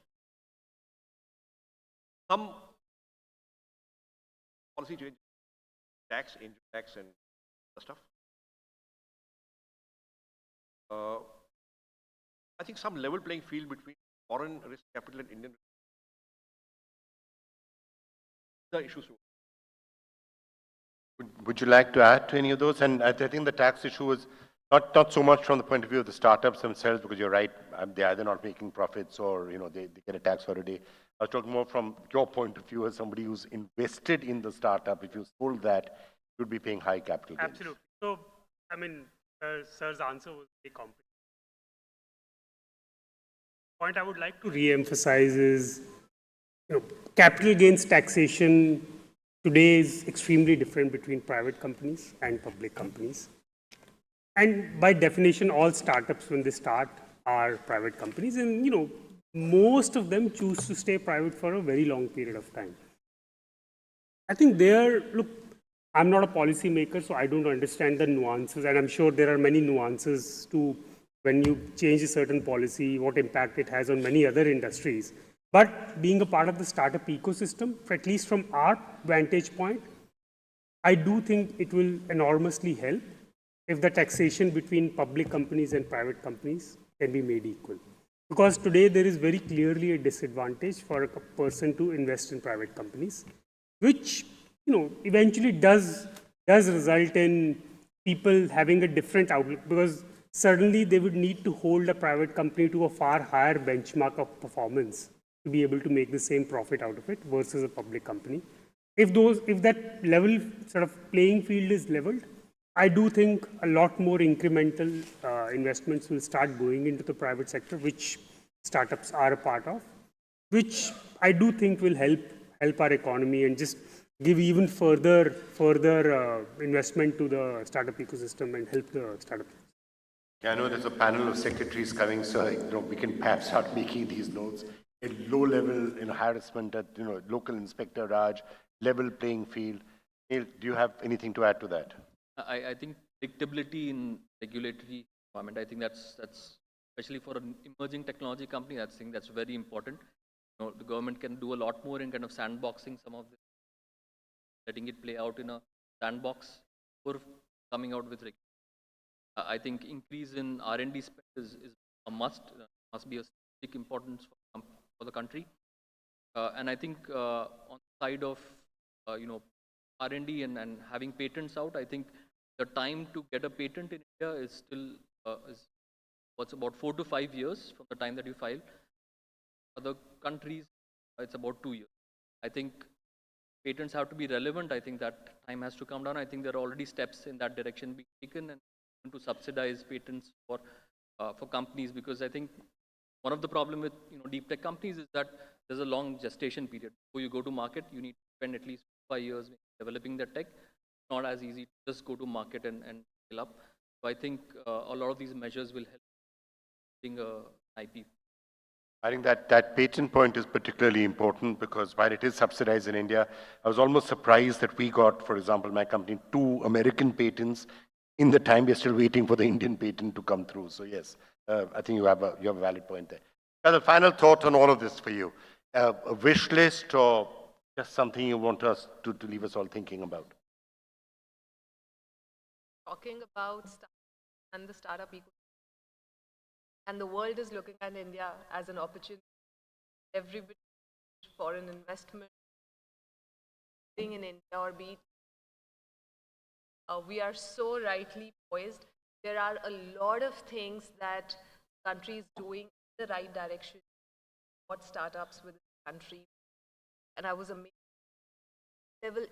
Some policy change, tax, angel tax, and stuff. I think some level playing field between foreign risk capital and Indian the issues. Would you like to add to any of those? And I think the tax issue is not so much from the point of view of the startups themselves, because you're right, they're either not making profits or they get a tax holiday. I was talking more from your point of view as somebody who's invested in the startup. If you sold that, you'd be paying high capital gains. Absolutely. So, I mean, sir's answer was very competent. Point I would like to re-emphasize is, capital gains taxation today is extremely different between private companies and public companies. And by definition, all startups, when they start, are private companies. And, most of them choose to stay private for a very long period of time. I think look, I'm not a policy maker, so I don't understand the nuances. And I'm sure there are many nuances to when you change a certain policy, what impact it has on many other industries. But being a part of the startup ecosystem, at least from our vantage point, I do think it will enormously help if the taxation between public companies and private companies can be made equal. Because today there is very clearly a disadvantage for a person to invest in private companies, which eventually does result in people having a different outlook, because suddenly they would need to hold a private company to a far higher benchmark of performance to be able to make the same profit out of it versus a public company. If that level sort of playing field is leveled, I do think a lot more incremental investments will start going into the private sector, which startups are a part of, which I do think will help our economy and just give even further investment to the startup ecosystem and help the startup. Yeah, I know there's a panel of secretaries coming, so we can perhaps start making these notes. A low level harassment at local inspector Raj, level playing field. Neil, do you have anything to add to that? I think predictability in regulatory environment, I think that's especially for an emerging technology company, I think that's very important. The government can do a lot more in kind of sandboxing some of this, letting it play out in a sandbox before coming out with regulation. I think increase in R&D spend is a must be a strategic importance for the country. And I think on the side of R&D and having patents out, I think the time to get a patent in India is still what's about 4 to 5 years from the time that you file. Other countries, it's about 2 years. I think patents have to be relevant. I think that time has to come down. I think there are already steps in that direction being taken, and to subsidize patents for companies, because I think one of the problem with deep tech companies is that there's a long gestation period. Before you go to market, you need to spend at least 5 years developing the tech. It's not as easy to just go to market and scale up. So I think a lot of these measures will help being a IP. I think that patent point is particularly important, because while it is subsidized in India, I was almost surprised that we got, for example, my company, 2 American patents in the time we're still waiting for the Indian patent to come through. So yes, I think you have a valid point there. As a final thought on all of this for you, a wish list or just something you want us to leave us all thinking about? Talking about and the startup ecosystem. And the world is looking at India as an opportunity. Everybody, foreign investment, being in India or be we are so rightly poised. There are a lot of things that the country is doing in the right direction. What startups within the country. And I was amazed. Several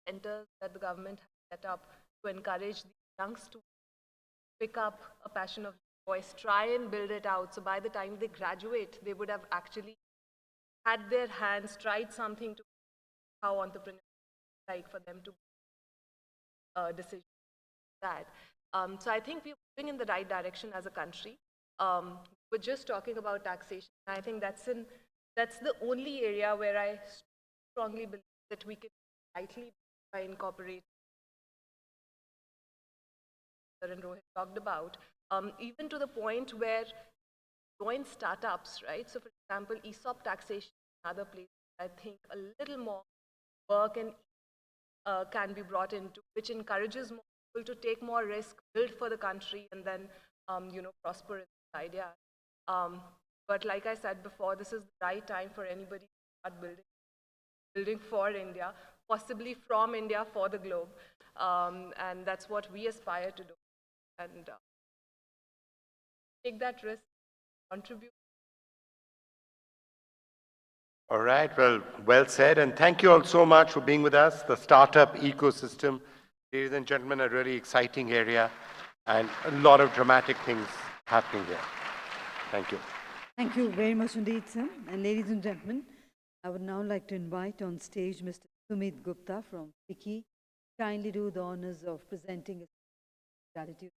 centers that the government has set up to encourage the youngsters to pick up a passion of voice, try and build it out. So by the time they graduate, they would have actually had their hands, tried something to how entrepreneurial like for them to decision that. So I think we're moving in the right direction as a country. We're just talking about taxation. I think that's the only area where I strongly believe that we can rightly by incorporating and Rohit talked about, even to the point where joint startups, right? So for example, ESOP taxation in other places, I think a little more work and can be brought into, which encourages more people to take more risk, build for the country, and then prosper in this idea. But like I said before, this is the right time for anybody to start building for India, possibly from India for the globe, and that's what we aspire to do. And take that risk, contribute. All right, well said, and thank you all so much for being with us. The startup ecosystem, ladies and gentlemen, a really exciting area and a lot of dramatic things happening here. Thank you. Thank you very much indeed, sir. And ladies and gentlemen, I would now like to invite on stage Mr. Sumit Gupta from FICCI. Kindly do the honors of presenting his gratitude.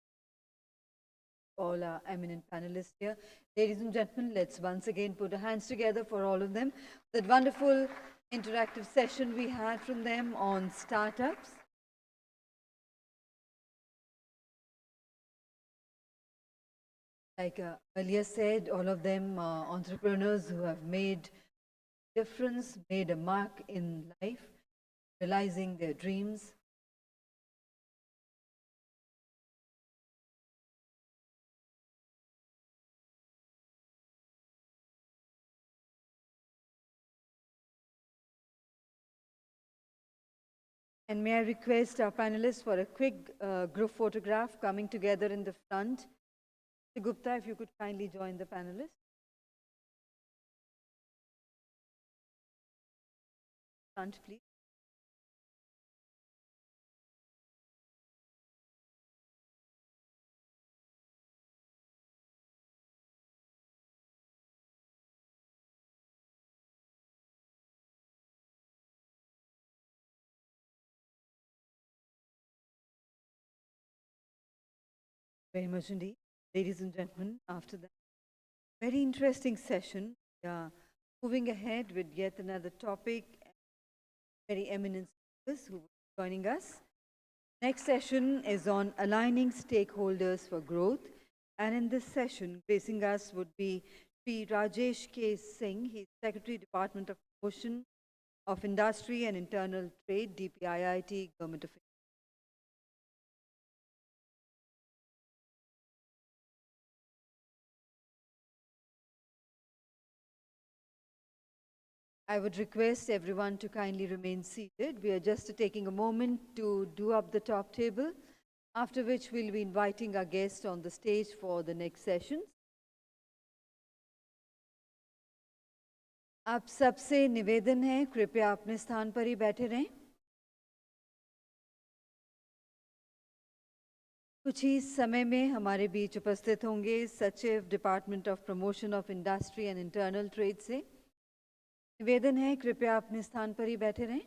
All our eminent panelists here. Ladies and gentlemen, let's once again put our hands together for all of them. That wonderful interactive session we had from them on startups. Like earlier said, all of them are entrepreneurs who have made a difference, made a mark in life, realizing their dreams, And may I request our panelists for a quick group photograph coming together in the front. Mr. Gupta, if you could kindly join the panelists. Front, please. Very much indeed. Ladies and gentlemen, after that very interesting session, we are moving ahead with yet another topic, very eminent speakers who will be joining us. Next session is on aligning stakeholders for growth, and in this session, gracing us would be Sri Rajesh K. Singh. He is Secretary, Department of Promotion of Industry and Internal Trade, DPIIT, Government of India. I would request everyone to kindly remain seated. We are just taking a moment to do up the top table, after which we'll be inviting our guests on the stage for the next sessions. आप सबसे निवेदन है, कृपया अपने स्थान पर ही बैठे रहें। कुछ ही समय में हमारे बीच उपस्थित होंगे सचिव department of promotion of industry and internal trade से। निवेदन है, कृपया अपने स्थान पर ही बैठे रहें।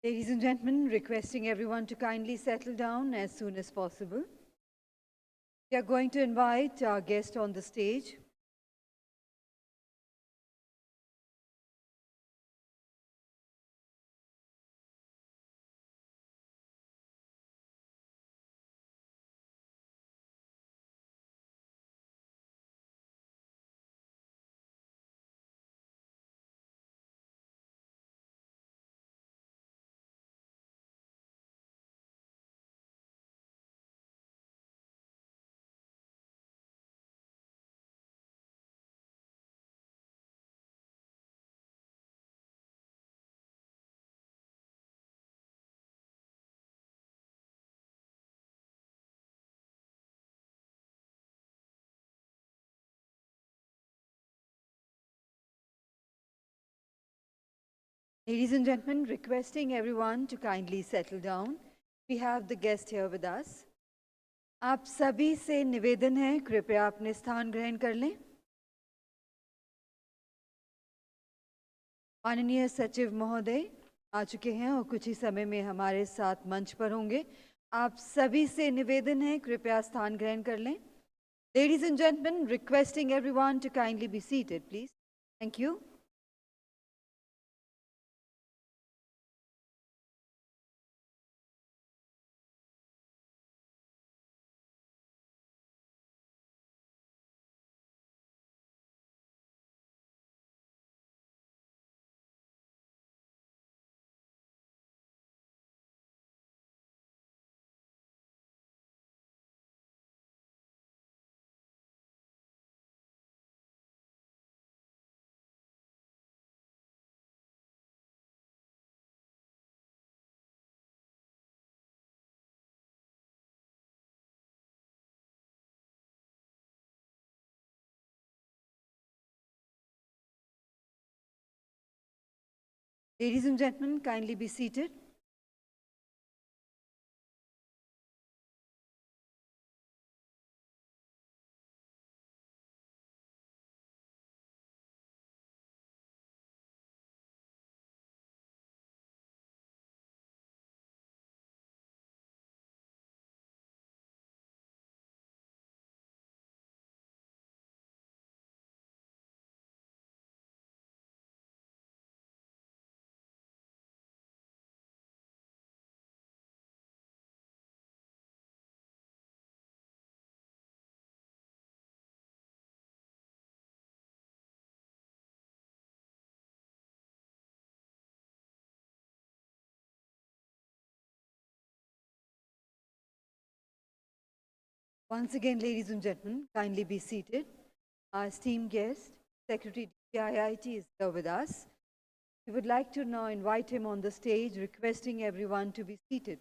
Ladies and gentlemen, requesting everyone to kindly settle down as soon as possible. We are going to invite our guest on the stage. Ladies and gentlemen, requesting everyone to kindly settle down. We have the guest here with us. आप सभी से निवेदन है, कृपया अपने स्थान ग्रहण कर लें. माननीय सचिव महोदय आ चुके हैं और कुछ ही समय में हमारे साथ मंच पर होंगे. आप सभी से निवेदन है, कृपया स्थान ग्रहण कर लें. Ladies and gentlemen, requesting everyone to kindly be seated, please. Thank you. Ladies and gentlemen, kindly be seated. Once again, ladies and gentlemen, kindly be seated. Our esteemed guest, Secretary DPIIT, is here with us. We would like to now invite him on the stage, requesting everyone to be seated.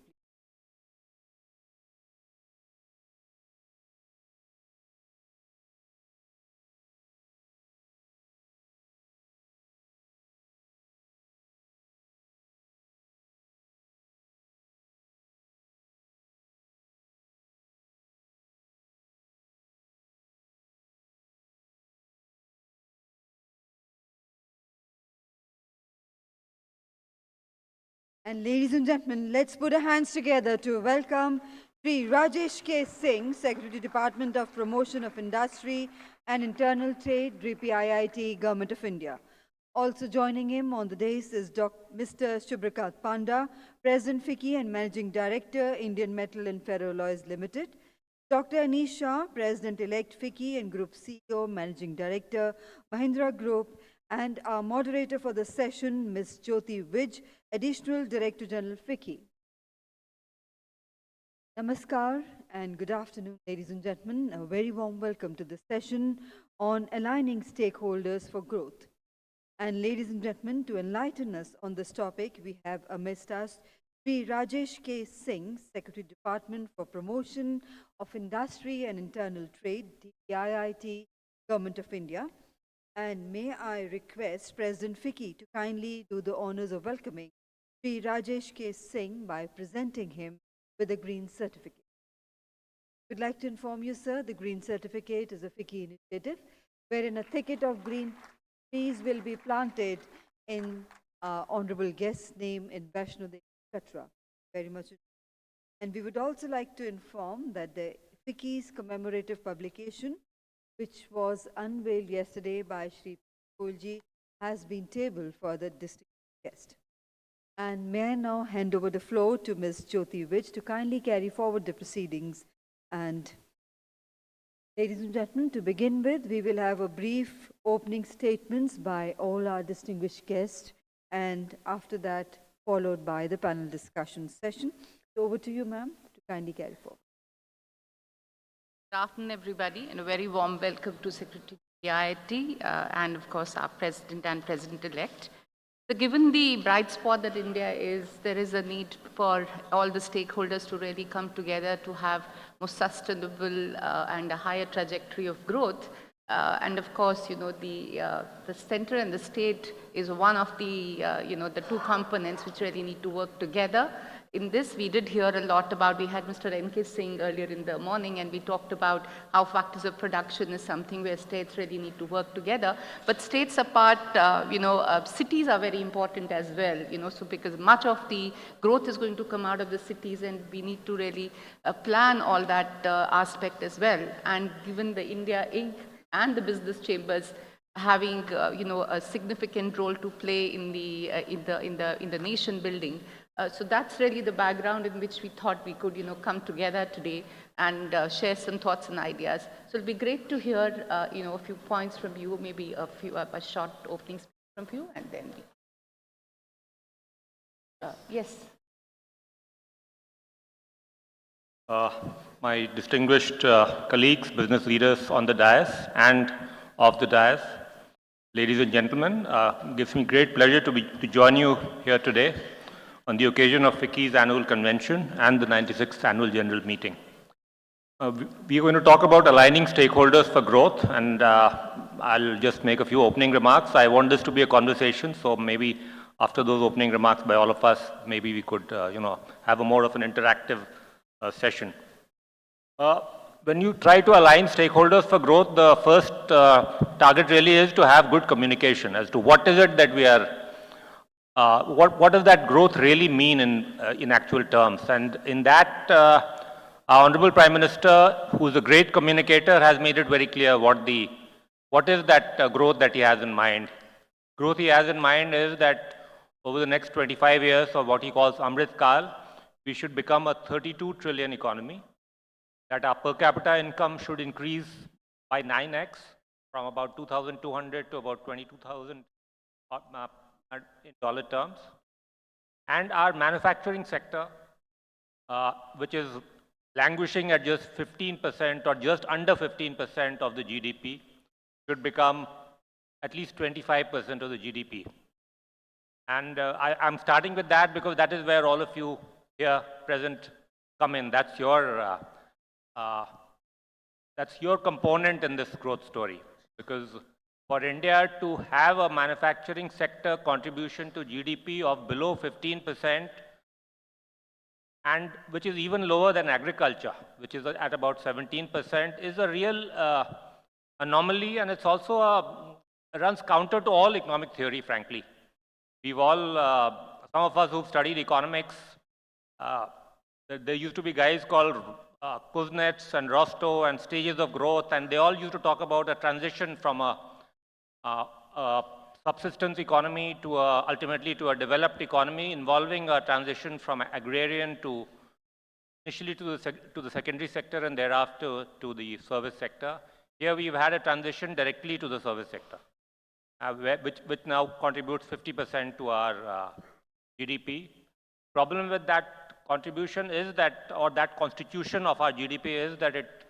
And ladies and gentlemen, let's put our hands together to welcome Sri Rajesh K. Singh, Secretary Department of Promotion of Industry and Internal Trade, DPIIT, Government of India. Also joining him on the dais is Mr. Shubhrakat Panda, President FICCI and Managing Director, Indian Metal and Ferroalloys Limited. Dr. Anish Shah, President-elect FICCI and Group CEO, Managing Director, Mahindra Group, and our moderator for the session, Ms. Jyoti Vij, Additional Director General FICCI. Namaskar and good afternoon, ladies and gentlemen. A very warm welcome to the session on aligning stakeholders for growth. And ladies and gentlemen, to enlighten us on this topic, we have amidst us Sri Rajesh K. Singh, Secretary Department for Promotion of Industry and Internal Trade, DPIIT, Government of India. And may I request President FICCI to kindly do the honors of welcoming Sri Rajesh K. Singh by presenting him with a green certificate. We'd like to inform you, sir, the green certificate is a FICCI initiative wherein a thicket of green trees will be planted in our honorable guest's name in Vaishno Devi etc. Very much. And we would also like to inform that the FICCI's commemorative publication, which was unveiled yesterday by Shri Kulji, has been tabled for the distinguished guest. And may I now hand over the floor to Ms. Jyoti Vij to kindly carry forward the proceedings. And ladies and gentlemen, to begin with, we will have a brief opening statements by all our distinguished guests, and after that, followed by the panel discussion session. So over to you, ma'am, to kindly carry forward. Good afternoon, everybody, and a very warm welcome to Secretary IIT and, of course, our President and President-elect. So given the bright spot that India is, there is a need for all the stakeholders to really come together to have more sustainable and a higher trajectory of growth. And of course, the center and the state is one of the, the two components which really need to work together. In this, we did hear a lot about, we had Mr. N.K. Singh earlier in the morning, and we talked about how factors of production is something where states really need to work together. But states apart, cities are very important as well, so because much of the growth is going to come out of the cities, and we need to really plan all that aspect as well. And given the India Inc. and the business chambers having, a significant role to play in the nation building. So that's really the background in which we thought we could, come together today and share some thoughts and ideas. So it'll be great to hear, a few points from you, maybe a short opening speech from you, and then yes. My distinguished colleagues, business leaders on the dais and off the dais, ladies and gentlemen, it gives me great pleasure to join you here today on the occasion of FICCI's annual convention and the 96th annual general meeting. We are going to talk about aligning stakeholders for growth, and I'll just make a few opening remarks. I want this to be a conversation, so maybe after those opening remarks by all of us, maybe we could, have a more of an interactive session. When you try to align stakeholders for growth, the first target really is to have good communication as to what is it that we are what does that growth really mean in actual terms? And in that, our Honorable Prime Minister, who is a great communicator, has made it very clear what is that growth that he has in mind. Growth he has in mind is that over the next 25 years, or what he calls Amrit Kal, we should become a 32 trillion economy, that our per capita income should increase by 9x, from about 2,200 to about 22,000 in dollar terms, and our manufacturing sector, which is languishing at just 15% or just under 15% of the GDP, should become at least 25% of the GDP. And I'm starting with that because that is where all of you here present come in. That's your component in this growth story, because for India to have a manufacturing sector contribution to GDP of below 15%, and which is even lower than agriculture, which is at about 17%, is a real anomaly, and it's also runs counter to all economic theory, frankly. We've all, some of us who've studied economics, there used to be guys called Kuznets and Rostow and stages of growth, and they all used to talk about a transition from a subsistence economy to ultimately to a developed economy, involving a transition from agrarian to initially to the secondary sector and thereafter to the service sector. Here we've had a transition directly to the service sector, which now contributes 50% to our GDP. Problem with that contribution is that, or that constitution of our GDP is that it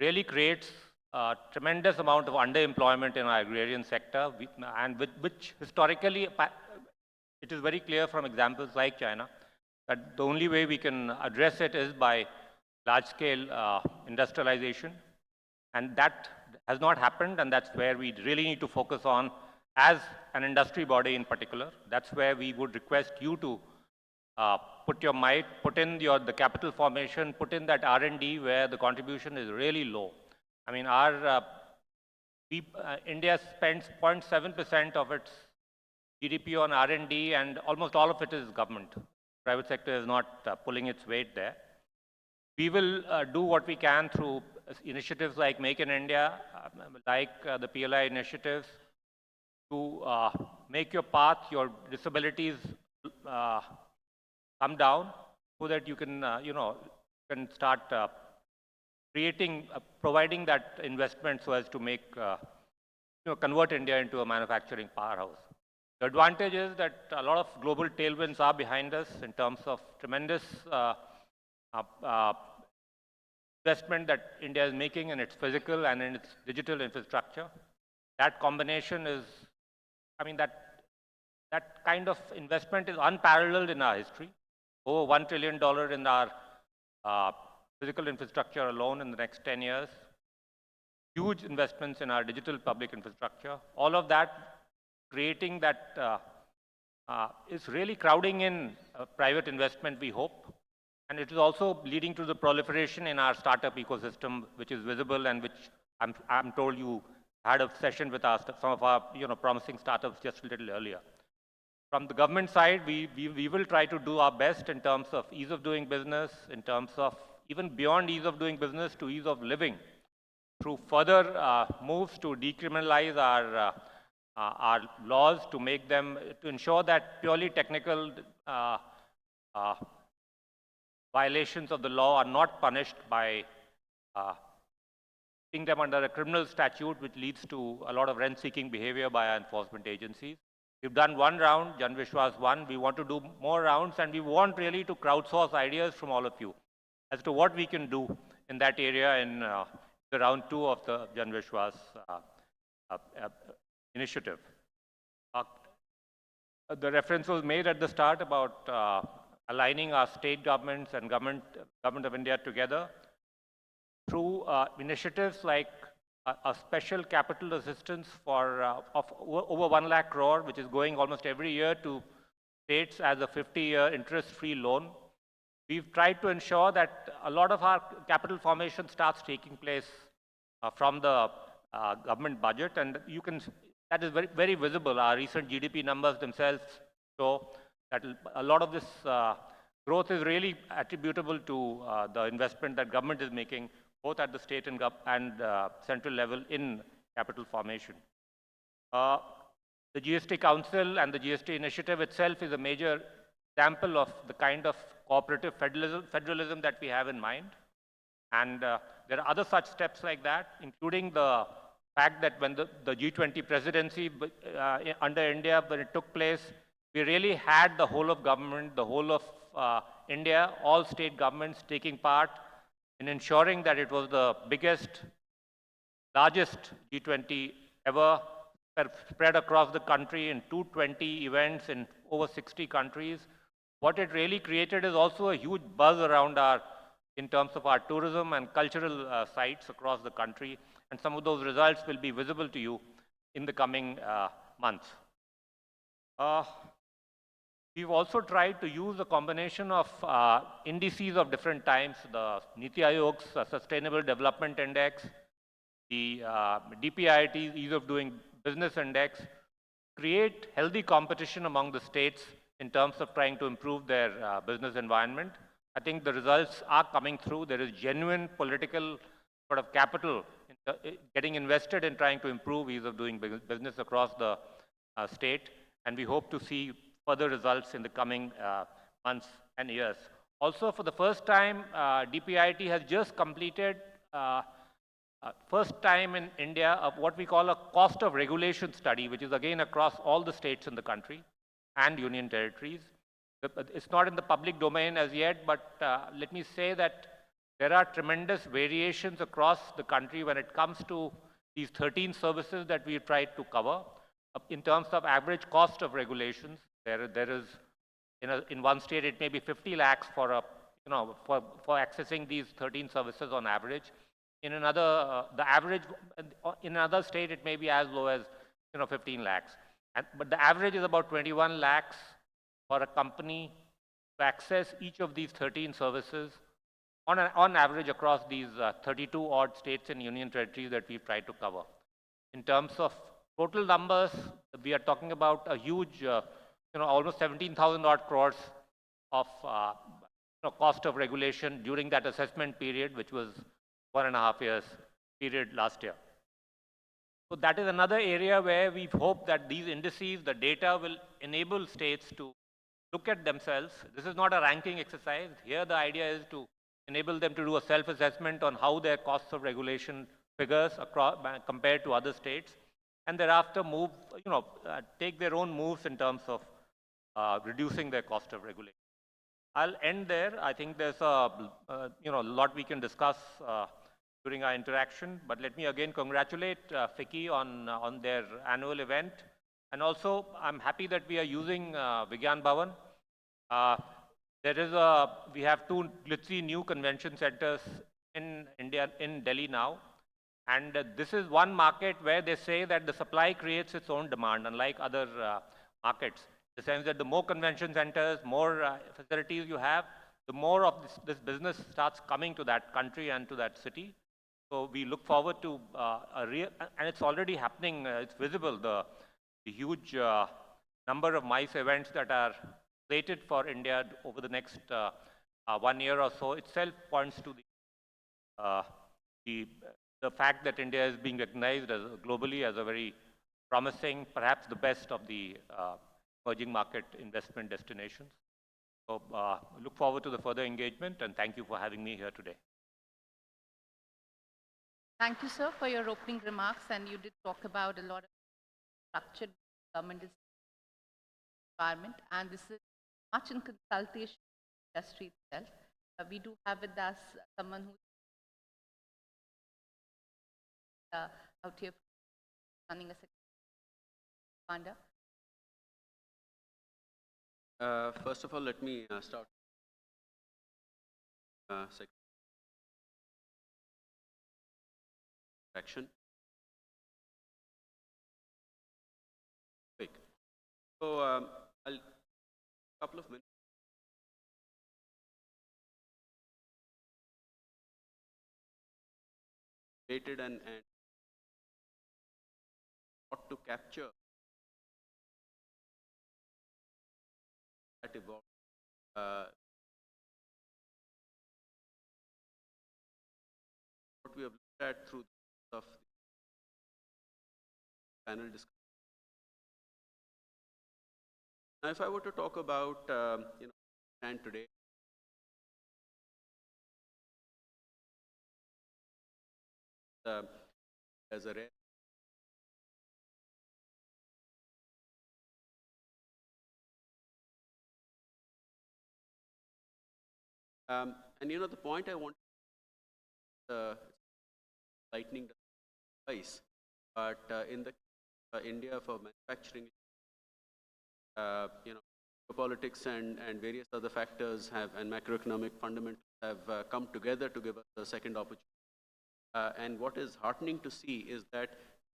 really creates a tremendous amount of underemployment in our agrarian sector, and which historically, it is very clear from examples like China, that the only way we can address it is by large-scale industrialization. And that has not happened, and that's where we really need to focus on as an industry body in particular. That's where we would request you to put your might, put in the capital formation, put in that R&D where the contribution is really low. I mean, India spends 0.7% of its GDP on R&D, and almost all of it is government. private sector is not pulling its weight there. We will do what we can through initiatives like Make in India, like the PLI initiatives, to make your path, your disabilities come down, so that you can, can start creating, providing that investment so as to make, convert India into a manufacturing powerhouse. The advantage is that a lot of global tailwinds are behind us in terms of tremendous investment that India is making in its physical and in its digital infrastructure. That combination is, that kind of investment is unparalleled in our history. Over $1 trillion in our physical infrastructure alone in the next 10 years. Huge investments in our digital public infrastructure. All of that creating that is really crowding in private investment, we hope. And it is also leading to the proliferation in our startup ecosystem, which is visible and which I'm told you had a session with us, some of our promising startups just a little earlier. From the government side, we will try to do our best in terms of ease of doing business, in terms of even beyond ease of doing business to ease of living, through further moves to decriminalize our laws, to make them, to ensure that purely technical violations of the law are not punished by putting them under a criminal statute, which leads to a lot of rent-seeking behavior by our enforcement agencies. We've done one round, Jan Vishwas 1. We want to do more rounds, and we want really to crowdsource ideas from all of you as to what we can do in that area in the round 2 of the Jan Vishwas initiative. The reference was made at the start about aligning our state governments and government of India together through initiatives like a special capital assistance for of over 1 lakh crore, which is going almost every year to states as a 50-year interest-free loan. We've tried to ensure that a lot of our capital formation starts taking place from the government budget, and that is very, very visible. Our recent GDP numbers themselves show that a lot of this growth is really attributable to the investment that government is making, both at the state and central level in capital formation. The GST Council and the GST initiative itself is a major example of the kind of cooperative federalism that we have in mind. And there are other such steps like that, including the fact that when the G20 presidency under India, when it took place, we really had the whole of government, the whole of India, all state governments taking part in ensuring that it was the biggest, largest G20 ever, spread across the country in 220 events in over 60 countries. What it really created is also a huge buzz around in terms of our tourism and cultural sites across the country. And some of those results will be visible to you in the coming months. We've also tried to use a combination of indices of different types, the Niti Aayog's Sustainable Development Index, the DPIIT's Ease of Doing Business Index, create healthy competition among the states in terms of trying to improve their business environment. I think the results are coming through. There is genuine political sort of capital getting invested in trying to improve ease of doing business across the state, and we hope to see further results in the coming months and years. Also, for the first time, DPIIT has just completed, first time in India, of what we call a cost of regulation study, which is again across all the states in the country and union territories. It's not in the public domain as yet, but let me say that there are tremendous variations across the country when it comes to these 13 services that we tried to cover. In terms of average cost of regulations, there is, in one state, it may be 50 lakhs for accessing these 13 services on average. In another, the average, in another state, it may be as low as, 15 lakhs. But the average is about 21 lakhs for a company to access each of these 13 services on average across these 32 odd states and union territories that we've tried to cover. In terms of total numbers, we are talking about a huge, almost 17,000 odd crores of cost of regulation during that assessment period, which was 1.5 years period last year. So that is another area where we hope that these indices, the data, will enable states to look at themselves. This is not a ranking exercise. Here the idea is to enable them to do a self-assessment on how their costs of regulation figures across, compared to other states, and thereafter move, take their own moves in terms of reducing their cost of regulation. I'll end there. I think there's a lot we can discuss during our interaction, but let me again congratulate FICCI on their annual event. And also, I'm happy that we are using Vigyan Bhavan. We have 2 glitzy new convention centers in India, in Delhi now. And this is one market where they say that the supply creates its own demand, unlike other markets. In the sense that the more convention centers, more facilities you have, the more of this business starts coming to that country and to that city. So we look forward to a real, and it's already happening, it's visible, the huge number of MICE events that are slated for India over the next 1 year or so itself points to the fact that India is being recognized as globally as a very promising, perhaps the best of the emerging market investment destinations. So look forward to the further engagement, and thank you for having me here today. Thank you, sir, for your opening remarks, and you did talk about a lot of structured government environment, and this is much in consultation with the industry itself. We do have with us someone who out here running a sector. First of all, let me start. Action. Quick. So I'll couple of minutes. Rated and what to capture that evolved. What we have looked at through of the panel discussion. Now, if I were to talk about and today, as a rare and the point I want lightning device, but in the India for manufacturing, politics and various other factors have, and macroeconomic fundamentals have come together to give us a second opportunity. And what is heartening to see is that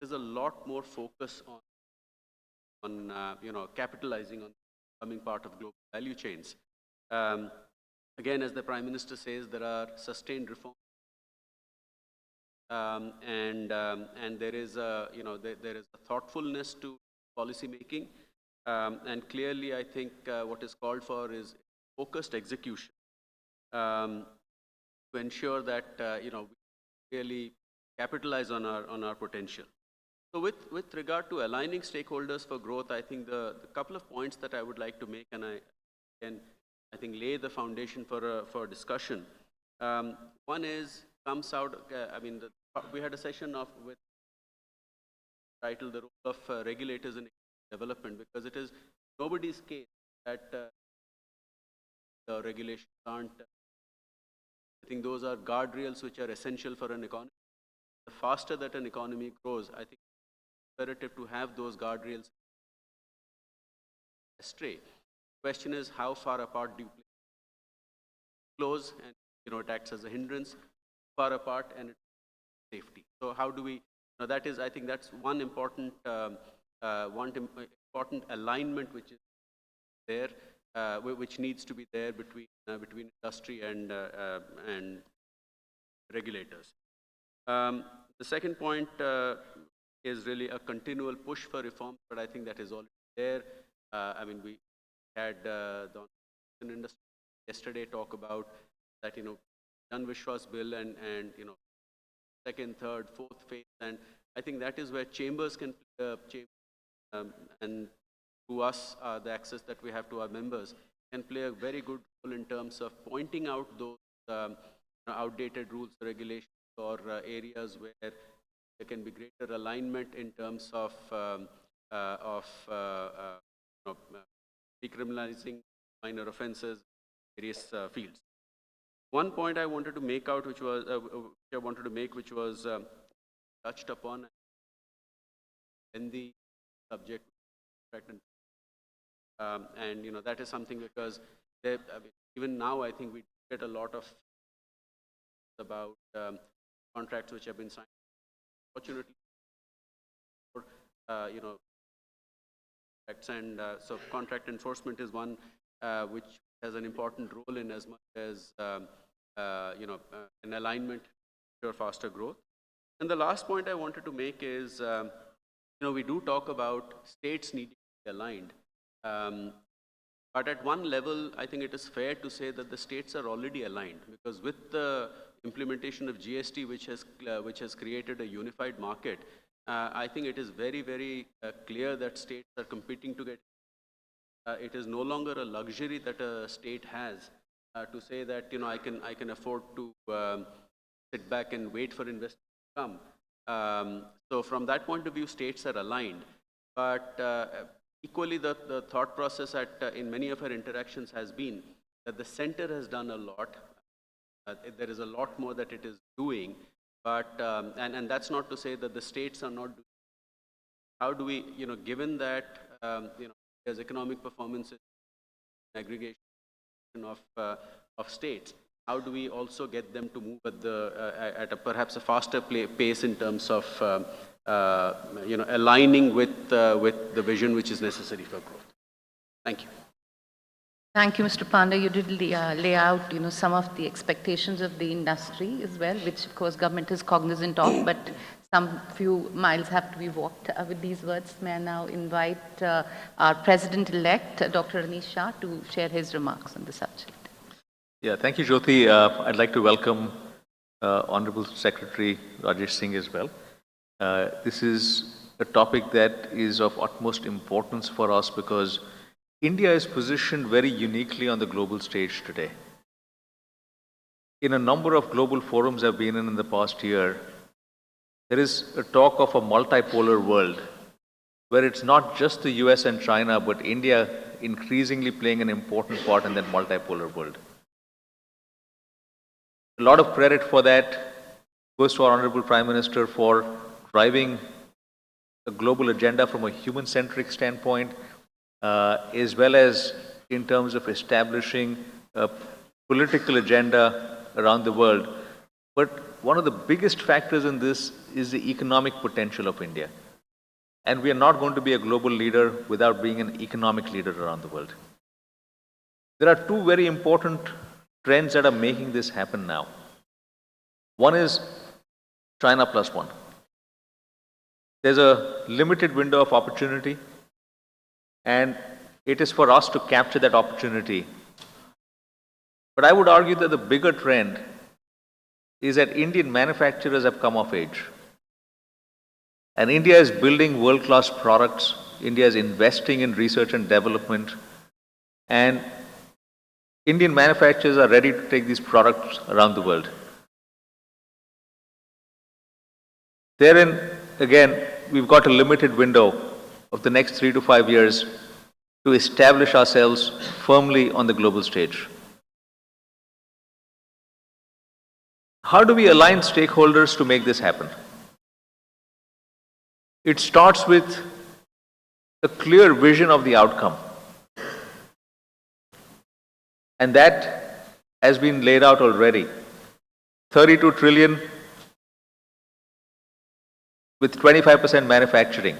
there's a lot more focus on capitalizing on the coming part of global value chains. Again, as the Prime Minister says, there are sustained reforms, and there is a there is a thoughtfulness to policy making, and clearly, I think what is called for is focused execution to ensure that we really capitalize on our potential. So, with regard to aligning stakeholders for growth, I think the couple of points that I would like to make, and I think lay the foundation for discussion. One is comes out. We had a session with titled "The Role of Regulators in Development," because it is nobody's case that the regulations aren't. I think those are guardrails which are essential for an economy. The faster that an economy grows, I think it's imperative to have those guardrails astray. The question is, how far apart do you play? Close, and it acts as a hindrance. Far apart, and it's safety. So how do we? That is, I think that's one important important alignment which is there, which needs to be there between industry and regulators. The second point is really a continual push for reform, but I think that is already there. We had the industry yesterday talk about that, Jan Vishwas bill and second, third, fourth phase. And I think that is where chambers can play and to us, the access that we have to our members can play a very good role in terms of pointing out those outdated rules, regulations, or areas where there can be greater alignment in terms of decriminalizing minor offenses, various fields. One point I wanted to make out, which was touched upon in the subject, and that is something because even now I think we get a lot of about contracts which have been signed. Fortunately, and so contract enforcement is one which has an important role in as much as an alignment for faster growth. And the last point I wanted to make is, we do talk about states needing to be aligned, but at one level, I think it is fair to say that the states are already aligned, because with the implementation of GST, which has created a unified market, I think it is very, very clear that states are competing to get. It is no longer a luxury that a state has to say that I can afford to sit back and wait for investors to come. So from that point of view, states are aligned. But equally, the thought process in many of our interactions has been that the center has done a lot. There is a lot more that it is doing, but and that's not to say that the states are not doing. How do we, given that there's economic performance aggregation of states, how do we also get them to move at perhaps a faster pace in terms of aligning with the vision which is necessary for growth? Thank you. Thank you, Mr. Panda. You did lay out, some of the expectations of the industry as well, which of course government is cognizant of, but some few miles have to be walked with these words. May I now invite our President-elect, Dr. Anish Shah, to share his remarks on the subject. Yeah, thank you, Jyoti. I'd like to welcome Honorable Secretary Rajesh Singh as well. This is a topic that is of utmost importance for us because India is positioned very uniquely on the global stage today. In a number of global forums I've been in the past year, there is a talk of a multipolar world where it's not just the US and China, but India increasingly playing an important part in that multipolar world. A lot of credit for that goes to our Honorable Prime Minister for driving a global agenda from a human-centric standpoint, as well as in terms of establishing a political agenda around the world. But one of the biggest factors in this is the economic potential of India. And we are not going to be a global leader without being an economic leader around the world. There are two very important trends that are making this happen now. One is China plus one. There's a limited window of opportunity, and it is for us to capture that opportunity. But I would argue that the bigger trend is that Indian manufacturers have come of age. And India is building world-class products. India is investing in research and development. And Indian manufacturers are ready to take these products around the world. Therein, again, we've got a limited window of the next 3 to 5 years to establish ourselves firmly on the global stage. How do we align stakeholders to make this happen? It starts with a clear vision of the outcome. And that has been laid out already. 32 trillion with 25% manufacturing.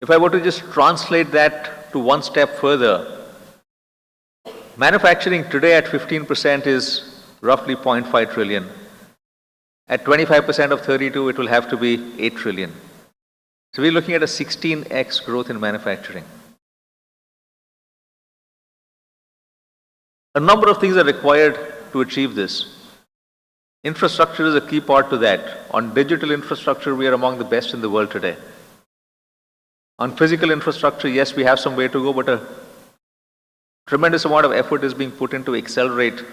If I were to just translate that to one step further, manufacturing today at 15% is roughly 0.5 trillion. At 25% of 32, it will have to be 8 trillion. So we're looking at a 16x growth in manufacturing. A number of things are required to achieve this. Infrastructure is a key part to that. On digital infrastructure, we are among the best in the world today. On physical infrastructure, yes, we have some way to go, but a tremendous amount of effort is being put in to accelerate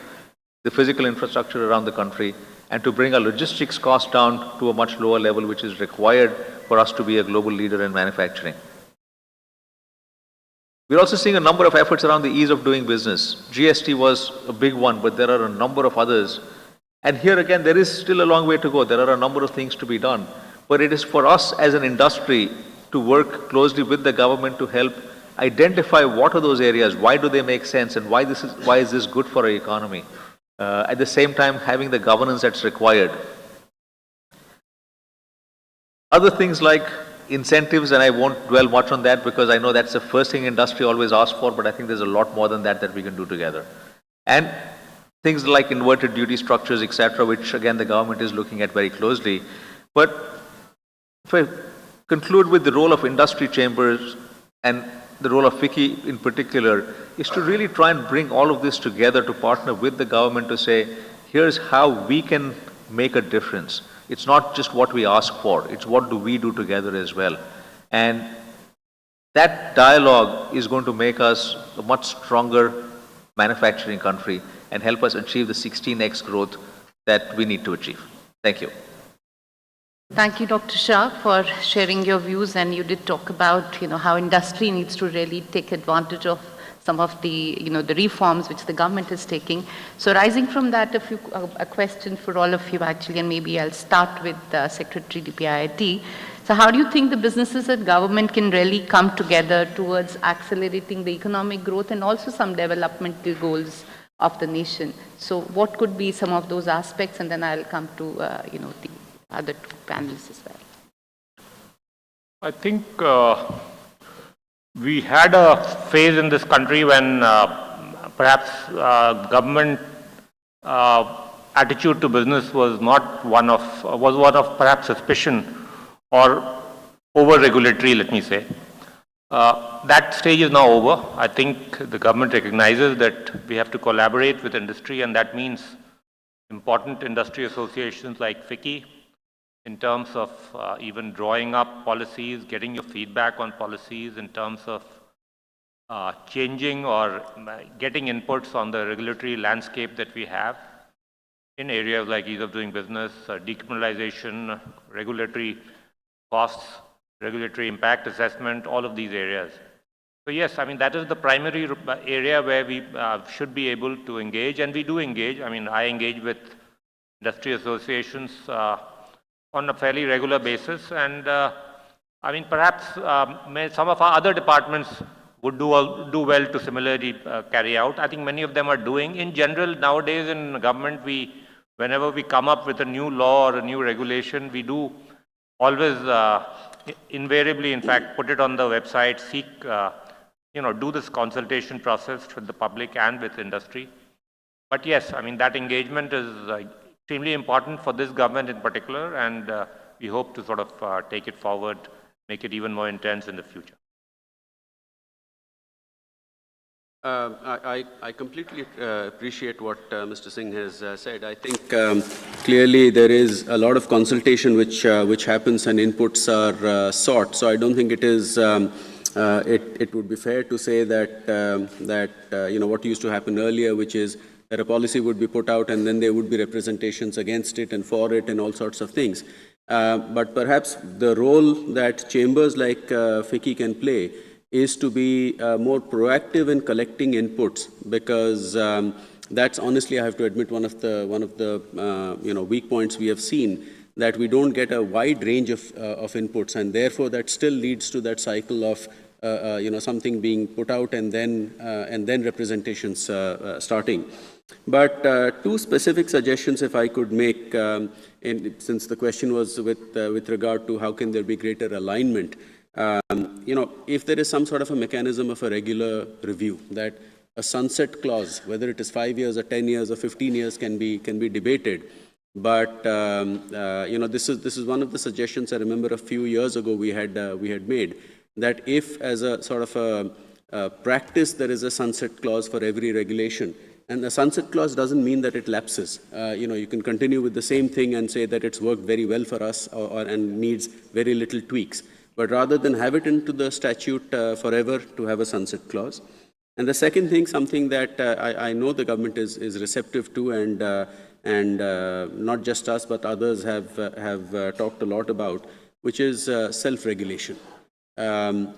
the physical infrastructure around the country and to bring our logistics costs down to a much lower level, which is required for us to be a global leader in manufacturing. We're also seeing a number of efforts around the ease of doing business. GST was a big one, but there are a number of others. And here again, there is still a long way to go. There are a number of things to be done. But it is for us as an industry to work closely with the government to help identify what are those areas, why do they make sense, and why is this good for our economy. At the same time, having the governance that's required. Other things like incentives, and I won't dwell much on that because I know that's the first thing industry always asks for, but I think there's a lot more than that we can do together. And things like inverted duty structures, etc., which again the government is looking at very closely. But if I conclude with the role of industry chambers and the role of FICCI in particular, is to really try and bring all of this together to partner with the government to say, here's how we can make a difference. It's not just what we ask for, it's what do we do together as well. And that dialogue is going to make us a much stronger manufacturing country and help us achieve the 16x growth that we need to achieve. Thank you. Thank you, Dr. Shah, for sharing your views. And you did talk about, how industry needs to really take advantage of some of the, the reforms which the government is taking. So rising from that, a question for all of you actually, and maybe I'll start with Secretary DPIIT. So how do you think the businesses and government can really come together towards accelerating the economic growth and also some developmental goals of the nation? So what could be some of those aspects? And then I'll come to, the other two panelists as well. I think we had a phase in this country when perhaps government attitude to business was not one of perhaps suspicion or over-regulatory, let me say. That stage is now over. I think the government recognizes that we have to collaborate with industry, and that means important industry associations like FICCI, in terms of even drawing up policies, getting your feedback on policies, in terms of changing or getting inputs on the regulatory landscape that we have in areas like ease of doing business, decriminalization, regulatory costs, regulatory impact assessment, all of these areas. So yes, I mean, that is the primary area where we should be able to engage, and we do engage. I mean, I engage with industry associations on a fairly regular basis, and I mean, perhaps some of our other departments would do well to similarly carry out. I think many of them are doing. In general, nowadays in government, whenever we come up with a new law or a new regulation, we do always invariably, in fact, put it on the website, seek, do this consultation process with the public and with industry. But yes, I mean, that engagement is extremely important for this government in particular, and we hope to sort of take it forward, make it even more intense in the future. I completely appreciate what Mr. Singh has said. I think clearly there is a lot of consultation which happens and inputs are sought. So I don't think it is it would be fair to say that what used to happen earlier, which is that a policy would be put out and then there would be representations against it and for it and all sorts of things. But perhaps the role that chambers like FICCI can play is to be more proactive in collecting inputs, because that's honestly, I have to admit, one of the weak points we have seen, that we don't get a wide range of inputs, and therefore that still leads to that cycle of something being put out and then representations starting. But two specific suggestions, if I could make, since the question was with regard to how can there be greater alignment. If there is some sort of a mechanism of a regular review, that a sunset clause, whether it is 5 years or 10 years or 15 years, can be debated. But this is one of the suggestions I remember a few years ago we had made, that if as a sort of a practice there is a sunset clause for every regulation, And the sunset clause doesn't mean that it lapses. You can continue with the same thing and say that it's worked very well for us and needs very little tweaks. But rather than have it into the statute forever, to have a sunset clause. And the second thing, something that I know the government is receptive to, and not just us, but others have talked a lot about, which is self-regulation. And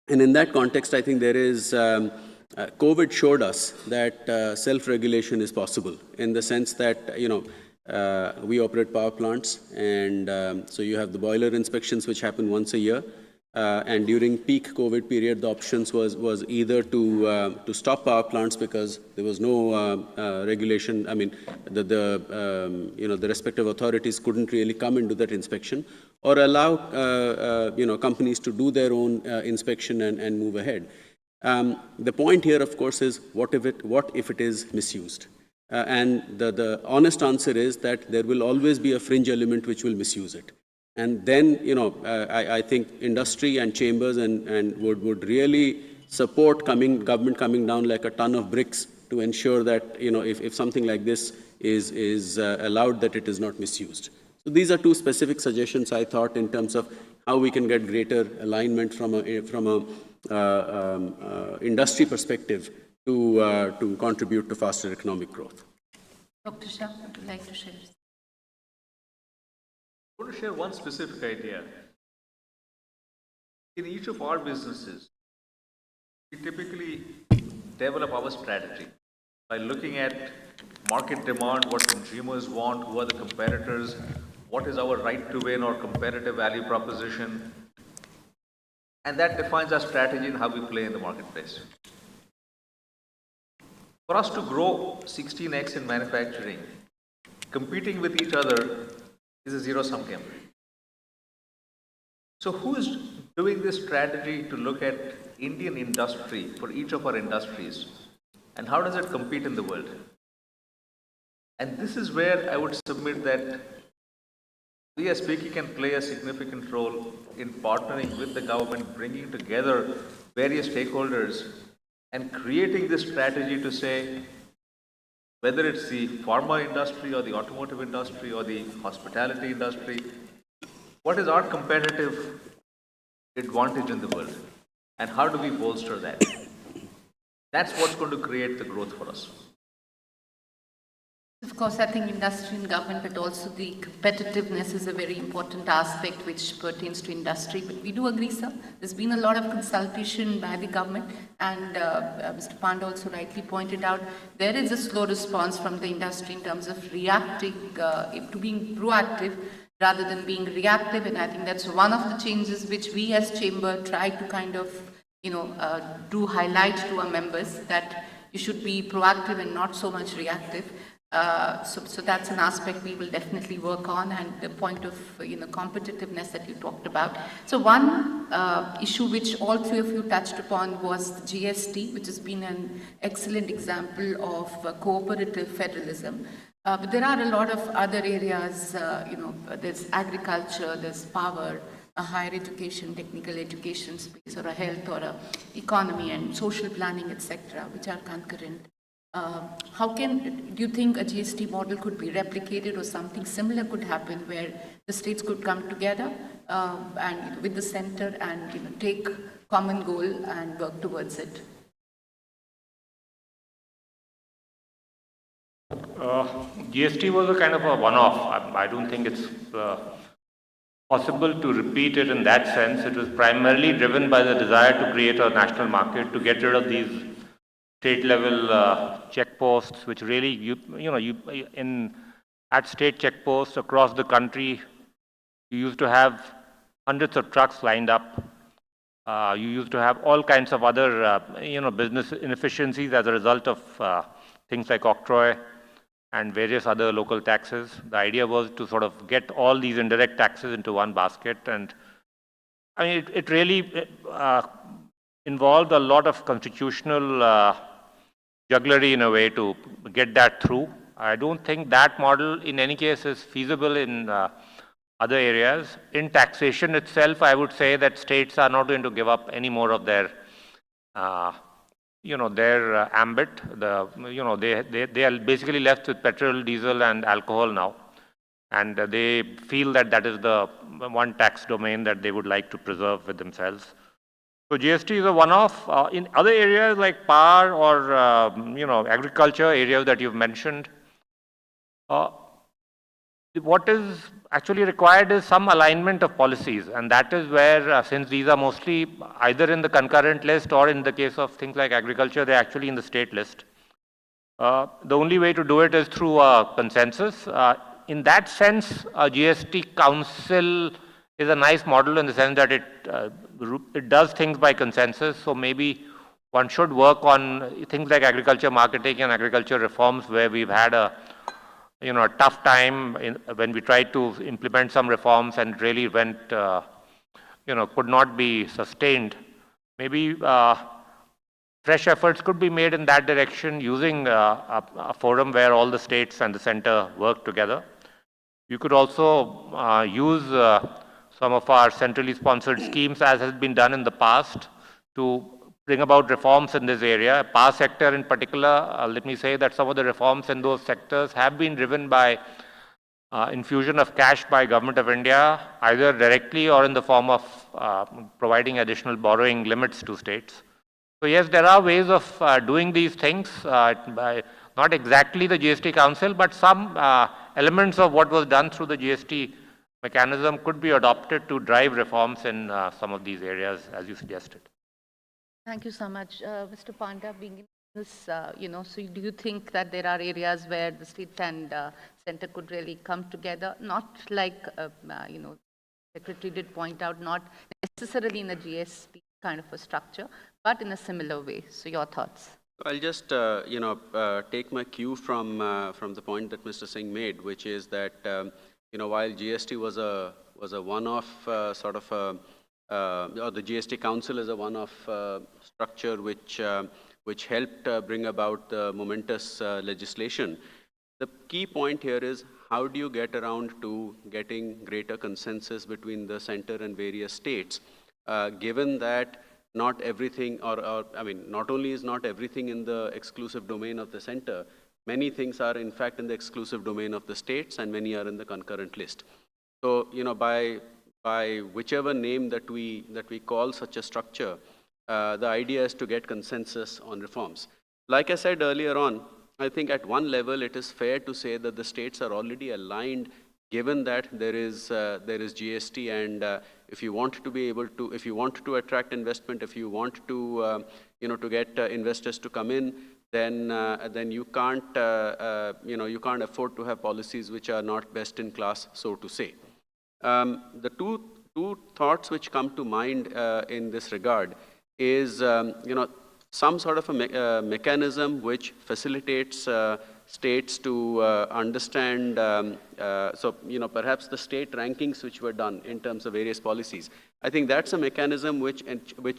in that context, I think there is, COVID showed us that self-regulation is possible, in the sense that, we operate power plants, and so you have the boiler inspections which happen once a year. And during peak COVID period, the options was either to stop power plants because there was no regulation. I mean, the respective authorities couldn't really come and do that inspection, or allow companies to do their own inspection and move ahead. The point here, of course, is what if it is misused? And the honest answer is that there will always be a fringe element which will misuse it. And then, I think industry and chambers and would really support government coming down like a ton of bricks to ensure that, if something like this is allowed, that it is not misused. So these are two specific suggestions, I thought, in terms of how we can get greater alignment from a industry perspective to contribute to faster economic growth. Dr. Shah, would you like to share? I want to share one specific idea. In each of our businesses, we typically develop our strategy by looking at market demand, what consumers want, who are the competitors, what is our right to win or competitive value proposition, and that defines our strategy and how we play in the marketplace. For us to grow 16x in manufacturing, competing with each other is a zero-sum game. So who is doing this strategy to look at Indian industry for each of our industries, and how does it compete in the world? And this is where I would submit that we as Speaking can play a significant role in partnering with the government, bringing together various stakeholders and creating this strategy to say, whether it's the pharma industry or the automotive industry or the hospitality industry, what is our competitive advantage in the world? And how do we bolster that? That's what's going to create the growth for us. Of course, I think industry and government, but also the competitiveness is a very important aspect which pertains to industry. But we do agree, sir. There's been a lot of consultation by the government, and Mr. Panda also rightly pointed out, there is a slow response from the industry in terms of reacting to being proactive rather than being reactive. And I think that's one of the changes which we as Chamber try to kind of, do highlight to our members, that you should be proactive and not so much reactive. So that's an aspect we will definitely work on, and the point of competitiveness that you talked about. So one issue which all three of you touched upon was the GST, which has been an excellent example of cooperative federalism. But there are a lot of other areas, there's agriculture, there's power, a higher education, technical education space, or a health, or a economy and social planning, etc., which are concurrent. Do you think a GST model could be replicated, or something similar could happen where the states could come together and with the center and take common goal and work towards it? GST was a kind of a one-off. I don't think it's possible to repeat it in that sense. It was primarily driven by the desire to create a national market, to get rid of these state-level checkposts, which really, at state checkposts across the country, you used to have hundreds of trucks lined up. You used to have all kinds of other, business inefficiencies as a result of things like octroi and various other local taxes. The idea was to sort of get all these indirect taxes into one basket, and I mean, it really involved a lot of constitutional jugglery in a way to get that through. I don't think that model in any case is feasible in other areas. In taxation itself, I would say that states are not going to give up any more of their their ambit. They are basically left with petrol, diesel, and alcohol now. And they feel that that is the one tax domain that they would like to preserve with themselves. So GST is a one-off. In other areas like power or agriculture, areas that you've mentioned, what is actually required is some alignment of policies, and that is where, since these are mostly either in the concurrent list or in the case of things like agriculture, they're actually in the state list. The only way to do it is through a consensus. In that sense, a GST council is a nice model in the sense that it does things by consensus. So maybe one should work on things like agriculture marketing and agriculture reforms, where we've had a tough time when we tried to implement some reforms and really went, could not be sustained. Maybe fresh efforts could be made in that direction using a forum where all the states and the center work together. You could also use some of our centrally sponsored schemes, as has been done in the past, to bring about reforms in this area. Power sector in particular, let me say that some of the reforms in those sectors have been driven by infusion of cash by Government of India, either directly or in the form of providing additional borrowing limits to states. So yes, there are ways of doing these things, by not exactly the GST Council, but some elements of what was done through the GST mechanism could be adopted to drive reforms in some of these areas, as you suggested. Thank you so much. Mr. Panda, being in this, so do you think that there are areas where the state and center could really come together? Not like, Secretary did point out, not necessarily in a GST kind of a structure, but in a similar way. So your thoughts? I'll just, take my cue from the point that Mr. Singh made, which is that, while GST was a one-off sort of or the GST Council is a one-off structure which helped bring about the momentous legislation. The key point here is, how do you get around to getting greater consensus between the center and various states, given that not everything, not only is not everything in the exclusive domain of the center, many things are in fact in the exclusive domain of the states, and many are in the concurrent list. So, by whichever name that we call such a structure, the idea is to get consensus on reforms. Like I said earlier on, I think at one level it is fair to say that the states are already aligned, given that there is GST, and if you want to attract investment, if you want to to get investors to come in, then you can't afford to have policies which are not best in class, so to say. The two thoughts which come to mind in this regard is some sort of a mechanism which facilitates states to understand, perhaps the state rankings which were done in terms of various policies. I think that's a mechanism which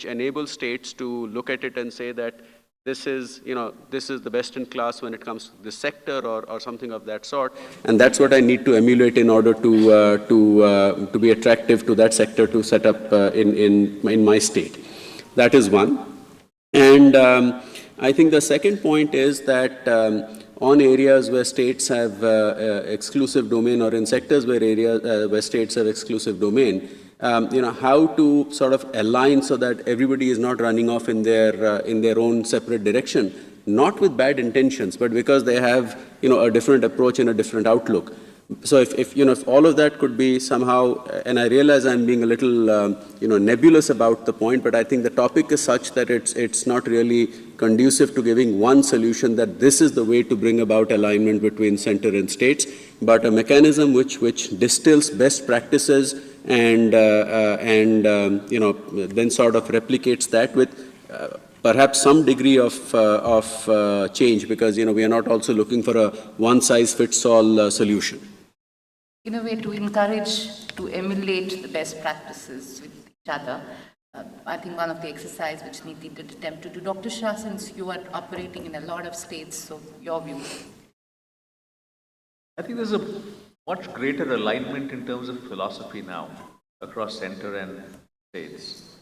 enables states to look at it and say that this is the best in class when it comes to this sector, or something of that sort, and that's what I need to emulate in order to be attractive to that sector to set up in my state. That is one. And I think the second point is that on areas where states have exclusive domain, or in sectors where states have exclusive domain, how to sort of align so that everybody is not running off in their own separate direction, not with bad intentions, but because they have a different approach and a different outlook. So if all of that could be somehow, and I realize I'm being a little nebulous about the point, but I think the topic is such that it's not really conducive to giving one solution that this is the way to bring about alignment between center and states, but a mechanism which distills best practices and then sort of replicates that with perhaps some degree of change, because we are not also looking for a one-size-fits-all solution. In a way, to encourage, to emulate the best practices with each other. I think one of the exercises which Niti did attempt to do. Dr. Shah, since you are operating in a lot of states, so your view. I think there's a much greater alignment in terms of philosophy now across center and states.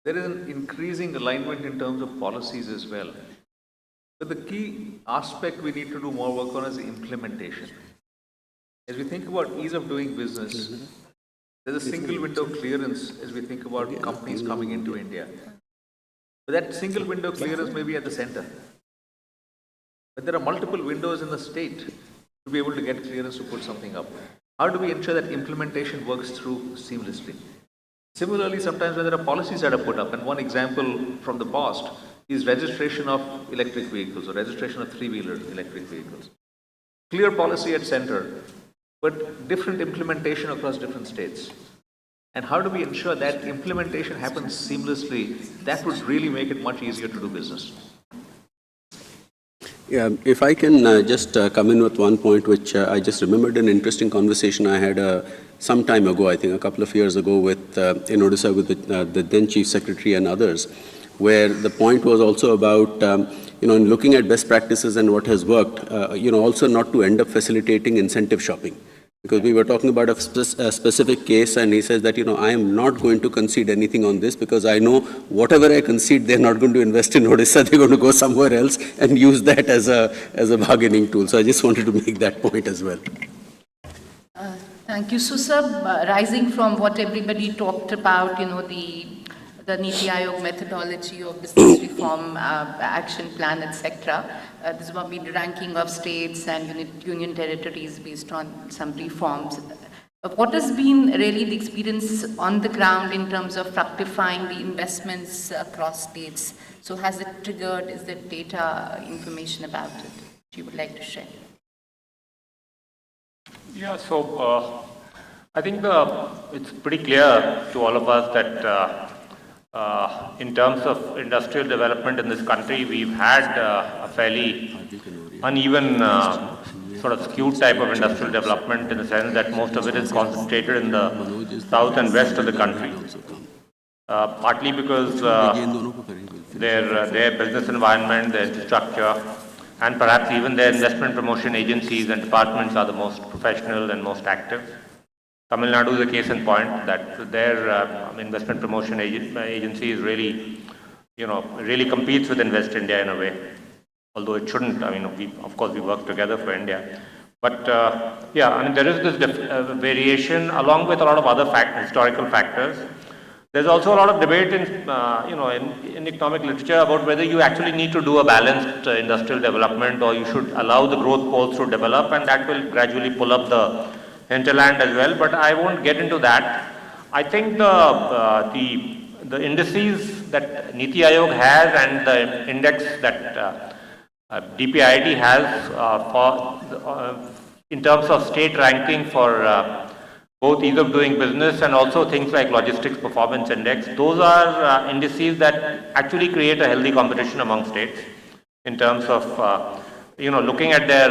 There is an increasing alignment in terms of policies as well. But the key aspect we need to do more work on is implementation. As we think about ease of doing business, there's a single window clearance as we think about companies coming into India. But that single window clearance may be at the center. But there are multiple windows in the state to be able to get clearance to put something up. How do we ensure that implementation works through seamlessly? Similarly, sometimes when there are policies that are put up, and one example from the past is registration of electric vehicles or registration of three-wheeler electric vehicles. Clear policy at center, but different implementation across different states. And how do we ensure that implementation happens seamlessly? That would really make it much easier to do business. Yeah, if I can just come in with one point, which I just remembered an interesting conversation I had some time ago, I think a couple of years ago with, in Odisha with the then Chief Secretary and others, where the point was also about, in looking at best practices and what has worked, also not to end up facilitating incentive shopping. Because we were talking about a specific case, and he says that, I am not going to concede anything on this because I know whatever I concede, they're not going to invest in Odisha, they're going to go somewhere else and use that as a bargaining tool. So I just wanted to make that point as well. Thank you. So, sir, rising from what everybody talked about, the Niti Aayog methodology of business reform, action plan, etc. This will be the ranking of states and union territories based on some reforms. What has been really the experience on the ground in terms of fructifying the investments across states? So has it triggered, is there data information about it you would like to share? Yeah, so I think it's pretty clear to all of us that in terms of industrial development in this country, we've had a fairly uneven sort of skewed type of industrial development in the sense that most of it is concentrated in the south and west of the country. Partly because their business environment, their infrastructure, and perhaps even their investment promotion agencies and departments are the most professional and most active. Tamil Nadu is a case in point that their investment promotion agency is really, really competes with Invest India in a way. Although it shouldn't. Of course, we work together for India. But there is this variation along with a lot of other historical factors. There's also a lot of debate in economic literature about whether you actually need to do a balanced industrial development or you should allow the growth poles to develop, and that will gradually pull up the hinterland as well. But I won't get into that. I think the indices that Niti Aayog has and the index that DPIIT has in terms of state ranking for both ease of doing business and also things like logistics performance index, those are indices that actually create a healthy competition among states in terms of looking at their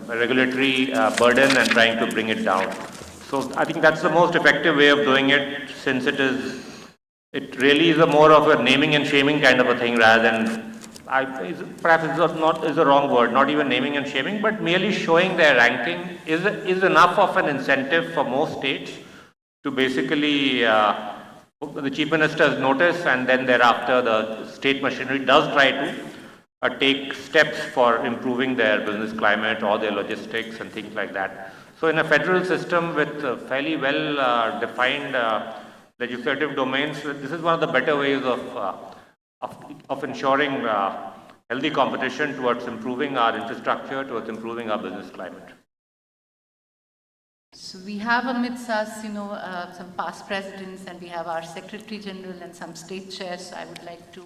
regulatory burden and trying to bring it down. So I think that's the most effective way of doing it, since it really is a more of a naming and shaming kind of a thing rather than perhaps is the wrong word, not even naming and shaming, but merely showing their ranking is enough of an incentive for most states to basically, the Chief Minister's notice, and then thereafter the state machinery does try to take steps for improving their business climate or their logistics and things like that. So in a federal system with fairly well defined legislative domains, this is one of the better ways of ensuring healthy competition towards improving our infrastructure, towards improving our business climate. So we have amidst us, some past presidents, and we have our Secretary General and some state chairs. I would like to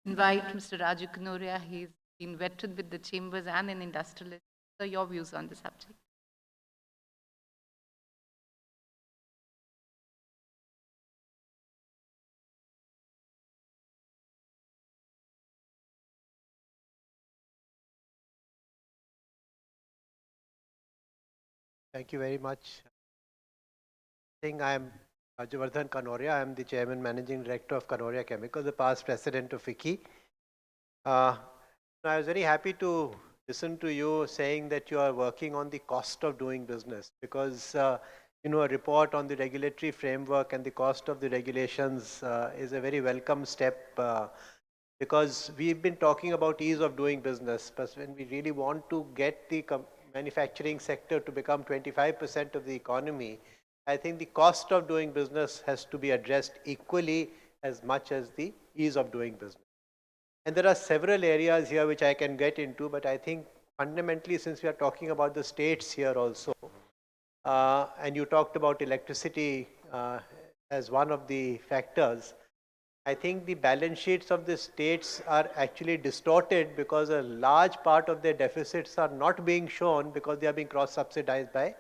invite Mr. Raju Kanoria. He's been vetted with the chambers and an industrialist. So your views on the subject. Thank you very much. I am Rajavardhan Kanoria. I am the Chairman Managing Director of Kanoria Chemicals, the past President of FICCI. I was very happy to listen to you saying that you are working on the cost of doing business, because a report on the regulatory framework and the cost of the regulations is a very welcome step because we've been talking about ease of doing business, but when we really want to get the manufacturing sector to become 25% of the economy, I think the cost of doing business has to be addressed equally as much as the ease of doing business. And there are several areas here which I can get into, but I think fundamentally, since we are talking about the states here also, and you talked about electricity as one of the factors, I think the balance sheets of the states are actually distorted because a large part of their deficits are not being shown because they are being cross-subsidized by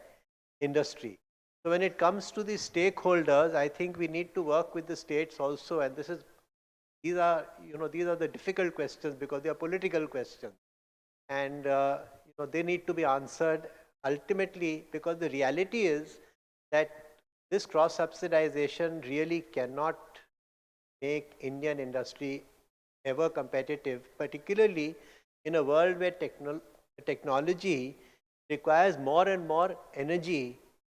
industry. So when it comes to the stakeholders, I think we need to work with the states also, and these are the difficult questions because they are political questions, and they need to be answered ultimately, because the reality is that this cross-subsidization really cannot make Indian industry ever competitive, particularly in a world where technology requires more and more energy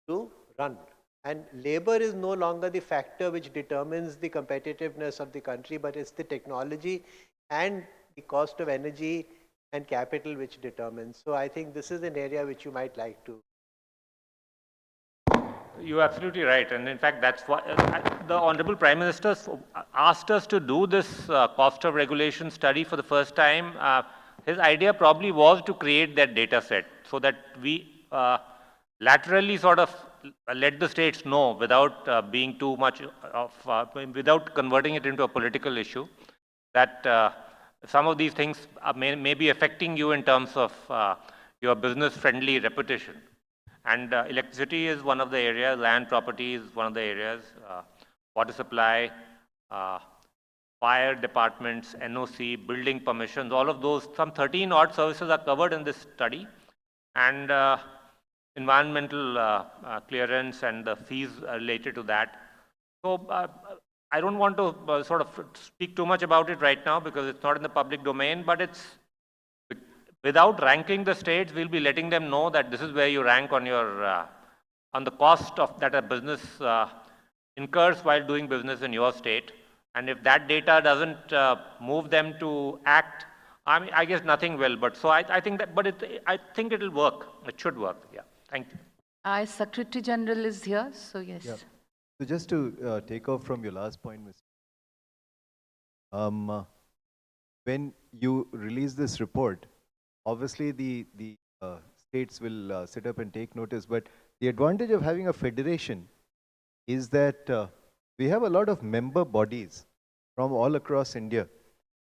to run. And labor is no longer the factor which determines the competitiveness of the country, but it's the technology and the cost of energy and capital which determines. So I think this is an area which you might like to. You're absolutely right. And in fact, that's what the Honorable Prime Minister asked us to do this cost of regulation study for the first time. His idea probably was to create that data set so that we laterally sort of let the states know without being too much of, without converting it into a political issue, that some of these things may be affecting you in terms of your business-friendly reputation. And electricity is one of the areas, land property is one of the areas, water supply, fire departments, NOC, building permissions, all of those, some 13 odd services are covered in this study. And environmental clearance and the fees related to that. So I don't want to sort of speak too much about it right now because it's not in the public domain, but it's without ranking the states, we'll be letting them know that this is where you rank on your on the cost of that a business incurs while doing business in your state. And if that data doesn't move them to act, I mean, I guess nothing will. But so I think that, but I think it'll work. It should work. Yeah. Thank you. Secretary General is here, so yes. Yeah. So just to take off from your last point, Mr. When you release this report, obviously the states will sit up and take notice, but the advantage of having a federation is that we have a lot of member bodies from all across India.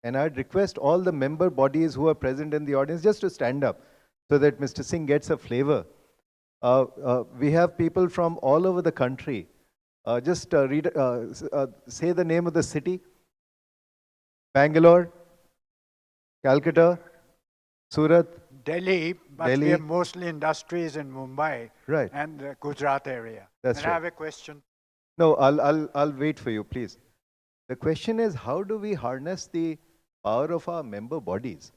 And I'd request all the member bodies who are present in the audience just to stand up so that Mr. Singh gets a flavor. We have people from all over the country. Say the name of the city. Bangalore, Calcutta, Surat, Delhi, but Delhi. we have mostly industries in Mumbai and the Gujarat area. That's and right. I have a question. No, I'll wait for you, please. The question is, how do we harness the power of our member bodies?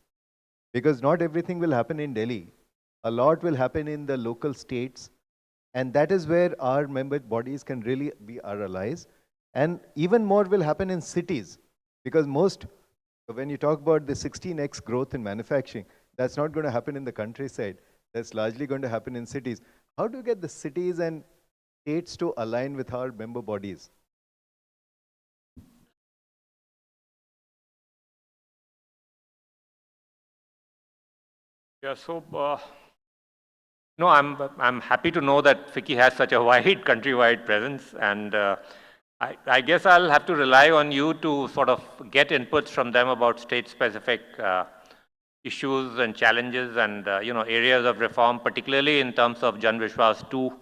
Because not everything will happen in Delhi. A lot will happen in the local states. And that is where our member bodies can really be our allies. And even more will happen in cities. Because when you talk about the 16x growth in manufacturing, that's not going to happen in the countryside. That's largely going to happen in cities. How do you get the cities and states to align with our member bodies? Yeah, so no, I'm happy to know that FICCI has such a wide countrywide presence, and I guess I'll have to rely on you to sort of get inputs from them about state-specific issues and challenges and areas of reform, particularly in terms of Jan Vishwas 2.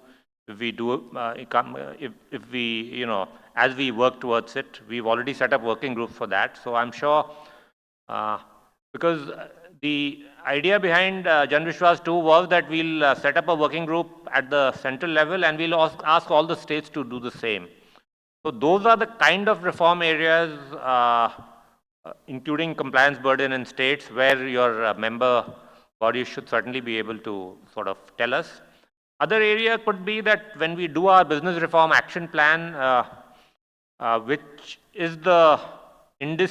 If we do, if we as we work towards it, we've already set up working groups for that. So I'm sure because the idea behind Jan Vishwas 2 was that we'll set up a working group at the central level and we'll ask all the states to do the same. So those are the kind of reform areas, including compliance burden in states, where your member bodies should certainly be able to sort of tell us. Other area could be that when we do our business reform action plan, which is the the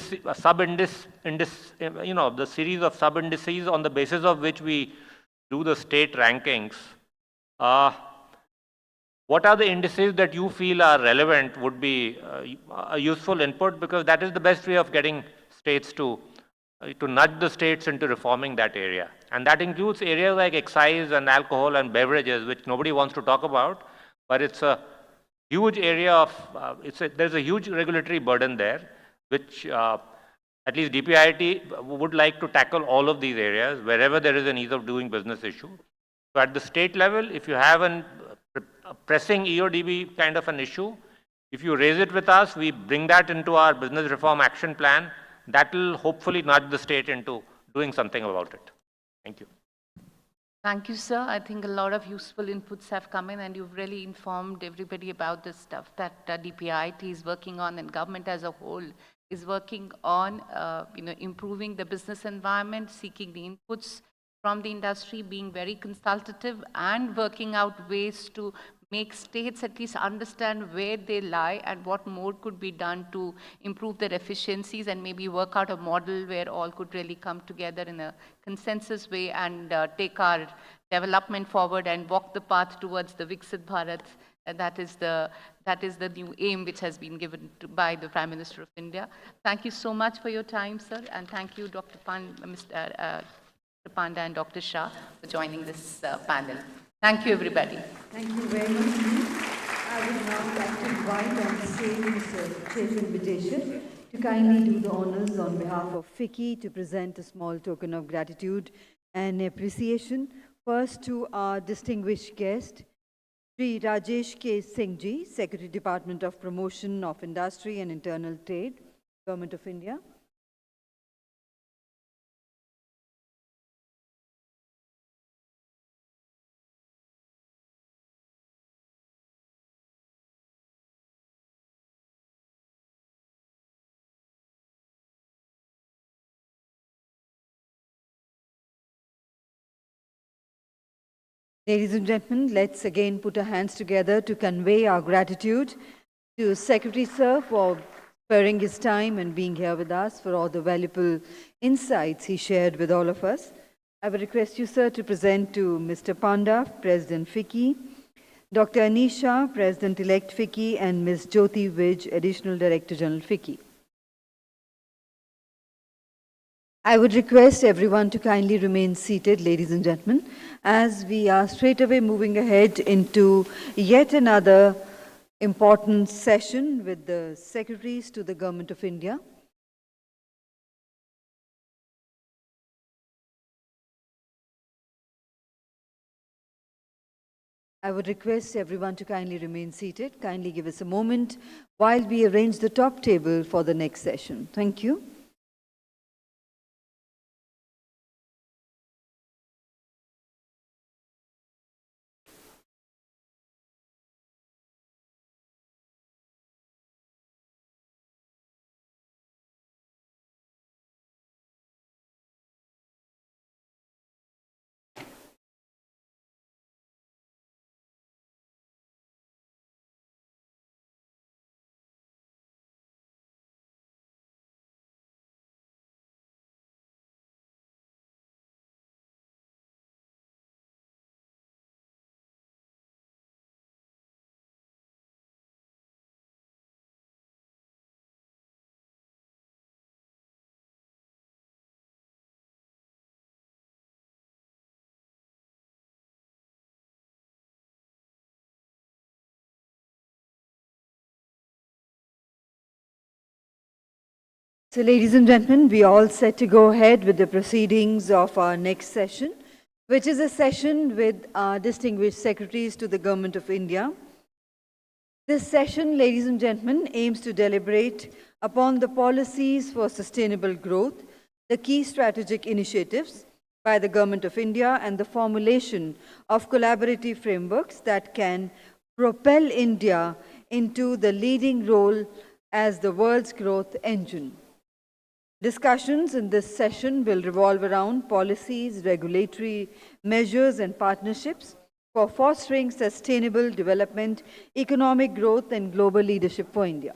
series of sub-indices on the basis of which we do the state rankings. What are the indices that you feel are relevant would be a useful input, because that is the best way of getting states to nudge the states into reforming that area. And that includes areas like excise and alcohol and beverages, which nobody wants to talk about, but it's a huge area of, there's a huge regulatory burden there, which at least DPIIT would like to tackle all of these areas wherever there is an ease of doing business issue. So at the state level, if you have a pressing EODB kind of an issue, if you raise it with us, we bring that into our business reform action plan. That will hopefully nudge the state into doing something about it. Thank you. Thank you, sir. I think a lot of useful inputs have come in, and you've really informed everybody about the stuff that DPIIT is working on, and government as a whole is working on, improving the business environment, seeking the inputs from the industry, being very consultative, and working out ways to make states at least understand where they lie and what more could be done to improve their efficiencies, and maybe work out a model where all could really come together in a consensus way and take our development forward and walk the path towards the Viksit Bharat. And that is the new aim which has been given by the Prime Minister of India. Thank you so much for your time, sir, and thank you, Dr. Mr. Panda and Dr. Shah, for joining this panel. Thank you, everybody. Thank you very much. I would now like to invite on stage Mr. Chetan Bitesha to kindly do the honors on behalf of FICCI to present a small token of gratitude and appreciation. First, to our distinguished guest, Sri Rajesh K. Singh Ji, Secretary, Department of Promotion of Industry and Internal Trade, Government of India. Ladies and gentlemen, let's again put our hands together to convey our gratitude to Secretary Sir for sparing his time and being here with us, for all the valuable insights he shared with all of us. I would request you, sir, to present to Mr. Panda, President FICCI, Dr. Anisha, President-elect FICCI, and Ms. Jyoti Vij, Additional Director General FICCI. I would request everyone to kindly remain seated, ladies and gentlemen, as we are straight away moving ahead into yet another important session with the secretaries to the Government of India. I would request everyone to kindly remain seated. Kindly give us a moment while we arrange the top table for the next session. Thank you. So, ladies and gentlemen, we are all set to go ahead with the proceedings of our next session, which is a session with our distinguished secretaries to the Government of India. This session, ladies and gentlemen, aims to deliberate upon the policies for sustainable growth, the key strategic initiatives by the Government of India, and the formulation of collaborative frameworks that can propel India into the leading role as the world's growth engine. Discussions in this session will revolve around policies, regulatory measures, and partnerships for fostering sustainable development, economic growth, and global leadership for India.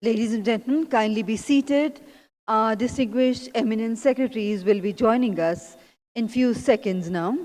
Ladies and gentlemen, kindly be seated. Our distinguished eminent secretaries will be joining us in few seconds now.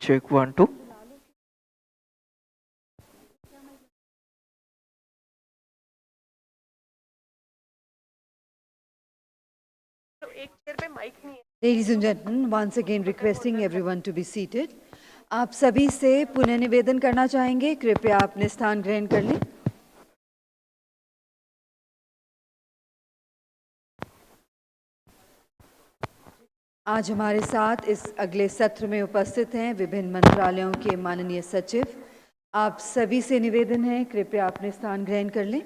Check 1, 2. Ladies and gentlemen, once again requesting everyone to be seated. आप सभी से पुनः निवेदन करना चाहेंगे, कृपया अपने स्थान ग्रहण कर लें. आज हमारे साथ इस अगले सत्र में उपस्थित हैं विभिन्न मंत्रालयों के माननीय सचिव. आप सभी से निवेदन है, कृपया अपने स्थान ग्रहण कर लें.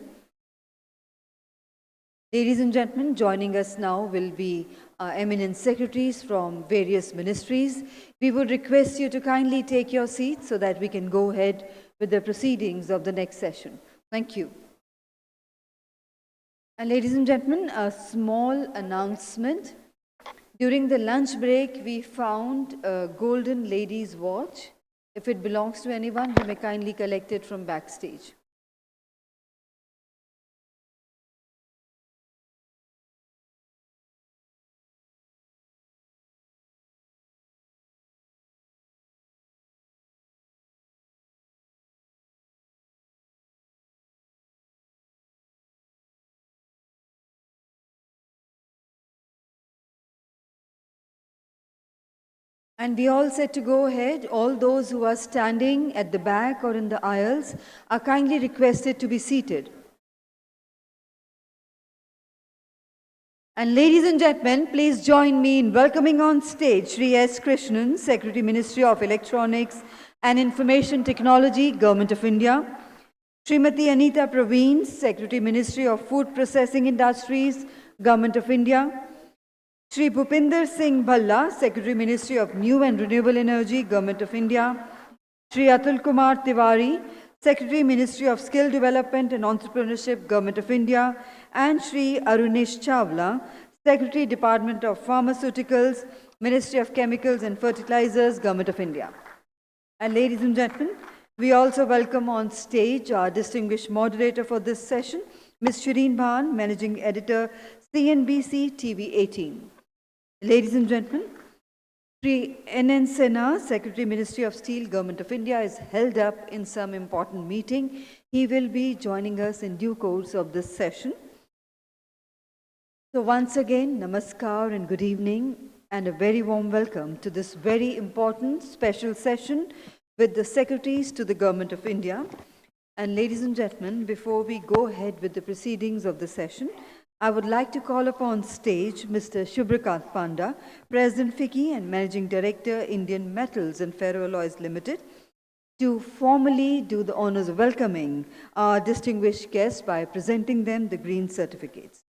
Ladies and gentlemen, joining us now will be eminent secretaries from various ministries. We would request you to kindly take your seats so that we can go ahead with the proceedings of the next session. Thank you. And ladies and gentlemen, a small announcement. During the lunch break, we found a golden lady's watch. If it belongs to anyone, you may kindly collect it from backstage. And we all set to go ahead. All those who are standing at the back or in the aisles are kindly requested to be seated. And ladies and gentlemen, please join me in welcoming on stage Shri S. Krishnan, Secretary, Ministry of Electronics and Information Technology, Government of India. Srimati Anita Praveen, Secretary, Ministry of Food Processing Industries, Government of India. Shri Bhupinder Singh Bhalla, Secretary, Ministry of New and Renewable Energy, Government of India. Shri Atul Kumar Tiwari, Secretary, Ministry of Skill Development and Entrepreneurship, Government of India. And Shri Arunesh Chawla, Secretary, Department of Pharmaceuticals, Ministry of Chemicals and Fertilizers, Government of India. And ladies and gentlemen, we also welcome on stage our distinguished moderator for this session, Ms. Shireen Bhan, Managing Editor, CNBC TV 18. Ladies and gentlemen, Sri N.N. Sinha, Secretary, Ministry of Steel, Government of India, is held up in some important meeting. He will be joining us in due course of this session. So once again, namaskar and good evening and a very warm welcome to this very important special session with the secretaries to the Government of India. And ladies and gentlemen, before we go ahead with the proceedings of the session, I would like to call upon stage Mr. Shubhrakant Panda, President FICCI and Managing Director, Indian Metals and Ferroalloys Limited, to formally do the honors of welcoming our distinguished guests by presenting them the green certificates.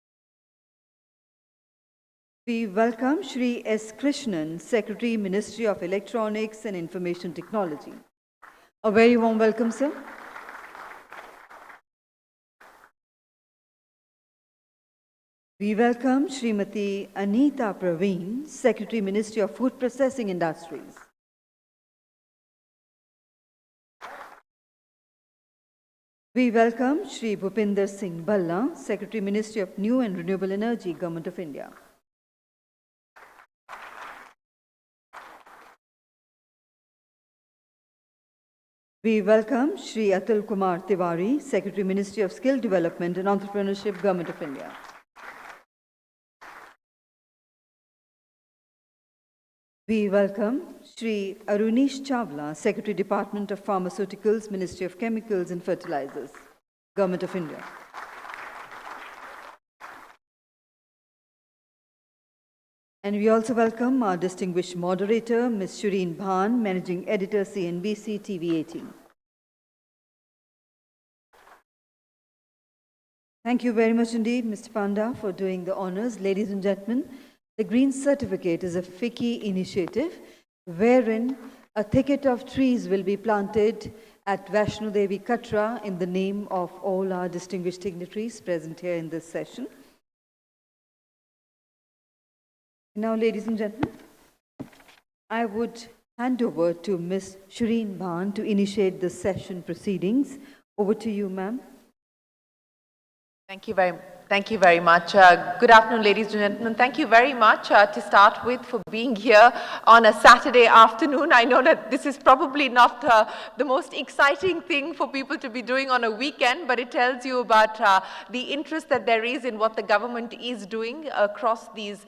We welcome Shri S. Krishnan, Secretary, Ministry of Electronics and Information Technology. A very warm welcome, sir. We welcome Srimati Anita Praveen, Secretary, Ministry of Food Processing Industries. We welcome Shri Bhupinder Singh Bhalla, Secretary, Ministry of New and Renewable Energy, Government of India. We welcome Shri Atul Kumar Tiwari, Secretary, Ministry of Skill Development and Entrepreneurship, Government of India. We welcome Shri Arunish Chawla, Secretary, Department of Pharmaceuticals, Ministry of Chemicals and Fertilizers, Government of India. And we also welcome our distinguished moderator, Ms. Shireen Bhan, Managing Editor, CNBC TV 18. Thank you very much indeed, Mr. Panda, for doing the honors. Ladies and gentlemen, the Green Certificate is a FICCI initiative wherein a thicket of trees will be planted at Vaishno Devi Katra in the name of all our distinguished dignitaries present here in this session. Now, ladies and gentlemen, I would hand over to Ms. Shireen Bhan to initiate the session proceedings. Over to you, ma'am. Thank you very much. Good afternoon, ladies and gentlemen. Thank you very much to start with for being here on a Saturday afternoon. I know that this is probably not the most exciting thing for people to be doing on a weekend, but it tells you about the interest that there is in what the government is doing across these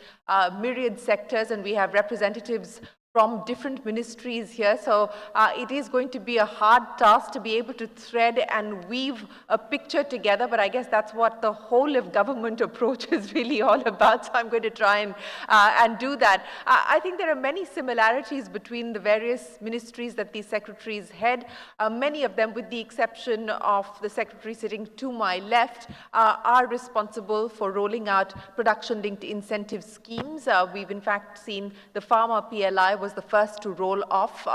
myriad sectors, and we have representatives from different ministries here. So it is going to be a hard task to be able to thread and weave a picture together, but I guess that's what the whole of government approach is really all about. So I'm going to try and do that. I think there are many similarities between the various ministries that these secretaries head. Many of them, with the exception of the secretary sitting to my left, are responsible for rolling out production-linked incentive schemes. We've in fact seen the Pharma PLI was the first to roll off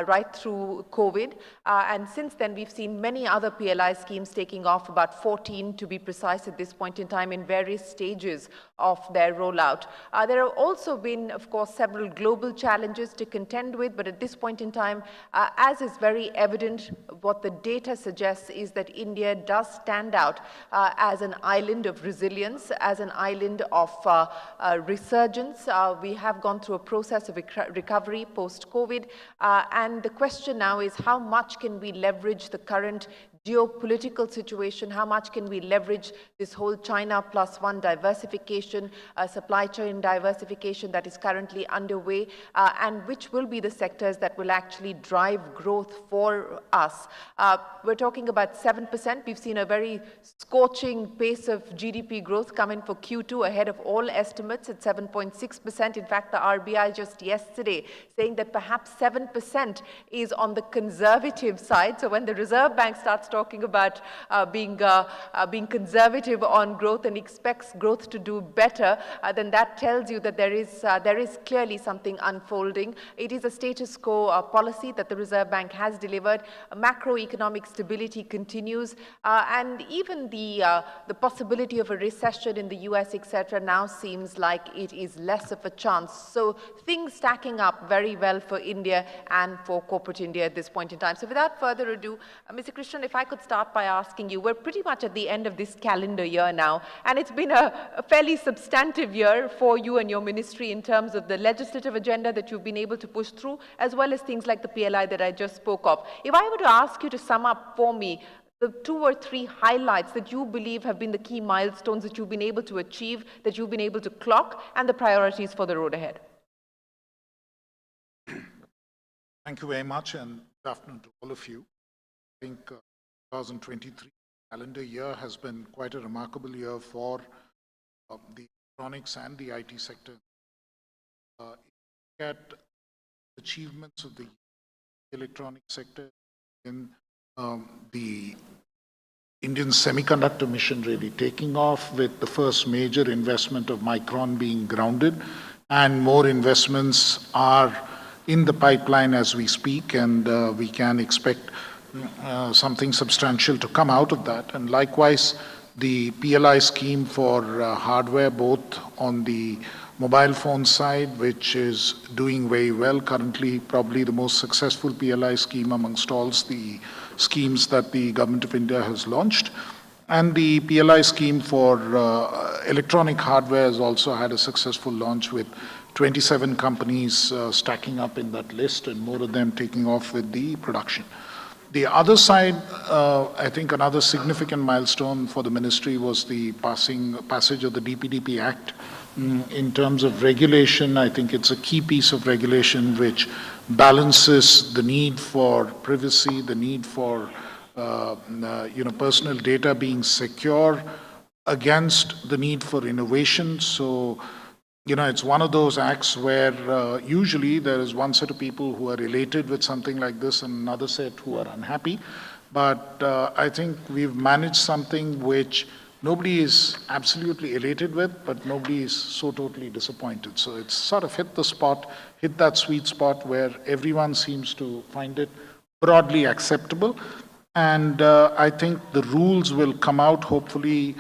right through COVID. And since then, we've seen many other PLI schemes taking off, about 14 to be precise at this point in time, in various stages of their rollout. There have also been, of course, several global challenges to contend with, but at this point in time, as is very evident, what the data suggests is that India does stand out as an island of resilience, as an island of resurgence. We have gone through a process of recovery post-COVID, and the question now is how much can we leverage the current geopolitical situation, how much can we leverage this whole China plus one diversification, supply chain diversification that is currently underway, and which will be the sectors that will actually drive growth for us. We're talking about 7%. We've seen a very scorching pace of GDP growth come in for Q2 ahead of all estimates at 7.6%. In fact, the RBI just yesterday saying that perhaps 7% is on the conservative side. So when the Reserve Bank starts talking about being conservative on growth and expects growth to do better, then that tells you that there is clearly something unfolding. It is a status quo policy that the Reserve Bank has delivered. Macroeconomic stability continues, and even the possibility of a recession in the US, etc., now seems like it is less of a chance. So things stacking up very well for India and for corporate India at this point in time. So without further ado, Mr. Krishnan, if I could start by asking you, we're pretty much at the end of this calendar year now, and it's been a fairly substantive year for you and your ministry in terms of the legislative agenda that you've been able to push through, as well as things like the PLI that I just spoke of. If I were to ask you to sum up for me the 2 or 3 highlights that you believe have been the key milestones that you've been able to achieve, that you've been able to clock, and the priorities for the road ahead. Thank you very much, and good afternoon to all of you. I think 2023 calendar year has been quite a remarkable year for the electronics and the IT sector. If you look at achievements of the electronic sector in the Indian semiconductor mission really taking off, with the first major investment of Micron being grounded, and more investments are in the pipeline as we speak, and we can expect something substantial to come out of that. And likewise, the PLI scheme for hardware, both on the mobile phone side, which is doing very well, currently probably the most successful PLI scheme amongst all the schemes that the Government of India has launched. And the PLI scheme for electronic hardware has also had a successful launch, with 27 companies stacking up in that list, and more of them taking off with the production. The other side, I think another significant milestone for the ministry was the passage of the DPDP Act. In terms of regulation, I think it's a key piece of regulation which balances the need for privacy, the need for personal data being secure, against the need for innovation. So, it's one of those acts where usually there is one set of people who are elated with something like this and another set who are unhappy. But I think we've managed something which nobody is absolutely elated with, but nobody is so totally disappointed. So it's sort of hit that sweet spot where everyone seems to find it broadly acceptable. And I think the rules will come out hopefully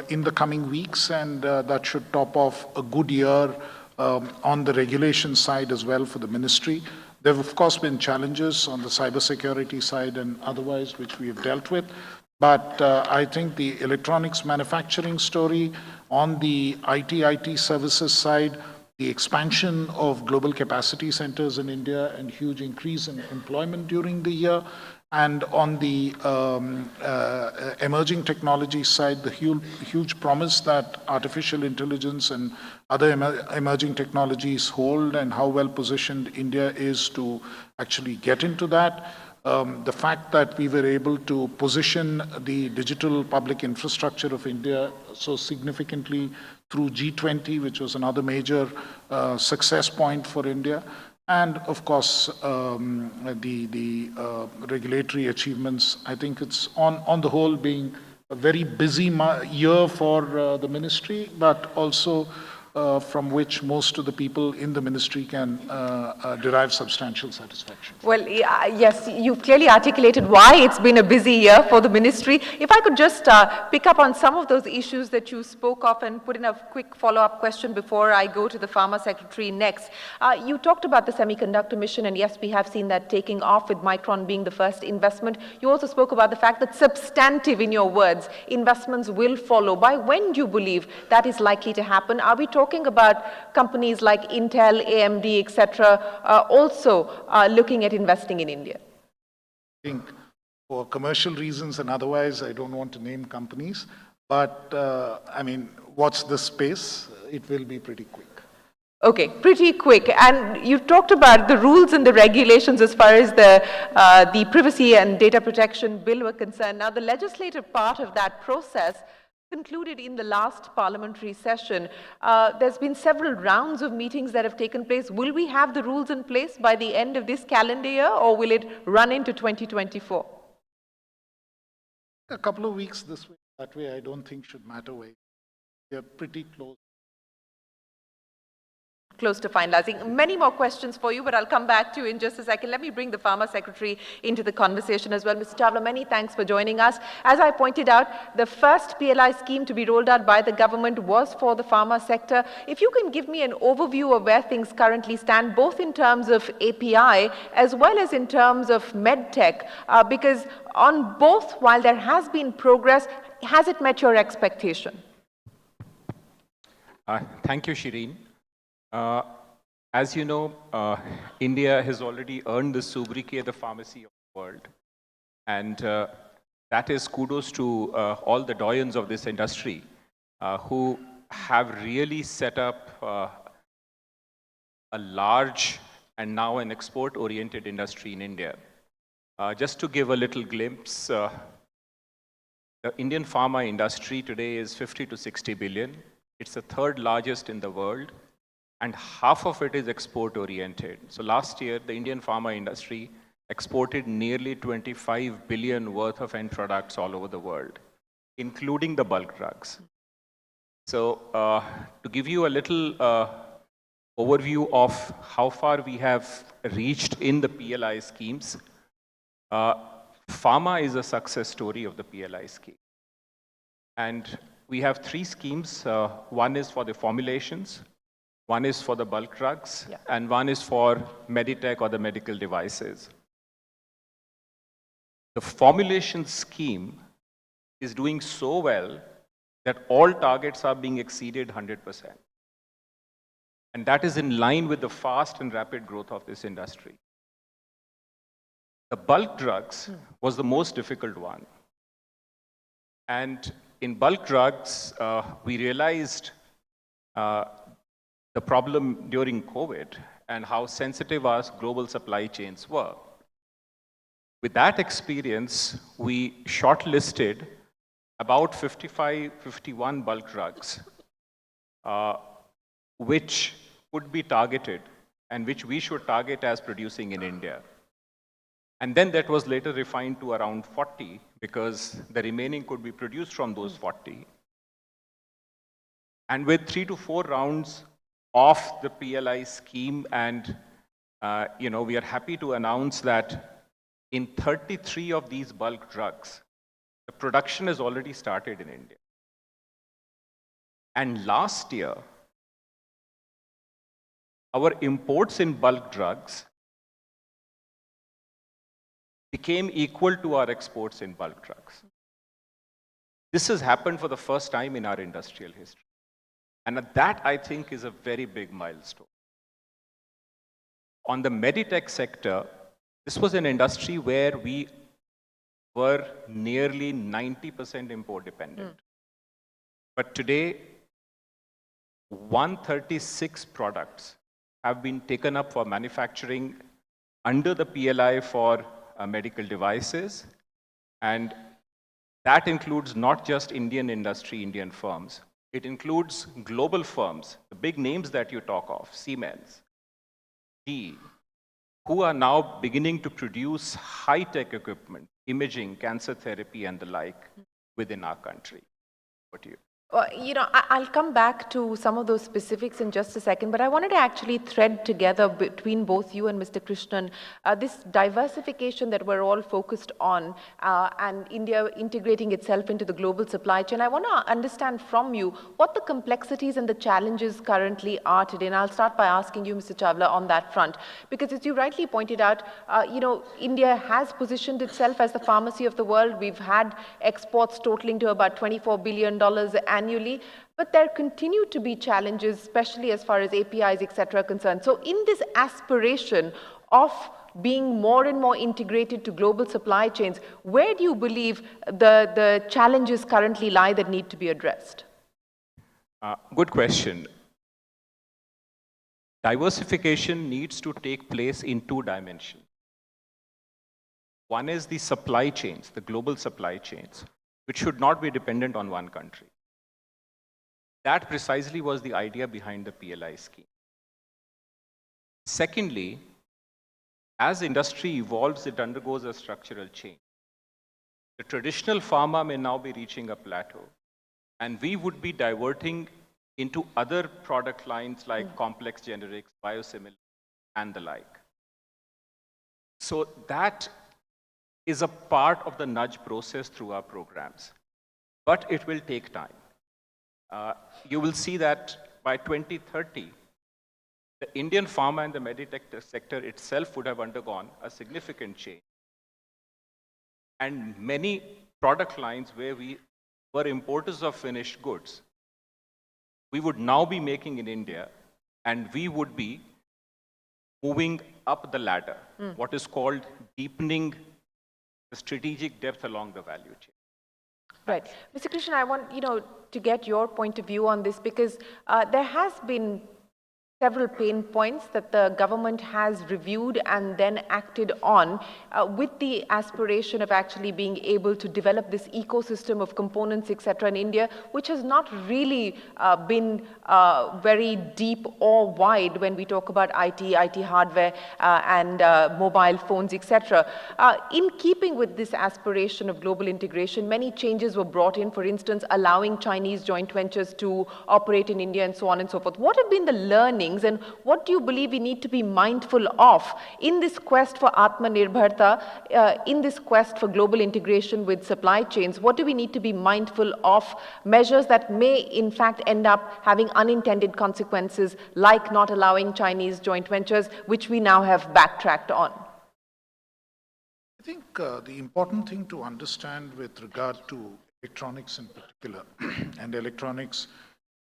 in the coming weeks, and that should top off a good year on the regulation side as well for the ministry. There have, of course, been challenges on the cybersecurity side and otherwise, which we have dealt with. But I think the electronics manufacturing story, on the IT services side, the expansion of global capacity centers in India and huge increase in employment during the year, and on the emerging technology side, the huge promise that artificial intelligence and other emerging technologies hold, and how well positioned India is to actually get into that. The fact that we were able to position the digital public infrastructure of India so significantly through G20, which was another major success point for India. And of course, the regulatory achievements. I think it's on the whole being a very busy year for the ministry, but also from which most of the people in the ministry can derive substantial satisfaction. Well, yes, you've clearly articulated why it's been a busy year for the ministry. If I could just pick up on some of those issues that you spoke of and put in a quick follow-up question before I go to the Pharma Secretary next. You talked about the semiconductor mission, and yes, we have seen that taking off, with Micron being the first investment. You also spoke about the fact that substantive, in your words, investments will follow. By when do you believe that is likely to happen? Are we talking about companies like Intel, AMD, etc., also looking at investing in India? I think for commercial reasons and otherwise, I don't want to name companies, but I mean, watch this space. It will be pretty quick. Okay, pretty quick. And you talked about the rules and the regulations as far as the privacy and data protection bill were concerned. Now, the legislative part of that process concluded in the last parliamentary session. There's been several rounds of meetings that have taken place. Will we have the rules in place by the end of this calendar year, or will it run into 2024? A couple of weeks this way, that way, I don't think should matter. We are pretty close to finalizing. Many more questions for you, but I'll come back to you in just a second. Let me bring the Pharma Secretary into the conversation as well. Mr. Chawla, many thanks for joining us. As I pointed out, the first PLI scheme to be rolled out by the government was for the pharma sector. If you can give me an overview of where things currently stand, both in terms of API as well as in terms of medtech, because on both, while there has been progress, has it met your expectation? Thank you, Shireen. As you know, India has already earned the sobriquet of the pharmacy of the world. And that is kudos to all the doyens of this industry who have really set up a large and now an export-oriented industry in India. Just to give a little glimpse, the Indian pharma industry today is 50 to 60 billion. It's the third largest in the world, and half of it is export-oriented. So last year, the Indian pharma industry exported nearly 25 billion worth of end products all over the world, including the bulk drugs. So to give you a little overview of how far we have reached in the PLI schemes, pharma is a success story of the PLI scheme. And we have 3 schemes. One is for the formulations, one is for the bulk drugs, and one is for Meditech or the medical devices. The formulation scheme is doing so well that all targets are being exceeded 100%. And that is in line with the fast and rapid growth of this industry. The bulk drugs was the most difficult one. And in bulk drugs, we realized the problem during COVID and how sensitive our global supply chains were. With that experience, we shortlisted about 51 bulk drugs, which could be targeted and which we should target as producing in India. And then that was later refined to around 40 because the remaining could be produced from those 40. And with 3 to 4 rounds of the PLI scheme, and we are happy to announce that in 33 of these bulk drugs, the production has already started in India. And last year, our imports in bulk drugs became equal to our exports in bulk drugs. This has happened for the first time in our industrial history. And that, I think, is a very big milestone. On the Meditech sector, this was an industry where we were nearly 90% import dependent. But today, 136 products have been taken up for manufacturing under the PLI for medical devices. And that includes not just Indian industry, Indian firms. It includes global firms, the big names that you talk of, Siemens, GE, who are now beginning to produce high-tech equipment, imaging, cancer therapy, and the like within our country. What do you? I'll come back to some of those specifics in just a second, but I wanted to actually thread together between both you and Mr. Krishnan this diversification that we're all focused on and India integrating itself into the global supply chain. I want to understand from you what the complexities and the challenges currently are today. And I'll start by asking you, Mr. Chawla, on that front, because as you rightly pointed out, India has positioned itself as the pharmacy of the world. We've had exports totaling to about $24 billion annually, but there continue to be challenges, especially as far as APIs, etc. are concerned. So in this aspiration of being more and more integrated to global supply chains, where do you believe the challenges currently lie that need to be addressed? Good question. Diversification needs to take place in 2 dimensions. One is the supply chains, the global supply chains, which should not be dependent on one country. That precisely was the idea behind the PLI scheme. Secondly, as industry evolves, it undergoes a structural change. The traditional pharma may now be reaching a plateau, and we would be diverting into other product lines like complex generics, biosimilars, and the like. So that is a part of the nudge process through our programs, but it will take time. You will see that by 2030, the Indian pharma and the meditech sector itself would have undergone a significant change. And many product lines where we were importers of finished goods, we would now be making in India, and we would be moving up the ladder, what is called deepening the strategic depth along the value chain. Right. Mr. Krishnan, I want to get your point of view on this, because there has been several pain points that the government has reviewed and then acted on with the aspiration of actually being able to develop this ecosystem of components, etc. in India, which has not really been very deep or wide when we talk about IT hardware and mobile phones, etc. In keeping with this aspiration of global integration, many changes were brought in, for instance, allowing Chinese joint ventures to operate in India and so on and so forth. What have been the learnings and what do you believe we need to be mindful of in this quest for Atmanirbharta, in this quest for global integration with supply chains? What do we need to be mindful of, measures that may in fact end up having unintended consequences like not allowing Chinese joint ventures, which we now have backtracked on? I think the important thing to understand with regard to electronics in particular, and electronics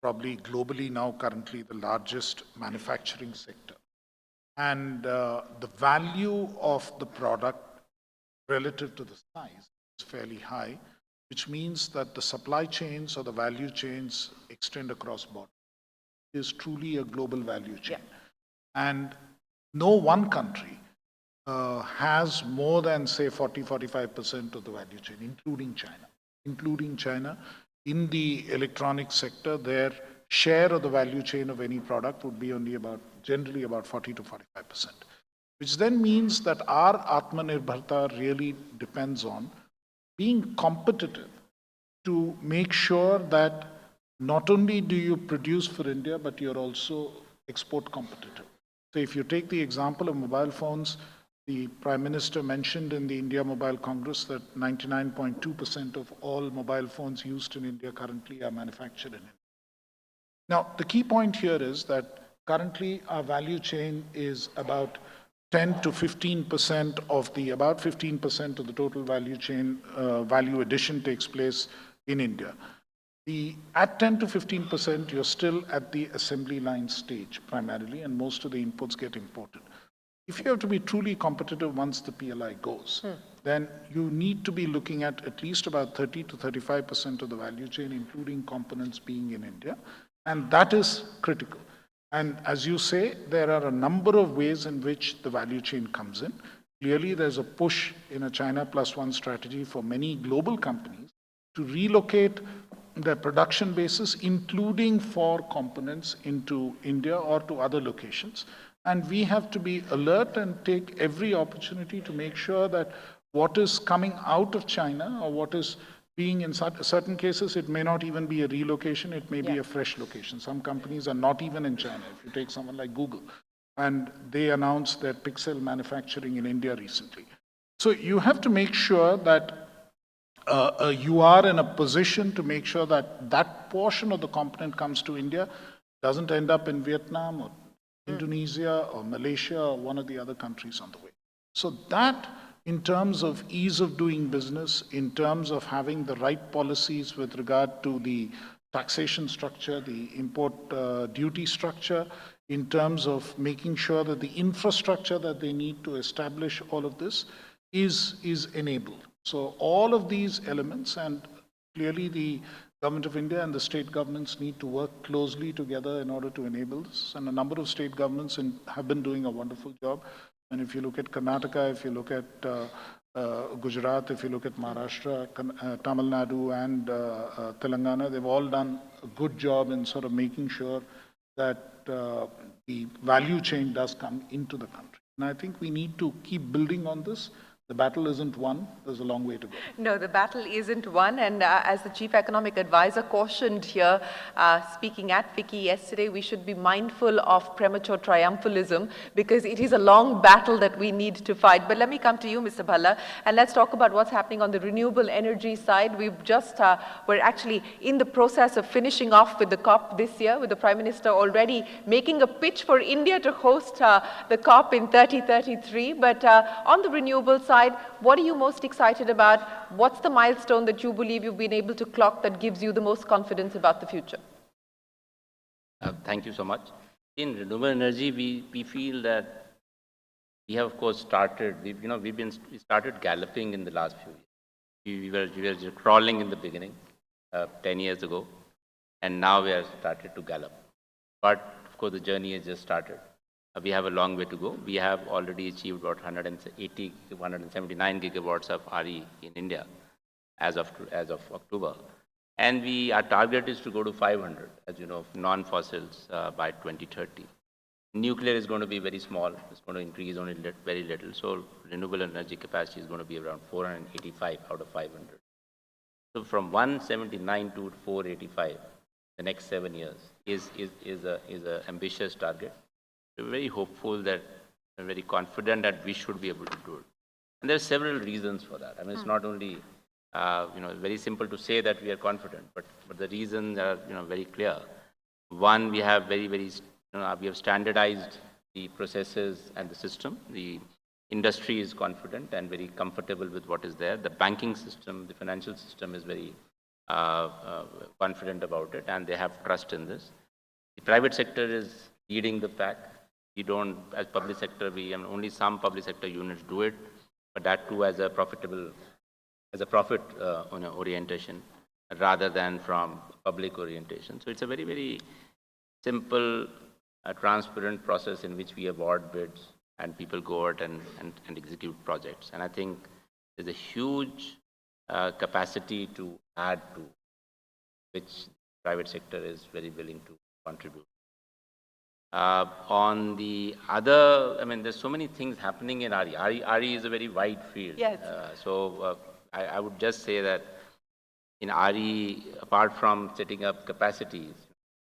probably globally now currently the largest manufacturing sector, and the value of the product relative to the size is fairly high, which means that the supply chains or the value chains extend across borders. It is truly a global value chain. Yeah. And no one country has more than, say, 40-45% of the value chain, including China. Including China, in the electronics sector, their share of the value chain of any product would be only generally about 40-45%, which then means that our Atmanirbharta really depends on being competitive to make sure that not only do you produce for India, but you're also export competitive. So if you take the example of mobile phones, the Prime Minister mentioned in the India Mobile Congress that 99.2% of all mobile phones used in India currently are manufactured in India. Now, the key point here is that currently our value chain is about 10 to 15% of the, about 15% of the total value chain value addition takes place in India. At 10 to 15%, you're still at the assembly line stage primarily, and most of the inputs get imported. If you have to be truly competitive once the PLI goes, then you need to be looking at least about 30 to 35% of the value chain, including components being in India, and that is critical. And as you say, there are a number of ways in which the value chain comes in. Clearly, there's a push in a China Plus One strategy for many global companies to relocate their production bases, including for components, into India or to other locations. And we have to be alert and take every opportunity to make sure that what is coming out of China or what is being in certain cases, it may not even be a relocation, it may be a fresh location. Some companies are not even in China. If you take someone like Google, and they announced their Pixel manufacturing in India recently. So you have to make sure that you are in a position to make sure that that portion of the component comes to India, doesn't end up in Vietnam or Indonesia or Malaysia or one of the other countries on the way. So that, in terms of ease of doing business, in terms of having the right policies with regard to the taxation structure, the import duty structure, in terms of making sure that the infrastructure that they need to establish all of this is enabled. So all of these elements, and clearly the Government of India and the state governments need to work closely together in order to enable this. And a number of state governments have been doing a wonderful job. And if you look at Karnataka, if you look at Gujarat, if you look at Maharashtra, Tamil Nadu and Telangana, they've all done a good job in sort of making sure that the value chain does come into the country. And I think we need to keep building on this. The battle isn't won. There's a long way to go. No, the battle isn't won. And as the Chief Economic Advisor cautioned here, speaking at FICCI yesterday, we should be mindful of premature triumphalism because it is a long battle that we need to fight. But let me come to you, Mr. Bhalla, and let's talk about what's happening on the renewable energy side. We've just, we're actually in the process of finishing off with the COP this year, with the Prime Minister already making a pitch for India to host the COP in 2033. But on the renewable side, what are you most excited about? What's the milestone that you believe you've been able to clock that gives you the most confidence about the future? Thank you so much. In renewable energy, we feel that we have, of course, started. We started galloping in the last few years. We were just crawling in the beginning, 10 years ago, and now we have started to gallop. But course, the journey has just started. We have a long way to go. We have already achieved about 180 to 179 gigawatts of RE in India as of October. And our target is to go to 500, as you know, non-fossils by 2030. Nuclear is going to be very small. It's going to increase only very little. So renewable energy capacity is going to be around 485 out of 500. So from 179 to 485, the next 7 years is a ambitious target. We're very hopeful that, we're very confident that we should be able to do it. And there are several reasons for that. I mean, it's not only, very simple to say that we are confident, but the reasons are, very clear. One, we have we have standardized the processes and the system. The industry is confident and very comfortable with what is there. The banking system, the financial system is very confident about it, and they have trust in this. The private sector is leading the pack. We don't, as public sector, only some public sector units do it, but that too as a profit orientation rather than from public orientation. So it's a very, very simple, transparent process in which we award bids and people go out and execute projects. And I think there's a huge capacity to add to, which private sector is very willing to contribute. On the other, there's so many things happening in RE. RE is a very wide field. Yes. I would just say that in RE, apart from setting up capacities,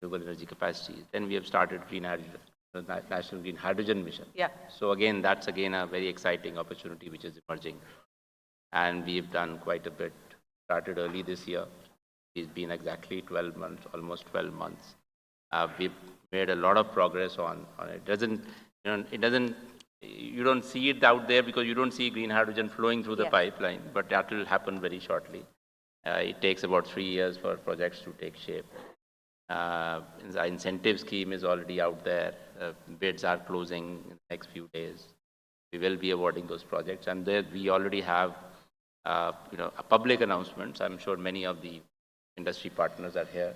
renewable energy capacities, then we have started green hydrogen, the National Green Hydrogen Mission. Yeah. So again, that's again a very exciting opportunity which is emerging. And we've done quite a bit, started early this year. It's been exactly 12 months, almost 12 months. We've made a lot of progress on it. You don't see it out there because you don't see green hydrogen flowing through the pipeline, but that will happen very shortly. It takes about 3 years for projects to take shape. The incentive scheme is already out there. Bids are closing in the next few days. We will be awarding those projects, and there we already have a public announcements. I'm sure many of the industry partners are here,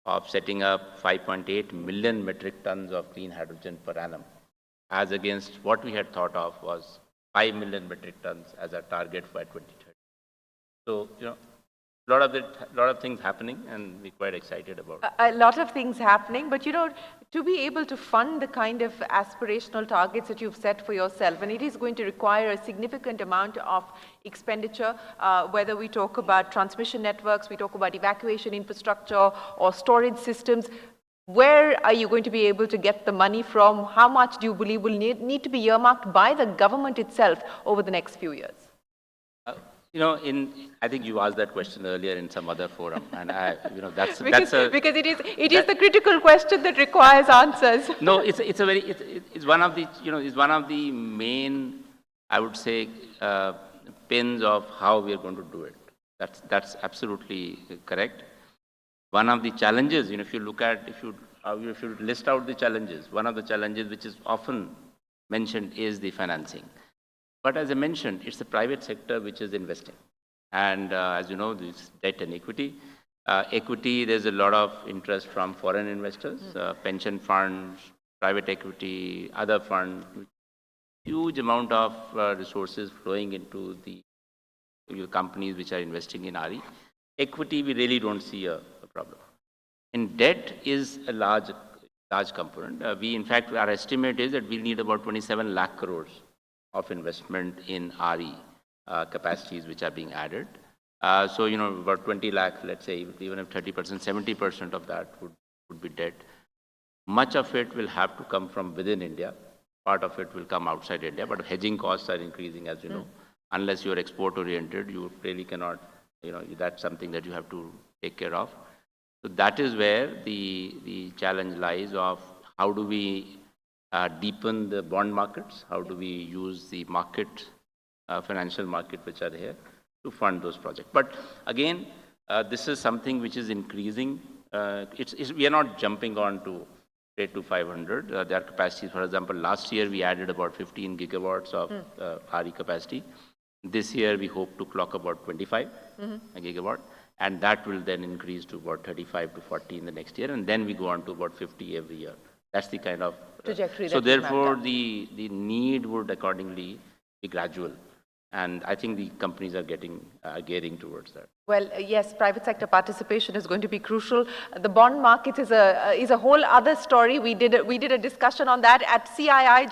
of setting up 5.8 million metric tons of green hydrogen per annum, as against what we had thought of was 5 million metric tons as our target for 2030. So, a lot of things happening, and we're quite excited about it. A lot of things happening, but to be able to fund the kind of aspirational targets that you've set for yourself, and it is going to require a significant amount of expenditure, whether we talk about transmission networks, we talk about evacuation infrastructure or storage systems. Where are you going to be able to get the money from? How much do you believe will need to be earmarked by the government itself over the next few years? I think you asked that question earlier in some other forum, and because it is the critical question that requires answers. No, it's one of the main, I would say, pins of how we are going to do it. That's absolutely correct. One of the challenges, if you list out the challenges, one of the challenges which is often mentioned is the financing. But as I mentioned, it's the private sector which is investing. And as you know, this debt and equity. Equity, there's a lot of interest from foreign investors, pension funds, private equity, other funds. Huge amount of resources flowing into the companies which are investing in RE. Equity, we really don't see a problem. And debt is a large component. In fact, our estimate is that we'll need about 27 lakh crores of investment in RE capacities which are being added. So, about 20 lakhs, let's say, even if 30%, 70% of that would be debt. Much of it will have to come from within India. Part of it will come outside India, but hedging costs are increasing, as you know. Unless you're export-oriented, you really cannot, that's something that you have to take care of. So that is where the challenge lies of how do we deepen the bond markets, how do we use the market, financial market which are here to fund those projects. But again, this is something which is increasing. We are not jumping on to 500. There are capacities, for example, last year we added about 15 gigawatts of RE capacity. This year we hope to clock about 25 gigawatt, and that will then increase to about 35 to 40 in the next year, and then we go on to about 50 every year. That's the kind of trajectory. So that you mapped therefore, out. the need would accordingly be gradual, and I think the companies are gearing towards that. Well, yes, private sector participation is going to be crucial. The bond market is a whole other story. We did a discussion on that at CII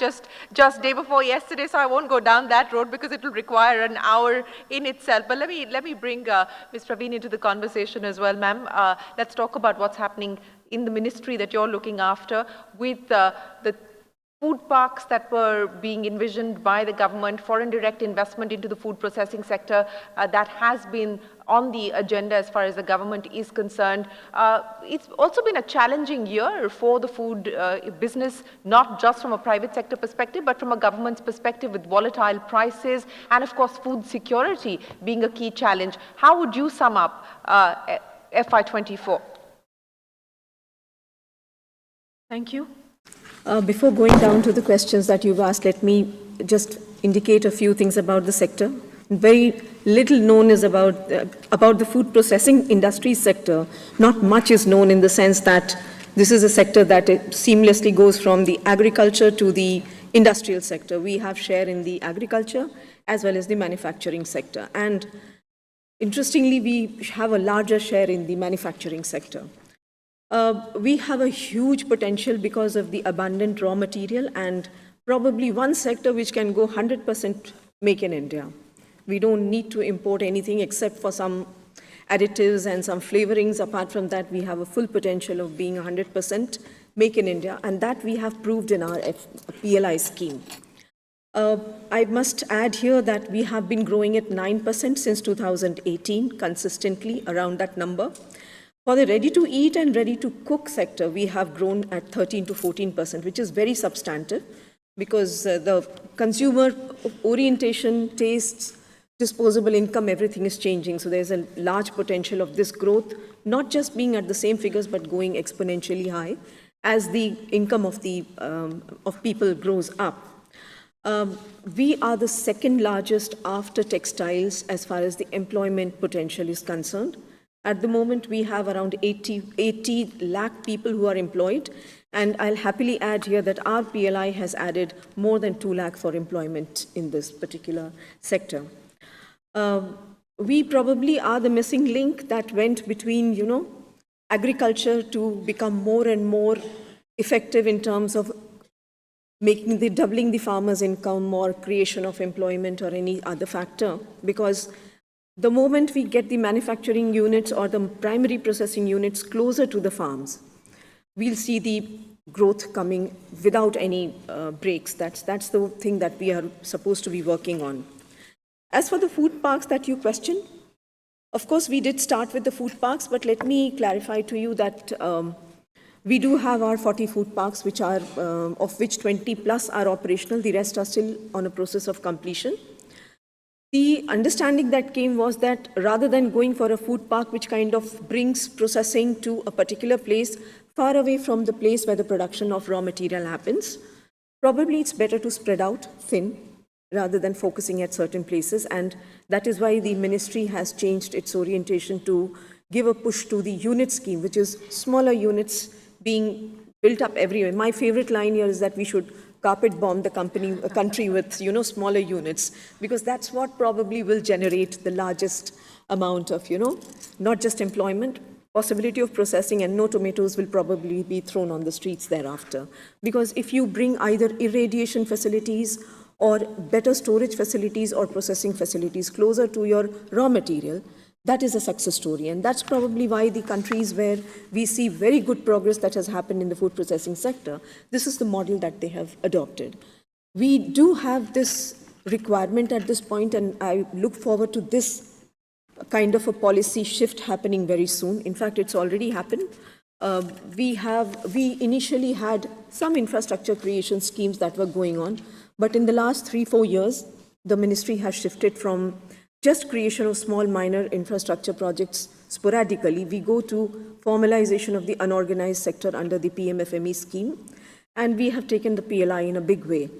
just day before yesterday, so I won't go down that road because it will require an hour in itself. But let me bring Ms. Praveen into the conversation as well, ma'am. Let's talk about what's happening in the ministry that you're looking after with the food parks that were being envisioned by the government, foreign direct investment into the food processing sector that has been on the agenda as far as the government is concerned. It's also been a challenging year for the food business, not just from a private sector perspective, but from a government's perspective with volatile prices and, of course, food security being a key challenge. How would you sum up FY24? Thank you. Before going down to the questions that you've asked, let me just indicate a few things about the sector. Very little known is about the food processing industry sector. Not much is known in the sense that this is a sector that seamlessly goes from the agriculture to the industrial sector. We have share in the agriculture as well as the manufacturing sector. And interestingly, we have a larger share in the manufacturing sector. We have a huge potential because of the abundant raw material and probably one sector which can go 100% make in India. We don't need to import anything except for some additives and some flavorings. Apart from that, we have a full potential of being 100% make in India, and that we have proved in our PLI scheme. I must add here that we have been growing at 9% since 2018, consistently around that number. For the ready-to-eat and ready-to-cook sector, we have grown at 13 to 14%, which is very substantive because the consumer orientation, tastes, disposable income, everything is changing. So there's a large potential of this growth, not just being at the same figures, but going exponentially high as the income of people grows up. We are the second largest after textiles as far as the employment potential is concerned. At the moment, we have around 80 lakh people who are employed, and I'll happily add here that our PLI has added more than 2 lakh for employment in this particular sector. We probably are the missing link that went between, agriculture to become more and more effective in terms of doubling the farmer's income or creation of employment or any other factor, because the moment we get the manufacturing units or the primary processing units closer to the farms, we'll see the growth coming without any breaks. That's the thing that we are supposed to be working on. As for the food parks that you questioned, of course, we did start with the food parks, but let me clarify to you that we do have our 40 food parks, which are, of which 20 plus are operational. The rest are still on a process of completion. The understanding that came was that rather than going for a food park which kind of brings processing to a particular place far away from the place where the production of raw material happens, probably it's better to spread out thin rather than focusing at certain places. And that is why the ministry has changed its orientation to give a push to the unit scheme, which is smaller units being built up everywhere. My favorite line here is that we should carpet bomb the country with, smaller units, because that's what probably will generate the largest amount of, not just employment, possibility of processing, and no tomatoes will probably be thrown on the streets thereafter. Because if you bring either irradiation facilities or better storage facilities or processing facilities closer to your raw material, that is a success story. And that's probably why the countries where we see very good progress that has happened in the food processing sector, this is the model that they have adopted. We do have this requirement at this point, and I look forward to this kind of a policy shift happening very soon. In fact, it's already happened. We initially had some infrastructure creation schemes that were going on, but in the last 3-4 years, the ministry has shifted from just creation of small minor infrastructure projects sporadically. We go to formalization of the unorganized sector under the PMFME scheme, and we have taken the PLI in a big way.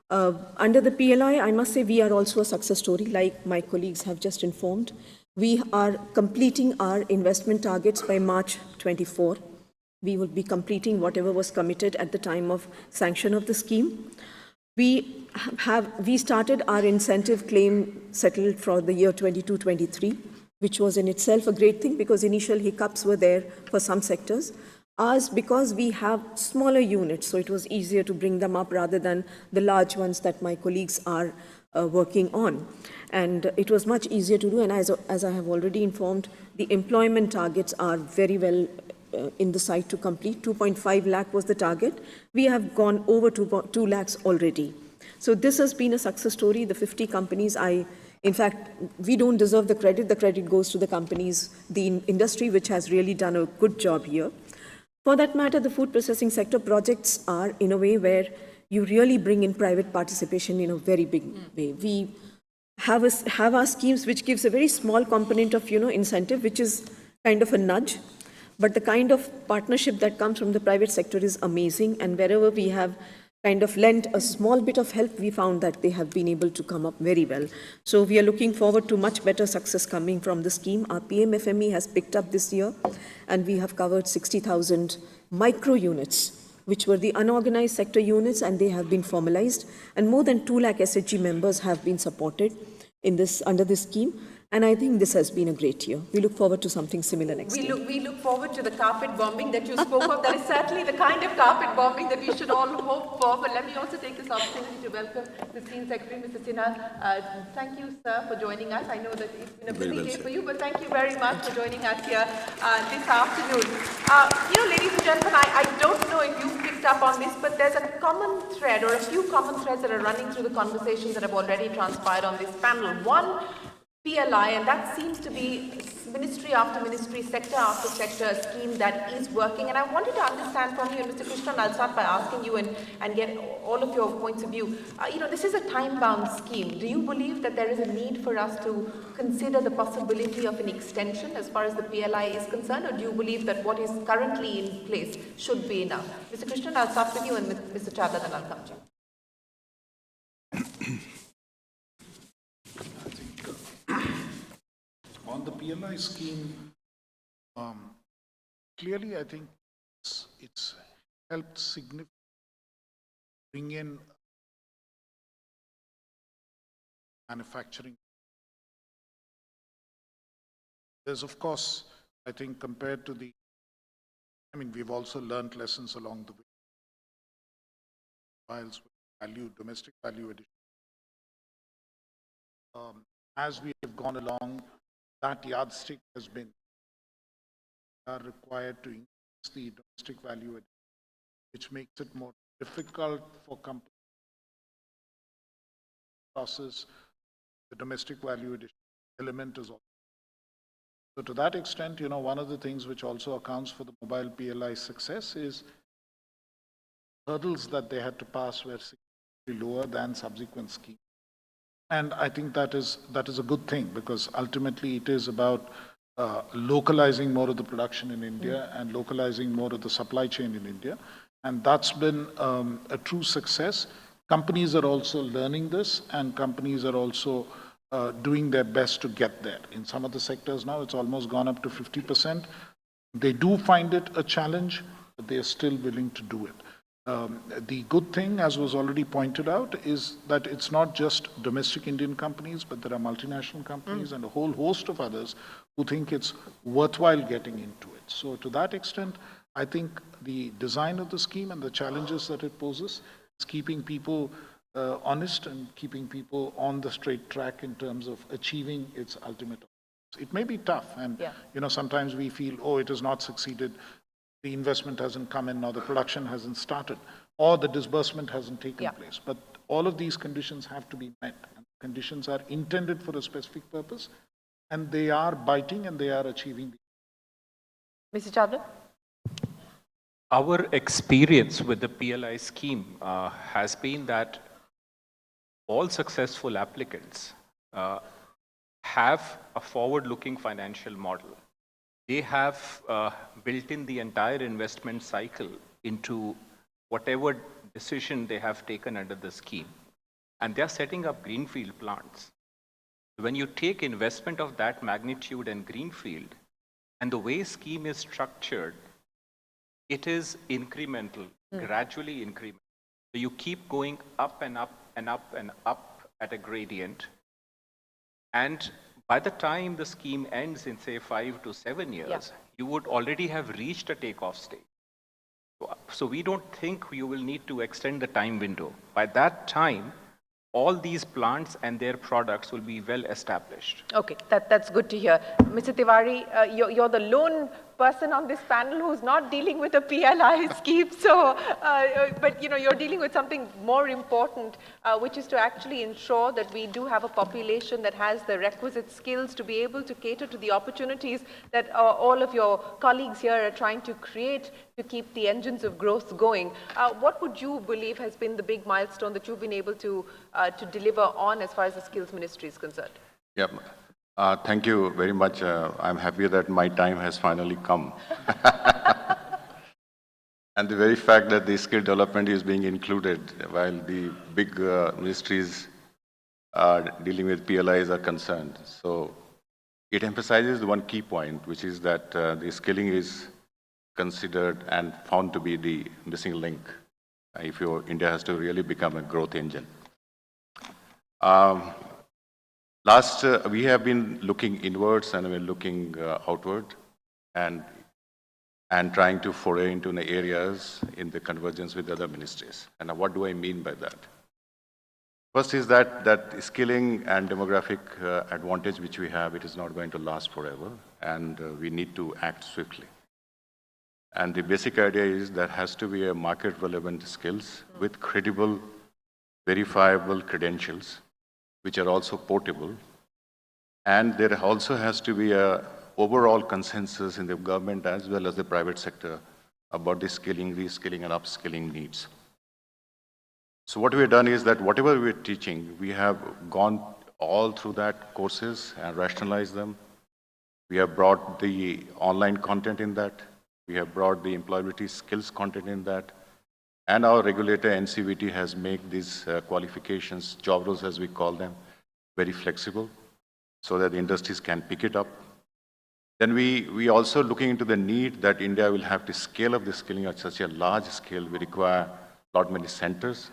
Under the PLI, I must say we are also a success story, like my colleagues have just informed. We are completing our investment targets by March 24. We will be completing whatever was committed at the time of sanction of the scheme. We started our incentive claim settled for the year 22-23, which was in itself a great thing because initial hiccups were there for some sectors. Ours, because we have smaller units, so it was easier to bring them up rather than the large ones that my colleagues are working on. And it was much easier to do, and as I have already informed, the employment targets are very well in the sight to complete. 2.5 lakh was the target. We have gone over 2 lakhs already. So this has been a success story. The 50 companies, in fact, we don't deserve the credit. The credit goes to the companies, the industry, which has really done a good job here. For that matter, the food processing sector projects are in a way where you really bring in private participation in a very big way. We have our schemes which gives a very small component of incentive, which is kind of a nudge. But the kind of partnership that comes from the private sector is amazing. And wherever we have kind of lent a small bit of help, we found that they have been able to come up very well. So we are looking forward to much better success coming from the scheme. Our PMFME has picked up this year, and we have covered 60,000 micro units, which were the unorganized sector units, and they have been formalized. And more than 2 lakh SHG members have been supported under this scheme. And I think this has been a great year. We look forward to something similar next year. We look forward to the carpet bombing that you spoke of. That is certainly the kind of carpet bombing that we should all hope for. But let me also take this opportunity to welcome the Scheme Secretary, Mr. Sinha. Thank you, sir, for joining us. I know that it's been a busy day for you, but thank you very much for joining us here this afternoon. Ladies and gentlemen, I don't know if you've picked up on this, but there's a common thread or a few common threads that are running through the conversations that have already transpired on this panel. One, PLI, and that seems to be ministry after ministry, sector after sector scheme that is working. And I wanted to understand from you, and Mr. Krishnan, I'll start by asking you and get all of your points of view. This is a time-bound scheme. Do you believe that there is a need for us to consider the possibility of an extension as far as the PLI is concerned, or do you believe that what is currently in place should be enough? Mr. Krishnan, I'll start with you, and Mr. Chadha, then I'll come to you. On the PLI scheme, clearly I think it's helped significantly bring in manufacturing. There's, of course, I think compared to we've also learned lessons along the way. Whilst value, domestic value addition. As we have gone along, that yardstick has been required to increase the domestic value addition, which makes it more difficult for companies to process the domestic value addition element is also. So to that extent, one of the things which also accounts for the mobile PLI success is hurdles that they had to pass were significantly lower than subsequent schemes. And I think that is a good thing, because ultimately it is about localizing more of the production in India and localizing more of the supply chain in India. And that's been a true success. Companies are also learning this, and companies are also doing their best to get there. In some of the sectors now, it's almost gone up to 50%. They do find it a challenge, but they are still willing to do it. The good thing, as was already pointed out, is that it's not just domestic Indian companies, but there are multinational companies and a whole host of others who think it's worthwhile getting into it. So to that extent, I think the design of the scheme and the challenges that it poses is keeping people honest and keeping people on the straight track in terms of achieving its ultimate objectives. It may be tough, and sometimes we feel, oh, it has not succeeded. The investment hasn't come in, or the production hasn't started, or the disbursement hasn't taken place. But all of these conditions have to be met. And conditions are intended for a specific purpose, and they are biting and they are achieving. Mr. Chadha? Our experience with the PLI scheme has been that all successful applicants have a forward-looking financial model. They have built in the entire investment cycle into whatever decision they have taken under the scheme. And they're setting up greenfield plants. When you take investment of that magnitude and greenfield, and the way scheme is structured, it is incremental, gradually incremental. So you keep going up and up and up and up at a gradient. And by the time the scheme ends in, say, 5 to 7 years, you would already have reached a takeoff stage. So we don't think you will need to extend the time window. By that time, all these plants and their products will be well established. Okay, that's good to hear. Mr. Tiwari, you're the lone person on this panel who's not dealing with a PLI scheme, so, but you're dealing with something more important, which is to actually ensure that we do have a population that has the requisite skills to be able to cater to the opportunities that all of your colleagues here are trying to create to keep the engines of growth going. What would you believe has been the big milestone that you've been able to deliver on as far as the skills ministry is concerned? Yeah. Thank you very much. I'm happy that my time has finally come. And the very fact that the skill development is being included while the big ministries dealing with PLIs are concerned. So it emphasizes one key point, which is that the skilling is considered and found to be the missing link if India has to really become a growth engine. We have been looking inwards and we're looking outward and trying to foray into the areas in the convergence with other ministries. And what do I mean by that? First is that skilling and demographic advantage which we have, it is not going to last forever, and we need to act swiftly. And the basic idea is there has to be a market-relevant skills with credible, verifiable credentials, which are also portable. And there also has to be an overall consensus in the government as well as the private sector about the skilling, reskilling, and upskilling needs. So what we have done is that whatever we're teaching, we have gone all through that courses and rationalized them. We have brought the online content in that. We have brought the employability skills content in that. And our regulator, NCVT, has made these qualifications, job roles as we call them, very flexible so that the industries can pick it up. Then we also looking into the need that India will have to scale up the skilling at such a large scale. We require a lot many centers.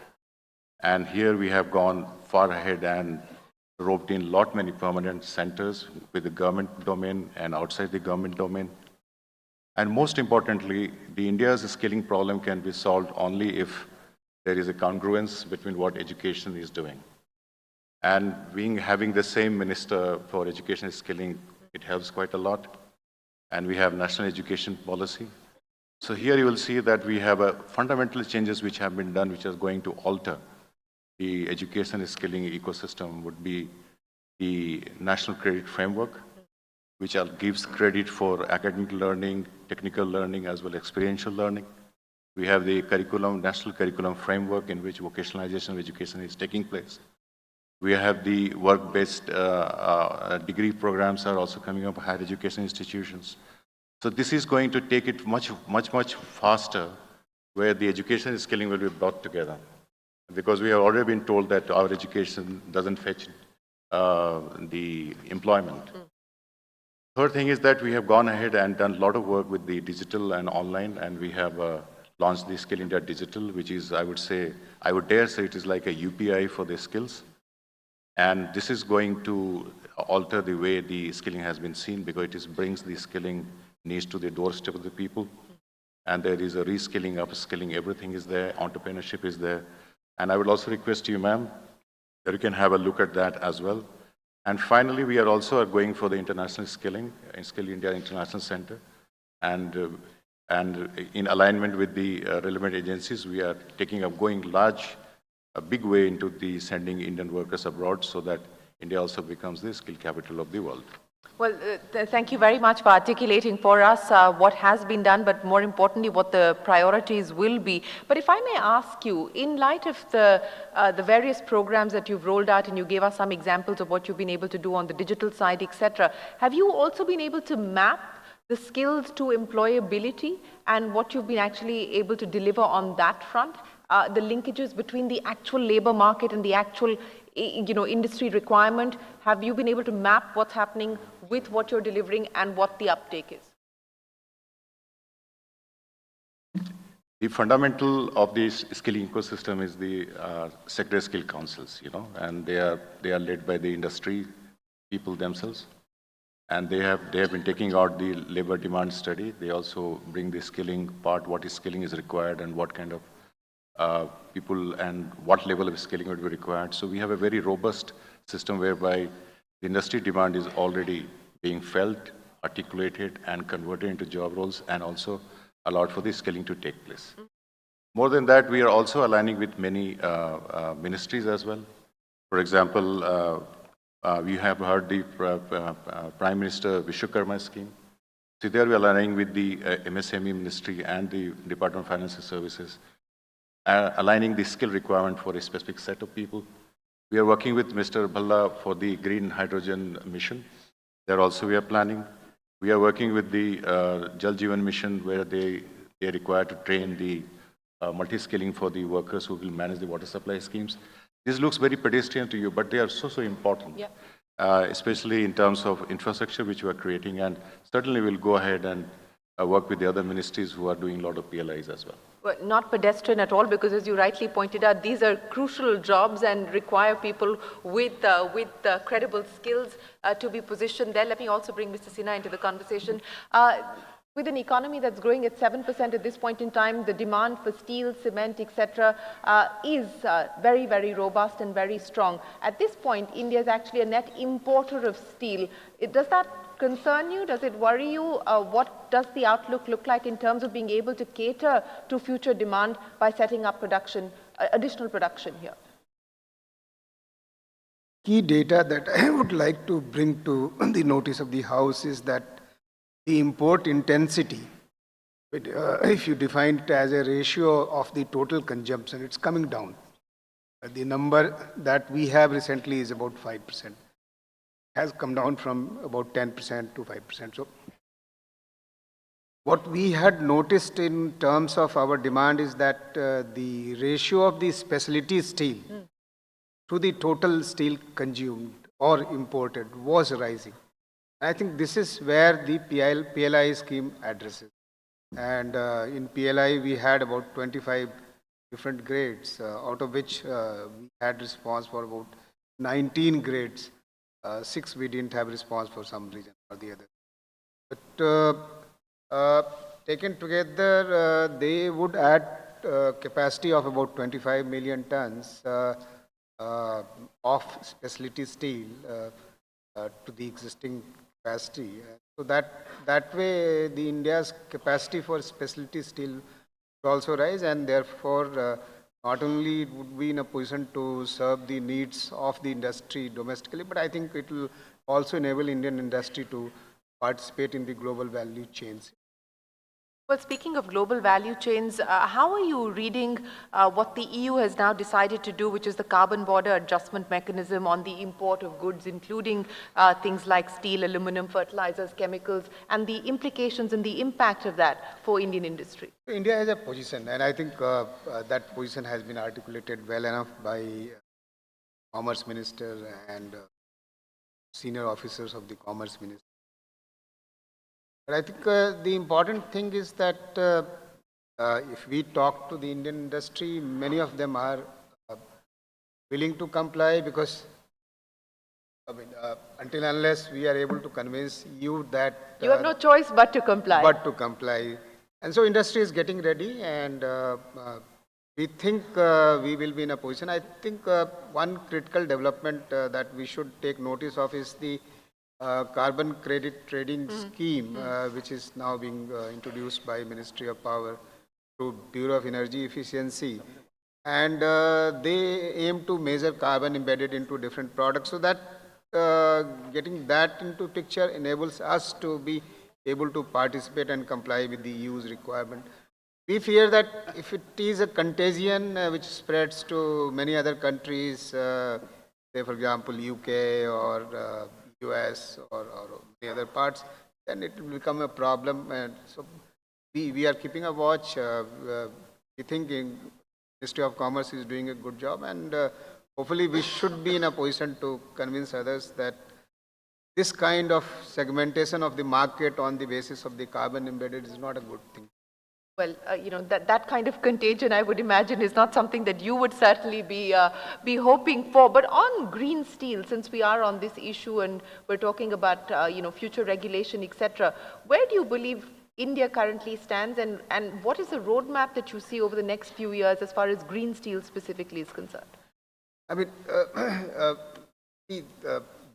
And here we have gone far ahead and roped in lot many permanent centers with the government domain and outside the government domain. And most importantly, India's skilling problem can be solved only if there is a congruence between what education is doing. And having the same Minister for Education and Skilling, it helps quite a lot. And we have national education policy. So here you will see that we have fundamental changes which have been done, which are going to alter the education and skilling ecosystem. Would be the National Credit Framework, which gives credit for academic learning, technical learning, as well as experiential learning. We have the National Curriculum Framework in which vocationalization of education is taking place. We have the work-based degree programs are also coming up, higher education institutions. So this is going to take it much faster, where the education and skilling will be brought together. Because we have already been told that our education doesn't fetch the employment. Third thing is that we have gone ahead and done a lot of work with the digital and online, and we have launched the Skill India Digital, which is, I would dare say it is like a UPI for the skills. And this is going to alter the way the skilling has been seen, because it brings the skilling needs to the doorstep of the people. And there is a reskilling, upskilling, everything is there, entrepreneurship is there. And I would also request you, ma'am, that you can have a look at that as well. And finally, we are also going for the international skilling in Skill India International Center. And in alignment with the relevant agencies, we are going a big way into the sending Indian workers abroad so that India also becomes the skill capital of the world. Well, thank you very much for articulating for us what has been done, but more importantly, what the priorities will be. But if I may ask you, in light of the various programs that you've rolled out, and you gave us some examples of what you've been able to do on the digital side, etc., have you also been able to map the skills to employability and what you've been actually able to deliver on that front? The linkages between the actual labor market and the actual industry requirement, have you been able to map what's happening with what you're delivering and what the uptake is? The fundamental of this skilling ecosystem is the sector skill councils, and they are led by the industry people themselves. And they have been taking out the labor demand study. They also bring the skilling part, what is skilling is required and what kind of people and what level of skilling would be required. So we have a very robust system whereby the industry demand is already being felt, articulated and converted into job roles and also allowed for the skilling to take place. More than that, we are also aligning with many ministries as well. For example, we have heard the Prime Minister Vishwakarma scheme. So there we are aligning with the MSME Ministry and the Department of Financial Services, aligning the skill requirement for a specific set of people. We are working with Mr. Bhalla for the green hydrogen mission. There also we are planning. We are working with the Jal Jeevan mission where they are required to train the multi-skilling for the workers who will manage the water supply schemes. This looks very pedestrian to you, but they are so important, especially in terms of infrastructure which we are creating, and certainly we'll go ahead and work with the other ministries who are doing a lot of PLIs as well. Well, not pedestrian at all, because as you rightly pointed out, these are crucial jobs and require people with credible skills to be positioned there. Let me also bring Mr. Sinha into the conversation. With an economy that's growing at 7% at this point in time, the demand for steel, cement, etc. Is very, very robust and very strong. At this point, India is actually a net importer of steel. Does that concern you? Does it worry you? What does the outlook look like in terms of being able to cater to future demand by setting up production, additional production here? Key data that I would like to bring to the notice of the House is that the import intensity, if you define it as a ratio of the total consumption, it's coming down. The number that we have recently is about 5%. Has come down from about 10% to 5%. So what we had noticed in terms of our demand is that the ratio of the specialty steel to the total steel consumed or imported was rising. I think this is where the PLI scheme addresses. And in PLI, we had about 25 different grades, out of which we had response for about 19 grades. 6 we didn't have response for some reason or the other. But taken together, they would add capacity of about 25 million tons of specialty steel to the existing capacity. So that way, the India's capacity for specialty steel will also rise, and therefore, not only it would be in a position to serve the needs of the industry domestically, but I think it will also enable Indian industry to participate in the global value chains. Well, speaking of global value chains, how are you reading what the EU has now decided to do, which is the carbon border adjustment mechanism on the import of goods, including things like steel, aluminum, fertilizers, chemicals, and the implications and the impact of that for Indian industry? India has a position, and I think that position has been articulated well enough by Commerce Minister and senior officers of the Commerce Ministry. But I think the important thing is that if we talk to the Indian industry, many of them are willing to comply, because until unless we are able to convince you that you have no choice but to comply. And so industry is getting ready, and we think we will be in a position. I think one critical development that we should take notice of is the carbon credit trading scheme, which is now being introduced by Ministry of Power through Bureau of Energy Efficiency. And they aim to measure carbon embedded into different products, so that getting that into picture enables us to be able to participate and comply with the EU's requirement. We fear that if it is a contagion which spreads to many other countries, say for example UK or US or the other parts, then it will become a problem. And so we are keeping a watch. We think Ministry of Commerce is doing a good job, and hopefully we should be in a position to convince others that this kind of segmentation of the market on the basis of the carbon embedded is not a good thing. Well, that kind of contagion, I would imagine, is not something that you would certainly be hoping for. But on green steel, since we are on this issue and we're talking about, future regulation, etc., where do you believe India currently stands, and what is the roadmap that you see over the next few years as far as green steel specifically is concerned? I mean,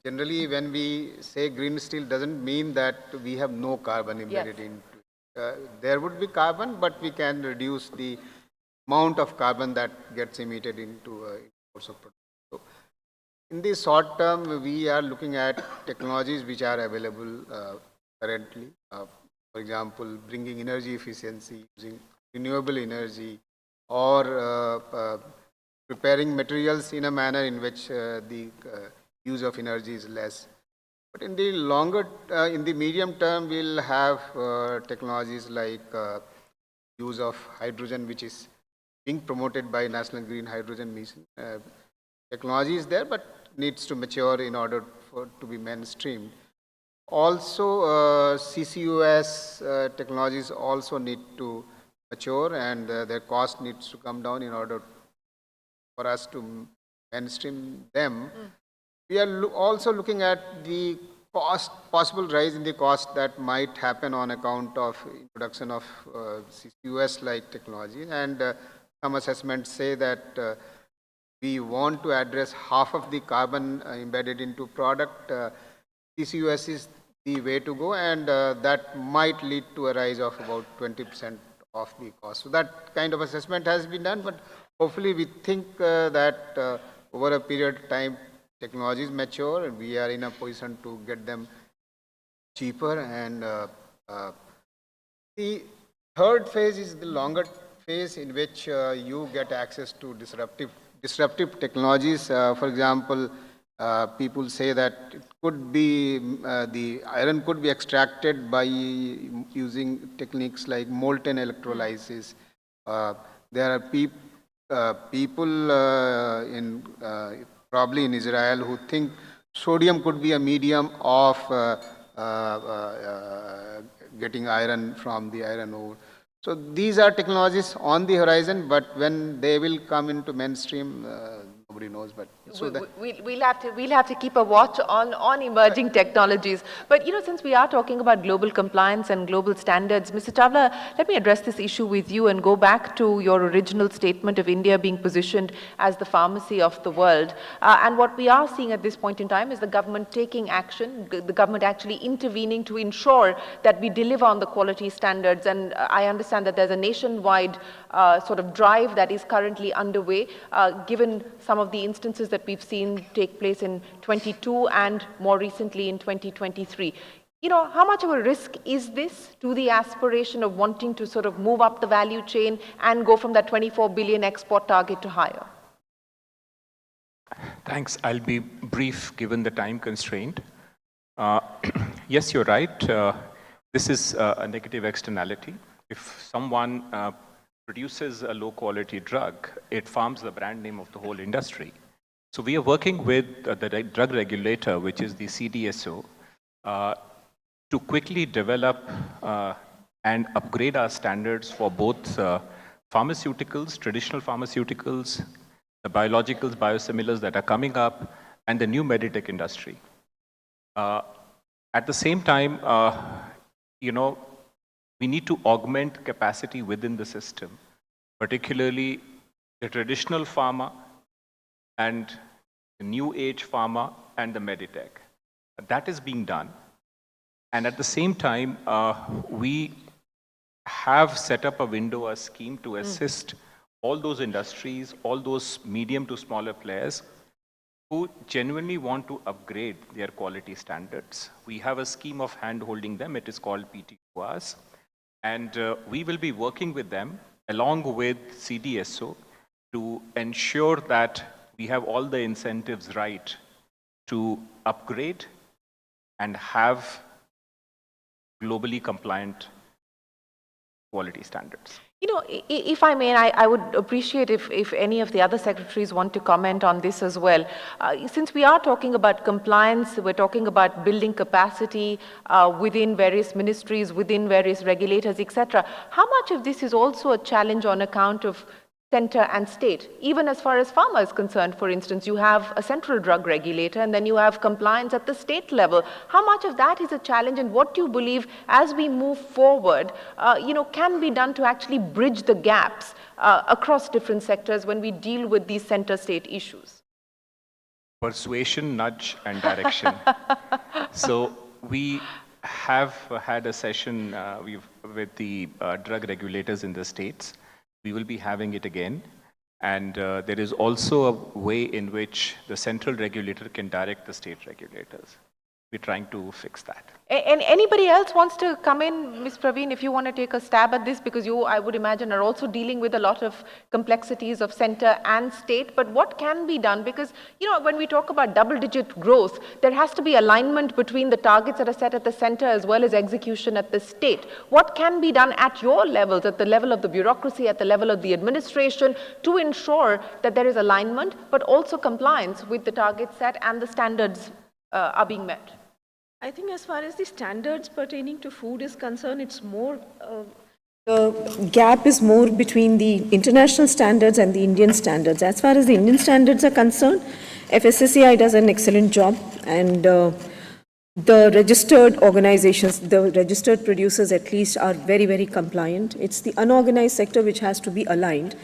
generally when we say green steel doesn't mean that we have no carbon embedded into it. There would be carbon, but we can reduce the amount of carbon that gets emitted into course of production. So, in the short term, we are looking at technologies which are available currently. For example, bringing energy efficiency using renewable energy, or preparing materials in a manner in which the use of energy is less. But in the in the medium term, we'll have technologies like use of hydrogen, which is being promoted by National Green Hydrogen Mission. Technology is there, but needs to mature in order to be mainstream. Also, CCUS technologies also need to mature, and their cost needs to come down in order for us to mainstream them. We are also looking at the possible rise in the cost that might happen on account of introduction of CCUS-like technology. And some assessments say that we want to address half of the carbon embedded into product. CCUS is the way to go, and that might lead to a rise of about 20% of the cost. So that kind of assessment has been done, but hopefully we think that over a period of time, technologies mature and we are in a position to get them cheaper. And the third phase is the longer phase in which you get access to disruptive technologies. For example, people say that it could be the iron could be extracted by using techniques like molten electrolysis. There are people probably in Israel who think sodium could be a medium of getting iron from the iron ore. So these are technologies on the horizon, but when they will come into mainstream, nobody knows. But so we'll have to keep a watch on emerging technologies. But since we are talking about global compliance and global standards, Mr. Chawla, let me address this issue with you and go back to your original statement of India being positioned as the pharmacy of the world. And what we are seeing at this point in time is the government taking action, the government actually intervening to ensure that we deliver on the quality standards. And I understand that there's a nationwide sort of drive that is currently underway, given some of the instances that we've seen take place in 22 and more recently in 2023. How much of a risk is this to the aspiration of wanting to sort of move up the value chain and go from that 24 billion export target to higher? Thanks. I'll be brief given the time constraint. Yes, you're right. This is a negative externality. If someone produces a low quality drug, it farms the brand name of the whole industry. So we are working with the drug regulator, which is the CDSO, to quickly develop and upgrade our standards for both pharmaceuticals, traditional pharmaceuticals, the biologicals, biosimilars that are coming up, and the new meditech industry. At the same time, we need to augment capacity within the system, particularly the traditional pharma and the new age pharma and the meditech. That is being done. And at the same time, we have set up a window, a scheme to assist all those industries, all those medium to smaller players who genuinely want to upgrade their quality standards. We have a scheme of hand-holding them. It is called PTQRs. And we will be working with them along with CDSO to ensure that we have all the incentives right to upgrade and have globally compliant quality standards. If I may, I would appreciate if any of the other secretaries want to comment on this as well. Since we are talking about compliance, we're talking about building capacity within various ministries, within various regulators, etc. How much of this is also a challenge on account of center and state? Even as far as pharma is concerned, for instance, you have a central drug regulator and then you have compliance at the state level. How much of that is a challenge, and what do you believe as we move forward, can be done to actually bridge the gaps across different sectors when we deal with these center-state issues? Persuasion, nudge, and direction. So we have had a session with the drug regulators in the states. We will be having it again. And there is also a way in which the central regulator can direct the state regulators. We're trying to fix that. And anybody else wants to come in, Ms. Praveen, if you want to take a stab at this, because you, I would imagine, are also dealing with a lot of complexities of center and state. But what can be done? Because, when we talk about double-digit growth, there has to be alignment between the targets that are set at the center as well as execution at the state. What can be done at your levels, at the level of the bureaucracy, at the level of the administration, to ensure that there is alignment, but also compliance with the targets set and the standards are being met? I think as far as the standards pertaining to food is concerned, it's more, the gap is more between the international standards and the Indian standards. As far as the Indian standards are concerned, FSSAI does an excellent job, and the registered organizations, the registered producers at least, are very, very compliant. It's the unorganized sector which has to be aligned.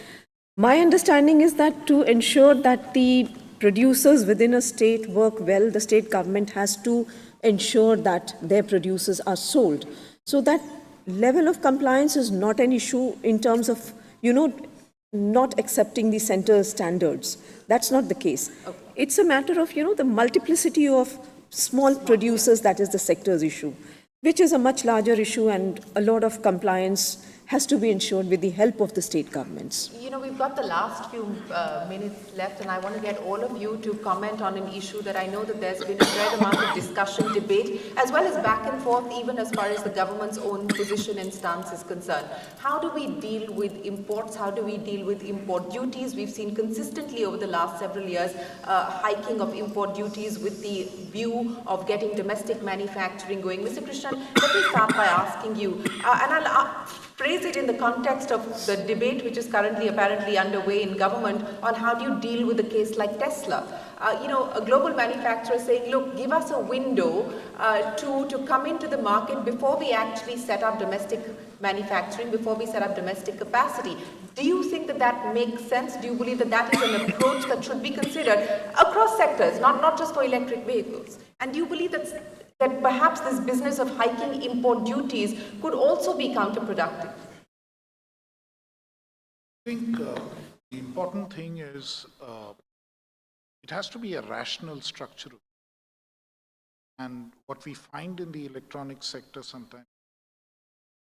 My understanding is that to ensure that the producers within a state work well, the state government has to ensure that their producers are sold. So that level of compliance is not an issue in terms of, not accepting the center standards. That's not the case. Okay. It's a matter of, the multiplicity of small producers that is the sector's issue, which is a much larger issue, and a lot of compliance has to be ensured with the help of the state governments. We've got the last few minutes left, and I want to get all of you to comment on an issue that I know that there's been a fair amount of discussion, debate, as well as back and forth, even as far as the government's own position and stance is concerned. How do we deal with imports? How do we deal with import duties? We've seen consistently over the last several years hiking of import duties with the view of getting domestic manufacturing going. Mr. Krishnan, let me start by asking you, and I'll phrase it in the context of the debate which is currently apparently underway in government on how do you deal with a case like Tesla. A global manufacturer saying, look, give us a window to come into the market before we actually set up domestic manufacturing, before we set up domestic capacity. Do you think that that makes sense? Do you believe that that is an approach that should be considered across sectors, not just for electric vehicles? And do you believe that perhaps this business of hiking import duties could also be counterproductive? I think the important thing is it has to be a rational structure. And what we find in the electronic sector sometimes,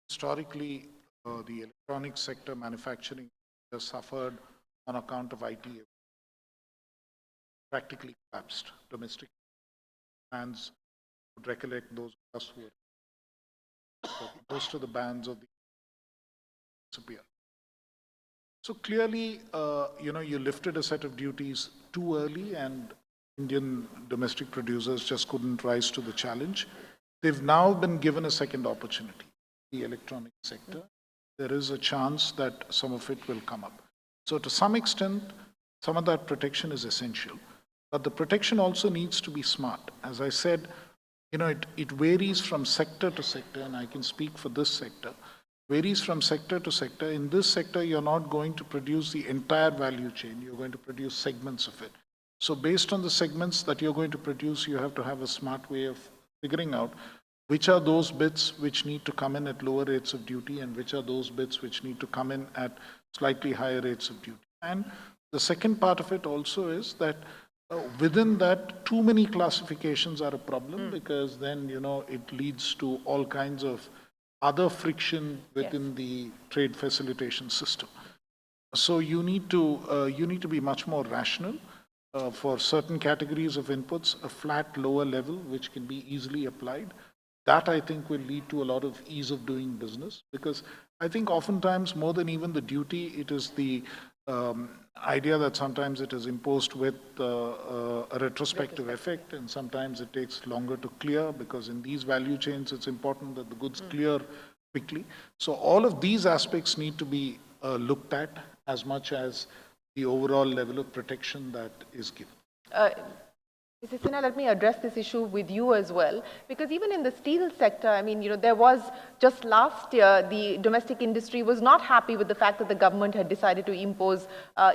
historically, the electronic sector manufacturing has suffered on account of IT, practically collapsed. Domestic brands would recollect those of us who were most of the bands of the disappear. So clearly, you lifted a set of duties too early, and Indian domestic producers just couldn't rise to the challenge. They've now been given a second opportunity. The electronic sector, there is a chance that some of it will come up. So to some extent, some of that protection is essential. But the protection also needs to be smart. As I said, it varies from sector to sector, and I can speak for this sector. Varies from sector to sector. In this sector, you're not going to produce the entire value chain. You're going to produce segments of it. So based on the segments that you're going to produce, you have to have a smart way of figuring out which are those bits which need to come in at lower rates of duty and which are those bits which need to come in at slightly higher rates of duty. And the second part of it also is that within that, too many classifications are a problem because then, it leads to all kinds of other friction within the trade facilitation system. So you need to be much more rational. For certain categories of inputs, a flat lower level which can be easily applied. that I think will lead to a lot of ease of doing business, because I think oftentimes more than even the duty, it is the idea that sometimes it is imposed with a retrospective effect, and sometimes it takes longer to clear, because in these value chains it's important that the goods clear quickly. So all of these aspects need to be looked at as much as the overall level of protection that is given. Mrs. Sinha, let me address this issue with you as well, because even in the steel sector, I mean, there was just last year, the domestic industry was not happy with the fact that the government had decided to impose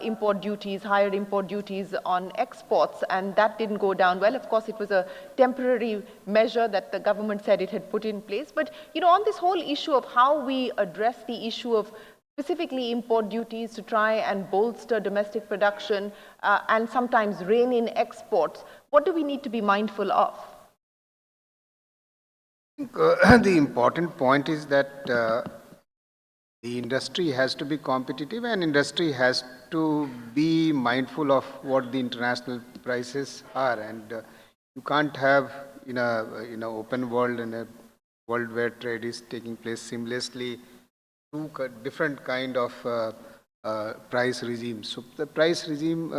import duties, higher import duties on exports, and that didn't go down well. Of course, it was a temporary measure that the government said it had put in place. But, on this whole issue of how we address the issue of specifically import duties to try and bolster domestic production and sometimes rein in exports, what do we need to be mindful of? I think the important point is that the industry has to be competitive, and industry has to be mindful of what the international prices are, and you can't have in a open world, in a world where trade is taking place seamlessly, two different kind of price regimes. So the price regime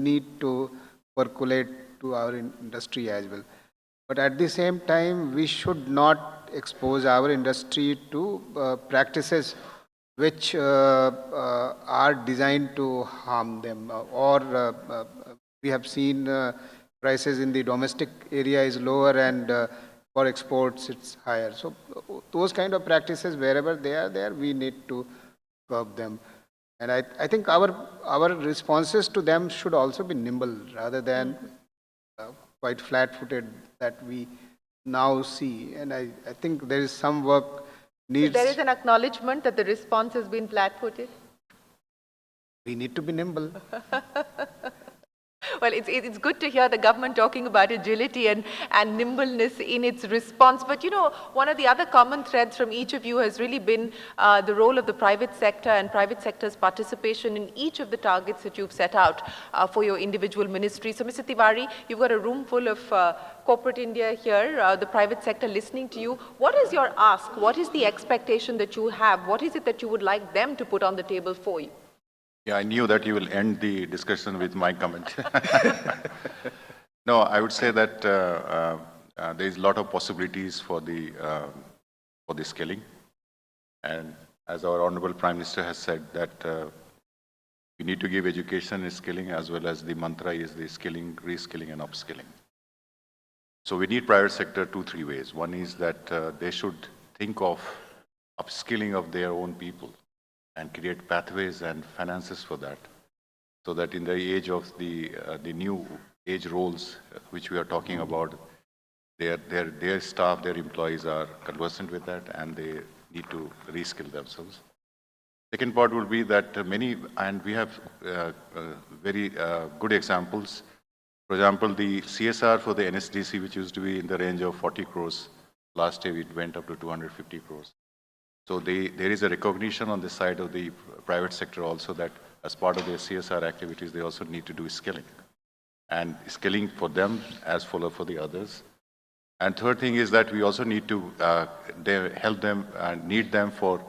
need to percolate to our industry as well. But at the same time, we should not expose our industry to practices which are designed to harm them. We have seen prices in the domestic area is lower, and for exports it's higher. So those kind of practices, wherever they are there, we need to curb them. And I think our responses to them should also be nimble, rather than quite flat-footed that we now see. And I think there is some work needs. There is an acknowledgement that the response has been flat-footed? We need to be nimble. Well, it's good to hear the government talking about agility and nimbleness in its response. But, one of the other common threads from each of you has really been the role of the private sector and private sector's participation in each of the targets that you've set out for your individual ministry. So, Mr. Tiwari, you've got a room full of corporate India here, the private sector listening to you. What is your ask? What is the expectation that you have? What is it that you would like them to put on the table for you? Yeah, I knew that you will end the discussion with my comment. No, I would say that there is a lot of possibilities for the skilling. And as our Honorable Prime Minister has said, that we need to give education and skilling, as well as the mantra is the skilling, reskilling and upskilling. So we need private sector 2-3 ways. One is that they should think of upskilling of their own people and create pathways and finances for that, so that in the age of the new age roles which we are talking about, their staff, their employees are conversant with that, and they need to reskill themselves. Second part would be that and we have very good examples. For example, the CSR for the NSDC, which used to be in the range of 40 crores, last year it went up to 250 crores. So there is a recognition on the side of the private sector also that as part of their CSR activities, they also need to do skilling. And skilling for them as well for the others. And third thing is that we also need to help them and need them for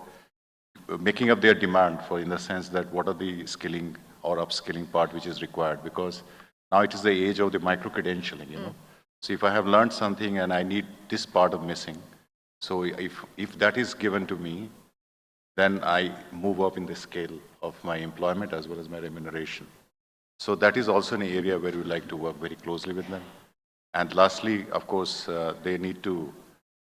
making up their demand, for in the sense that what are the skilling or upskilling part which is required, because now it is the age of the micro-credentialing, So if I have learned something and I need this part of missing, so if that is given to me, then I move up in the scale of my employment as well as my remuneration. So that is also an area where we like to work very closely with them. And lastly, of course, they need to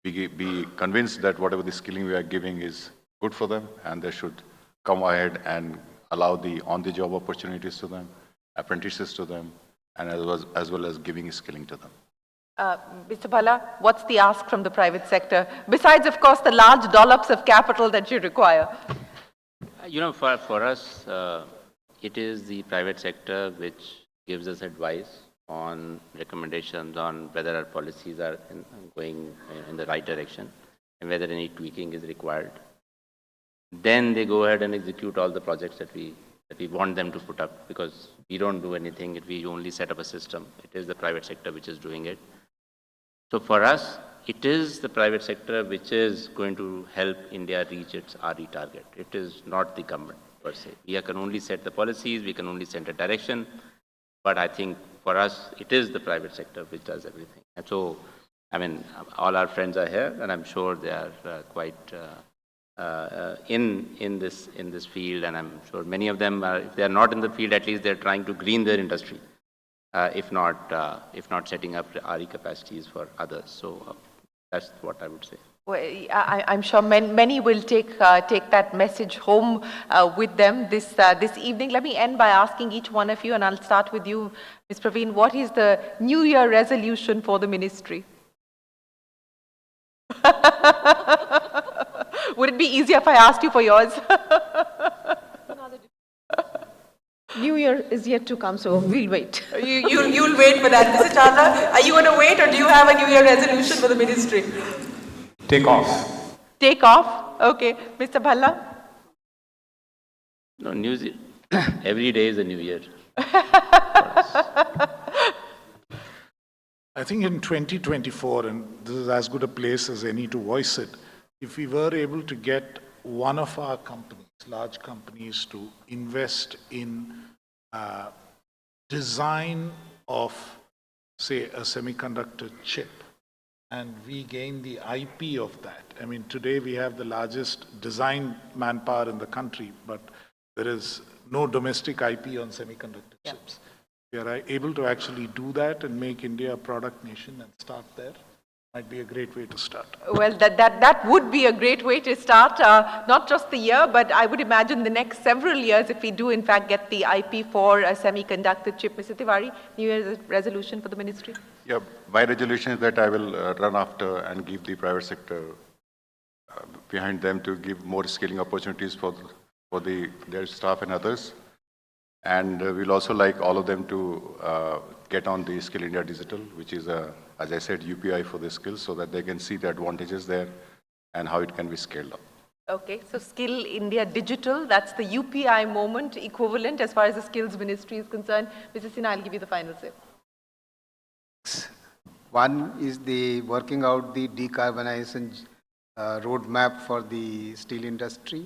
be convinced that whatever the skilling we are giving is good for them, and they should come ahead and allow the on-the-job opportunities to them, apprentices to them, and as well as giving skilling to them. Mr. Bhala, what's the ask from the private sector, besides, of course, the large dollops of capital that you require? For us, it is the private sector which gives us advice on recommendations on whether our policies are going in the right direction and whether any tweaking is required. Then they go ahead and execute all the projects that we want them to put up, because we don't do anything, we only set up a system. It is the private sector which is doing it. So for us, it is the private sector which is going to help India reach its RE target. It is not the government per se. We can only set the policies, we can only set a direction, but I think for us, it is the private sector which does everything. And so, I mean, all our friends are here, and I'm sure they are quite in this field, and I'm sure many of them are, if they are not in the field, at least they're trying to green their industry. If not setting up RE capacities for others. So that's what I would say. Well, I'm sure many will take that message home with them this evening. Let me end by asking each one of you, and I'll start with you, Ms. Praveen. What is the New Year resolution for the ministry? Would it be easier if I asked you for yours? New Year is yet to come, so we'll wait. You'll wait for that. Mr. Chawla, are you going to wait, or do you have a New Year resolution for the ministry? Take off. Take off? Okay. Mr. Bhalla? No, every day is a new year. I think in 2024, and this is as good a place as any to voice it, if we were able to get one of our companies, large companies, to invest in design of, say, a semiconductor chip, and we gain the IP of that. I mean, today we have the largest design manpower in the country, but there is no domestic IP on semiconductor chips. We are able to actually do that and make India a product nation and start there. Might be a great way to start. Well, that would be a great way to start, not just the year, but I would imagine the next several years if we do in fact get the IP for a semiconductor chip. Mr. Tiwari, New Year's resolution for the ministry? Yeah, my resolution is that I will run after and give the private sector behind them to give more skilling opportunities for their staff and others. And we'll also like all of them to get on the Skill India Digital, which is, as I said, UPI for the skills, so that they can see the advantages there and how it can be scaled up. Okay, so Skill India Digital, that's the UPI moment equivalent as far as the skills ministry is concerned. Mrs. Sinha, I'll give you the final say. One is the working out the decarbonization roadmap for the steel industry.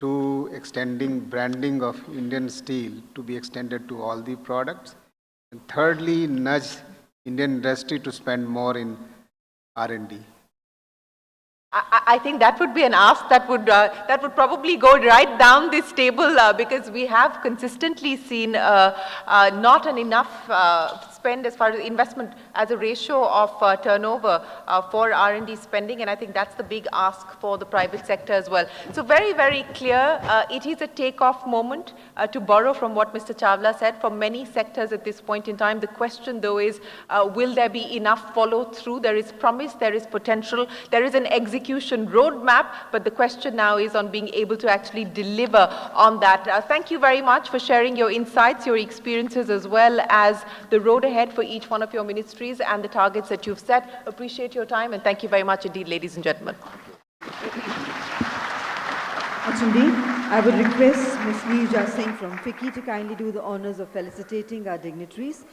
Two, extending branding of Indian steel to be extended to all the products. And thirdly, nudge Indian industry to spend more in R&D. I think that would be an ask that would probably go right down this table because we have consistently seen not an enough spend as far as investment as a ratio of turnover for R&D spending, and I think that's the big ask for the private sector as well. So very, very clear, it is a take-off moment to borrow from what Mr. Chawla said for many sectors at this point in time. The question though is, will there be enough follow-through? There is promise, there is potential, there is an execution roadmap, but the question now is on being able to actually deliver on that. Thank you very much for sharing your insights, your experiences, as well as the road ahead for each one of your ministries and the targets that you've set. Appreciate your time, and thank you very much indeed, ladies and gentlemen. Indeed, I would request Ms. Neerja Singh from FICCI to kindly do the honors of felicitating our dignitaries.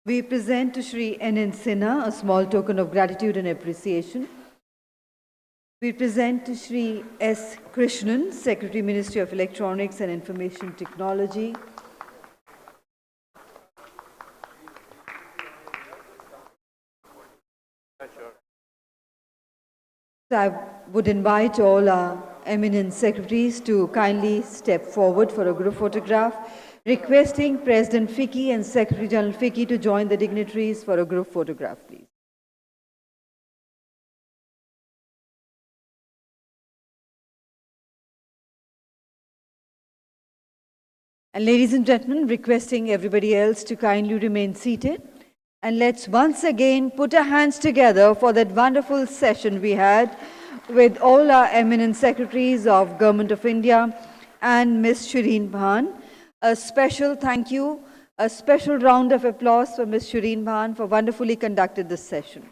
We present to Shri N.N. Sinha a small token of gratitude and appreciation. We present to Shri S. Krishnan, Secretary, Ministry of Electronics and Information Technology. So I would invite all our eminent secretaries to kindly step forward for a group photograph, requesting President FICCI and Secretary General FICCI to join the dignitaries for a group photograph, please. And ladies and gentlemen, requesting everybody else to kindly remain seated. And let's once again put our hands together for that wonderful session we had with all our eminent secretaries of Government of India and Ms. Shireen Bhan. A special thank you, a special round of applause for Ms. Shireen Bhan for wonderfully conducted this session.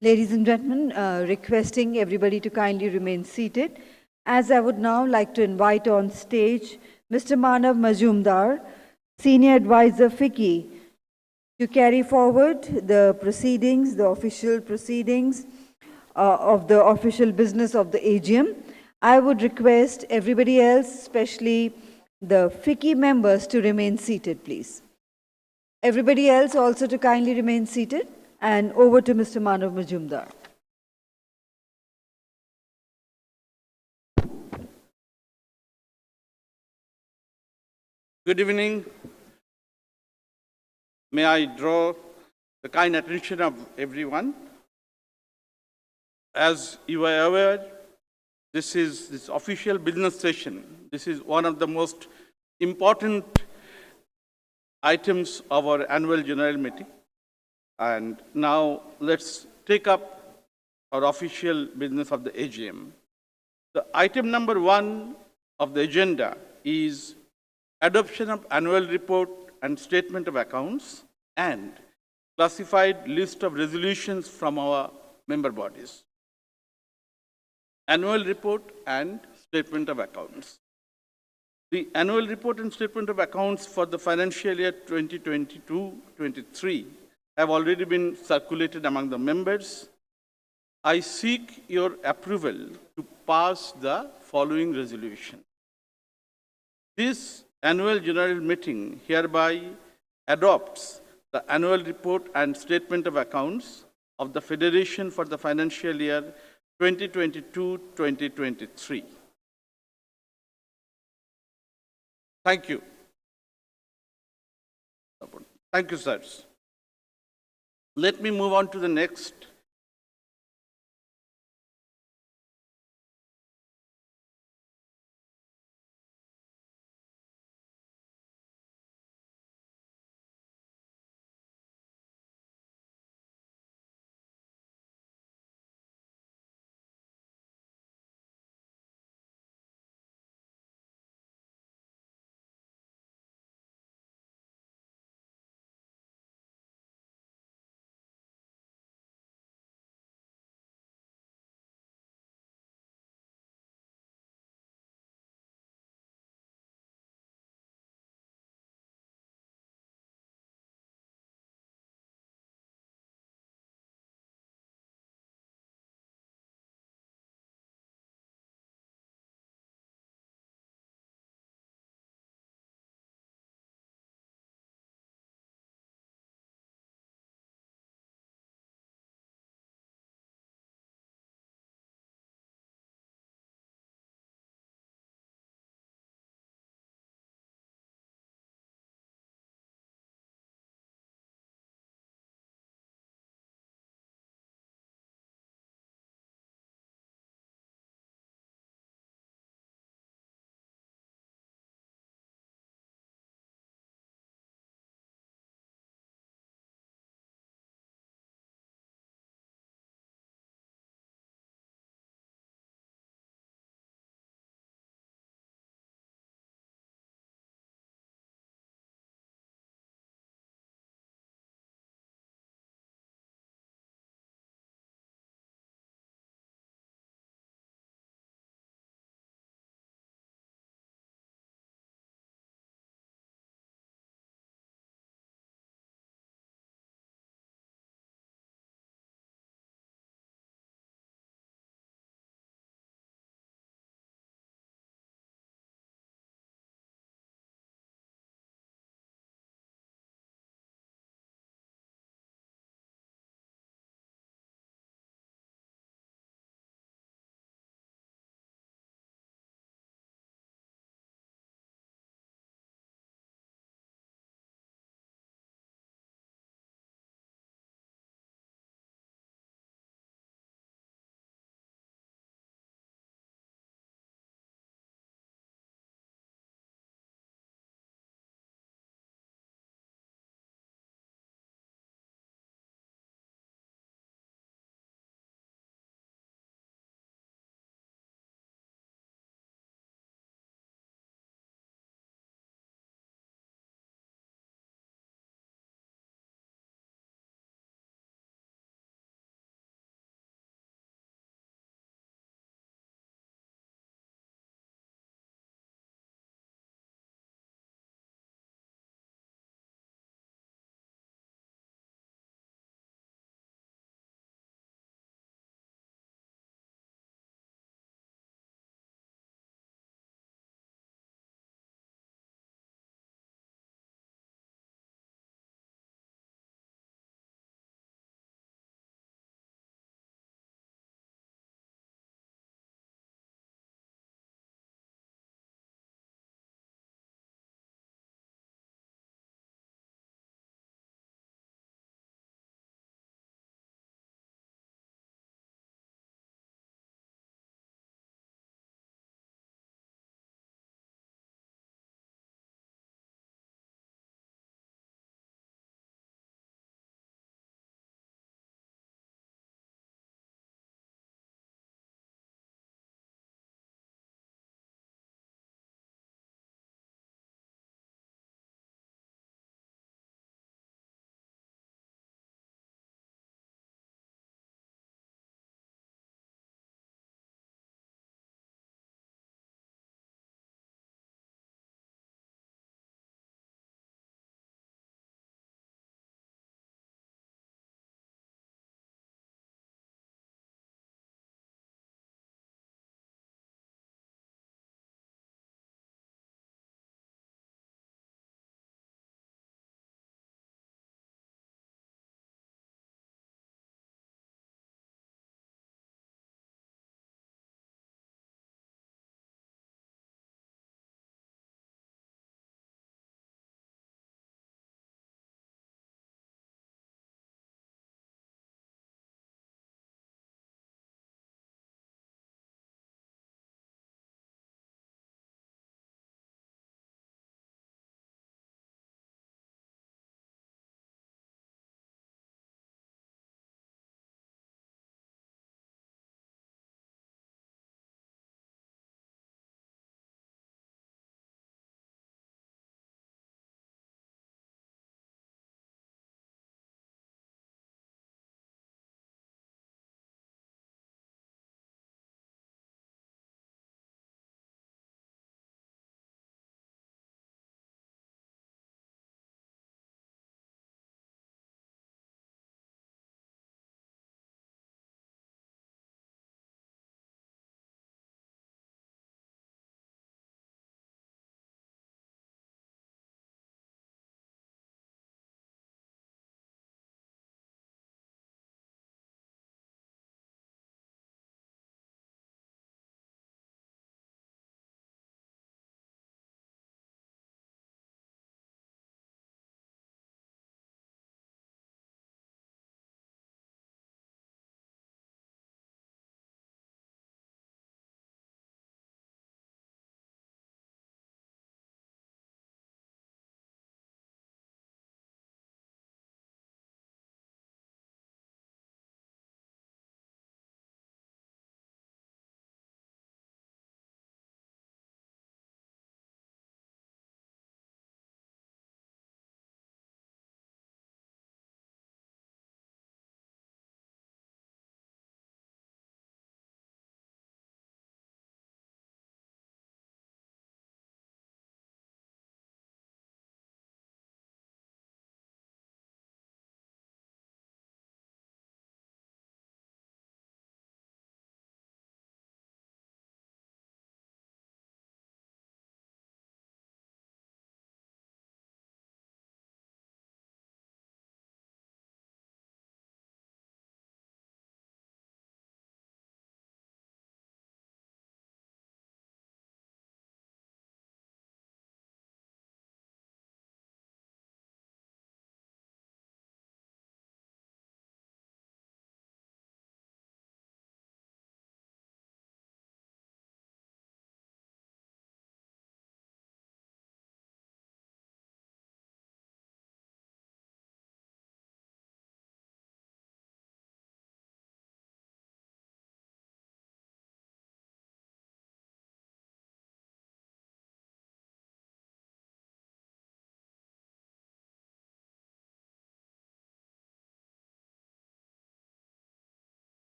Ladies and gentlemen, requesting everybody to kindly remain seated, as I would now like to invite on stage Mr. Manav Majumdar, Senior Advisor FICCI, to carry forward the proceedings, the official proceedings of the official business of the AGM. I would request everybody else, especially the FICCI members, to remain seated, please. Everybody else also to kindly remain seated. And over to Mr. Manav Majumdar. Good evening. May I draw the kind attention of everyone? As you are aware, this official business session. This is one of the most important items of our annual general meeting. And now let's take up our official business of the AGM. The item number 1 of the agenda is adoption of annual report and statement of accounts and classified list of resolutions from our member bodies. Annual report and statement of accounts. The annual report and statement of accounts for the financial year 2022-23 have already been circulated among the members. I seek your approval to pass the following resolution. This annual general meeting hereby adopts the annual report and statement of accounts of the Federation for the financial year 2022-2023. Thank you. Thank you, sirs. Let me move on to the next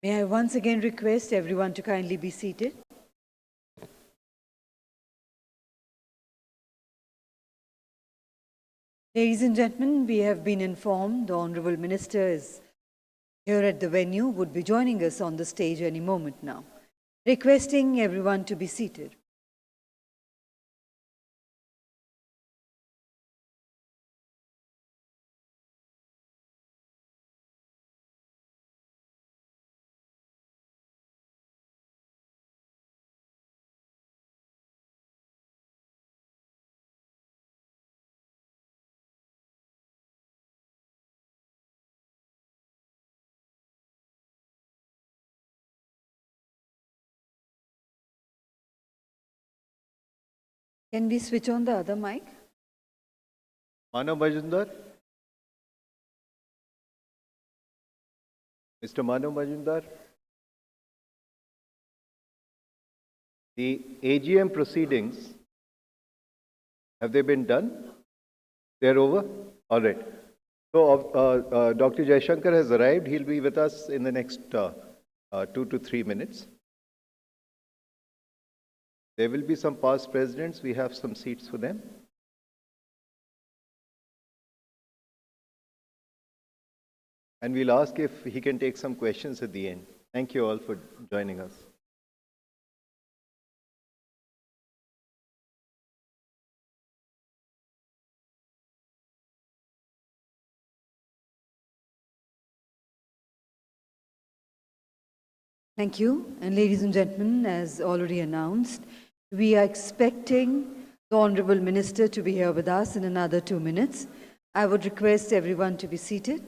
May I once again request everyone to kindly be seated. Ladies and gentlemen, we have been informed the Honorable Minister is here at the venue, would be joining us on the stage any moment now. Requesting everyone to be seated. Can we switch on the other mic? Manav Majumdar? Mr. Manav Majumdar? The AGM proceedings, have they been done? They're over? All right. So Dr. Jaishankar has arrived. He'll be with us in the next 2 to 3 minutes. There will be some past presidents. We have some seats for them. And we'll ask if he can take some questions at the end. Thank you all for joining us. Thank you. And ladies and gentlemen, as already announced, we are expecting the Honorable Minister to be here with us in another 2 minutes. I would request everyone to be seated.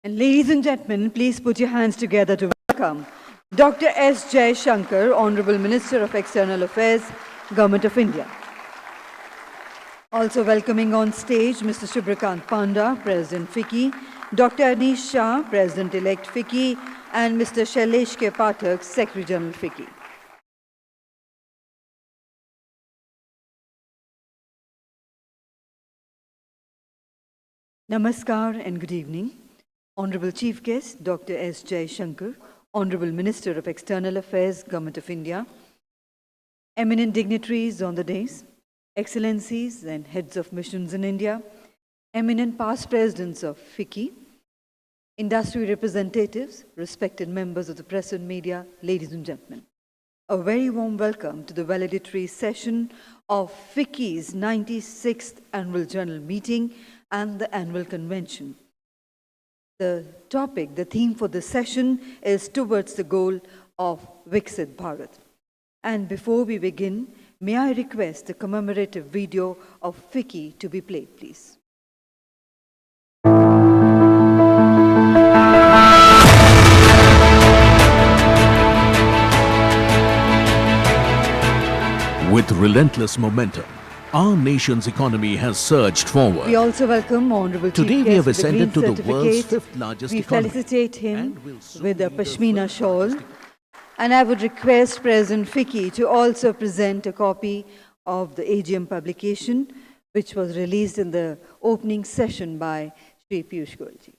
And ladies and gentlemen, please put your hands together to welcome Dr. S. Jai Shankar, Honorable Minister of External Affairs, Government of India. Also welcoming on stage Mr. Shubhrakant Panda, President FICCI, Dr. Anish Shah, President-elect FICCI, and Mr. Shailesh K. Pathak, Secretary General FICCI. Namaskar and good evening. Honorable Chief Guest, Dr. S. Jai Shankar, Honorable Minister of External Affairs, Government of India, eminent dignitaries on the dais, Excellencies and heads of missions in India, eminent past presidents of FICCI, industry representatives, respected members of the press and media, ladies and gentlemen. A very warm welcome to the valedictory session of FICCI's 96th Annual General Meeting and the Annual Convention. The topic, the theme for this session is Towards the Goal of Viksit Bharat. And before we begin, may I request the commemorative video of FICCI to be played, please. With relentless momentum, our nation's economy has surged forward. We also welcome Honorable Chief Today Guest we have with the ascended to Green the world's Certificate. fifth largest We economy. felicitate him with a Pashmina shawl. And I would request President FICCI to also present a copy of the AGM publication, which was released in the opening session by Sri Piyush Goyal ji.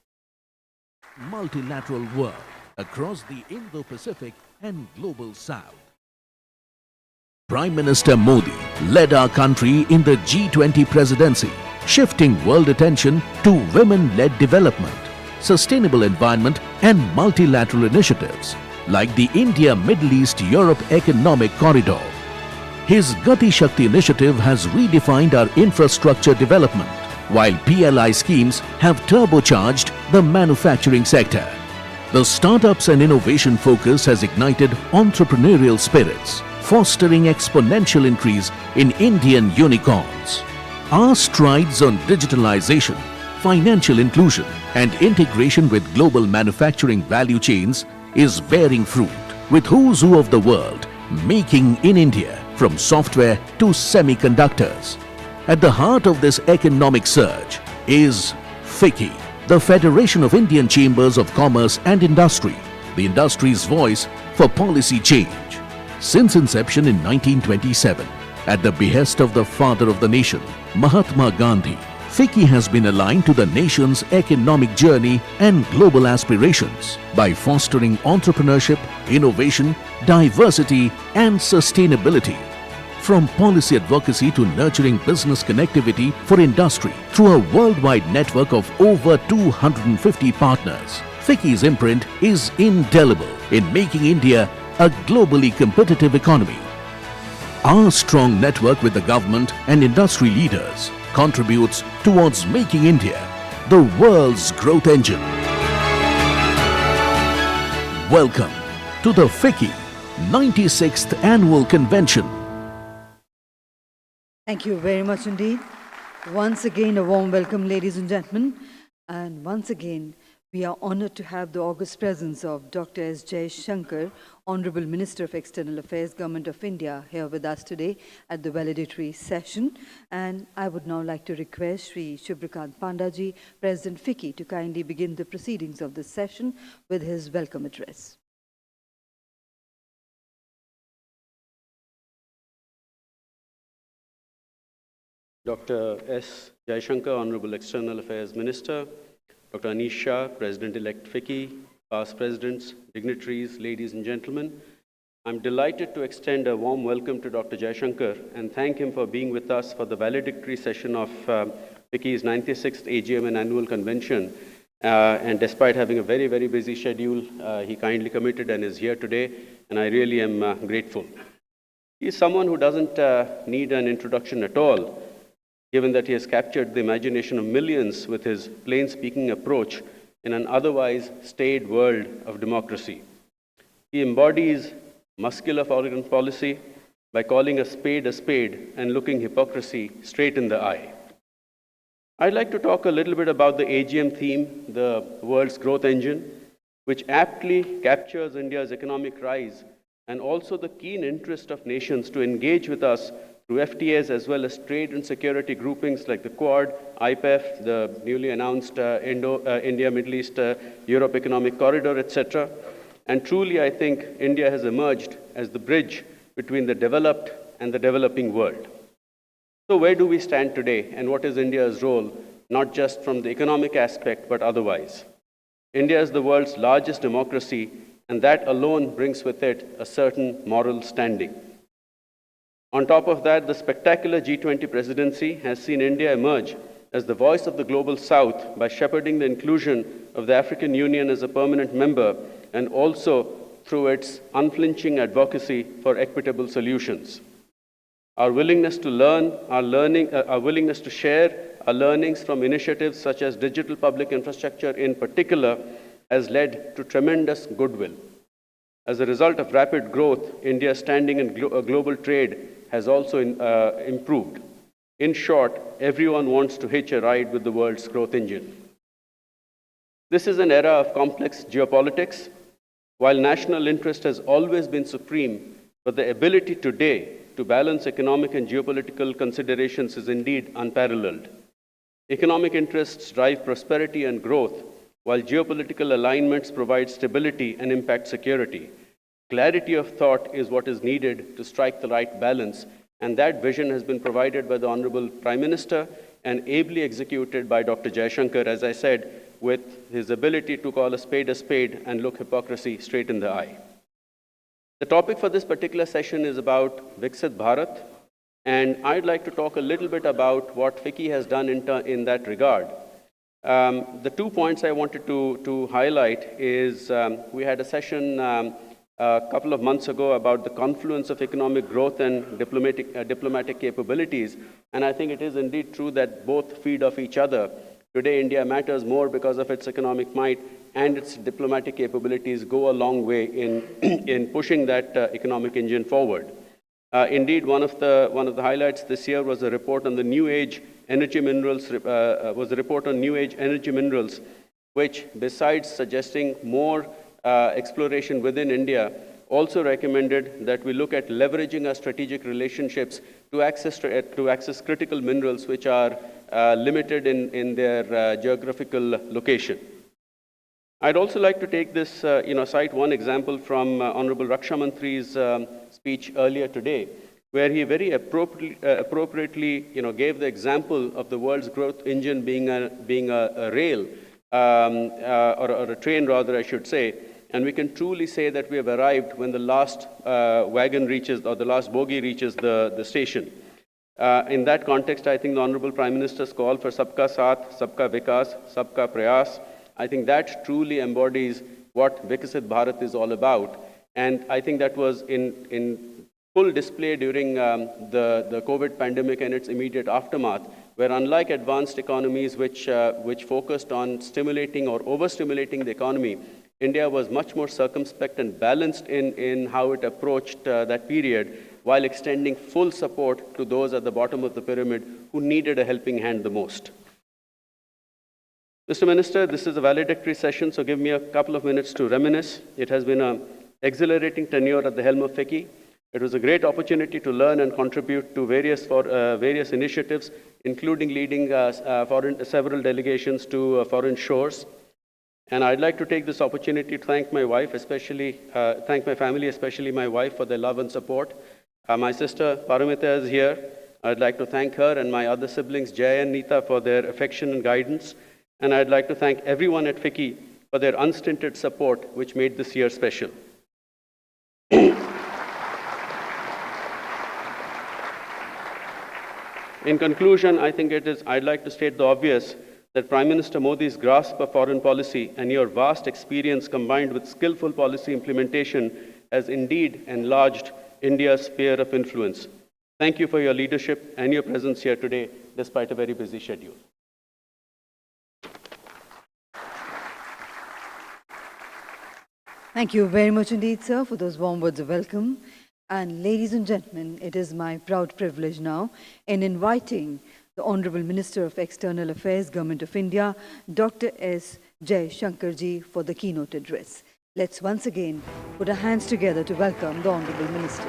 Multilateral world across the Indo-Pacific and global south. Prime Minister Modi led our country in the G20 presidency, shifting world attention to women-led development, sustainable environment and multilateral initiatives like the India-Middle East-Europe Economic Corridor. His Gati Shakti initiative has redefined our infrastructure development, while PLI schemes have turbocharged the manufacturing sector. The startups and innovation focus has ignited entrepreneurial spirits, fostering exponential increase in Indian unicorns. Our strides on digitalization, financial inclusion and integration with global manufacturing value chains is bearing fruit, with who's who of the world making in India, from software to semiconductors. At the heart of this economic surge is FICCI, the Federation of Indian Chambers of Commerce and Industry, the industry's voice for policy change. Since inception in 1927, at the behest of the father of the nation, Mahatma Gandhi, FICCI has been aligned to the nation's economic journey and global aspirations by fostering entrepreneurship, innovation, diversity and sustainability. From policy advocacy to nurturing business connectivity for industry through a worldwide network of over 250 partners, FICCI's imprint is indelible in making India a globally competitive economy. Our strong network with the government and industry leaders contributes towards making India the world's growth engine. Welcome to the FICCI 96th Annual Convention. Thank you very much indeed. Once again, a warm welcome, ladies and gentlemen. And once again, we are honored to have the august presence of Dr. S. Jai Shankar, Honorable Minister of External Affairs, Government of India, here with us today at the valedictory session. And I would now like to request Sri Shubhrakant Pandaji, President FICCI, to kindly begin the proceedings of this session with his welcome address. Dr. S. Jai Shankar, Honorable External Affairs Minister, Dr. Anish Shah, President-elect FICCI, past presidents, dignitaries, ladies and gentlemen, I'm delighted to extend a warm welcome to Dr. Jai Shankar and thank him for being with us for the valedictory session of FICCI's 96th AGM and Annual Convention. And despite having a very, very busy schedule, he kindly committed and is here today, and I really am grateful. He is someone who doesn't need an introduction at all, given that he has captured the imagination of millions with his plain-speaking approach in an otherwise staid world of democracy. He embodies muscular foreign policy by calling a spade and looking hypocrisy straight in the eye. I'd like to talk a little bit about the AGM theme, the world's growth engine, which aptly captures India's economic rise and also the keen interest of nations to engage with us through FTAs as well as trade and security groupings like the Quad, IPEF, the newly announced India, Middle East, Europe Economic Corridor, etc. And truly, I think India has emerged as the bridge between the developed and the developing world. So where do we stand today, and what is India's role, not just from the economic aspect, but otherwise? India is the world's largest democracy, and that alone brings with it a certain moral standing. On top of that, the spectacular G20 presidency has seen India emerge as the voice of the global South by shepherding the inclusion of the African Union as a permanent member, and also through its unflinching advocacy for equitable solutions. Our willingness to learn, our willingness to share our learnings from initiatives such as digital public infrastructure in particular has led to tremendous goodwill. As a result of rapid growth, India's standing in global trade has also improved. In short, everyone wants to hitch a ride with the world's growth engine. This is an era of complex geopolitics. While national interest has always been supreme, but the ability today to balance economic and geopolitical considerations is indeed unparalleled. Economic interests drive prosperity and growth, while geopolitical alignments provide stability and impact security. Clarity of thought is what is needed to strike the right balance, and that vision has been provided by the Honorable Prime Minister and ably executed by Dr. Jaishankar, as I said, with his ability to call a spade and look hypocrisy straight in the eye. The topic for this particular session is about Viksit Bharat, and I'd like to talk a little bit about what FICCI has done in that regard. The 2 points I wanted to highlight is we had a session a couple of months ago about the confluence of economic growth and diplomatic capabilities, and I think it is indeed true that both feed off each other. Today, India matters more because of its economic might, and its diplomatic capabilities go a long way in pushing that economic engine forward. Indeed, one of the highlights this year was a report on the new age energy minerals. Which, besides suggesting more exploration within India, also recommended that we look at leveraging our strategic relationships to access critical minerals which are limited in their geographical location. I'd also like to take this, cite one example from Honorable Raksha Mantri's speech earlier today, where he very appropriately, gave the example of the world's growth engine being a rail, or a train rather, I should say. And we can truly say that we have arrived when the last wagon reaches, or the last bogie reaches the station. In that context, I think the Honorable Prime Minister's call for Sabka Saath, Sabka Vikas, Sabka Prayas, I think that truly embodies what Viksit Bharat is all about. And I think that was in full display during the COVID pandemic and its immediate aftermath, where unlike advanced economies which focused on stimulating or overstimulating the economy, India was much more circumspect and balanced in how it approached that period, while extending full support to those at the bottom of the pyramid who needed a helping hand the most. Mr. Minister, this is a valedictory session, so give me a couple of minutes to reminisce. It has been an exhilarating tenure at the helm of FICCI. It was a great opportunity to learn and contribute to various initiatives, including leading several delegations to foreign shores. And I'd like to take this opportunity to thank my wife, thank my family, especially my wife, for their love and support. My sister Paramita is here. I'd like to thank her and my other siblings, Jay and Neeta, for their affection and guidance. And I'd like to thank everyone at FICCI for their unstinted support, which made this year special. In conclusion, I think I'd like to state the obvious, that Prime Minister Modi's grasp of foreign policy and your vast experience combined with skillful policy implementation has indeed enlarged India's sphere of influence. Thank you for your leadership and your presence here today, despite a very busy schedule. Thank you very much indeed, sir, for those warm words of welcome. And ladies and gentlemen, it is my proud privilege now in inviting the Honorable Minister of External Affairs, Government of India, Dr. S. Jai Shankarji, for the keynote address. Let's once again put our hands together to welcome the Honorable Minister.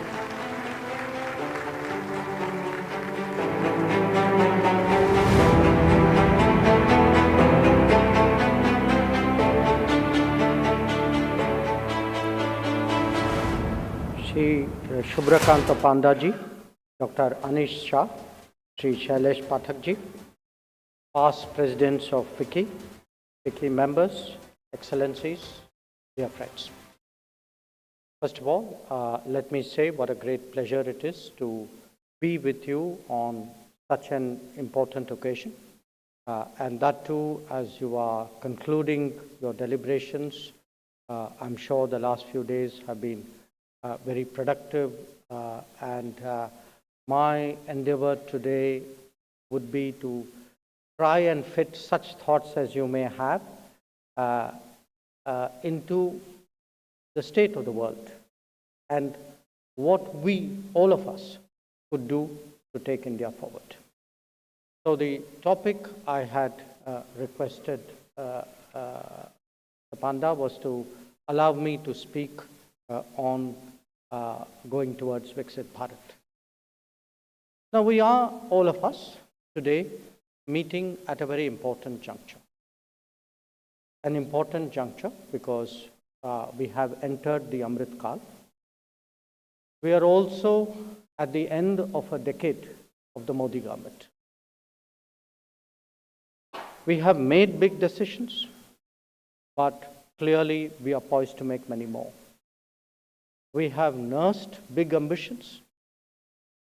Shri Shubhrakanta Pandaji, Dr. Anish Shah, Shri Shailesh Pathakji, past presidents of FICCI members, Excellencies, dear friends. First of all, let me say what a great pleasure it is to be with you on such an important occasion. And that too, as you are concluding your deliberations, I'm sure the last few days have been very productive, and my endeavor today would be to try and fit such thoughts as you may have into the state of the world and what we, all of us, could do to take India forward. So the topic I had requested Panda was to allow me to speak on going towards Viksit Bharat. Now we are, all of us, today meeting at a very important juncture. An important juncture because we have entered the Amrit Kal. We are also at the end of a decade of the Modi government. We have made big decisions, but clearly we are poised to make many more. We have nursed big ambitions.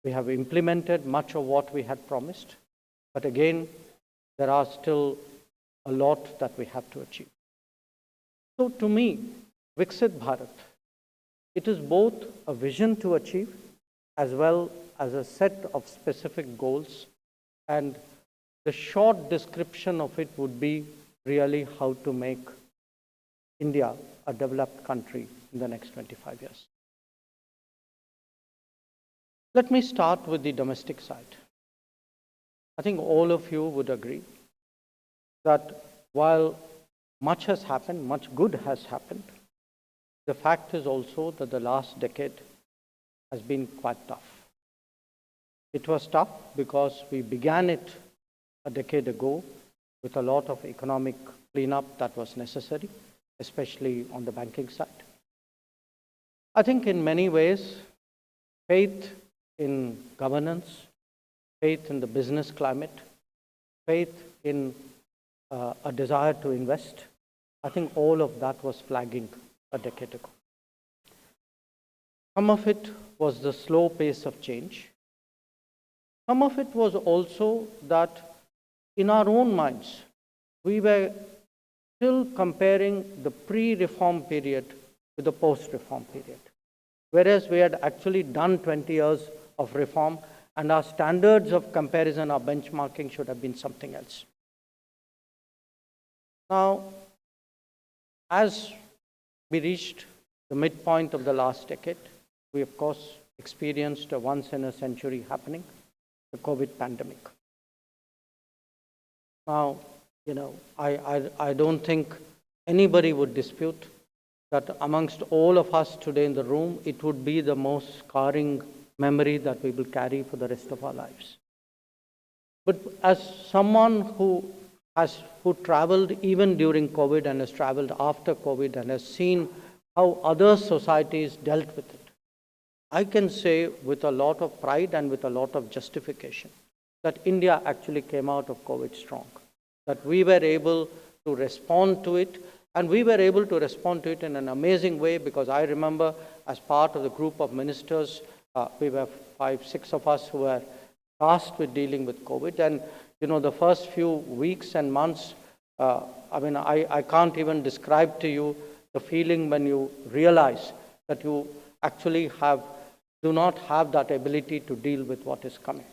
We have implemented much of what we had promised. But again, there are still a lot that we have to achieve. So to me, Viksit Bharat, it is both a vision to achieve as well as a set of specific goals. And the short description of it would be really how to make India a developed country in the next 25 years. Let me start with the domestic side. I think all of you would agree that while much has happened, much good has happened, the fact is also that the last decade has been quite tough. It was tough because we began it a decade ago with a lot of economic cleanup that was necessary, especially on the banking side. I think in many ways, faith in governance, faith in the business climate, faith in a desire to invest, I think all of that was flagging a decade ago. Some of it was the slow pace of change. Some of it was also that in our own minds, we were still comparing the pre-reform period with the post-reform period. Whereas we had actually done 20 years of reform and our standards of comparison, our benchmarking should have been something else. Now, as we reached the midpoint of the last decade, we of course experienced a once-in-a-century happening, the COVID pandemic. Now, I don't think anybody would dispute that amongst all of us today in the room, it would be the most scarring memory that we will carry for the rest of our lives. But as someone who traveled even during COVID and has traveled after COVID and has seen how other societies dealt with it, I can say with a lot of pride and with a lot of justification that India actually came out of COVID strong, that we were able to respond to it, and we were able to respond to it in an amazing way, because I remember as part of the group of ministers, we were 5, 6 of us who were tasked with dealing with COVID. And, the first few weeks and months, I can't even describe to you the feeling when you realize that you actually do not have that ability to deal with what is coming.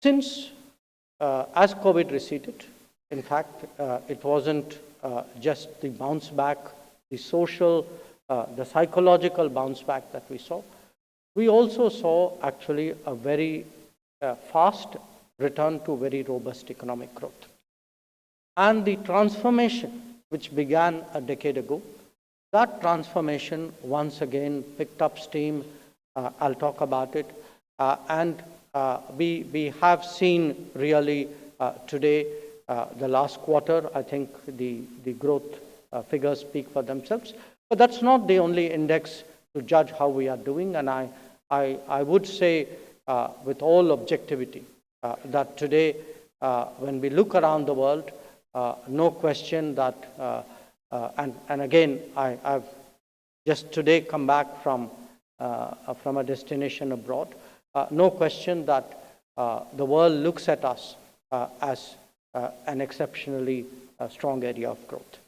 Since, as COVID receded, in fact, it wasn't just the bounce back, the social, the psychological bounce back that we saw. We also saw actually a very fast return to very robust economic growth. And the transformation which began a decade ago, that transformation once again picked up steam. I'll talk about it. And we have seen really today, the last quarter, I think the growth figures speak for themselves. But that's not the only index to judge how we are doing. And I would say with all objectivity that today, when we look around the world, no question that, and again, I've just today come back from a destination abroad. No question that the world looks at us as an exceptionally strong area of growth.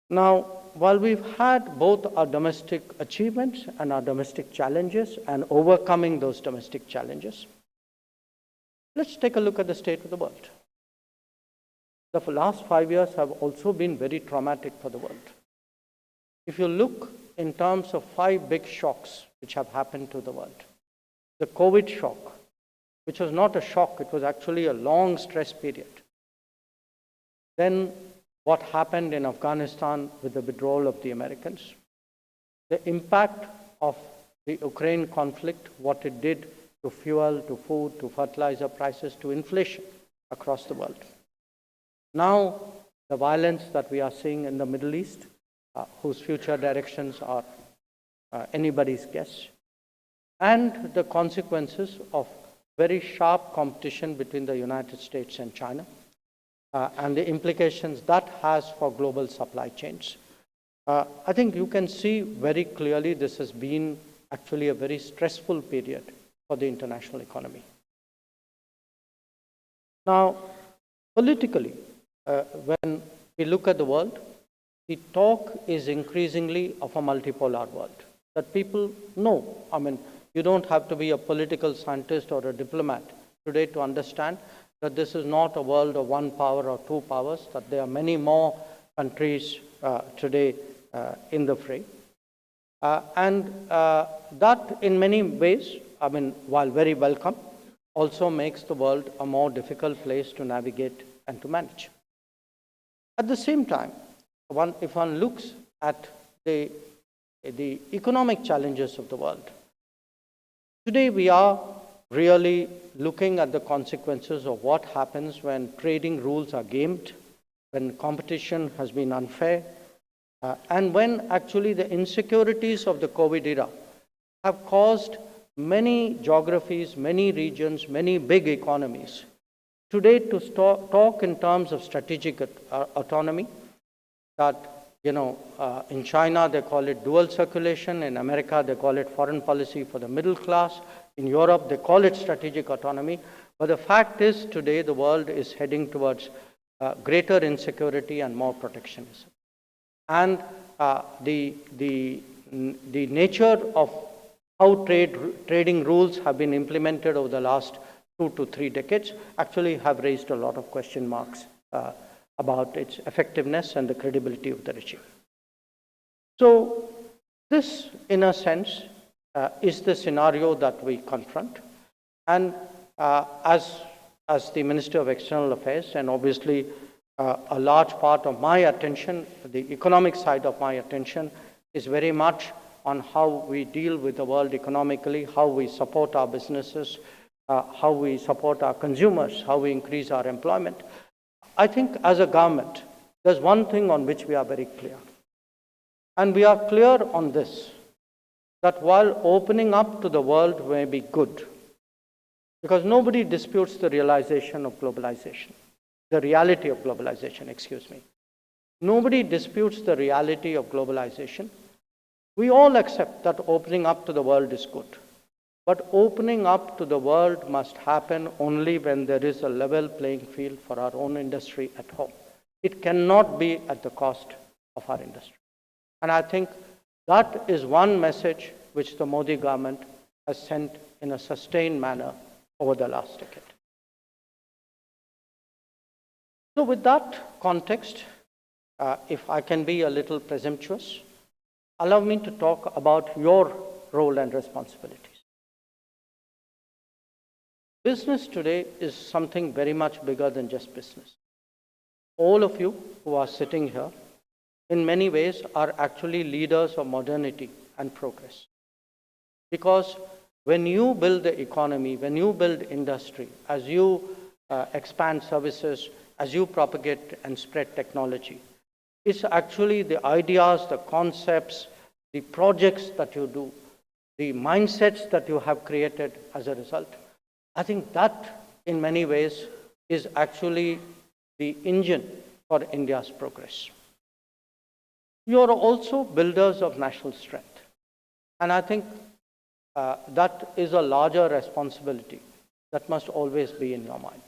Now, while we've had both our domestic achievements and our domestic challenges and overcoming those domestic challenges, let's take a look at the state of the world. The last 5 years have also been very traumatic for the world. If you look in terms of 5 big shocks which have happened to the world, the COVID shock, which was not a shock, it was actually a long stress period. Then what happened in Afghanistan with the withdrawal of the Americans, the impact of the Ukraine conflict, what it did to fuel, to food, to fertilizer prices, to inflation across the world. Now, the violence that we are seeing in the Middle East, whose future directions are anybody's guess, and the consequences of very sharp competition between the United States and China, and the implications that has for global supply chains. I think you can see very clearly this has been actually a very stressful period for the international economy. Now, politically, when we look at the world, the talk is increasingly of a multipolar world, that people know. I mean, you don't have to be a political scientist or a diplomat today to understand that this is not a world of one power or two powers, that there are many more countries today in the fray. And that in many ways, I mean, while very welcome, also makes the world a more difficult place to navigate and to manage. At the same time, if one looks at the economic challenges of the world, today we are really looking at the consequences of what happens when trading rules are gamed, when competition has been unfair, and when actually the insecurities of the COVID era have caused many geographies, many regions, many big economies today to talk in terms of strategic autonomy, that, in China they call it dual circulation, in America they call it foreign policy for the middle class, in Europe they call it strategic autonomy. But the fact is today the world is heading towards greater insecurity and more protectionism. And the nature of how trading rules have been implemented over the last 2 to 3 decades actually have raised a lot of question marks about its effectiveness and the credibility of the regime. So this, in a sense, is the scenario that we confront. And as the Minister of External Affairs, and obviously a large part of my attention, the economic side of my attention, is very much on how we deal with the world economically, how we support our businesses, how we support our consumers, how we increase our employment. I think as a government, there's one thing on which we are very clear. And we are clear on this, that while opening up to the world may be good, because nobody disputes the realization of globalization, the reality of globalization, excuse me. Nobody disputes the reality of globalization. We all accept that opening up to the world is good. But opening up to the world must happen only when there is a level playing field for our own industry at home. It cannot be at the cost of our industry. And I think that is one message which the Modi government has sent in a sustained manner over the last decade. So with that context, if I can be a little presumptuous, allow me to talk about your role and responsibilities. Business today is something very much bigger than just business. All of you who are sitting here, in many ways, are actually leaders of modernity and progress. Because when you build the economy, when you build industry, as you expand services, as you propagate and spread technology, it's actually the ideas, the concepts, the projects that you do, the mindsets that you have created as a result. I think that, in many ways, is actually the engine for India's progress. You are also builders of national strength. And I think that is a larger responsibility that must always be in your mind.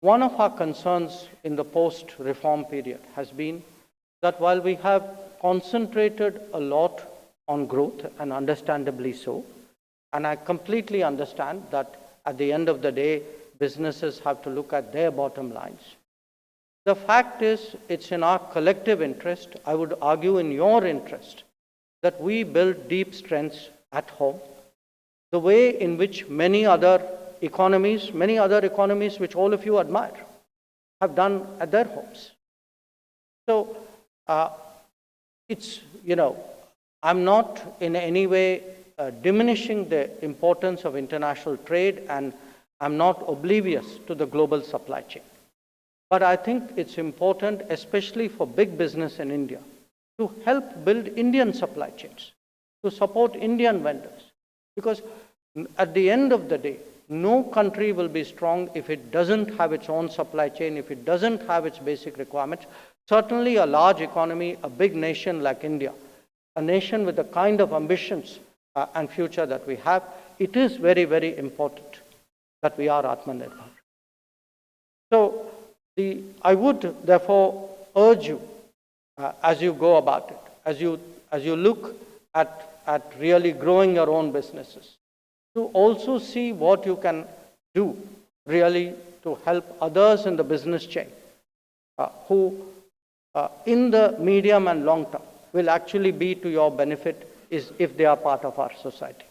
One of our concerns in the post-reform period has been that while we have concentrated a lot on growth, and understandably so, and I completely understand that at the end of the day, businesses have to look at their bottom lines. The fact is, it's in our collective interest, I would argue in your interest, that we build deep strengths at home, the way in which many other economies which all of you admire, have done at their homes. So, I'm not in any way diminishing the importance of international trade, and I'm not oblivious to the global supply chain. But I think it's important, especially for big business in India, to help build Indian supply chains, to support Indian vendors. Because at the end of the day, no country will be strong if it doesn't have its own supply chain, if it doesn't have its basic requirements. Certainly a large economy, a big nation like India, a nation with the kind of ambitions and future that we have, it is very, very important that we are Atmanirbhar. So, I would therefore urge you, as you go about it, as you look at really growing your own businesses, to also see what you can do really to help others in the business chain who in the medium and long term will actually be to your benefit if they are part of our society.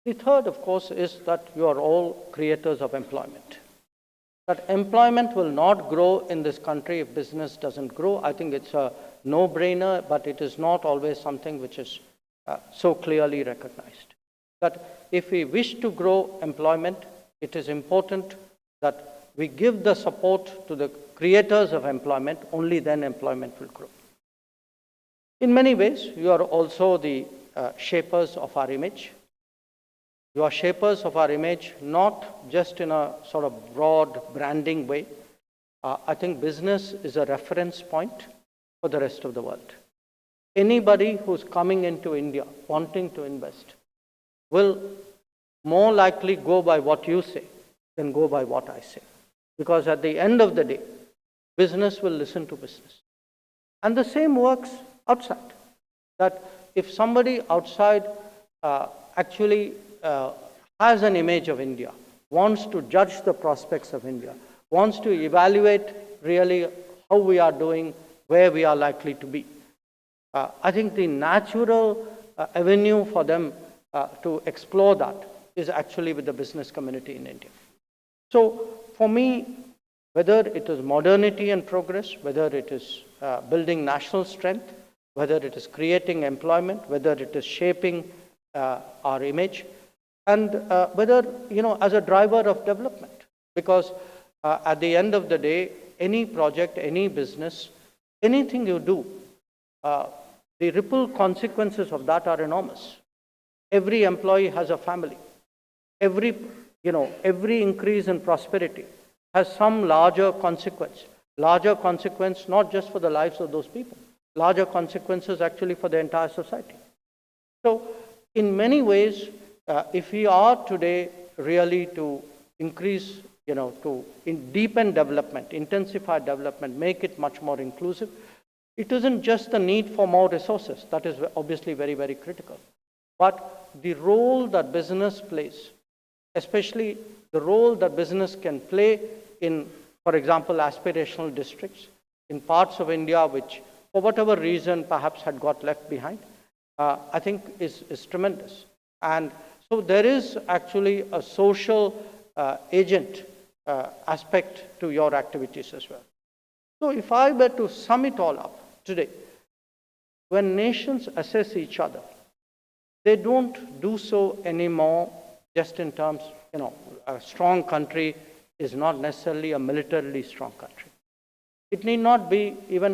The third, of course, is that you are all creators of employment. That employment will not grow in this country if business doesn't grow. I think it's a no-brainer, but it is not always something which is so clearly recognized. That if we wish to grow employment, it is important that we give the support to the creators of employment, only then employment will grow. In many ways, you are also the shapers of our image. You are shapers of our image, not just in a sort of broad branding way. I think business is a reference point for the rest of the world. Anybody who's coming into India wanting to invest will more likely go by what you say than go by what I say. Because at the end of the day, business will listen to business. And the same works outside. That if somebody outside actually has an image of India, wants to judge the prospects of India, wants to evaluate really how we are doing, where we are likely to be, I think the natural avenue for them to explore that is actually with the business community in India. So for me, whether it is modernity and progress, whether it is building national strength, whether it is creating employment, whether it is shaping our image, and whether, as a driver of development. Because at the end of the day, any project, any business, anything you do, the ripple consequences of that are enormous. Every employee has a family. Every increase in prosperity has some larger consequence. Larger consequence not just for the lives of those people, larger consequences actually for the entire society. So, in many ways, if we are today really to increase, to deepen development, intensify development, make it much more inclusive, it isn't just the need for more resources. That is obviously very, very critical. But the role that business plays, especially the role that business can play in, for example, aspirational districts, in parts of India which, for whatever reason, perhaps had got left behind, I think is tremendous. And So there is actually a social agent aspect to your activities as well. So if I were to sum it all up today, when nations assess each other, they don't do so anymore just in terms, a strong country is not necessarily a militarily strong country. It need not be even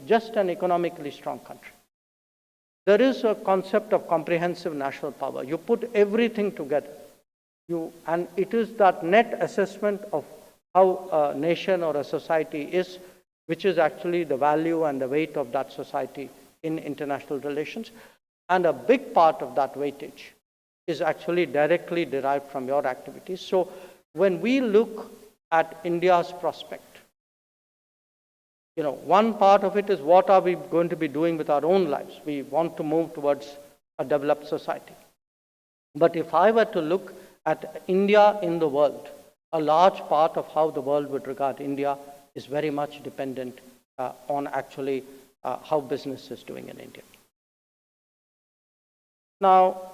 just an economically strong country. There is a concept of comprehensive national power. You put everything together. And it is that net assessment of how a nation or a society is, which is actually the value and the weight of that society in international relations. And a big part of that weightage is actually directly derived from your activities. So when we look at India's prospect, one part of it is what are we going to be doing with our own lives? We want to move towards a developed society. But if I were to look at India in the world, a large part of how the world would regard India is very much dependent on actually how business is doing in India. Now,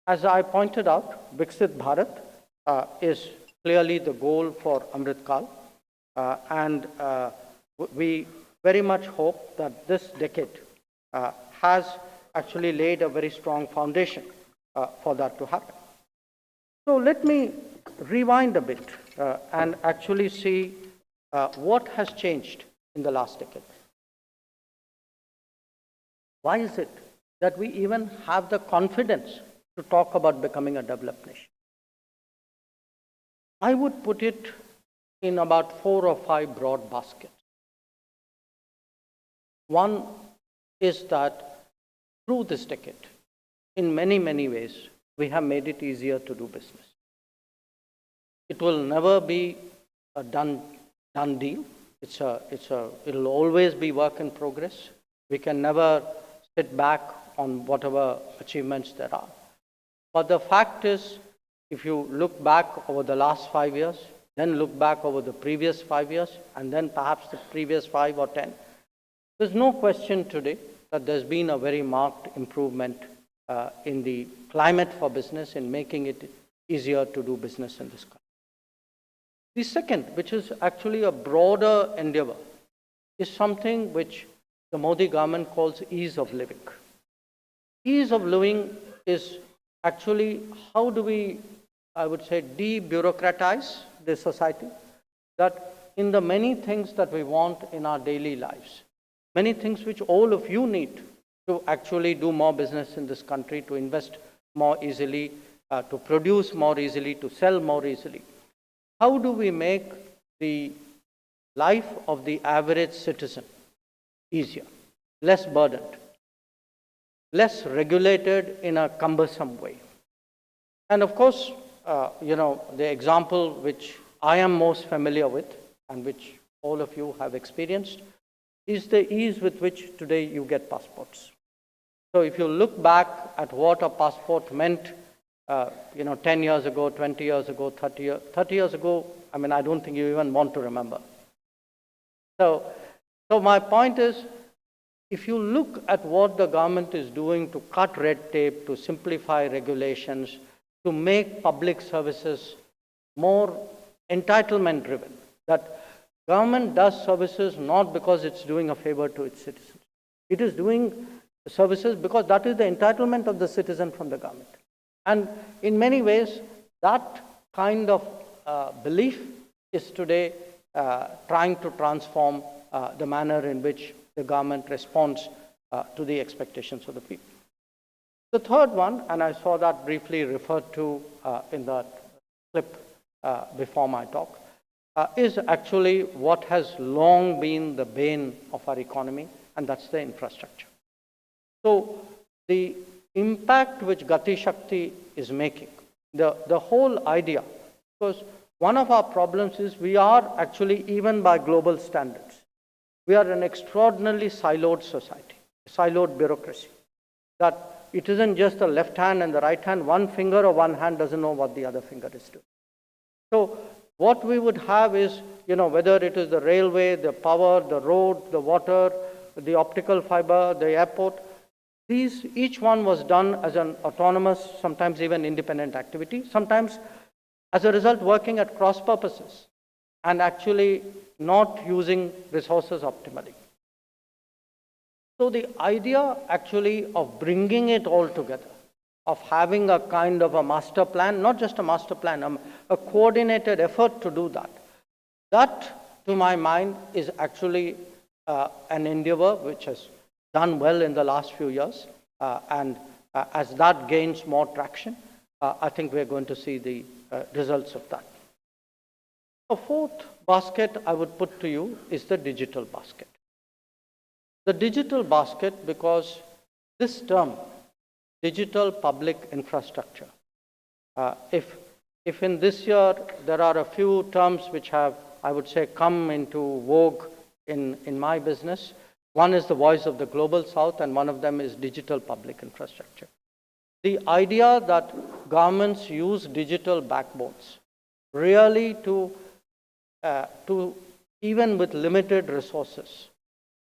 as I pointed out, Viksit Bharat is clearly the goal for Amrit Kal. And we very much hope that this decade has actually laid a very strong foundation for that to happen. So let me rewind a bit and actually see what has changed in the last decade. Why is it that we even have the confidence to talk about becoming a developed nation? I would put it in about 4 or 5 broad baskets. One is that through this decade, in many, many ways, we have made it easier to do business. It will never be a done deal. It'll always be work in progress. We can never sit back on whatever achievements there are. But the fact is, if you look back over the last 5 years, then look back over the previous 5 years, and then perhaps the previous 5 or 10, there's no question today that there's been a very marked improvement in the climate for business, in making it easier to do business in this country. The second, which is actually a broader endeavor, is something which the Modi government calls ease of living. Ease of living is actually how do we, I would say, de-bureaucratize the society, that in the many things that we want in our daily lives, many things which all of you need to actually do more business in this country, to invest more easily, to produce more easily, to sell more easily. How do we make the life of the average citizen easier, less burdened, less regulated in a cumbersome way? And of course, the example which I am most familiar with and which all of you have experienced is the ease with which today you get passports. So if you look back at what a passport meant 10 years ago, 20 years ago, 30 years ago, I don't think you even want to remember. So my point is, if you look at what the government is doing to cut red tape, to simplify regulations, to make public services more entitlement driven, that government does services not because it's doing a favor to its citizens. It is doing services because that is the entitlement of the citizen from the government. And in many ways, that kind of belief is today trying to transform the manner in which the government responds to the expectations of the people. The third one, and I saw that briefly referred to in that clip before my talk, is actually what has long been the bane of our economy, and that's the infrastructure. So the impact which Gati Shakti is making, the whole idea, because one of our problems is we are actually, even by global standards, we are an extraordinarily siloed society, siloed bureaucracy, that it isn't just the left hand and the right hand, one finger or one hand doesn't know what the other finger is doing. So what we would have is, whether it is the railway, the power, the road, the water, the optical fiber, the airport, Each one was done as an autonomous, sometimes even independent activity, sometimes as a result working at cross purposes and actually not using resources optimally. So the idea actually of bringing it all together, of having a kind of a master plan, not just a master plan, a coordinated effort to do that, that to my mind is actually an endeavor which has done well in the last few years. And as that gains more traction, I think we're going to see the results of that. A fourth basket I would put to you is the digital basket. The digital basket, because this term, digital public infrastructure, if in this year there are a few terms which have, I would say, come into vogue in my business, one is the voice of the global south and one of them is digital public infrastructure. The idea that governments use digital backbones really to even with limited resources,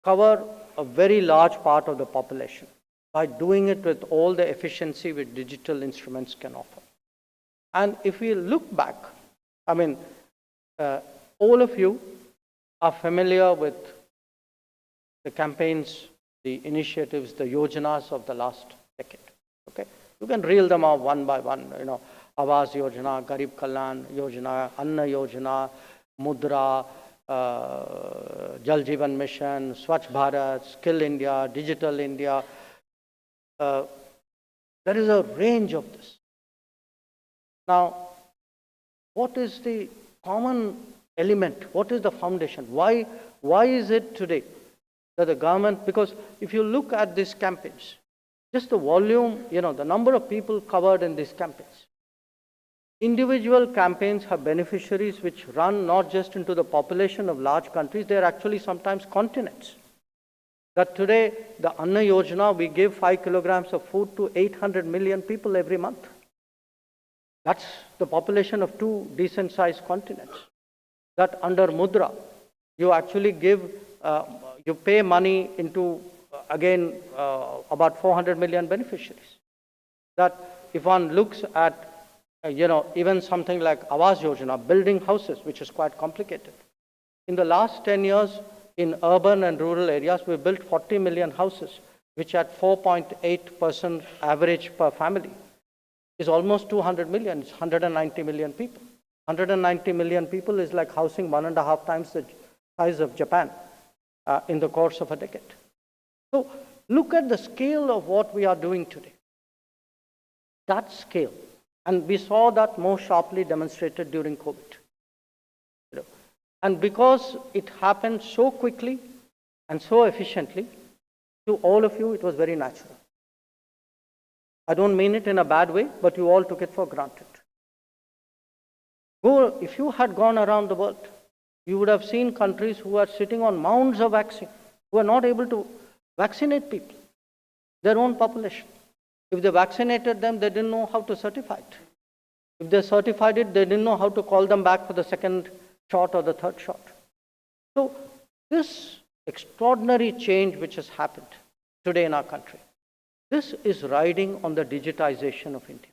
cover a very large part of the population by doing it with all the efficiency which digital instruments can offer. And if we look back, I mean, all of you are familiar with the campaigns, the initiatives, the yojanas of the last decade. Okay, you can reel them off one by one. You know, Awas Yojana, Garib Kalyan Yojana, Anna Yojana, Mudra, Jal Jeevan Mission, Swachh Bharat, Skill India, Digital India. There is a range of this. Now, what is the common element? What is the foundation? Why is it today that the government, because if you look at these campaigns, just the volume, you know, the number of people covered in these campaigns. Individual campaigns have beneficiaries which run not just into the population of large countries, they are actually sometimes continents. That today, the Anna Yojana, we give 5 kilograms of food to 800 million people every month. That's the population of 2 decent-sized continents. That under Mudra, you actually give, you pay money into, again, about 400 million beneficiaries. That if one looks at, you know, even something like Awas Yojana, building houses, which is quite complicated. In the last 10 years, in urban and rural areas, we built 40 million houses, which at 4.8% average per family is almost 200 million. It's 190 million people. 190 million people is like housing 1.5 times the size of Japan in the course of a decade. So look at the scale of what we are doing today. That scale. And we saw that more sharply demonstrated during COVID. You know, and because it happened so quickly and so efficiently, to all of you, it was very natural. I don't mean it in a bad way, but you all took it for granted. If you had gone around the world, you would have seen countries who are sitting on mounds of vaccine, who are not able to vaccinate people, their own population. If they vaccinated them, they didn't know how to certify it. If they certified it, they didn't know how to call them back for the second shot or the third shot. So this extraordinary change which has happened today in our country, this is riding on the digitization of India.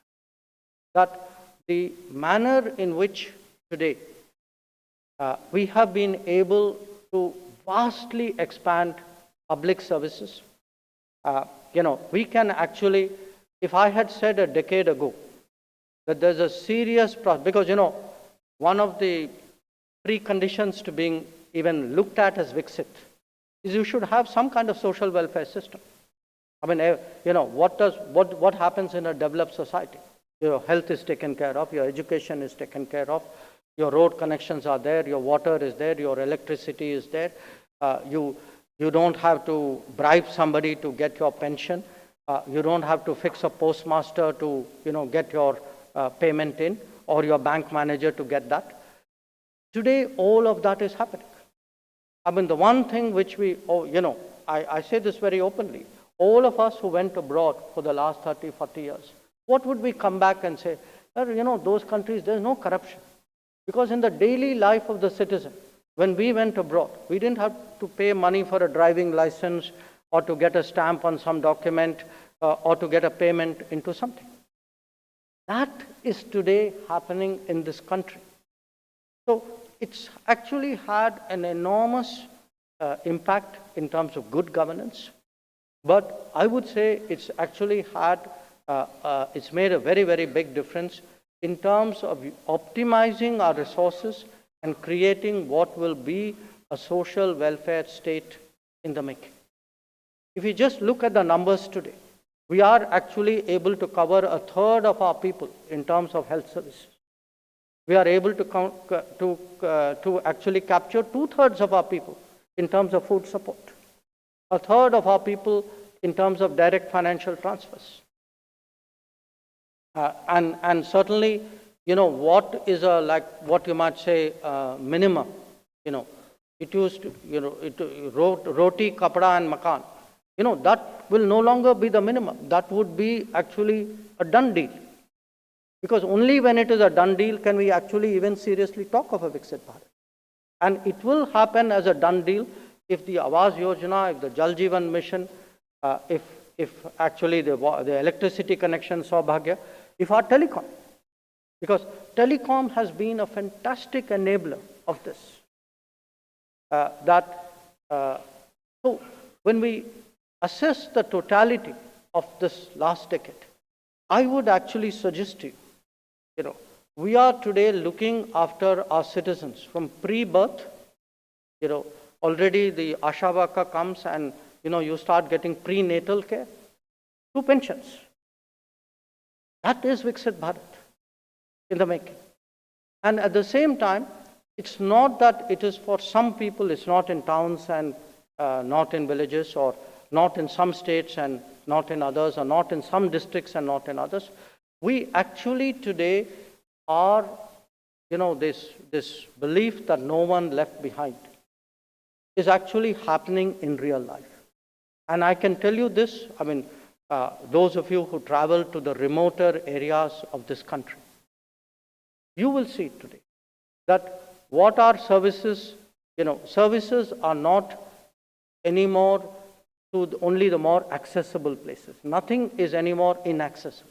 That the manner in which today we have been able to vastly expand public services. You know, we can actually, if I had said a decade ago that there's a serious problem, because, you know, one of the preconditions to being even looked at as Viksit is you should have some kind of social welfare system. I mean, you know, what happens in a developed society? Your health is taken care of, your education is taken care of, your road connections are there, your water is there, your electricity is there. You don't have to bribe somebody to get your pension. You don't have to fix a postmaster to, you know, get your payment in, or your bank manager to get that. Today, all of that is happening. I mean, the one thing which we, you know, I say this very openly, all of us who went abroad for the last 30, 40 years, what would we come back and say? You know, those countries, there's no corruption. Because in the daily life of the citizen, when we went abroad, we didn't have to pay money for a driving license or to get a stamp on some document, or to get a payment into something. That is today happening in this country. So it's actually had an enormous impact in terms of good governance. But I would say it's actually had, it's made a very, very big difference in terms of optimizing our resources and creating what will be a social welfare state in the making. If you just look at the numbers today, we are actually able to cover a third of our people in terms of health services. We are able to actually capture 2/3 of our people in terms of food support, a third of our people in terms of direct financial transfers. And certainly, what is like what you might say minimum, it used to, roti, kapda and makan. That will no longer be the minimum. That would be actually a done deal. Because only when it is a done deal can we actually even seriously talk of a Viksit Bharat. And it will happen as a done deal if the Awas Yojana, if the Jal Jeevan Mission, if actually the electricity connection, Saubhagya, if our telecom. Because telecom has been a fantastic enabler of this. So when we assess the totality of this last decade, I would actually suggest to you, we are today looking after our citizens from pre-birth. Already the Asha Worker comes and, you start getting prenatal care to pensions. That is Viksit Bharat in the making. And at the same time, it's not that it is for some people, it's not in towns and not in villages, or not in some states and not in others, or not in some districts and not in others. We actually today are, this belief that no one left behind is actually happening in real life. And I can tell you this, those of you who travel to the remoter areas of this country, you will see today that what are services, services are not anymore to only the more accessible places. Nothing is anymore inaccessible.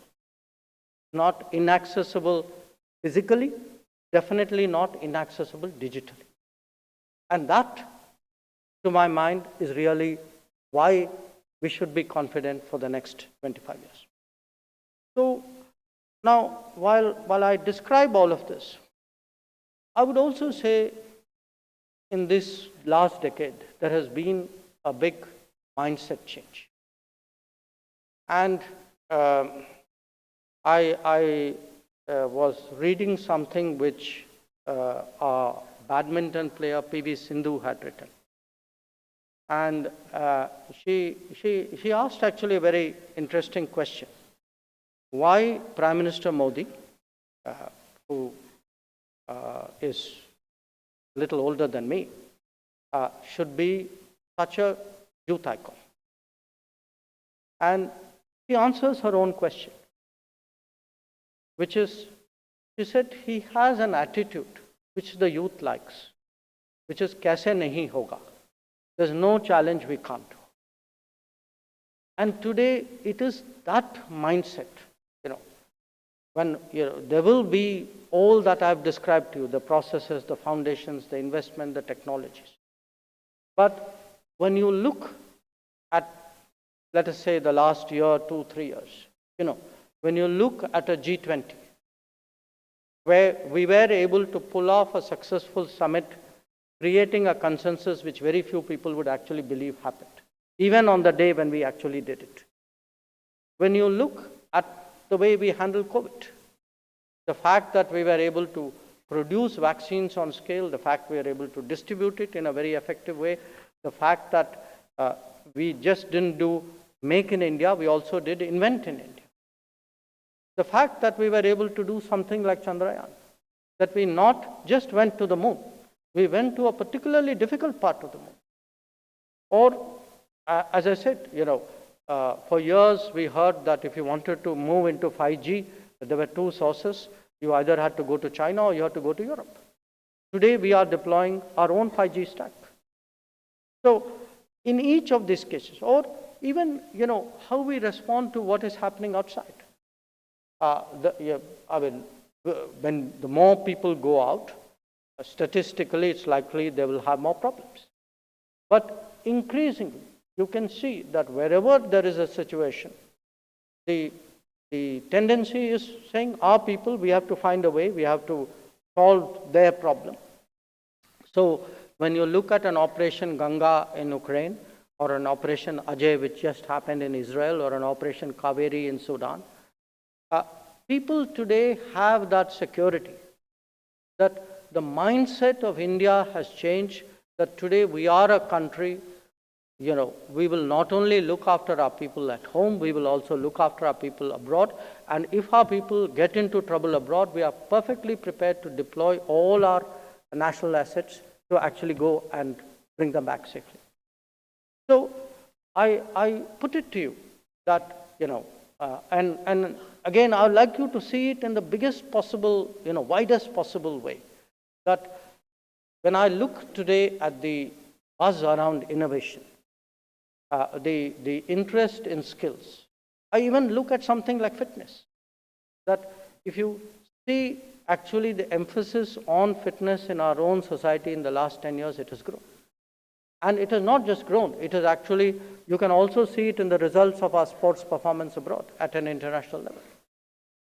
Not inaccessible physically, definitely not inaccessible digitally. And that, to my mind, is really why we should be confident for the next 25 years. So now, while I describe all of this, I would also say in this last decade, there has been a big mindset change. And I was reading something which a badminton player, P.V. Sindhu, had written. And she asked actually a very interesting question. Why Prime Minister Modi, who is a little older than me, should be such a youth icon? And she answers her own question, which is, she said, he has an attitude which the youth likes, which is kaise nahi hoga. There's no challenge we can't do. And today it is that mindset, when there will be all that I've described to you, the processes, the foundations, the investment, the technologies. But when you look at, let us say, the last year, 2-3 years, when you look at a G20, where we were able to pull off a successful summit, creating a consensus which very few people would actually believe happened, even on the day when we actually did it. When you look at the way we handle COVID, the fact that we were able to produce vaccines on scale, the fact we were able to distribute it in a very effective way, the fact that we just didn't do make in India, we also did invent in India. The fact that we were able to do something like Chandrayaan, that we not just went to the moon, we went to a particularly difficult part of the moon. Or, as I said, for years we heard that if you wanted to move into 5G, there were two sources. You either had to go to China or you had to go to Europe. Today we are deploying our own 5G stack. So in each of these cases, or even, how we respond to what is happening outside. When the more people go out, statistically, it's likely they will have more problems. But increasingly, you can see that wherever there is a situation, the tendency is saying, our people, we have to find a way, we have to solve their problem. So when you look at an Operation Ganga in Ukraine, or an Operation Ajay, which just happened in Israel, or an Operation Kaveri in Sudan, people today have that security, that the mindset of India has changed, that today we are a country, we will not only look after our people at home, we will also look after our people abroad. And if our people get into trouble abroad, we are perfectly prepared to deploy all our national assets to actually go and bring them back safely. So I put it to you that, and again, I would like you to see it in the biggest possible, widest possible way. That when I look today at the buzz around innovation, the interest in skills, I even look at something like fitness. That if you see actually the emphasis on fitness in our own society in the last 10 years, it has grown. And it has not just grown, it is actually, you can also see it in the results of our sports performance abroad at an international level.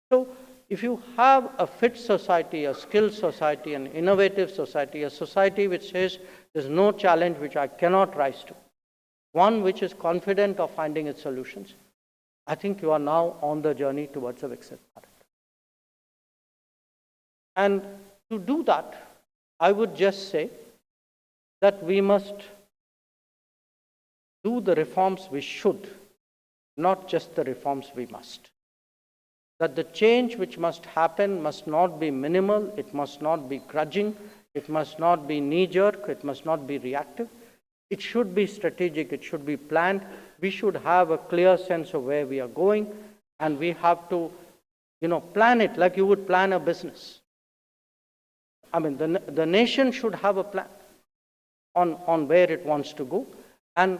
So if you have a fit society, a skilled society, an innovative society, a society which says there's no challenge which I cannot rise to, one which is confident of finding its solutions, I think you are now on the journey towards a Viksit Bharat. And to do that, I would just say that we must do the reforms we should, not just the reforms we must. That the change which must happen must not be minimal, it must not be grudging, it must not be knee-jerk, it must not be reactive. It should be strategic, it should be planned. We should have a clear sense of where we are going, and we have to, plan it like you would plan a business. I mean, the nation should have a plan on where it wants to go. And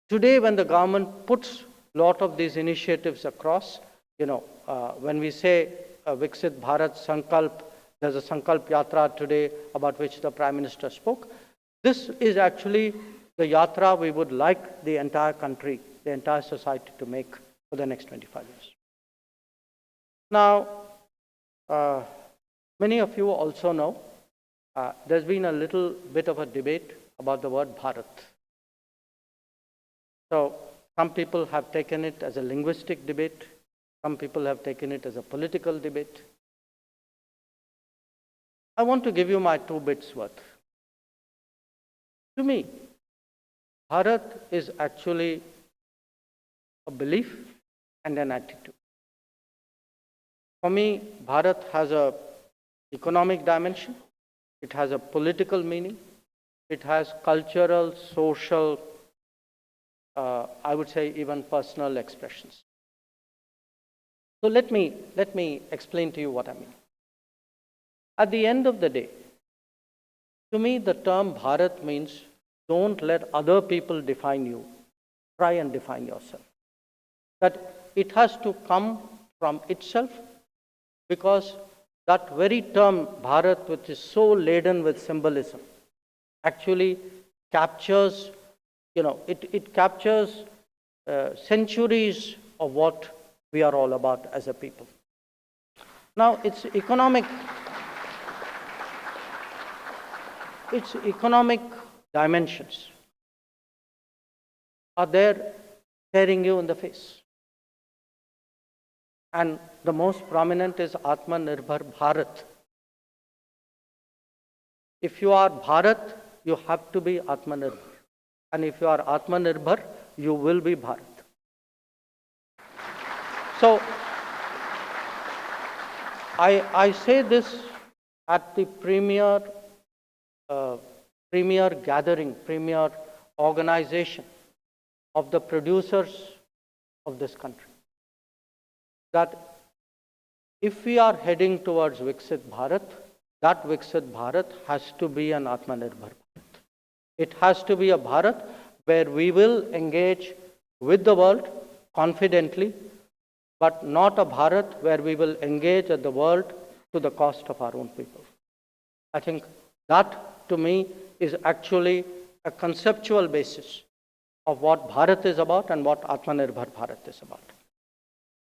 today, when the government puts a lot of these initiatives across, when we say Viksit Bharat Sankalp, there's a Sankalp Yatra today about which the Prime Minister spoke. This is actually the yatra we would like the entire country, the entire society to make for the next 25 years. Now, many of you also know there's been a little bit of a debate about the word Bharat. So some people have taken it as a linguistic debate. Some people have taken it as a political debate. I want to give you my 2 bits worth. To me, Bharat is actually a belief and an attitude. For me, Bharat has an economic dimension, it has a political meaning, it has cultural, social, I would say even personal expressions. So let me explain to you what I mean. At the end of the day, to me the term Bharat means don't let other people define you. Try and define yourself. That it has to come from itself, because that very term Bharat, which is so laden with symbolism, actually captures, it captures centuries of what we are all about as a people. Now, its economic dimensions are there staring you in the face. And the most prominent is Atmanirbhar Bharat. If you are Bharat, you have to be Atmanirbhar. And if you are Atmanirbhar, you will be Bharat. So, I say this at the premier gathering, premier organization of the producers of this country, that if we are heading towards Viksit Bharat, that Viksit Bharat has to be an Atmanirbhar Bharat. It has to be a Bharat where we will engage with the world confidently, but not a Bharat where we will engage at the world to the cost of our own people. I think that, to me, is actually a conceptual basis of what Bharat is about and what Atmanirbhar Bharat is about.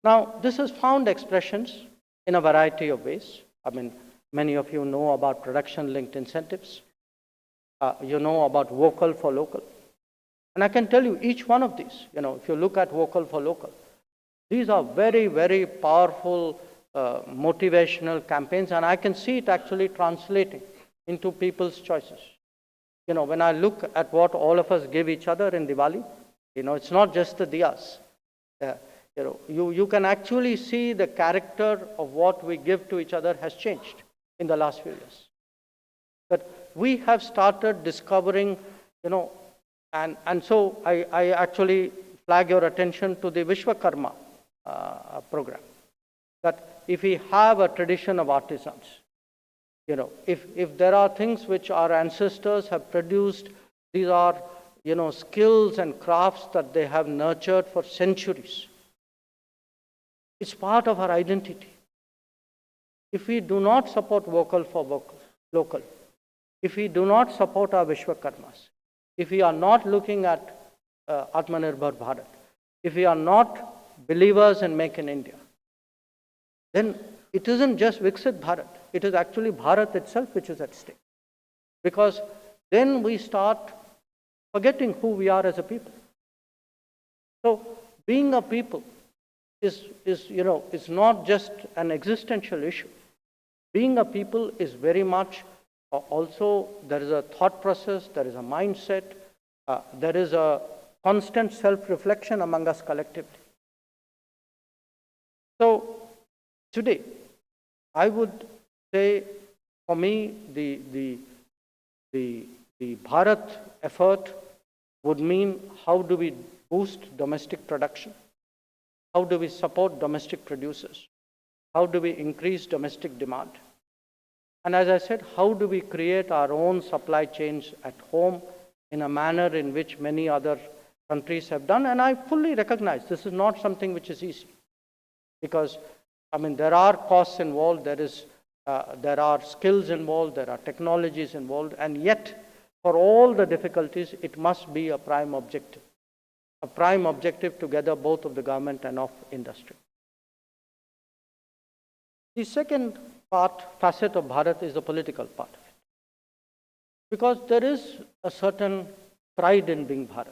Now, this has found expressions in a variety of ways. I mean, many of you know about production-linked incentives. You know about vocal for local. And I can tell you each one of these, if you look at vocal for local, these are very, very powerful motivational campaigns, and I can see it actually translating into people's choices. When I look at what all of us give each other in Diwali, it's not just the diyas. You can actually see the character of what we give to each other has changed in the last few years. But we have started discovering, and so I actually flag your attention to the Vishwakarma program. That if we have a tradition of artisans, if there are things which our ancestors have produced, these are, skills and crafts that they have nurtured for centuries. It's part of our identity. If we do not support vocal for local, if we do not support our Vishwakarmas, if we are not looking at Atmanirbhar Bharat, if we are not believers in Make in India, then it isn't just Viksit Bharat. It is actually Bharat itself which is at stake. Because then we start forgetting who we are as a people. So being a people is not just an existential issue. Being a people is very much also, there is a thought process, there is a mindset, there is a constant self-reflection among us collectively. So today, I would say, for me, the Bharat effort would mean how do we boost domestic production? How do we support domestic producers? How do we increase domestic demand? And as I said, how do we create our own supply chains at home in a manner in which many other countries have done? And I fully recognize this is not something which is easy. Because, there are costs involved, there are skills involved, there are technologies involved, and yet, for all the difficulties, it must be a prime objective. A prime objective together both of the government and of industry. The second facet of Bharat is the political part of it. Because there is a certain pride in being Bharat.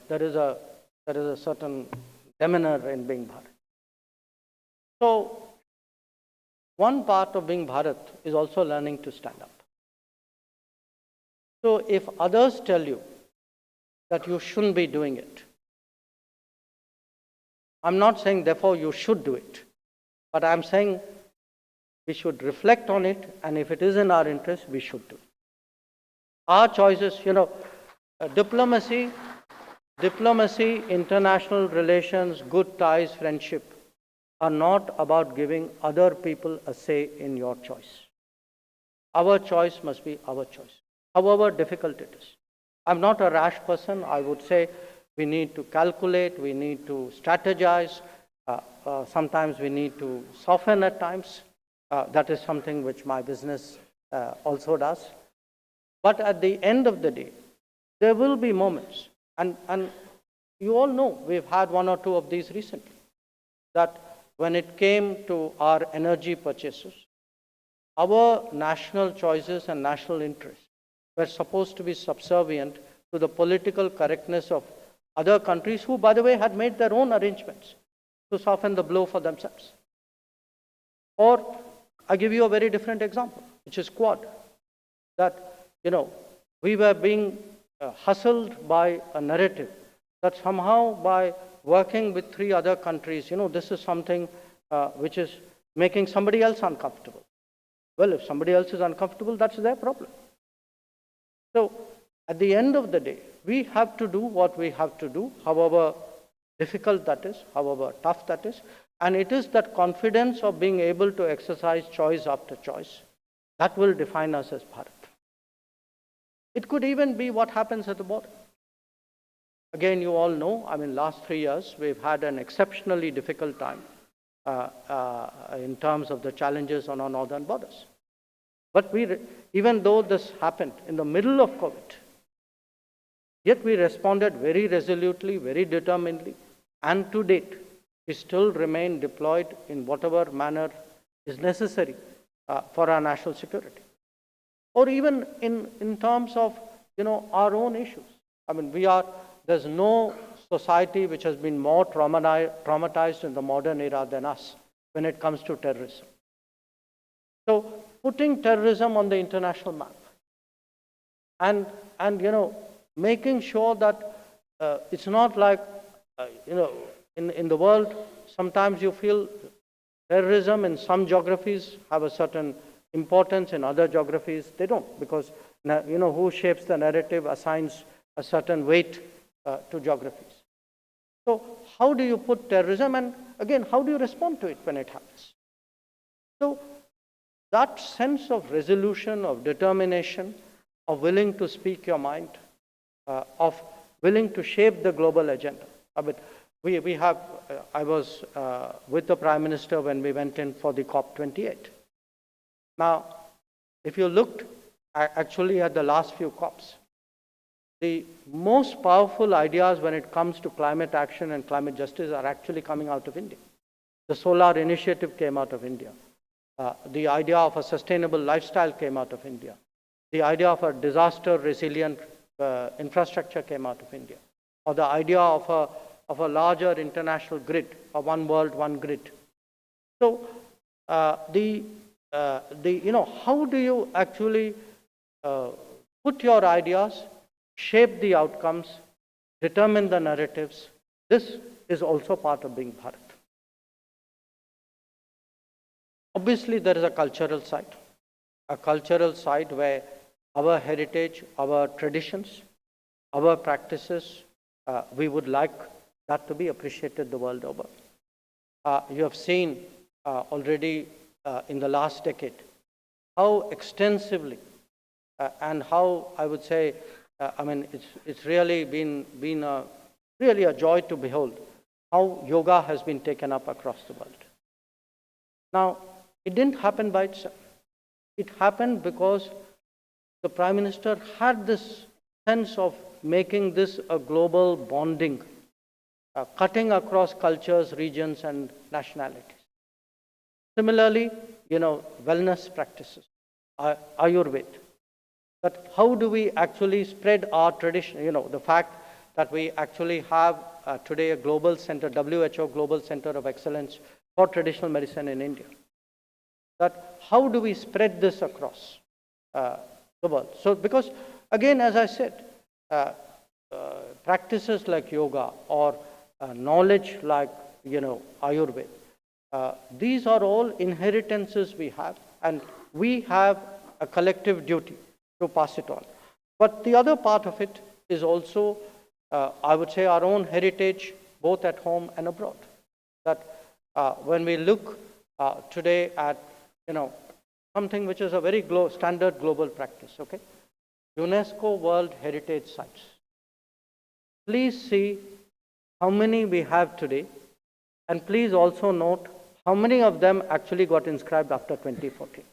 There is a certain demeanor in being Bharat. So, one part of being Bharat is also learning to stand up. So, if others tell you that you shouldn't be doing it, I'm not saying therefore you should do it, but I'm saying we should reflect on it, and if it is in our interest, we should do it. Our choices, diplomacy, international relations, good ties, friendship, are not about giving other people a say in your choice. Our choice must be our choice, however difficult it is. I'm not a rash person. I would say we need to calculate, we need to strategize, sometimes we need to soften at times. That is something which my business also does. But at the end of the day, there will be moments, and you all know we've had one or two of these recently, that when it came to our energy purchases, our national choices and national interests were supposed to be subservient to the political correctness of other countries who, by the way, had made their own arrangements to soften the blow for themselves. Or, I give you a very different example, which is Quad. That, we were being hustled by a narrative that somehow by working with 3 other countries, this is something which is making somebody else uncomfortable. Well, if somebody else is uncomfortable, that's their problem. So, at the end of the day, we have to do what we have to do, however difficult that is, however tough that is, and it is that confidence of being able to exercise choice after choice that will define us as Bharat. It could even be what happens at the border. Again, you all know, I mean, last 3 years, we've had an exceptionally difficult time in terms of the challenges on our northern borders. But even though this happened in the middle of COVID, yet we responded very resolutely, very determinedly, and to date, we still remain deployed in whatever manner is necessary for our national security. Or even in terms of, our own issues. I mean, there's no society which has been more traumatized in the modern era than us when it comes to terrorism. So putting terrorism on the international map and making sure that it's not like, in the world, sometimes you feel terrorism in some geographies have a certain importance, in other geographies they don't, because who shapes the narrative assigns a certain weight to geographies. So how do you put terrorism, and again, how do you respond to it when it happens? So that sense of resolution, of determination, of willing to speak your mind, of willing to shape the global agenda. I mean, I was with the Prime Minister when we went in for the COP28. Now, if you looked actually at the last few COPs, the most powerful ideas when it comes to climate action and climate justice are actually coming out of India. The solar initiative came out of India. The idea of a sustainable lifestyle came out of India. The idea of a disaster resilient infrastructure came out of India. Or the idea of a larger international grid, a one world, one grid. So how do you actually put your ideas, shape the outcomes, determine the narratives? This is also part of being Bharat. Obviously, there is a cultural side where our heritage, our traditions, our practices, we would like that to be appreciated the world over. You have seen already in the last decade how extensively and how, I would say, it's really been really a joy to behold how yoga has been taken up across the world. Now, it didn't happen by itself. It happened because the Prime Minister had this sense of making this a global bonding, cutting across cultures, regions, and nationalities. Similarly, wellness practices, Ayurveda. But how do we actually spread our tradition? The fact that we actually have today a global center, WHO Global Center of Excellence for Traditional Medicine in India. That how do we spread this across the world? So, because again, as I said, practices like yoga or knowledge like, Ayurveda, these are all inheritances we have, and we have a collective duty to pass it on. But the other part of it is also, I would say, our own heritage, both at home and abroad. That when we look today at, something which is a very standard global practice, okay? UNESCO World Heritage Sites. Please see how many we have today, and please also note how many of them actually got inscribed after 2014.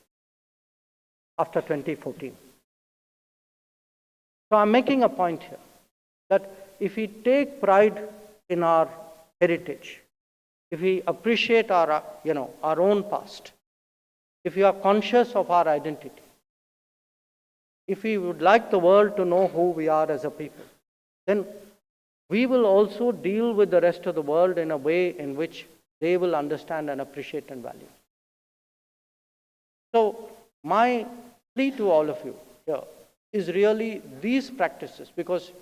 After 2014. So I'm making a point here that if we take pride in our heritage, if we appreciate our own past, if we are conscious of our identity, if we would like the world to know who we are as a people, then we will also deal with the rest of the world in a way in which they will understand and appreciate and value. So my plea to all of you here is really these practices, because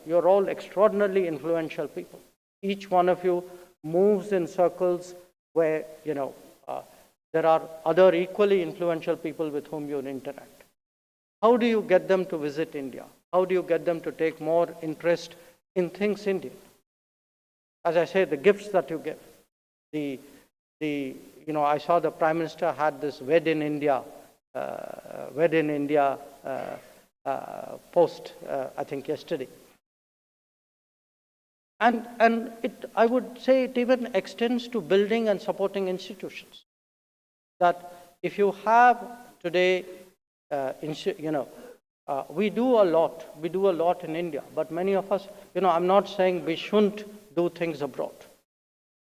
you're all extraordinarily influential people. Each one of you moves in circles where there are other equally influential people with whom you interact. How do you get them to visit India? How do you get them to take more interest in things Indian? As I say, the gifts that you give. I saw the Prime Minister had this Wed in India post, I think yesterday. And I would say it even extends to building and supporting institutions. That if you have today, we do a lot in India, but many of us, I'm not saying we shouldn't do things abroad.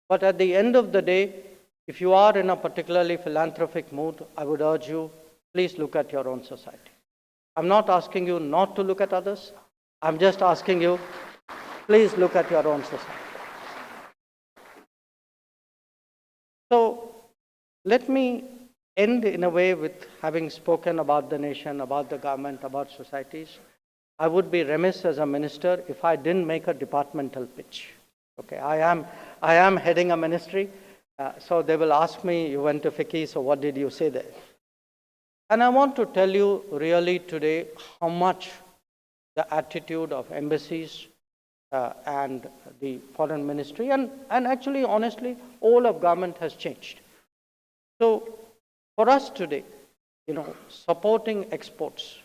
But at the end of the day, if you are in a particularly philanthropic mood, I would urge you, please look at your own society. I'm not asking you not to look at others. I'm just asking you, please look at your own society. So let me end in a way with having spoken about the nation, about the government, about societies. I would be remiss as a minister if I didn't make a departmental pitch. Okay, I am heading a ministry, so they will ask me, you went to FICCI, so what did you say there? And I want to tell you really today how much the attitude of embassies and the foreign ministry and actually, honestly, all of government has changed. So for us today, supporting exports,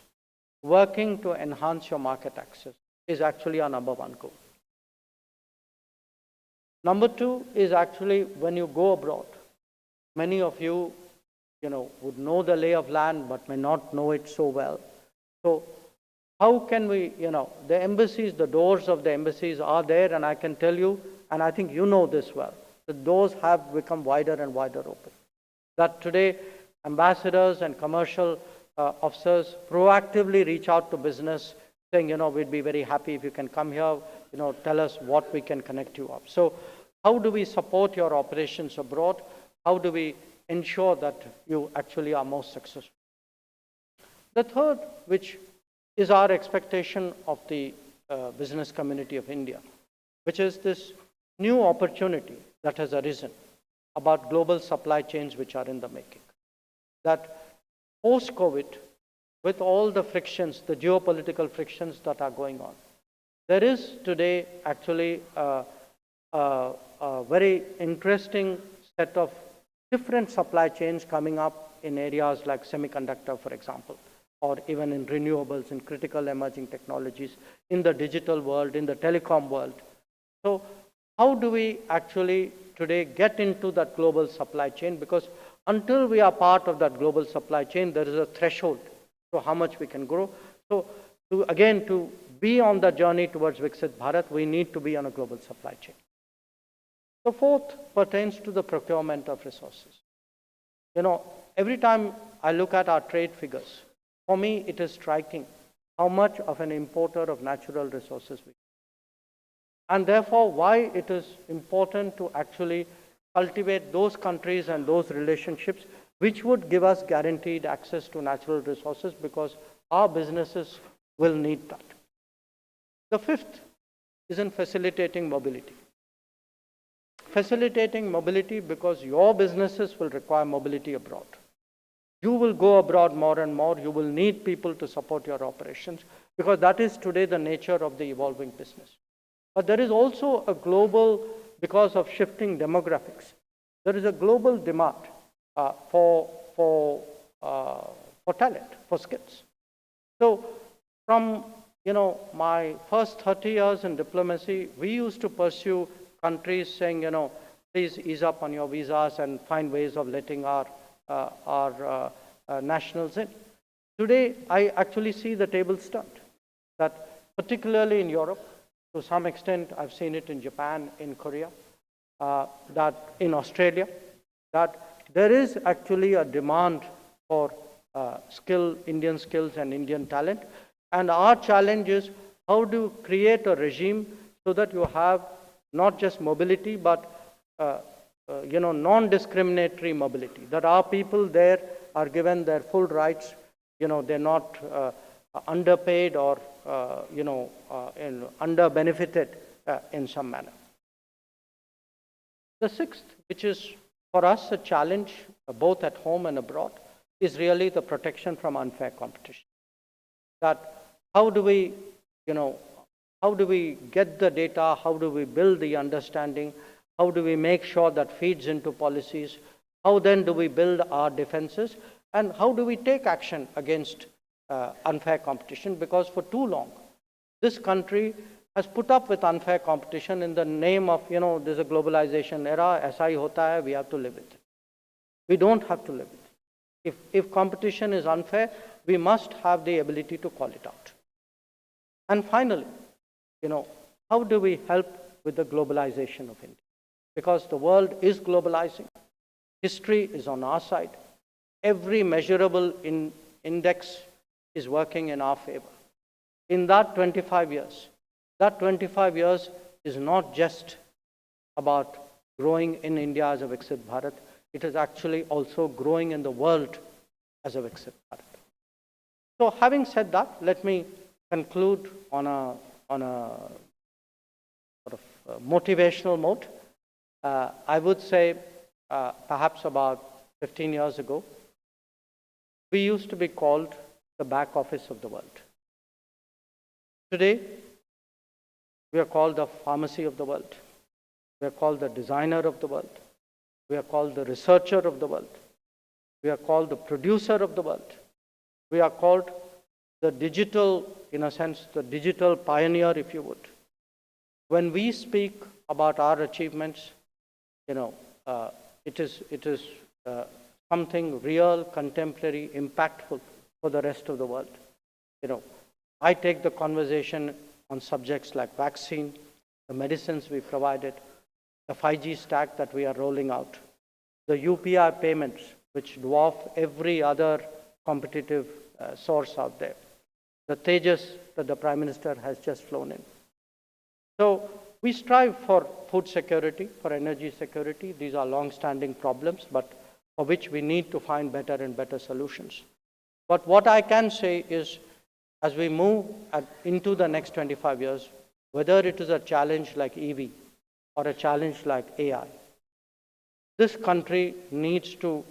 working to enhance your market access is actually our number one goal. Number two is actually when you go abroad, many of you, would know the lay of land but may not know it so well. So how can we, the embassies, the doors of the embassies are there, and I can tell you, and I think you know this well, the doors have become wider and wider open. That today, ambassadors and commercial officers proactively reach out to business saying, we'd be very happy if you can come here, tell us what we can connect you up. So how do we support your operations abroad? How do we ensure that you actually are most successful? The third, which is our expectation of the business community of India, which is this new opportunity that has arisen about global supply chains which are in the making. That post-COVID, with all the frictions, the geopolitical frictions that are going on, there is today actually a very interesting set of different supply chains coming up in areas like semiconductor, for example, or even in renewables, in critical emerging technologies, in the digital world, in the telecom world. So how do we actually today get into that global supply chain? Because until we are part of that global supply chain, there is a threshold to how much we can grow. So to be on the journey towards Viksit Bharat, we need to be on a global supply chain. The fourth pertains to the procurement of resources. Every time I look at our trade figures, for me it is striking how much of an importer of natural resources we are. And therefore, why it is important to actually cultivate those countries and those relationships which would give us guaranteed access to natural resources, because our businesses will need that. The fifth is in facilitating mobility. Facilitating mobility because your businesses will require mobility abroad. You will go abroad more and more. You will need people to support your operations, because that is today the nature of the evolving business. But there is also a global, because of shifting demographics, there is a global demand for talent, for skills. So from my first 30 years in diplomacy, we used to pursue countries saying, please ease up on your visas and find ways of letting our nationals in. Today, I actually see the tables turned. That particularly in Europe, to some extent, I've seen it in Japan, in Korea, that in Australia, that there is actually a demand for Indian skills and Indian talent. And our challenge is how to create a regime so that you have not just mobility, but non-discriminatory mobility. That our people there are given their full rights. They're not underpaid or under-benefited in some manner. The sixth, which is for us a challenge both at home and abroad, is really the protection from unfair competition. That how do we get the data? How do we build the understanding? How do we make sure that feeds into policies? How then do we build our defenses? And how do we take action against unfair competition? Because for too long, this country has put up with unfair competition in the name of, there's a globalization era, aisa hi hota hai, we have to live with it. We don't have to live with it. If competition is unfair, we must have the ability to call it out. And finally, how do we help with the globalization of India? Because the world is globalizing. History is on our side. Every measurable index is working in our favor. In that 25 years is not just about growing in India as a Viksit Bharat, it is actually also growing in the world as a Viksit Bharat. So having said that, let me conclude on a sort of motivational note. I would say perhaps about 15 years ago, we used to be called the back office of the world. Today, we are called the pharmacy of the world. We are called the designer of the world. We are called the researcher of the world. We are called the producer of the world. We are called the digital, in a sense, the digital pioneer, if you would. When we speak about our achievements, it is something real, contemporary, impactful for the rest of the world. I take the conversation on subjects like vaccine, the medicines we provided, the 5G stack that we are rolling out, the UPI payments, which dwarf every other competitive source out there, the Tejas that the Prime Minister has just flown in. So we strive for food security, for energy security. These are long-standing problems, but for which we need to find better and better solutions. But what I can say is, as we move into the next 25 years, whether it is a challenge like EV or a challenge like AI, this country needs to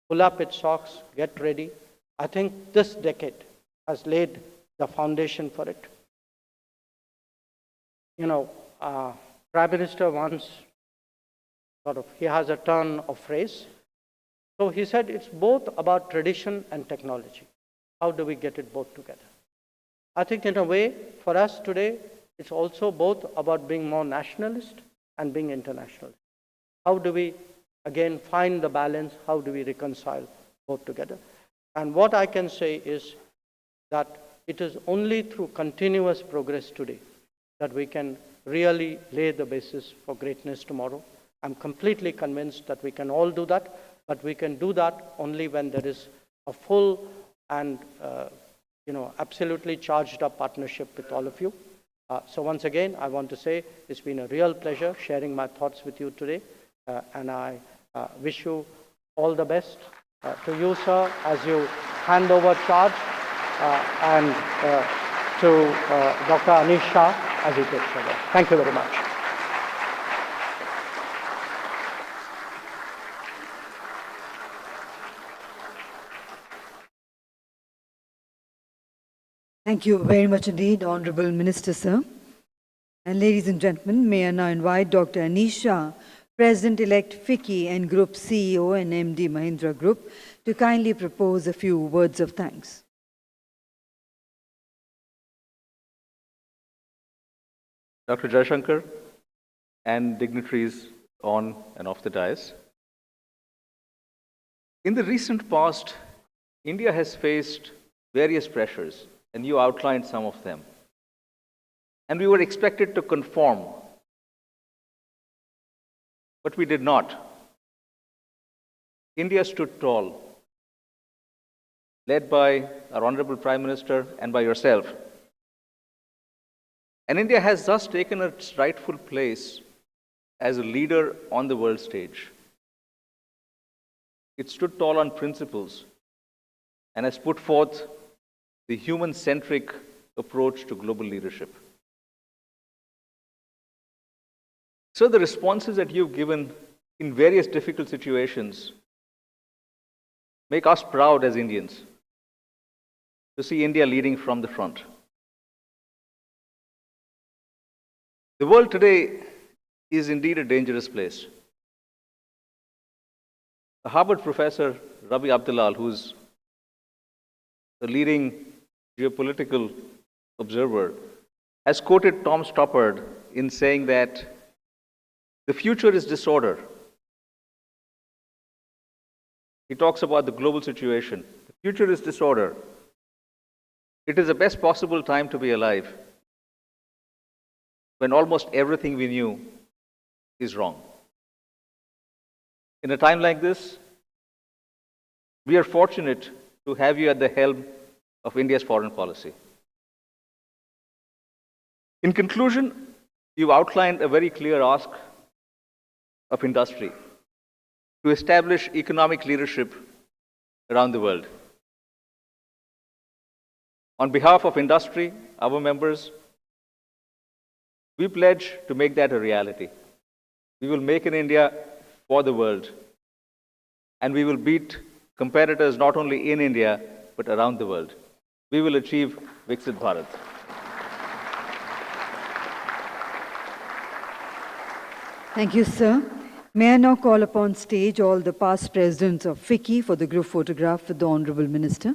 pull up its socks, get ready. I think this decade has laid the foundation for it. Prime Minister once he has a turn of phrase. So he said it's both about tradition and technology. How do we get it both together? I think in a way, for us today, it's also both about being more nationalist and being international. How do we, again, find the balance? How do we reconcile both together? And what I can say is that it is only through continuous progress today that we can really lay the basis for greatness tomorrow. I'm completely convinced that we can all do that, but we can do that only when there is a full and absolutely charged up partnership with all of you. So once again, I want to say it's been a real pleasure sharing my thoughts with you today, and I wish you all the best. To you, sir, as you hand over charge, and to Dr. Anish Shah as he takes over. Thank you very much. Thank you very much indeed, Honorable Minister, sir. And ladies and gentlemen, may I now invite Dr. Anish Shah, President-elect FICCI and Group CEO and MD Mahindra Group, to kindly propose a few words of thanks. Dr. Jaishankar and dignitaries on and off the dais. In the recent past, India has faced various pressures, and you outlined some of them. And we were expected to conform, but we did not. India stood tall, led by our Honorable Prime Minister and by yourself. And India has thus taken its rightful place as a leader on the world stage. It stood tall on principles and has put forth the human-centric approach to global leadership. So the responses that you've given in various difficult situations make us proud as Indians to see India leading from the front. The world today is indeed a dangerous place. A Harvard professor, Rabi Abdulal, who's a leading geopolitical observer, has quoted Tom Stoppard in saying that the future is disorder. He talks about the global situation. The future is disorder. It is the best possible time to be alive when almost everything we knew is wrong. In a time like this, we are fortunate to have you at the helm of India's foreign policy. In conclusion, you outlined a very clear ask of industry to establish economic leadership around the world. On behalf of industry, our members, we pledge to make that a reality. We will make in India for the world, and we will beat competitors not only in India, but around the world. We will achieve Viksit Bharat. Thank you, sir. May I now call upon stage all the past presidents of FICCI for the group photograph with the Honorable Minister.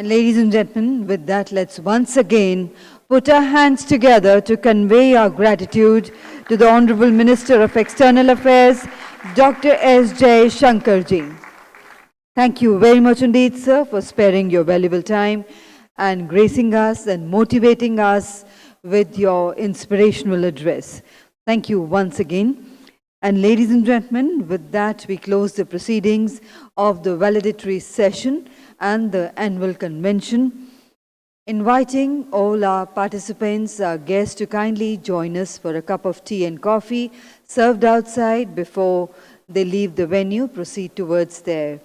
And ladies and gentlemen, with that, let's once again put our hands together to convey our gratitude to the Honorable Minister of External Affairs, Dr. S. J. Shankarji. Thank you very much indeed, sir, for sparing your valuable time and gracing us and motivating us with your inspirational address. Thank you once again. And ladies and gentlemen, with that, we close the proceedings of the valedictory session and the annual convention, inviting all our participants, our guests, to kindly join us for a cup of tea and coffee served outside before they leave the venue, proceed towards their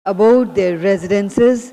abode, their residences.